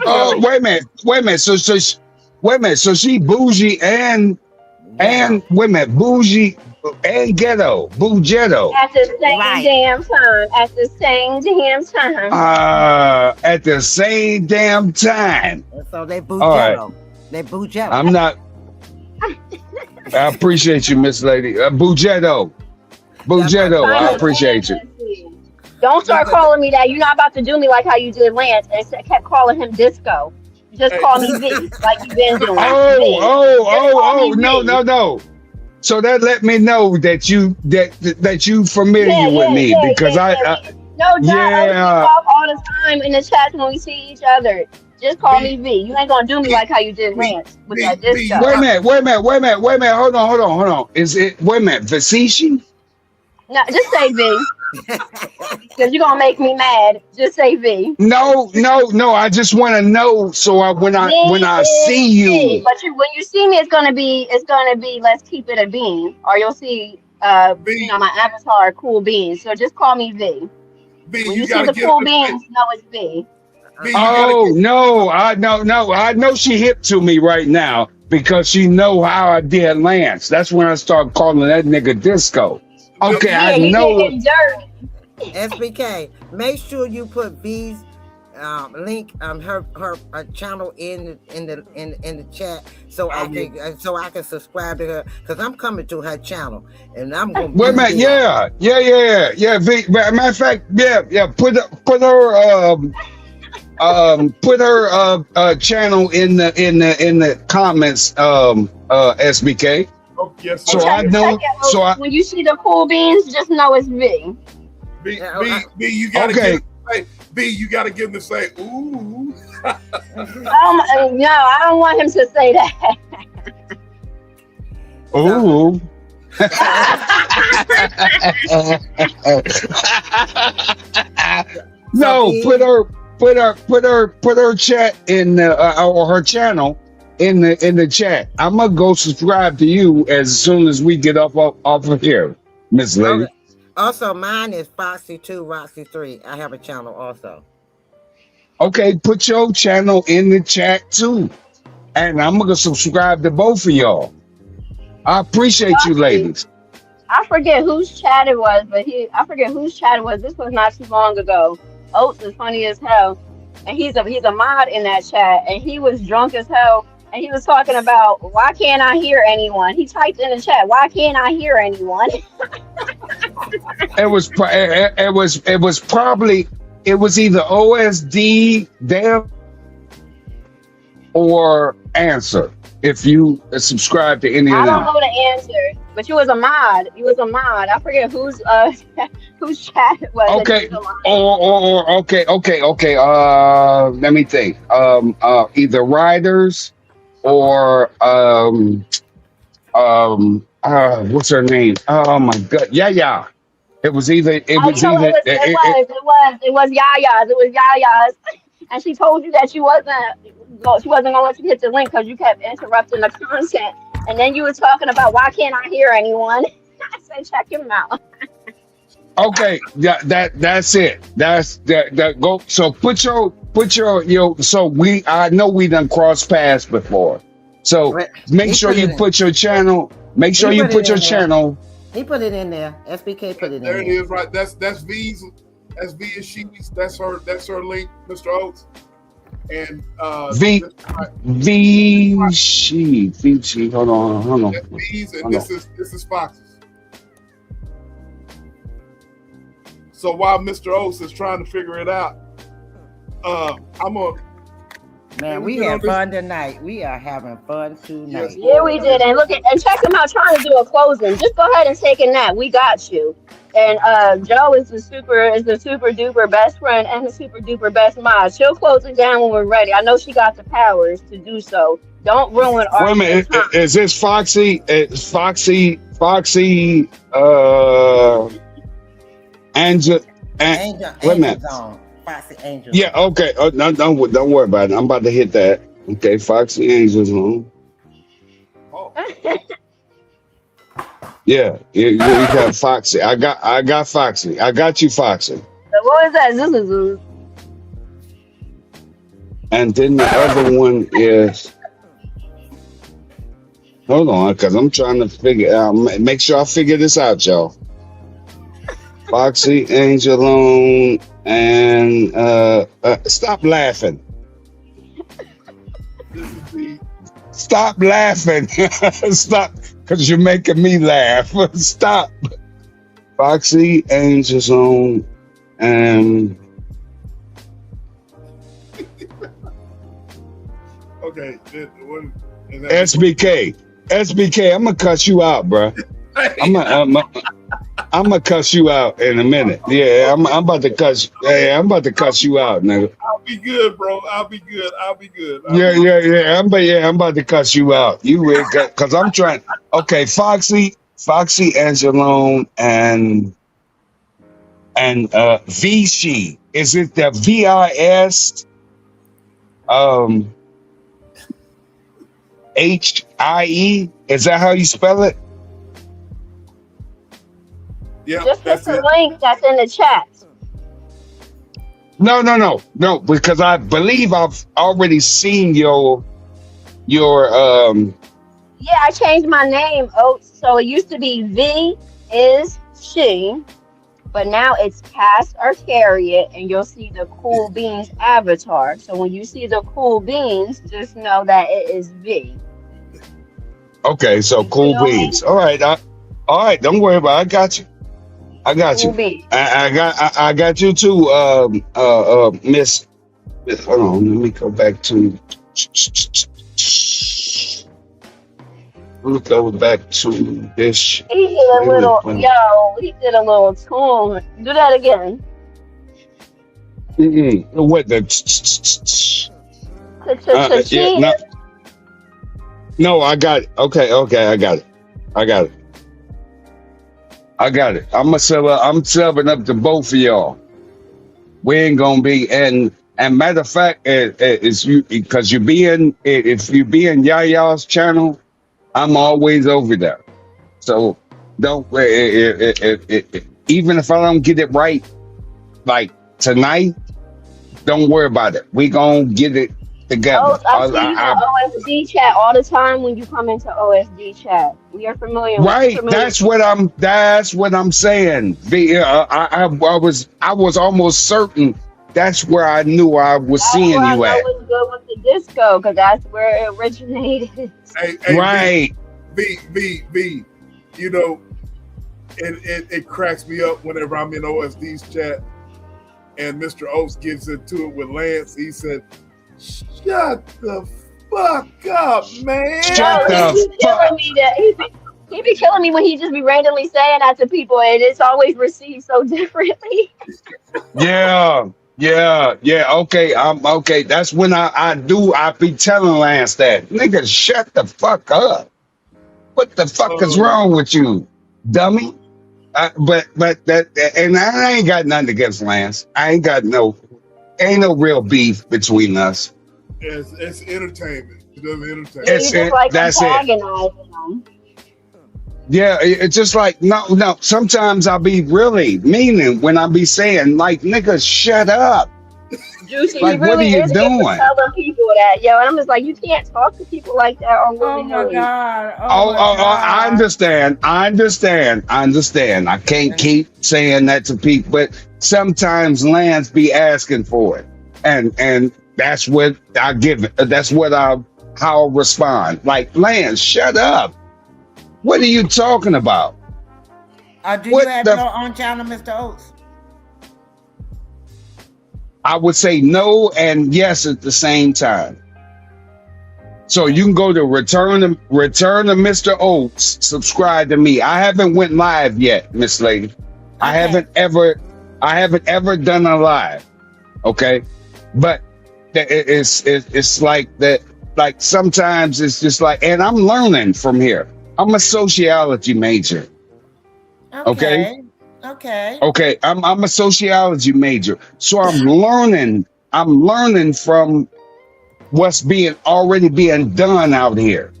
Oh, wait a minute. So she bougie and wait a minute, bougie and ghetto, Bugetto. At the same damn time. At the same damn time. At the same damn time. So they All right. Bugetto. They Bugetto. I'm not. I appreciate you, Miss Lady. Bugetto. Bugetto. I appreciate you. Don't start calling me that. You're not about to do me like how you did Lance and kept calling him Disco. Just call me V, like you've been doing. No. So that let me know that you familiar with me because no doubt. yeah. We talk all the time in the chat when we see each other. Just call me V. You ain't gonna do me like how you did Lance with that Disco. Wait a minute. Hold on. Is it Vasishi? No, just say V. Because you're gonna make me mad. Just say V. No. I just want to know so when I see you. But when you see me, it's gonna be let's keep it a bean, or you'll see my avatar cool beans. So just call me V. When you see the cool beans, know it's V. No, I know she hip to me right now because she know how I did Lance. That's when I start calling that nigga Disco. Okay, I know. SBK, make sure you put V's link her channel in the chat so I can subscribe to her because I'm coming to her channel and I'm gonna wait a minute. Yeah. V, matter of fact, yeah. Put her channel in the comments, SBK. Oh, yes. So I know. When you see the cool beans, just know it's V. B, you gotta give you gotta give him to say ooh. No, I don't want him to say that. Ooh. No, put her chat in or her channel in the chat. I'm gonna go subscribe to you as soon as we get off of here, Miss Lady. Okay. Also, mine is Foxy2, Roxy3. I have a channel also. Okay, put your channel in the chat too. And I'm gonna subscribe to both of y'all. I appreciate you ladies. I forget whose chat it was, This was not too long ago. Oates is funny as hell. And he's a mod in that chat, and he was drunk as hell, and he was talking about why can't I hear anyone? He typed in the chat, why can't I hear anyone? It was either OSD damn or answer if you subscribe to any of them. I don't know the answer, but you was a mod. I forget whose chat it was. Okay. Okay. Let me think. Either Riders or what's her name? Oh my God. Yeah. It was Yaya's. It was Yaya's. And she told you that she wasn't gonna let you hit the link because you kept interrupting the content. And then you were talking about why can't I hear anyone? I said check him out. Okay, that's it. That's that go. So put your so I know we done crossed paths before. So make sure you put your channel. Make sure you put your channel. He put it in there. SBK put it in there. There it is, right? That's V's. That's V and she's. That's her link, Mr. Oates. And V she. Hold on. That's V's and this is Fox's. So while Mr. Oates is trying to figure it out, I'm gonna. Man, we had fun tonight. We are having fun tonight. Yeah, we did. And look and check him out trying to do a closing. Just go ahead and take a nap. We got you. And Joe is the super duper best friend and the super duper best mod. She'll close it down when we're ready. I know she got the powers to do so. Don't ruin our Wait a minute. Is this Foxy? It's Foxy. Angel. Wait a minute. Foxy Angel. Yeah. Okay. No, don't worry about it. I'm about to hit that. Okay. Foxy Angel's on. Oh. Yeah. You got Foxy. I got Foxy. I got you, Foxy. What is that? Zuzu. And then the other one is. Hold on, because I'm trying to figure out. Make sure I figure this out, y'all. Foxy Angelone and stop laughing. Stop laughing. Stop, because you're making me laugh. Stop. Foxy Angelone and Okay. SBK. SBK, I'm gonna cuss you out, bro. I'm gonna cuss you out in a minute. Yeah, I'm about to cuss. Yeah, I'm about to cuss you out, nigga. I'll be good, bro. I'll be good. I'm about to cuss you out. You will, cause I'm trying. Okay, Foxy Angelone and Vichy. Is it the VIS HIE? Is that how you spell it? Yeah, Just hit that's the it. link that's in the chat. No, because I believe I've already seen your Yeah, I changed my name, Oats. So it used to be V is she, but now it's Cast or Carriot, and you'll see the Cool Beans avatar. So when you see the Cool Beans, just know that it is V. okay, so You Cool feel me? Beans. All right, all right, don't worry about it. I got you. Cool Beans. I got you too, Miss. Hold on, let me go back to. Let me go back to this. He did a little, he did a little tune. Do that again. What the? Yeah, Cheating. no, I got it. Okay, I got it. I'm subbing up to both of y'all. We ain't gonna be and matter of fact, it's you because if you be in Yaya's channel, I'm always over there. So don't even if I don't get it right, like tonight, don't worry about it. We gonna get it together. Oh, I see you in OSD chat all the time when you come into OSD chat. We are familiar. Right, that's what I'm saying. I was almost certain that's where I knew I was seeing you at. That's what's good with the disco, because that's where it originated. Hey, right. V. You know, it cracks me up whenever I'm in OSD's chat and Mr. Oaks gets into it with Lance. He said, "Shut the fuck up, man." He be killing me when he just be randomly saying that to people, and it's always received so differently. Yeah. Okay, I'm okay. That's when I be telling Lance that, nigga, shut the fuck up. What the fuck is wrong with you, dummy? But that, and I ain't got nothing against Lance. Ain't no real beef between us. It's entertainment. It doesn't entertain. It's like antagonizing them. Yeah, it's just like no. Sometimes I'll be really meaning when I be saying like, nigga, shut up. Juicy, like, really what are you doing? Telling people that, yo, and I'm just like, you can't talk to people like that. Oh my god! I understand. I can't keep saying that to people, but sometimes Lance be asking for it, and that's what I give it. That's what how I'll respond. Like, Lance, shut up. What are you talking about? Do you have your own channel, Mr. Oates? I would say no and yes at the same time. So you can go to return to Mr. Oates, subscribe to me. I haven't went live yet, Miss Lady. Okay. I haven't ever done a live. Okay. But it's like that, like sometimes it's just like, and I'm learning from here. I'm a sociology major. Okay. I'm a sociology major. So I'm learning from what's already being done out here.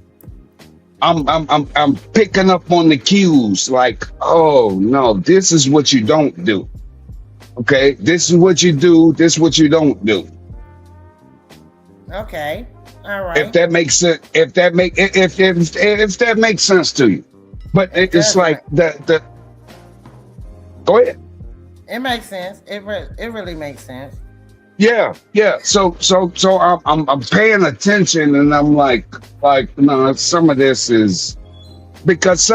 I'm picking up on the cues like, oh no, this is what you don't do. Okay, this is what you do, this is what you don't do. Okay. All If right. that makes sense, if that makes sense to you. But It it's does like make the go ahead. it makes sense. It really makes sense. Yeah, yeah. So I'm paying attention, and I'm like no, some of this is because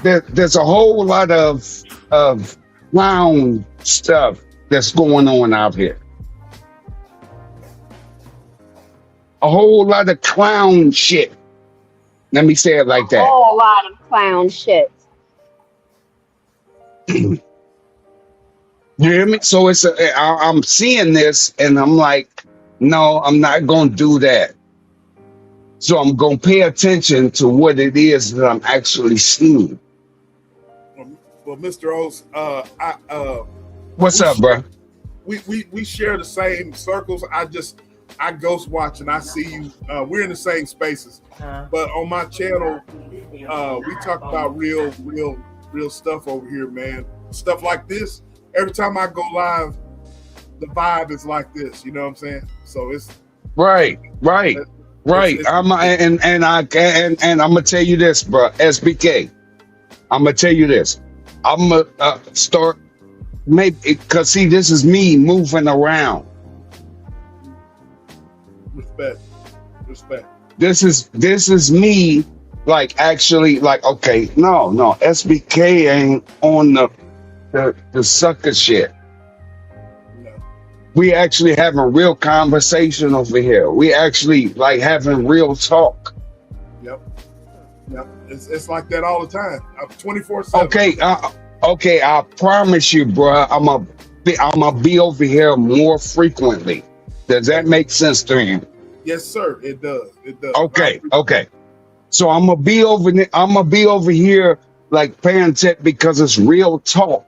there's a whole lot of clown stuff that's going on out here. A whole lot of clown shit. Let me say it like that. Whole lot of clown shit. You hear me? So I'm seeing this, and I'm like, no, I'm not gonna do that. So I'm gonna pay attention to what it is that I'm actually seeing. Well, Mr. O's, What's we up, share, bro? we share the same circles. I ghost watch and I see you. We're in the same spaces, but on my channel, we talk about real stuff over here, man. Stuff like this. Every time I go live, the vibe is like this. You know what I'm saying? So it's Right. it's I'm gonna tell you this, bro. SBK. I'm gonna tell you this. I'm gonna start maybe because see, this is me moving around. respect. This is me like actually like okay, no, SBK ain't on the sucker shit. No. We actually having real conversation over here. We actually like having real talk. Yep. It's like that all the time. 24/7. Okay, I promise you, bro. I'm gonna be over here more frequently. Does that make sense to you? Yes, sir. It does. Okay. So I'm gonna be over there. I'm gonna be over here like paying attention because it's real talk.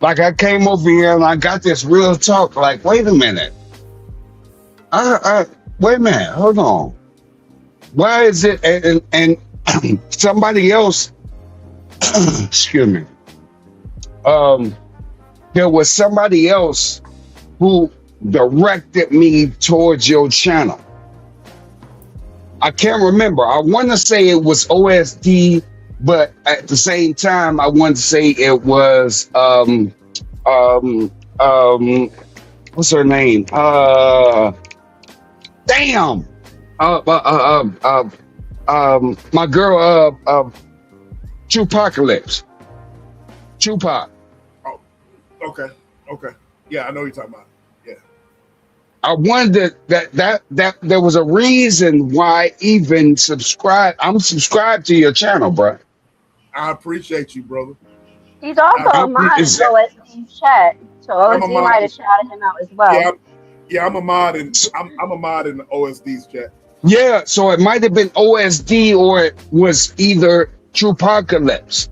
Like I came over here and I got this real talk. Like, wait a minute. Wait a minute. Hold on. Why is it? And somebody else. Excuse me. There was somebody else who directed me towards your channel. I can't remember. I want to say it was OSD, but at the same time, I want to say it was what's her name? Damn. My girl, Tupacalypse. Tupac. Oh, okay. Yeah, I know what you're talking about. Yeah. I wondered that there was a reason why I even subscribe. I'm subscribed to your channel, bro. I appreciate you, brother. He's also a mod in OSD's chat, so OSD might have shouted him out as well. Yeah, I'm a mod in the OSD's chat. Yeah, so it might have been OSD or it was either Trupacalypse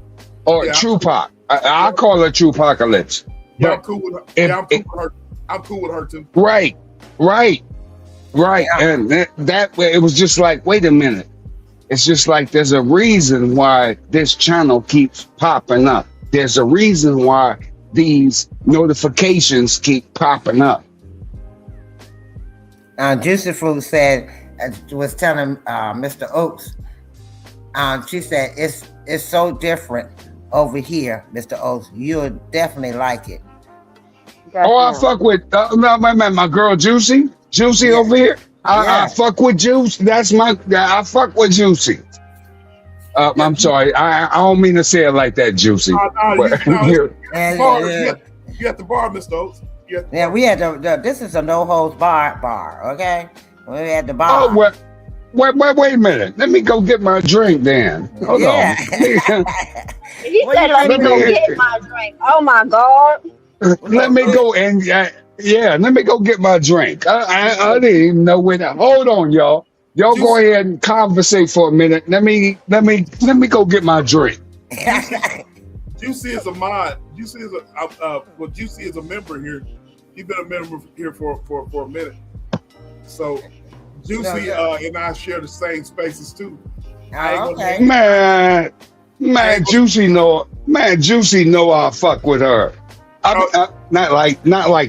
or Trupac. I call her Trupacalypse. Yeah, I'm cool with her. I'm cool with her too. Right. And that way it was just like, wait a minute. It's just like there's a reason why this channel keeps popping up. There's a reason why these notifications keep popping up. Juicy Fruit said, was telling Mr. Oaks, she said, it's so different over here, Mr. Oaks. You'll definitely like it. Oh, I fuck with my girl Juicy over here. I fuck with Juice. I fuck with Juicy. I'm sorry. I don't mean to say it like that, Juicy. You at the bar, Mr. Oaks. Yeah, we had this is a no holds bar, okay? We had the bar. Oh, wait a minute. Let me go get my drink then. Hold on. He said, let me go get my drink. Oh my God. Let me go and let me go get my drink. I didn't even know where that. Hold on, y'all. Y'all go ahead and conversate for a minute. Let me go get my drink. Juicy is a mod. Juicy is a member here. He's been a member here for a minute. So Juicy and I share the same spaces too. Okay. Man, Juicy know I fuck with her. Not like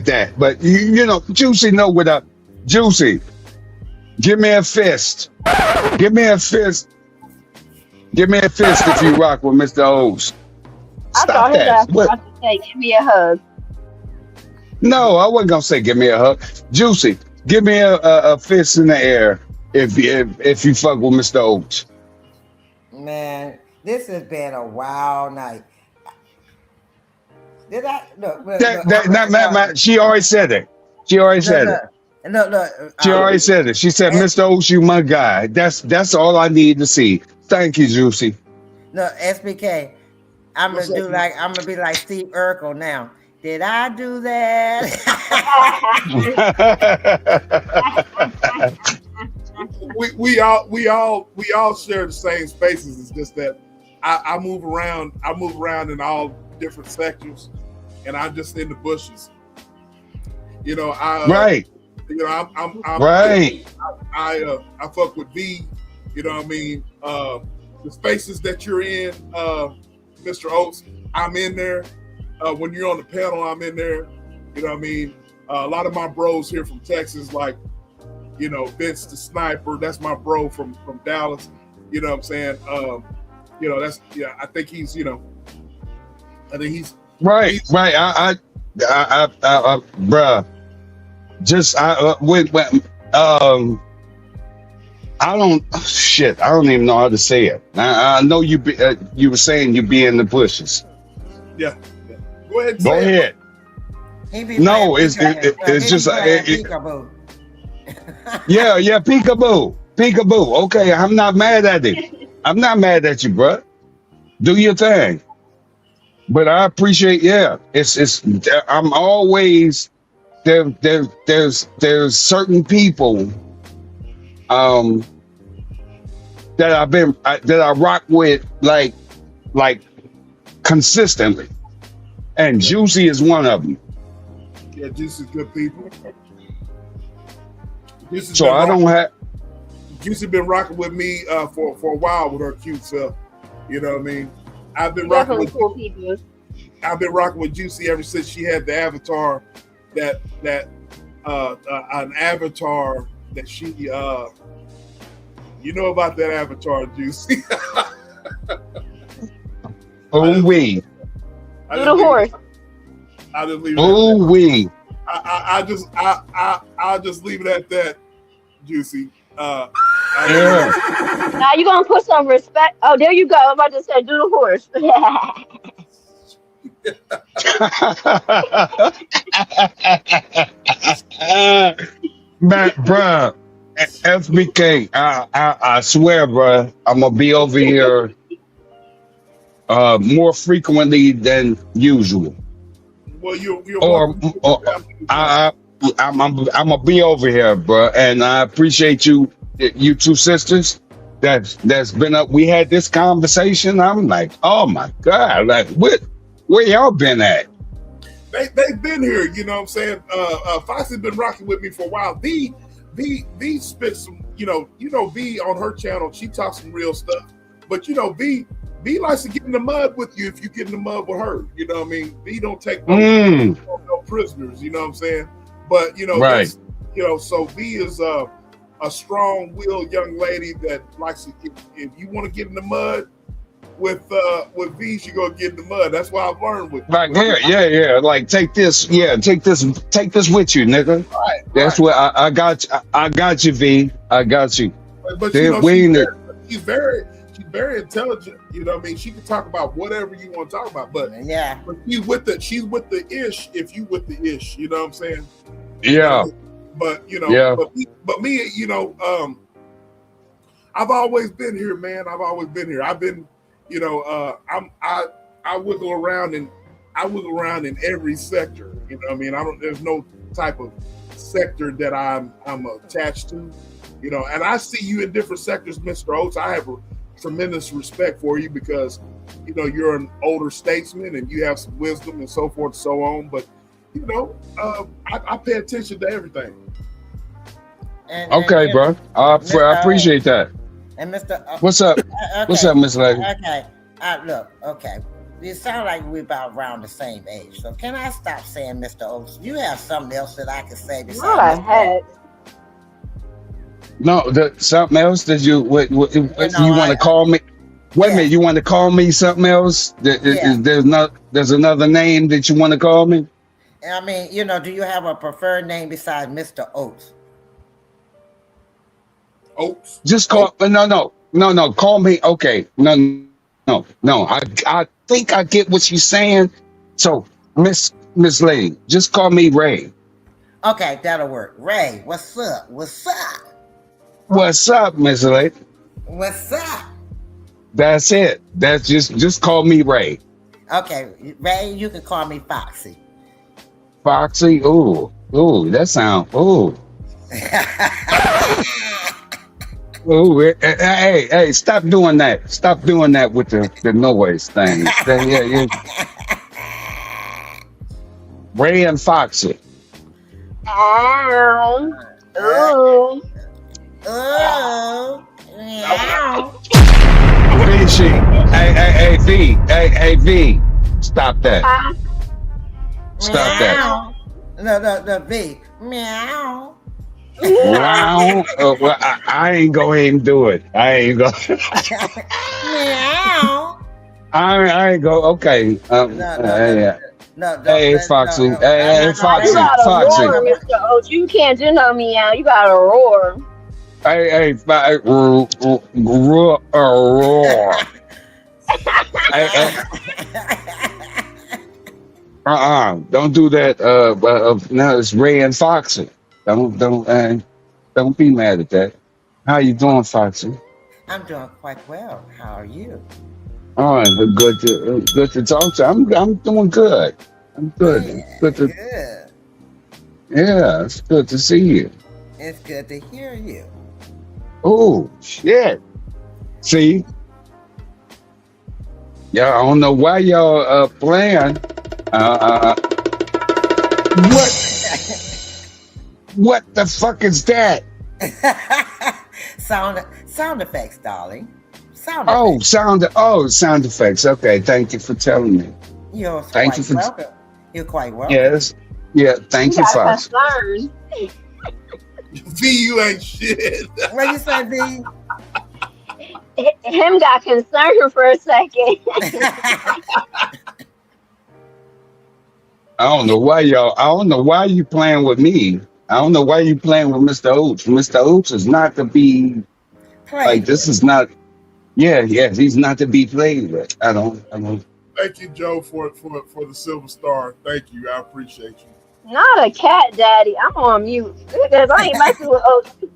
that, but you know, Juicy know what up. Juicy, give me a fist. Give me a fist. Give me a fist if you rock with Mr. O's. I Stop thought his that. ass was What? about to say, "Give me a hug." No, I wasn't gonna say give me a hug. Juicy, give me a fist in the air if you fuck with Mr. O's. Man, this has been a wild night. Did I look? She already said it. She already Look, said it. look, look, look. She already said it. She said, S- Mr. O's, you my guy. That's all I need to see. Thank you, Juicy. look, SBK. I'm What's gonna up, do man? like I'm gonna be like Steve Urkel now. Did I do that? We all share the same spaces. It's just that I move around. I move around in all different sectors, and I'm just in the bushes. You know, Right. You know, I'm Right. I fuck with V. You know what I mean? The spaces that you're in, Mr. Oates, I'm in there. When you're on the panel, I'm in there. You know what I mean? A lot of my bros here from Texas, like, you know, Vince the Sniper, that's my bro from Dallas. You know what I'm saying? You know, I think he's, you know, Right. I bruh. Just I don't shit. I don't even know how to say it. I know you were saying you be in the bushes. Yeah. Go ahead and Go say ahead. He be No, playing it's peekaboo. just Peekaboo. yeah, peekaboo. Okay, I'm not mad at it. I'm not mad at you, bruh. Do your thing. But I appreciate, yeah. It's I'm always there's certain people that I rock with like consistently, and Juicy is one of them. Yeah, Juicy's good people. So I don't have. Juicy been rocking with me for a while with her cute self. You know what I mean? I've been Definitely rocking cool people. I've been rocking with Juicy ever since she had the avatar that an avatar that she you know about that avatar, Juicy. Oh wee. Do the horse. I just leave it. Oh wee. I'll just leave it at that, Juicy. Yeah. Now you gonna put some respect. Oh, there you go. I'm about to say, do the horse. Man, bruh, FBK, I swear, bruh, I'm gonna be over here more frequently than usual. Well, you're Or I'm gonna be over here, bruh, and I appreciate you two sisters that's been up. We had this conversation. I'm like, oh my god, like where y'all been at? They've been here, you know what I'm saying? Foxy's been rocking with me for a while. V spit some, you know, V on her channel, she talks some real stuff. But you know, V likes to get in the mud with you if you get in the mud with her. You know what I mean? V don't take no prisoners, you know what I'm saying? But you know, right. You know, so V is a strong-willed young lady that likes to. If you want to get in the mud with V, you go get in the mud. That's what I've learned with. Right, yeah. Like take this with you, nigga. Right. That's what I got. I got you, V. I got you. But you know, she's very intelligent. You know what I mean? She can talk about whatever you want to talk about. But yeah, but she's with the ish. If you with the ish, you know what I'm saying? Yeah. But you know, yeah. but me, you know, I've always been here, man. I've always been here. I've been, you know, I wiggle around in every sector. You know what I mean? There's no type of sector that I'm attached to. You know, and I see you in different sectors, Mr. Oates. I have a tremendous respect for you because, you know, you're an older statesman and you have some wisdom and so forth and so on. But, you know, I pay attention to everything. Okay, bro. I appreciate that. And Mr. What's up? Okay. What's up, Miss Lady? Okay. Look, okay. It sounds like we're about around the same age. So can I stop saying Mr. Oates? You have something else that I can say besides What the heck? No, something else that You know, you want to call me? Wait a yeah, minute, you want to call me something else? yeah. There's another name that you want to call me? I mean, you know, do you have a preferred name besides Mr. Oates? Oats. Just Oats. call no. Call me. Okay, no. I think I get what you're saying. So, Miss Lady, just call me Ray. Okay, that'll work. Ray, what's up? What's up? What's up, Miss Lady? What's up? That's it. That's just call me Ray. Okay, Ray, you can call me Foxy. Foxy. Ooh, that sound. Ooh. Hey, stop doing that. Stop doing that with the noise thing. Yeah. Ray and Foxy. Ow. Uh, Ooh. oh, meow. V, hey, V. Hey, V. Stop that. Ah, Stop that. Meow. No, V. Meow. Wow. Well, I ain't go ahead and do it. I ain't go. Meow. I ain't go. Okay. No, Yeah. no, Hey, no, Foxy. no. Hey, you Foxy. gotta Foxy. roar, Mr. Oach. You can't do no meow. You gotta roar. Hey, roar. Hey, don't do that. No, it's Ray and Foxy. Don't be mad at that. How you doing, Foxy? I'm doing quite well. How are you? Oh, good to talk to. I'm doing good. I'm good. It's good Yeah, to good. yeah. It's good to see you. It's good to hear you. Oh shit! See, yeah. I don't know why y'all playing. Uh, what the fuck is that? sound effects, darling. Sound effects. Sound effects. Okay, thank you for telling me. You're Thank you quite for welcome. You're quite welcome. yes, yeah. You Thank you, got Fox. concerned. V, you ain't shit. What you say, B? Him got concerned for a second. I don't know why y'all. I don't know why you playing with me. I don't know why you playing with Mr. Oates. Mr. Oates is not to be like Played this. with. Is not. Yeah, he's not to be played with. I don't. Thank you, Joe, for the silver star. Thank you. I appreciate you. Not a cat daddy. I'm on mute because I ain't messing with Oach.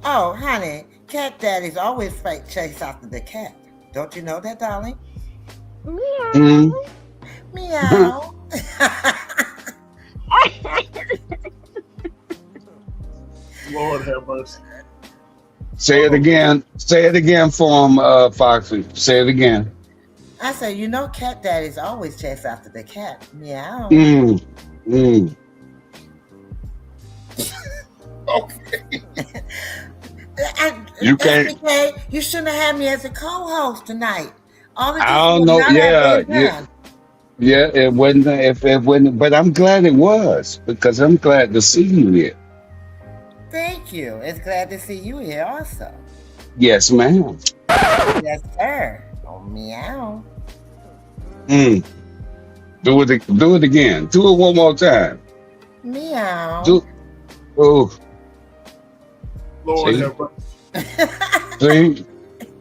Oh, honey, cat daddies always fight chase after the cat. Don't you know that, darling? Mm. Meow. Lord have mercy. Say it again. Say it again for him, Foxy. Say it again. I say, you know, cat daddies always chase after the cat. Meow. Mm. Okay. You can't. SBK, you shouldn't have had me as a co-host tonight. All of this I don't would know. not have been done. Yeah. It wasn't. If it wasn't, but I'm glad it was because I'm glad to see you here. Thank you. It's glad to see you here also. Yes, ma'am. Yes, sir. Oh, meow. Mm. Do it again. Do it one more time. Meow. Oh. Lord See? have mercy.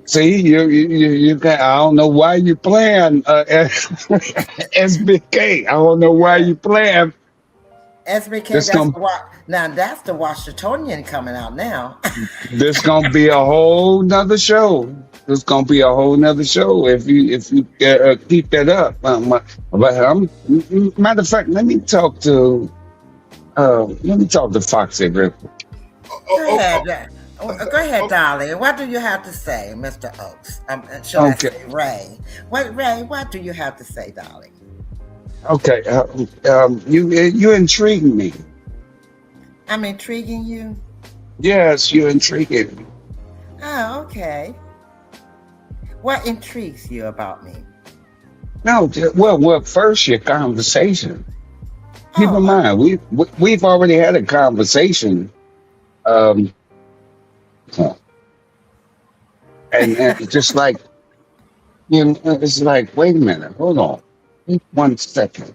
See, you can. I don't know why you playing SBK. I don't know why you playing. SBK, that's the Washingtonian coming out now. This gonna be a whole nother show. This gonna be a whole nother show if you keep that up. Matter of fact, let me talk to Foxy real quick. Go ahead, darling. What do you have to say, Mr. Oaks? Should I say Ray? What do you have to say, darling? Okay, you intrigue me. I'm intriguing you? Yes, you intriguing me. Oh, okay. What intrigues you about me? No, well, first your conversation. Keep in mind, we've already had a conversation point. And it's just like, it's like, wait a minute, hold on. Wait 1 second.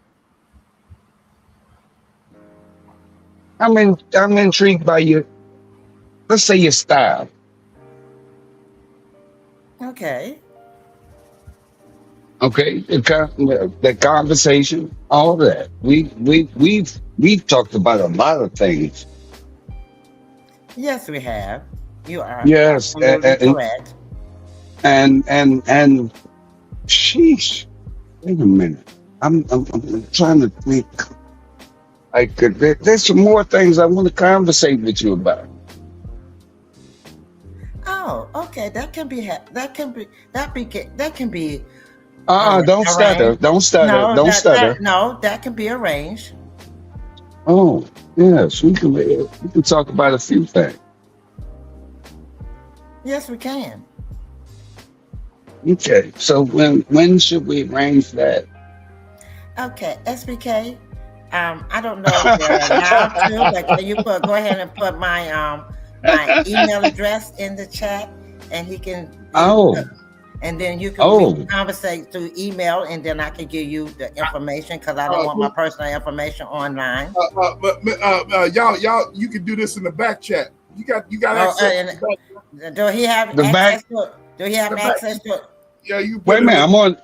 I'm intrigued by your, let's say your style. Okay. Okay, the conversation, all that. We've talked about a lot of things. Yes, we have. You are Yes, absolutely correct. and sheesh. Wait a minute. I'm trying to think. There's some more things I want to conversate with you about. Oh, okay. That can be. That can be Don't stutter. arranged. Don't stutter. No, Don't stutter. that can be arranged. Oh, yes, we can talk about a few things. Yes, we can. Okay, so when should we arrange that? Okay, SBK. I don't know if they're allowed to, but can you go ahead and put my email address in the chat, and he can. And then you can conversate through email, and then I can give you the information because I don't want my personal information online. Y'all, you can do this in the back chat. You got access. Do he have access to it? Do he have access to it? Yeah, you. Wait a minute, I'm on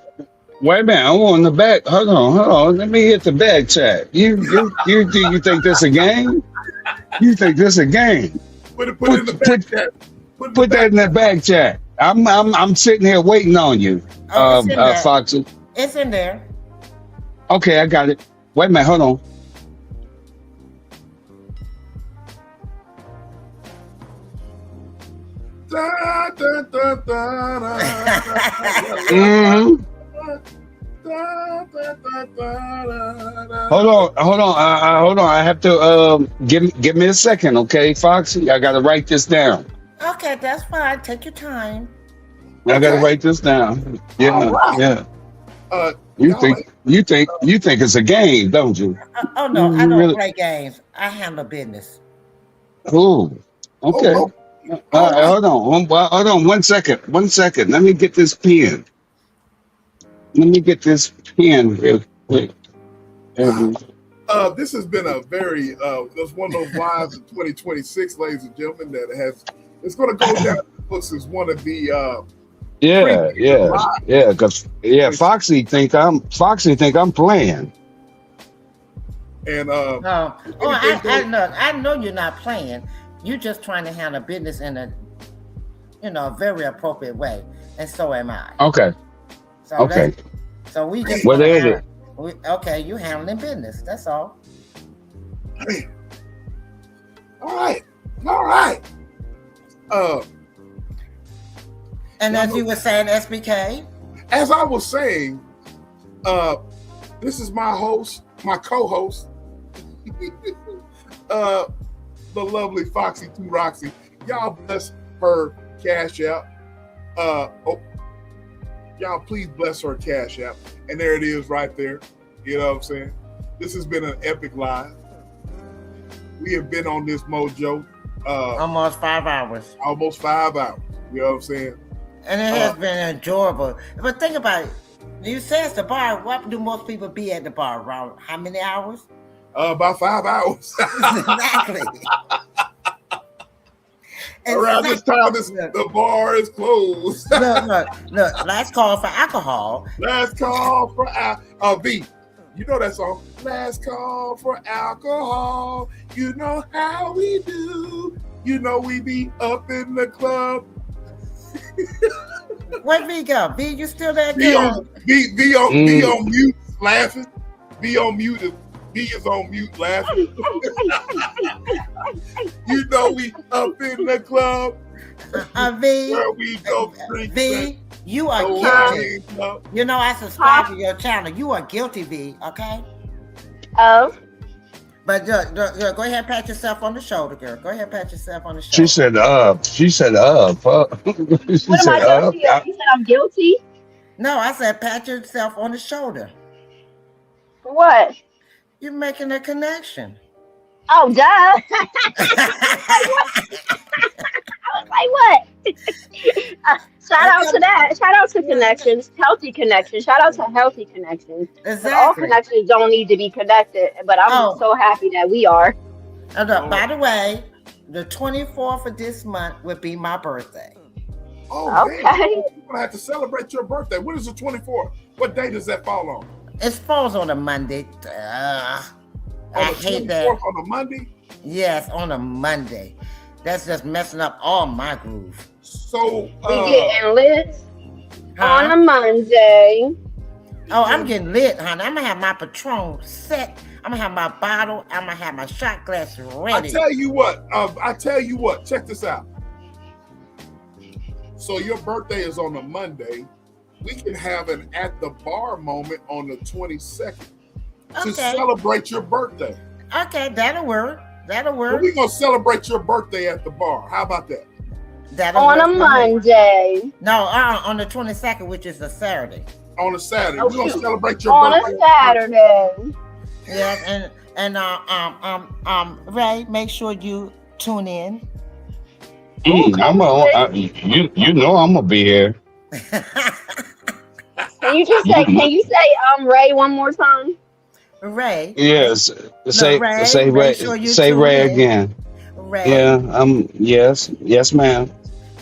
the back. Hold on. Let me hit the back chat. You think this a game? You think this a game? Put it in the back chat. Put that in the back chat. I'm sitting here waiting on you, Foxy. It's in there. Okay, I got it. Wait a minute, hold on. Hold on. I have to give me a second, okay, Foxy. I gotta write this down. Okay, that's fine. Take your time. I gotta write this down. Yeah. You think it's a game, don't you? Oh no, I don't play games. I handle business. Oh, okay. Hold on 1 second. 1 second. Let me get this pen. Real quick. This has been a very that's one of those lives in 2026, ladies and gentlemen, it's going to go down the books as one of the because Foxy think I'm playing. And I know you're not playing. You're just trying to handle business in a very appropriate way, and so am I. Okay. So we just what is it? You handling business. That's all. All right. And as you were saying, SBK? As I was saying, this is my co-host, the lovely Foxy 2 Roxy. Y'all bless her Cash App. Y'all please bless her Cash App. And there it is right there. You know what I'm saying? This has been an epic live. We have been on this mojo. Almost 5 hours. Almost 5 hours. You know what I'm saying? And it has been enjoyable. But think about it. You say it's the bar. What do most people be at the bar? Around how many hours? About 5 hours. Exactly. Around this time, the bar is closed. Look. Last call for alcohol. Last call for alcohol. V, you know that song. Last call for alcohol. You know how we do. You know we be up in the club. Where V go? V, you still there? Be on mute, laughing. Be on mute. V is on mute, laughing. You know we up in the club. V, where we go drink. V, you are guilty. You know I subscribe to your channel. You are guilty, V. Okay. But go ahead and pat yourself on the shoulder, girl. Go ahead and pat yourself on the shoulder. She said up. She said up. What am I guilty of? You said I'm guilty? No, I said pat yourself on the shoulder. For what? You're making a connection. Oh, duh. I Like what? Shout out to that. Shout out to connections, healthy connections. Shout out to healthy connections. Because all Exactly. connections don't need to be connected. But I'm Oh, so happy that we are. by the way, the 24th of this month would be my birthday. Oh, Okay. damn. You're going to have to celebrate your birthday. When is the 24th? What day does that fall on? It falls on a Monday. I hate that. On a Monday? Yes, on a Monday. That's just messing up all my groove. So, we getting lit on a Monday. Oh, I'm getting lit, honey. I'm going to have my Patron set. I'm going to have my bottle. I'm going to have my shot glass ready. I tell you what. Check this out. So your birthday is on a Monday. We can have an at the bar moment on the 22nd to celebrate your birthday. Okay, that'll work. That'll work. We're going to celebrate your birthday at the bar. How about that? On a Monday. No, on the 22nd, which is a Saturday. On a Saturday. Oh, We're going to celebrate your on birthday. On a Saturday. Yeah, and Ray, make sure you tune in. You know I'm gonna be here. Can you say Ray one more time? Ray. Yes. Say Ray Ray again. Ray. Yeah. Yes, ma'am.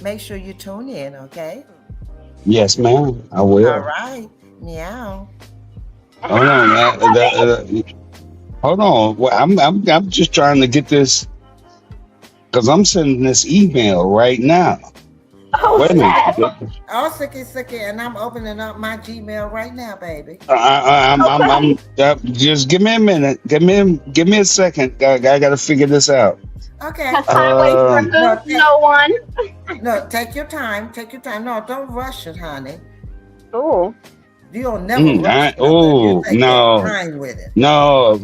Make sure you tune in, okay? Yes, ma'am. I will. All right. Meow. Hold on. Hold on. Well, I'm just trying to get this because I'm sending this email right now. Oh, wait a minute. Oh, sicky, and I'm opening up my Gmail right now, baby. I'm just give me a minute. Give me a second. I gotta figure this out. Okay. No one. No, take your time. Take your time. No, don't rush it, honey. Oh. You'll never rush it. No. Time with it. No.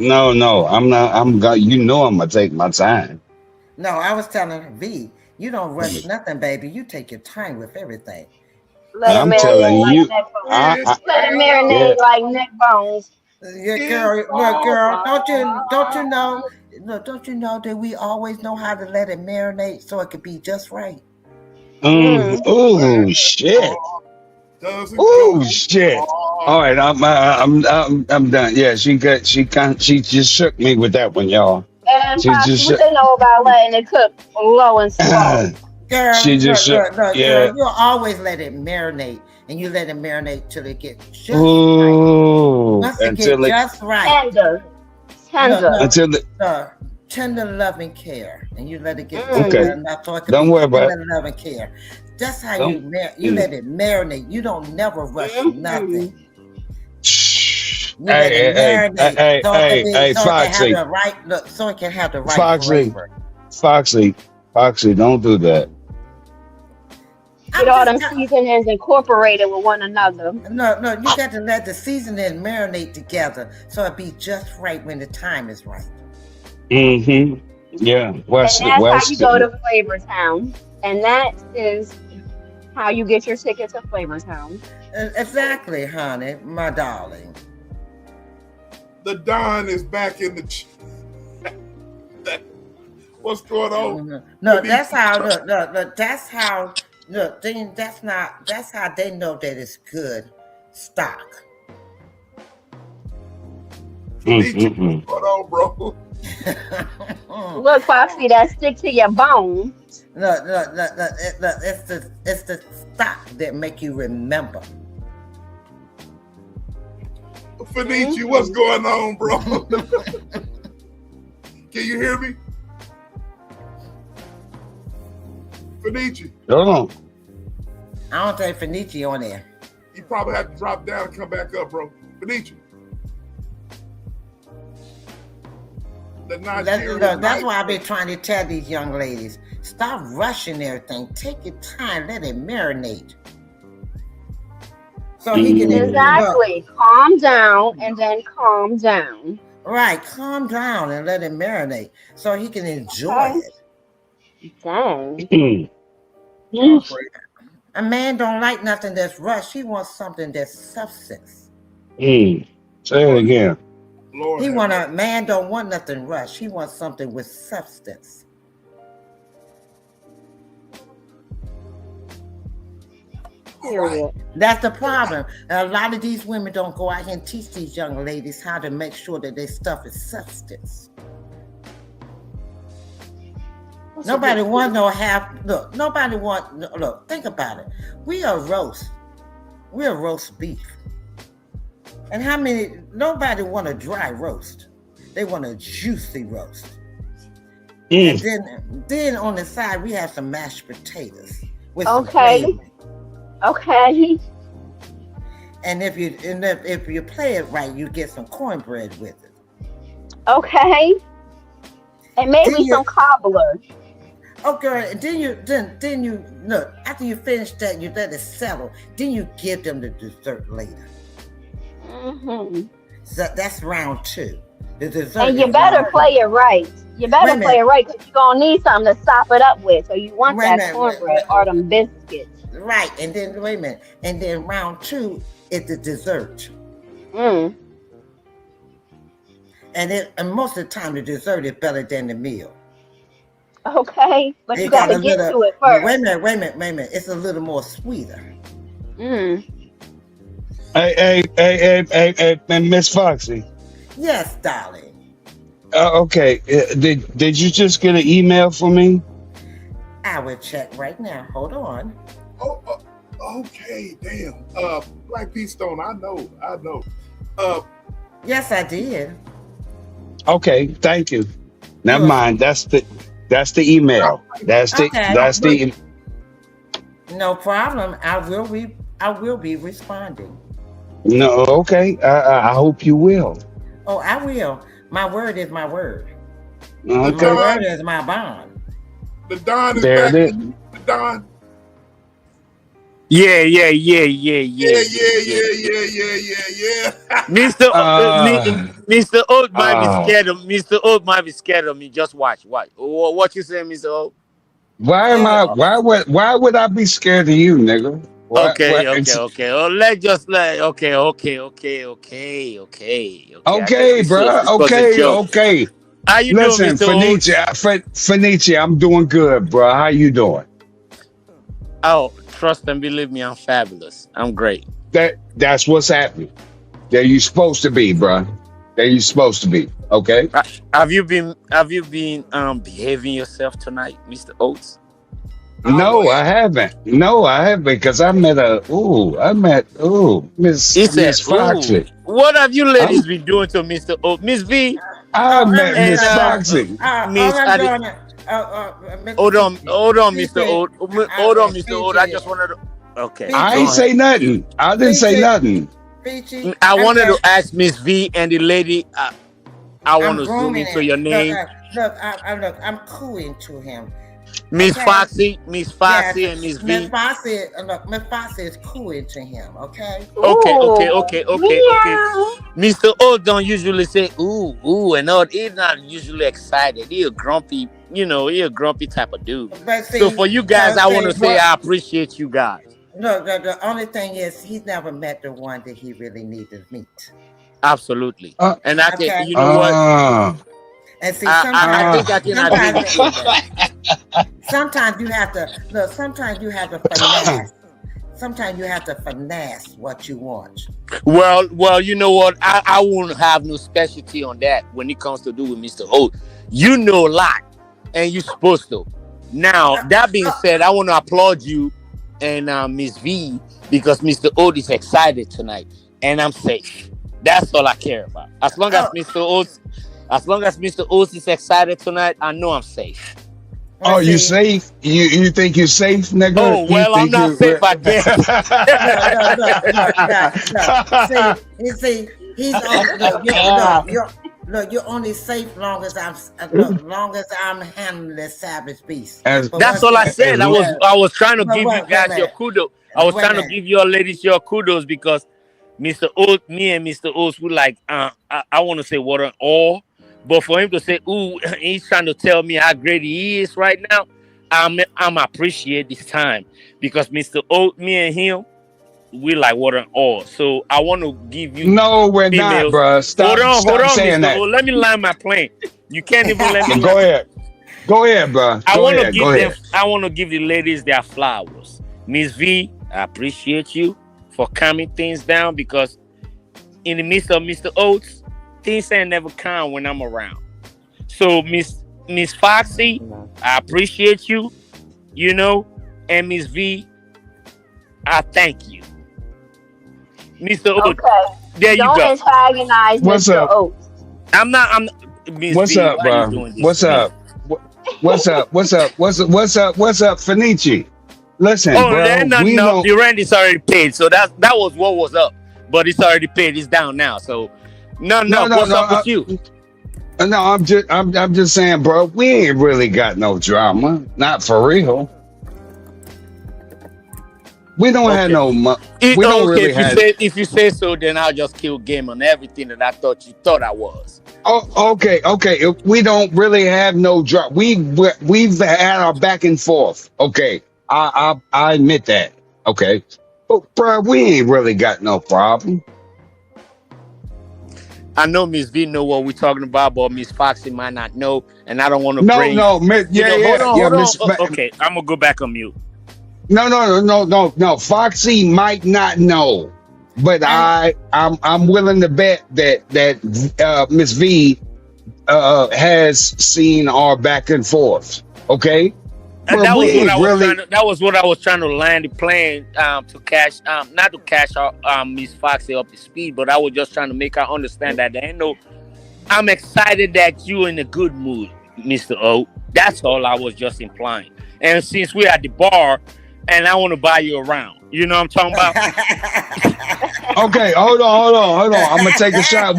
I'm not. I'm gonna take my time. No, I was telling V, you don't rush nothing, baby. You take your time with everything. I'm telling you. Let it marinate like neck bones. Girl, don't you know? Look, don't you know that we always know how to let it marinate so it could be just right? Oh shit! Oh shit! All right, I'm done. Yeah, she just shook me with that one, y'all. And what they know about letting it cook low and slow. Girl, she just shook. Yeah. Girl, you'll always let it marinate, and you let it marinate till it gets just right. Once it gets just right. Tender. Tender loving care, and you let it get enough so it can don't worry about tender loving care. That's how you let it marinate. You don't never rush nothing. You let it marinate so it can have the right flavor. Foxy, don't do that. Get all them seasonings incorporated with one another. No, you got to let the seasonings marinate together so it be just right when the time is right. Mm-hmm. Yeah. That's how you go to Flavor Town. And that is how you get your ticket to Flavor Town. Exactly, honey, my darling. The Don is back in the. What's going on? No, that's how. Look, that's how. Look, that's how they know that it's good stock. What's going on, bro? Look, Foxy, that stick to your bone. Look, it's the stock that make you remember. Fenici, what's going on, bro? Can you hear me? Fenici. Hold on. I don't think Fenici on there. You probably have to drop down and come back up, bro. Fenici. That's why I've been trying to tell these young ladies, stop rushing everything. Take your time. Let it marinate. So he can exactly calm down and then calm down. Right, calm down and let it marinate so he can enjoy it. Dang. A man don't like nothing that's rushed. He wants something that's substance. Say it again. Man don't want nothing rushed. He wants something with substance. Period. That's the problem. A lot of these women don't go out here and teach these young ladies how to make sure that their stuff is substance. Nobody want no half. Look, nobody want. Look, think about it. We are roast beef. And how many? Nobody want a dry roast. They want a juicy roast. And then on the side we have some mashed potatoes with some gravy. Okay. And if you play it right, you get some cornbread with it. Okay. And maybe some cobbler. Okay, and then you look, after you finish that, you let it settle. Then you give them the dessert later. Mm-hmm. So that's round 2. The dessert. And you better play it right. You better play it right because you're gonna need something to sop it up with. So you want that cornbread or them biscuits. Right, and then wait a minute. And then round 2 is the dessert. Mm. And most of the time the dessert is better than the meal. Okay, but you gotta get to it first. Wait a minute. It's a little more sweeter. Mm. Hey, Miss Foxy. Yes, darling. Okay. Did you just get an email from me? I will check right now. Hold on. Oh, okay, damn. Black Pete Stone, I know. Yes, I did. Okay, thank you. Never mind. That's the email. That's the. No problem. I will be responding. No, okay. I hope you will. Oh, I will. My word is my word. Okay. My word is my bond. The Don is there back. it is. The Don. Yeah. Mr. Oat might be scared of Mr. Oat might be scared of me. Just watch. What you say, Mr. Oat? Why would I be scared of you, nigga? Okay. Oh, Okay, bro. Okay. How you Listen, doing, Mr. Fenicia, I'm doing good, bro. How you doing? Oh, trust and believe me, I'm fabulous. I'm great. That's what's happening. There you supposed to be, bro. There you supposed to be. Okay. Have you been behaving yourself tonight, Mr. Oates? No, I haven't. Because I met Miss Foxy. What have you ladies been doing to Mr. Oates? Miss V? I met Miss Foxy. Hold on, Mr. Oat. Hold on, Mr. Oat. I just wanted to. Okay. I ain't say nothing. I didn't say nothing. I wanted to ask Miss V and the lady. I want to zoom into your name. Look, I'm cooing to him. Miss Foxy, and Miss V. Miss Foxy is cooing to him. Okay. Okay. Mr. O don't usually say ooh, and all. He's not usually excited. He's a grumpy, he's a grumpy type of dude. So for you guys, I want to say I appreciate you guys. No, the only thing is he's never met the one that he really needs to meet. Absolutely. And I can, you know what? And see, I think I can agree with that. Sometimes you have to look. Sometimes you have to finesse. Sometimes you have to finesse what you want. Well, you know what? I won't have no specialty on that when it comes to do with Mr. O. You know a lot, and you're supposed to. Now, that being said, I want to applaud you and Miss V because Mr. O is excited tonight, and I'm safe. That's all I care about. As long as Mr. Oates is excited tonight, I know I'm safe. Oh, you safe? You think you're safe, nigga? Oh, well, I'm not safe, I guess. No. See, he's you're only safe long as I'm handling this savage beast. That's all I said. I was trying to give you guys your kudos. I was trying to give your ladies your kudos because Mr. Oates, me and Mr. Oates, we like, I want to say what an awe. But for him to say, ooh, he's trying to tell me how great he is right now, I'm appreciate this time. Because Mr. Oates, me and him, we like what an awe. So I want to give you No, we're not, bro. Stop hold on, saying Mr. that. Oates. Let me land my plane. You can't even let me Go ahead, bro. I want to give the ladies their flowers. Miss V, I appreciate you for calming things down because in the midst of Mr. Oates, things ain't never calm when I'm around. So Miss Foxy, I appreciate you, you know, and Miss V, I thank you. Mr. Oates, Okay. there you Don't go. antagonize What's Mr. up? Oates. I'm not Miss What's V, up, why are you bro? doing this What's to me? up? What's up? What's up? What's up, Fenici? Listen, Oh, bro, then we no, don't. the rent is already paid. So that was what was up. But it's already paid. It's down now. So no. No, no, What's no. up with you? No, I'm just saying, bro. We ain't really got no drama. Not for real. We don't have Okay. no. We don't Okay, really have. if you say so, then I'll just kill game on everything that I thought you thought I was. Oh, okay, okay. If we don't really have no drama. We've had our back and forth. Okay, I admit that. Okay, but bro, we ain't really got no problem. I know Miss V know what we're talking about, but Miss Foxy might not know, and I don't want to No, bring. no, yeah, Hold yeah, on, yeah, hold on. Miss. Okay, I'm gonna go back on mute. No. Foxy might not know, but And I'm willing to bet that Miss V has seen our back and forth. Okay, And but that we was what ain't I was really. trying to. That was what I was trying to land the plane to cash. Not to cash out Miss Foxy up the speed, but I was just trying to make her understand that there ain't no. I'm excited that you in a good mood, Mr. O. That's all I was just implying. And since we're at the bar, and I want to buy you around, you know what I'm talking about? Okay, hold on. I'm gonna take a shot.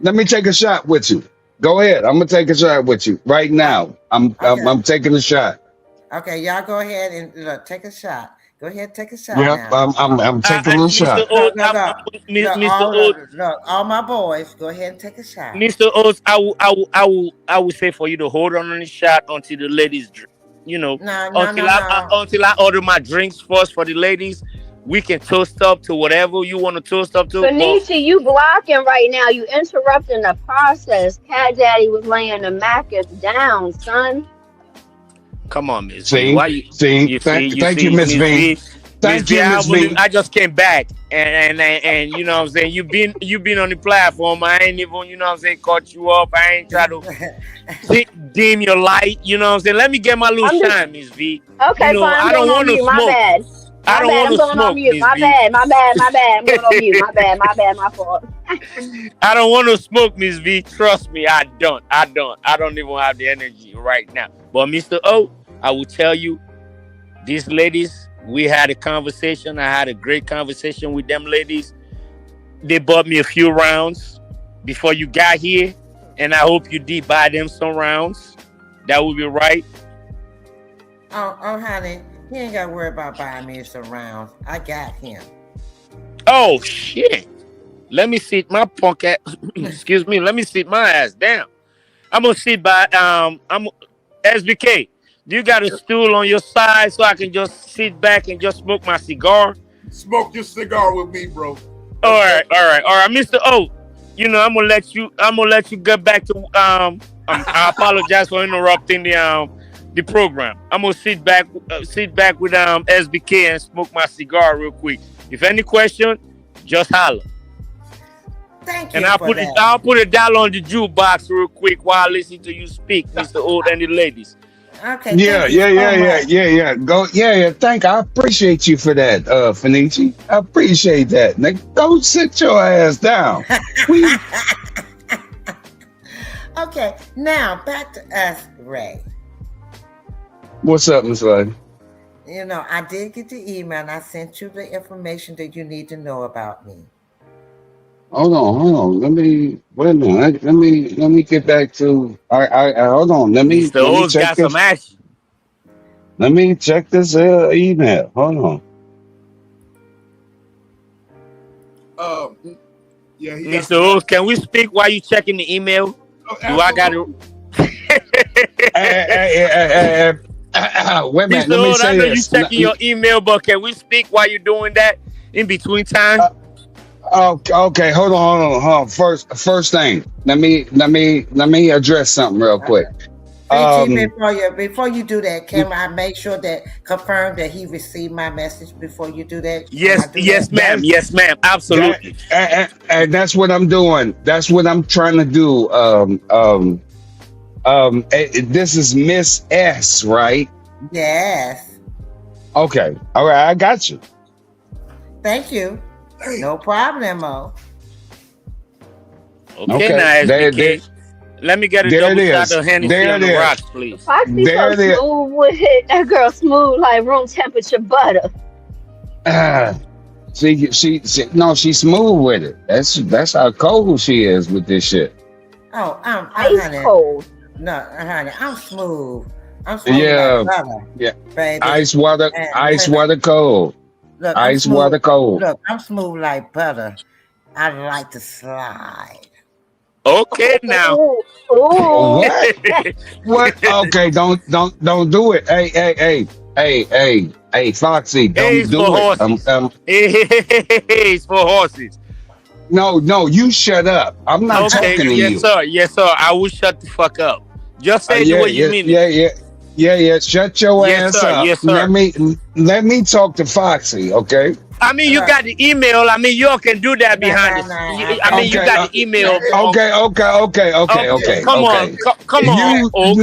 Let me take a shot with you. Go ahead. I'm gonna take a shot with you right now. okay, I'm taking a shot. okay, y'all go ahead and take a shot. Go ahead, take a shot Yep, now. I'm taking a Mr. shot. O, Mr. All O, look, all my boys, go ahead and take a shot. Mr. O's, I will say for you to hold on the shot until the ladies, you know, No. until I order my drinks first for the ladies. We can toast up to whatever you want to toast up to. But Benicia, you blocking right now. You interrupting the process. Cat Daddy was laying the Macus down, son. come on, Miss V. See, Why you? see. You see, Thank you, Miss Miss V. V, Miss Thank V. you, Miss V. I just came back, and you know what I'm saying. You been on the platform. I ain't even, you know what I'm saying, caught you up. I ain't try to dim your light. You know what I'm saying. Let me get my little I'm just shine, Miss V. You okay. know, Fine. I'm I don't going on want to mute. My smoke. bad. I My don't bad. want I'm to going on smoke, mute. Miss My V. bad. My bad. I'm going on mute. My bad. My fault. I don't want to smoke, Miss V. Trust me, I don't. I don't even have the energy right now. But Mr. O, I will tell you, these ladies, we had a conversation. I had a great conversation with them ladies. They bought me a few rounds before you got here, and I hope you did buy them some rounds. That would be right. Oh, honey, he ain't got to worry about buying me some rounds. I got him. Oh shit! Let me sit my punk ass. Excuse me. Let me sit my ass down. I'm gonna sit by. I'm SBK. You got a stool on your side so I can just sit back and just smoke my cigar. Smoke your cigar with me, bro. All right, Mr. O. You know I'm gonna let you. Get back to. I apologize for interrupting the program. I'm gonna sit back with SBK and smoke my cigar real quick. If any question, just holler. Thank And you for that. I'll put a dollar on the jukebox real quick while I listen to you speak, Mr. Old and the ladies. Okay, Yeah, thank you so much. Go, yeah. I appreciate you for that, Fenici. I appreciate that. Now, go sit your ass down. We Okay, now back to us, Ray. What's up, Miss Lady? You know, I did get the email and I sent you the information that you need to know about me. Hold on. Let me wait a minute. Let me get back to. I hold on. Mr. Let me O's check got some this. action. Let me check this email. Hold on. Yeah, he got Mr. some. O's, can we speak while you checking the email? Oh, Do I got to? Wait a minute. Mr. Let me O's, I say know you this. checking your email, but can we speak while you're doing that in between time? Okay. Hold on. First thing. Let me address something real quick. Before you do that, can I make sure that confirm that he received my message before you do that? Can I Yes, do yes, that? ma'am. Yes, ma'am. that Absolutely. and that's what I'm doing. That's what I'm trying to do. This is Miss S, right? Yes. Okay. All right. I got you. Thank you. No problemo. Okay, Okay. now SBK. Let me get a There it double shot is. of Hennessy There on it the is. rocks, please. Foxy so There it is. smooth with it. That girl smooth like room temperature butter. Ah, no, she's smooth with it. That's how cold she is with this shit. Oh, Ice honey. cold. No, honey, I'm smooth. I'm smooth Yeah, like butter, yeah. baby. Ice water, And ice wait a minute. water cold. Look, I'm Ice smooth. water cold. Look, I'm smooth like butter. I like to slide. Okay, now. Ooh, ooh. What? What? Okay, don't do it. Hey, Foxy, don't A's for do it. horses. A's for horses. No, you shut up. I'm not Okay, talking to yes, you. sir. Yes, sir. I will shut the fuck up. Just say it the Yeah, way you yeah, mean it. yeah, yeah, yeah. Shut your Yes, ass sir. up. Yes, Let sir. me talk to Foxy, okay? I mean, you Look, got the email. I mean, you all can do that behind the. I mean, you Okay, got the email. okay. Come on, come on, You Oaks.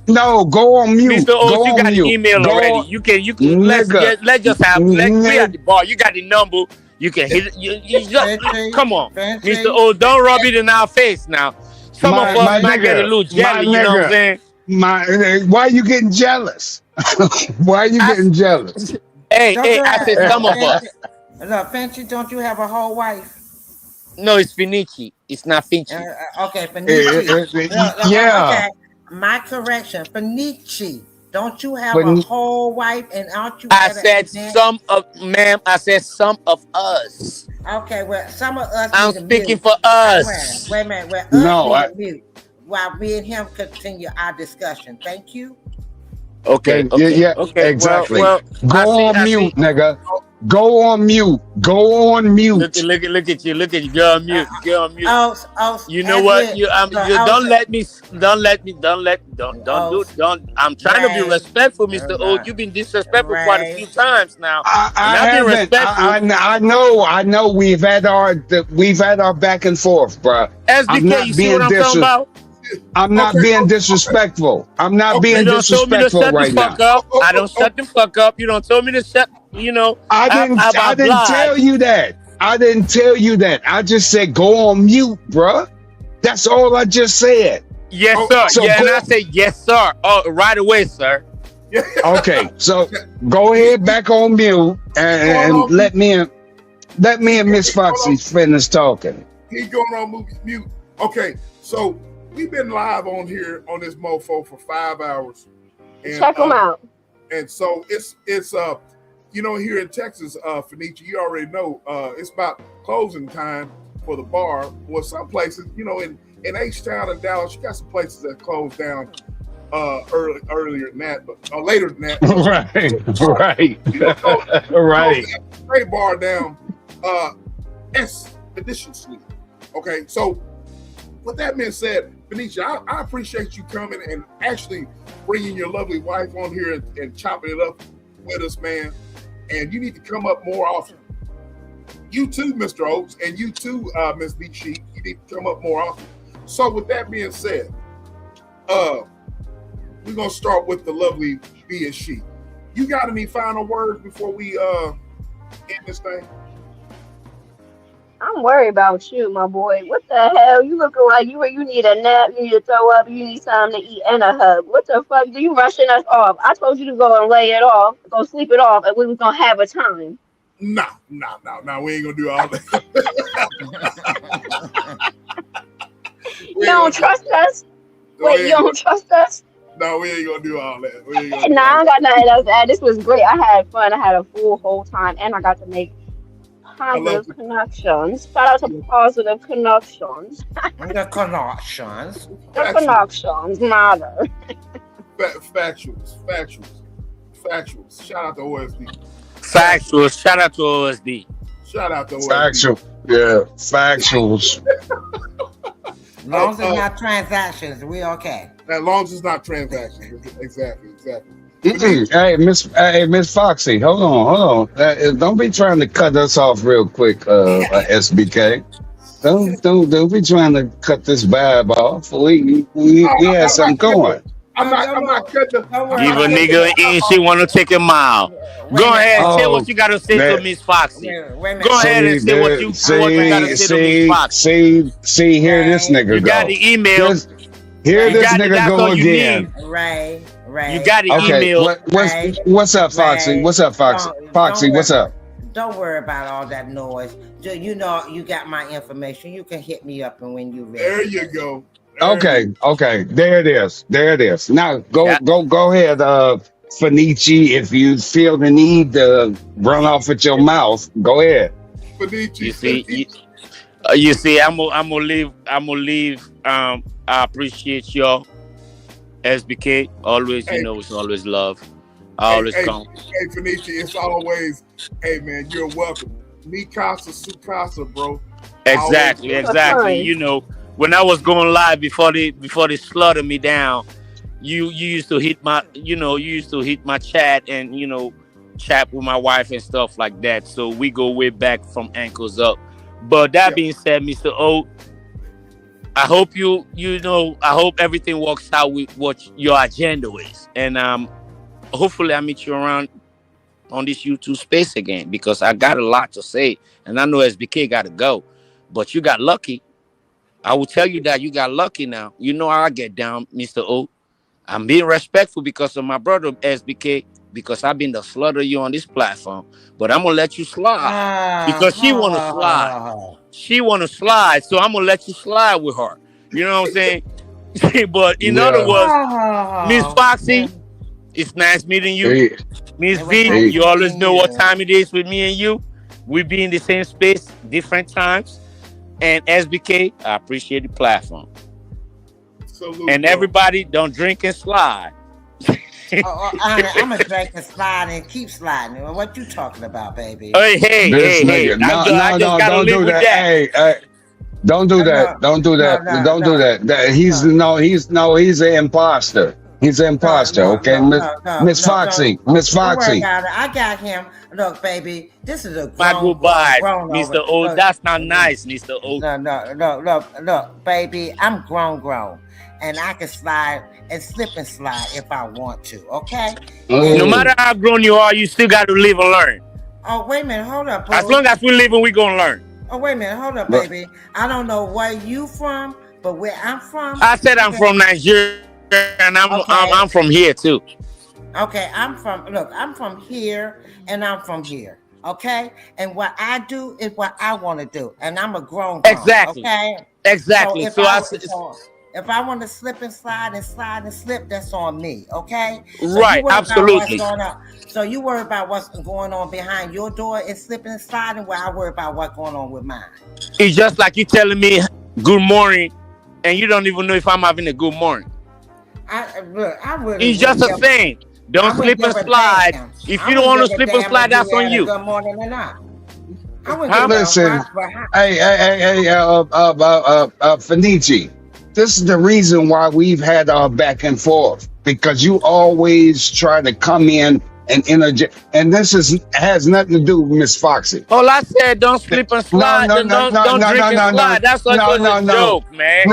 no, go on mute. Mr. Oaks, Go you on got the mute. email already. Go, nigga, Let's just have we at nigga. the bar. You got the number. You can hit it. You just come on, Fancy. Mr. Oaks. Don't rub it in our face now. Some of My us might get a nigga, little jelly. You know what I'm saying? why you getting jealous? Why you I, getting jealous? hey, Don't hey, you I have said some of Fancy? us. Look, Fancy, don't you have a whole wife? No, it's Finici. It's not Finchi. Okay, Fenici. Yeah, Okay, my correction, Fenici. Don't you have but a whole wife and aren't you I at an said event? some of, ma'am. I said some of us. Okay, well, some of us I'm need to speaking mute. for Wait, us. wait a minute. Well, us no, need to mute while we and him continue our discussion. Thank you. Okay, okay, yeah, okay. exactly. Well. I Go see. on I see. mute, nigga. Go on mute. Go on mute. Look at you. Look at you. Girl, mute. Girl, mute. You know As what? we, You don't let me. Don't do. Don't. I'm trying to be right, respectful, Mr. O. right, You've been disrespectful quite a right. few times now, and I I've been haven't. respectful. I know. We've had our back and forth, bro. I'm SBK, you not see what being I'm talking about? I'm not being disrespectful. I'm not You being don't tell me to disrespectful shut the right now. fuck up. I don't shut the fuck up. You don't tell me to shut. You know, I I didn't tell oblige. you that. I didn't tell you that. I just said go on mute, bruh. That's all I just said. Yes, sir. So Yeah, and go. I say yes, sir. Oh, right away, sir. Okay, so go ahead back on mute and let me and Miss Foxy finish talking. He's going on mute. Okay, so we've been live on here on this mofo for 5 hours. And, Check them out. And so it's here in Texas, Fenicia, you already know, it's about closing time for the bar. Well, some places, in H-Town and Dallas, you got some places that close down earlier than that, but later than that. Right. Straight bar down, S Edition Suite. Okay, so with that being said, Benicia, I appreciate you coming and actually bringing your lovely wife on here and chopping it up with us, man. And you need to come up more often. You too, Mr. Oaks, and you too, Ms. B. Sheep. You need to come up more often. So with that being said, we're gonna start with the lovely B and She. You got any final words before we end this thing? I'm worried about you, my boy. What the hell? You looking like you need a nap, you need to throw up, you need something to eat and a hug. What the fuck? Do you rushing us off? I told you to go and lay it off, go sleep it off, and we was gonna have a time. No, we ain't gonna do all that. You don't trust us? Wait, you don't trust us? No, we ain't gonna do all that. Nah, I don't got nothing else to add. This was great. I had fun. I had a full whole time, and I got to make positive connections. Shout out to positive connections. The connections. The connections matter. Factuals. Shout out to OSD. Factuals. Shout out to OSD. Shout out to OSD. Factual. Yeah, factuals. Long as it's not transactions, we okay. As long as it's not transactions. Exactly. Hey, Miss Foxy, hold on. Don't be trying to cut us off real quick, SBK. Don't be trying to cut this vibe off. We had something going. I'm not cutting. Give a nigga an inch, she want to take a mile. Go ahead and say what you got to say to Miss Foxy. Go ahead and say what you got to say to Miss Foxy. See, here this nigga go. You got the email. Here this nigga go again. Right. You got the email. What's up, Foxy? What's up, Foxy? Foxy, what's up? Don't worry about all that noise. You know, you got my information. You can hit me up and when you ready. There you go. Okay. There it is. Now go ahead, Fenici. If you feel the need to run off with your mouth, go ahead. Fenici. You see, I'm gonna leave. I appreciate y'all. SBK, always, it's always love. I always come. Hey, Fenici, it's always, hey man, you're welcome. Mi casa, su casa, bro. Exactly. When I was going live before they slaughtered me down, you used to hit my chat and chat with my wife and stuff like that. So we go way back from ankles up. But that being said, Mr. O, I hope I hope everything works out with what your agenda is. And hopefully I meet you around on this YouTube space again, because I got a lot to say. And I know SBK got to go. But you got lucky. I will tell you that you got lucky now. You know how I get down, Mr. O. I'm being respectful because of my brother, SBK, because I've been the slaughter you on this platform. But I'm going to let you slide because she want to slide. She want to slide, so I'm going to let you slide with her. You know what I'm saying? But in other words, Miss Foxy, it's nice meeting you. Miss V, you always know what time it is with me and you. We be in the same space, different times. And SBK, I appreciate the platform. Salute, and everybody, don't drink and slide. I'm a drink and slide and keep sliding. What you talking about, baby? Hey. No, don't do that. Hey, don't do that. Don't do that. He's an imposter. He's an imposter. Okay, Miss Foxy. Miss Foxy. I got him. Look, baby, this is a grown Mr. O. That's not nice, Mr. O. Look, baby, I'm grown, and I can slide and slip and slide if I want to. Okay. No matter how grown you are, you still got to live and learn. Oh, wait a minute, hold up. Bro. As long as we're living, we're gonna learn. Oh, wait a minute, hold up, baby. I don't know where you from, but where I'm from. I said I'm from Nigeria, and I'm from here too. Okay, I'm from here, and I'm from here. Okay, and what I do is what I want to do, and I'm a grown. Exactly. Okay. Exactly. If I want to slip and slide and slip, that's on me. Okay. So right. Absolutely. So you worry about what's going on behind your door and slipping and sliding, while I worry about what's going on with mine. It's just like you telling me good morning, and you don't even know if I'm having a good morning. It's just a thing. Don't slip and slide. If you don't want to slip and slide, that's on you. Good morning or not. Listen, hey, Fenici. This is the reason why we've had our back and forth, because you always try to come in and interject, and this has nothing to do with Miss Foxy. All I said, don't slip and slide. Don't drink and slide. That's a joke, man.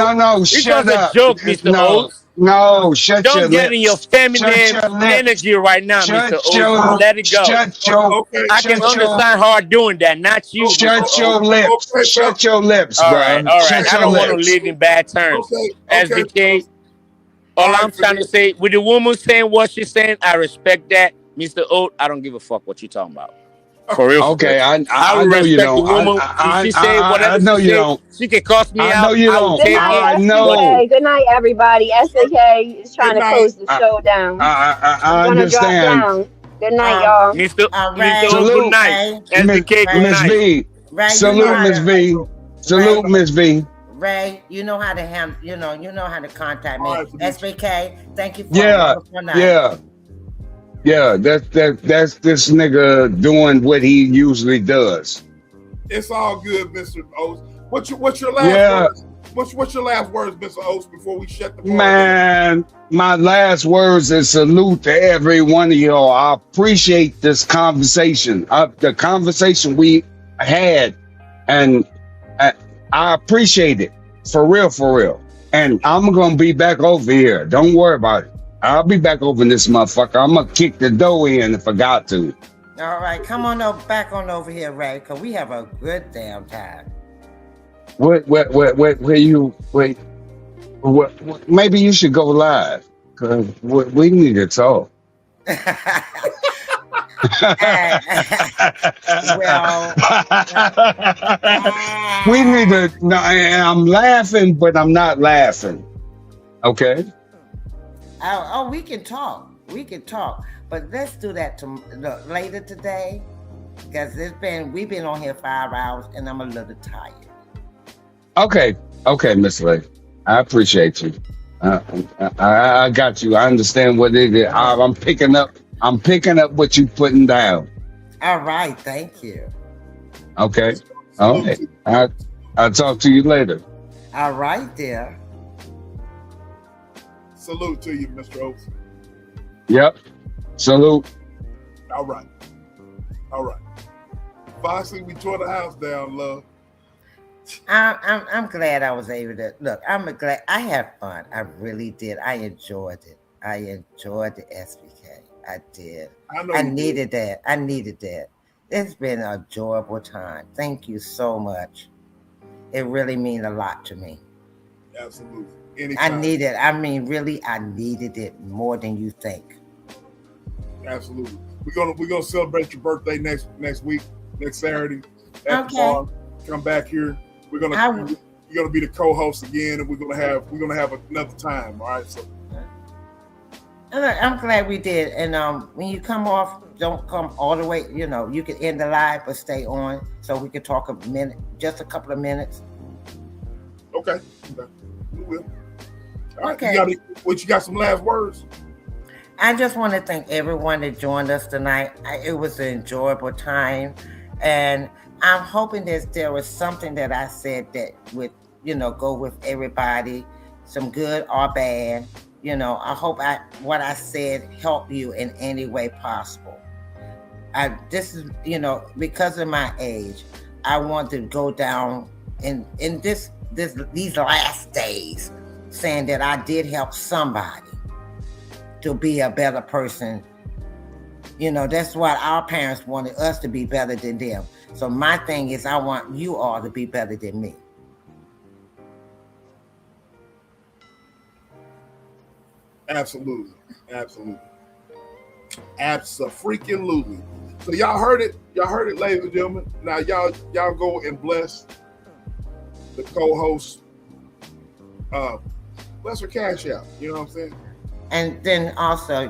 It's just a joke, Mr. Oates. No, shut your lips. Don't get in your feminine energy right now, Mr. Oates. Let it go. I can understand her doing that, not you. Shut your lips. Shut your lips, bro. All right. I don't want to live in bad terms. SBK, all I'm trying to say, with the woman saying what she's saying, I respect that. Mr. Oat, I don't give a fuck what you're talking about. For real. Okay, I know you don't. The woman. If she say whatever I know she you say, don't. she can cost me out. I know you don't. I know. Good night, everybody. SBK is trying to close the show down. I understand. Good night, y'all. Mr. Good night. SBK, good Miss V. Salute, Miss V. Salute, Miss V. Ray, you know how to handle. You know how to contact me. SBK, thank you for Yeah, that's this nigga doing what he usually does. It's all good, Mr. Oates. What's your last words? What's your last words, Mr. Oates, before we shut the bar down? Man, my last words is salute to every one of y'all. I appreciate this conversation, the conversation we had, and I appreciate it for real. And I'm gonna be back over here. Don't worry about it. I'll be back over in this motherfucker. I'm gonna kick the door in if I got to. All right, come on back on over here, Ray, because we have a good damn time. What, maybe you should go live, because we need to talk. Well, we need to, no, I'm laughing, but I'm not laughing. Okay? Oh, we can talk. But let's do that later today, because we've been on here 5 hours and I'm a little tired. Okay, Miss Lake. I appreciate you. I got you. I understand what it is. I'm picking up what you putting down. All right, thank you. Okay. All right. I'll talk to you later. All right, dear. Salute to you, Mr. Oates. Yep. Salute. All right. Foxy, we tore the house down, love. I'm glad I was able to look. I'm glad I had fun. I really did. I enjoyed it. I enjoyed the SBK. I did. I needed that. It's been an enjoyable time. Thank you so much. It really means a lot to me. Absolutely. Anytime. I needed it more than you think. Absolutely. We're gonna celebrate your birthday next week, next Saturday at the bar. Come back here. You're gonna be the co-host again, and we're gonna have another time. All right. So I'm glad we did. And when you come off, don't come all the way. You know, you can end the live, but stay on so we can talk just a couple of minutes. Okay. We will. All right. Okay. You got some last words? I just want to thank everyone that joined us tonight. It was an enjoyable time, and I'm hoping that there was something that I said that would, go with everybody, some good or bad. I hope what I said helped you in any way possible. This is, because of my age, I want to go down in these last days saying that I did help somebody to be a better person. That's what our parents wanted us to be better than them. So my thing is I want you all to be better than me. Absolutely. Abso-freaking-lutely. So y'all heard it, ladies and gentlemen. Now y'all go and bless the co-host. Bless her cash out. You know what I'm saying? And then also,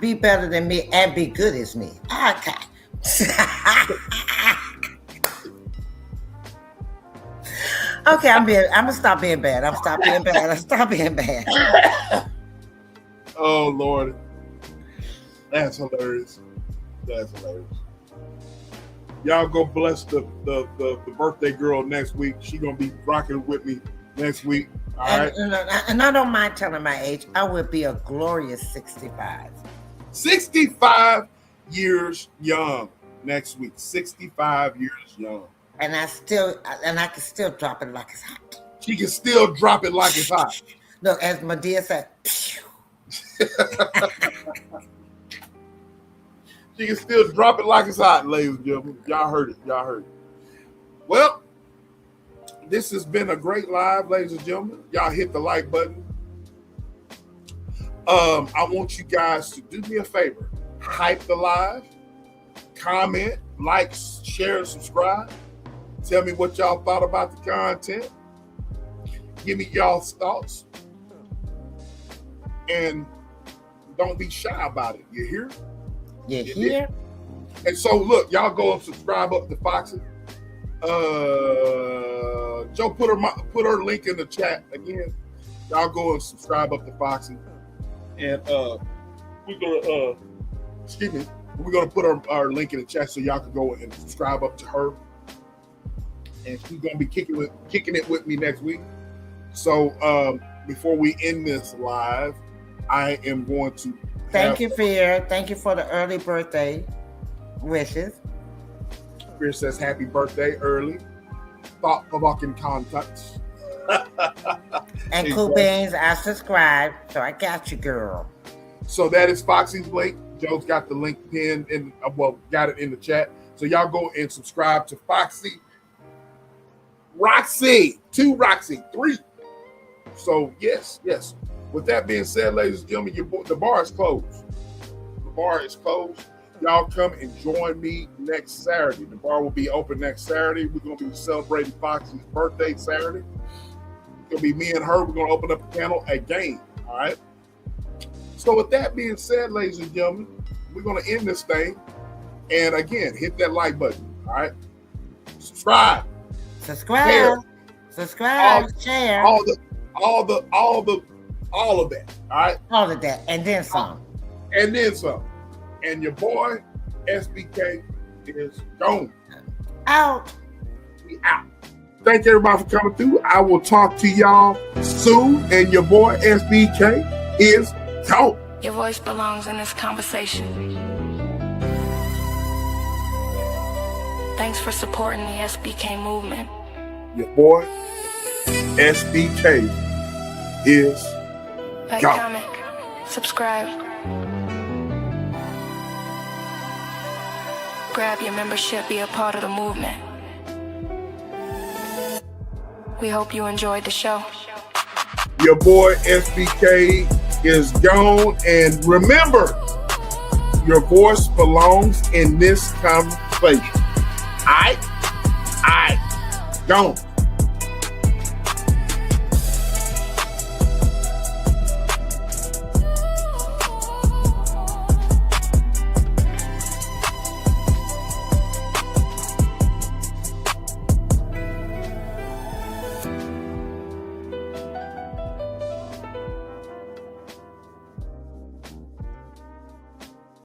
be better than me and be good as me. Okay. Okay, I'm gonna stop being bad. I'm stop being bad. Oh Lord. That's hilarious. Y'all go bless the birthday girl next week. She gonna be rocking with me next week. All right. And I don't mind telling my age. I would be a glorious 65. 65 years young next week. 65 years young. And I can still drop it like it's hot. She can still drop it like it's hot. Look, as Medea said, she can still drop it like it's hot, ladies and gentlemen. Y'all heard it. Well, this has been a great live, ladies and gentlemen. Y'all hit the like button. I want you guys to do me a favor. Hype the live. Comment, like, share, and subscribe. Tell me what y'all thought about the content. Give me y'all's thoughts. And don't be shy about it. You hear? You hear? And so, look, y'all go and subscribe up to Foxy. Joe, put her link in the chat again. Y'all go and subscribe up to Foxy. And we're gonna put our link in the chat so y'all can go and subscribe up to her. And she's gonna be kicking it with me next week. So before we end this live, I am going to thank you, Fear. Thank you for the early birthday wishes. Fear says happy birthday early. Thought-provoking context. And Cool Beans, I subscribe, so I got you, girl. So that is Foxy's link. Joe's got the link pinned in, got it in the chat. So y'all go and subscribe to Foxy. Roxy, 2 Roxy, 3. So yes. With that being said, ladies and gentlemen, the bar is closed. The bar is closed. Y'all come and join me next Saturday. The bar will be open next Saturday. We're going to be celebrating Foxy's birthday Saturday. It's going to be me and her. We're going to open up the panel again. All right. So with that being said, ladies and gentlemen, we're going to end this thing. And again, hit that like button. All right. Subscribe. Share. All of that. All of that. All of that. And then some. And your boy, SBK, is gone. Out. We out. Thank everybody for coming through. I will talk to y'all soon. And your boy, SBK, is gone. Your voice belongs in this conversation. Thanks for supporting the SBK movement. Your boy, SBK, is like, gone. comment, subscribe. Grab your membership, be a part of the movement. We hope you enjoyed the show. Your boy SBK is gone. And remember, your voice belongs in this conversation. All right? Gone.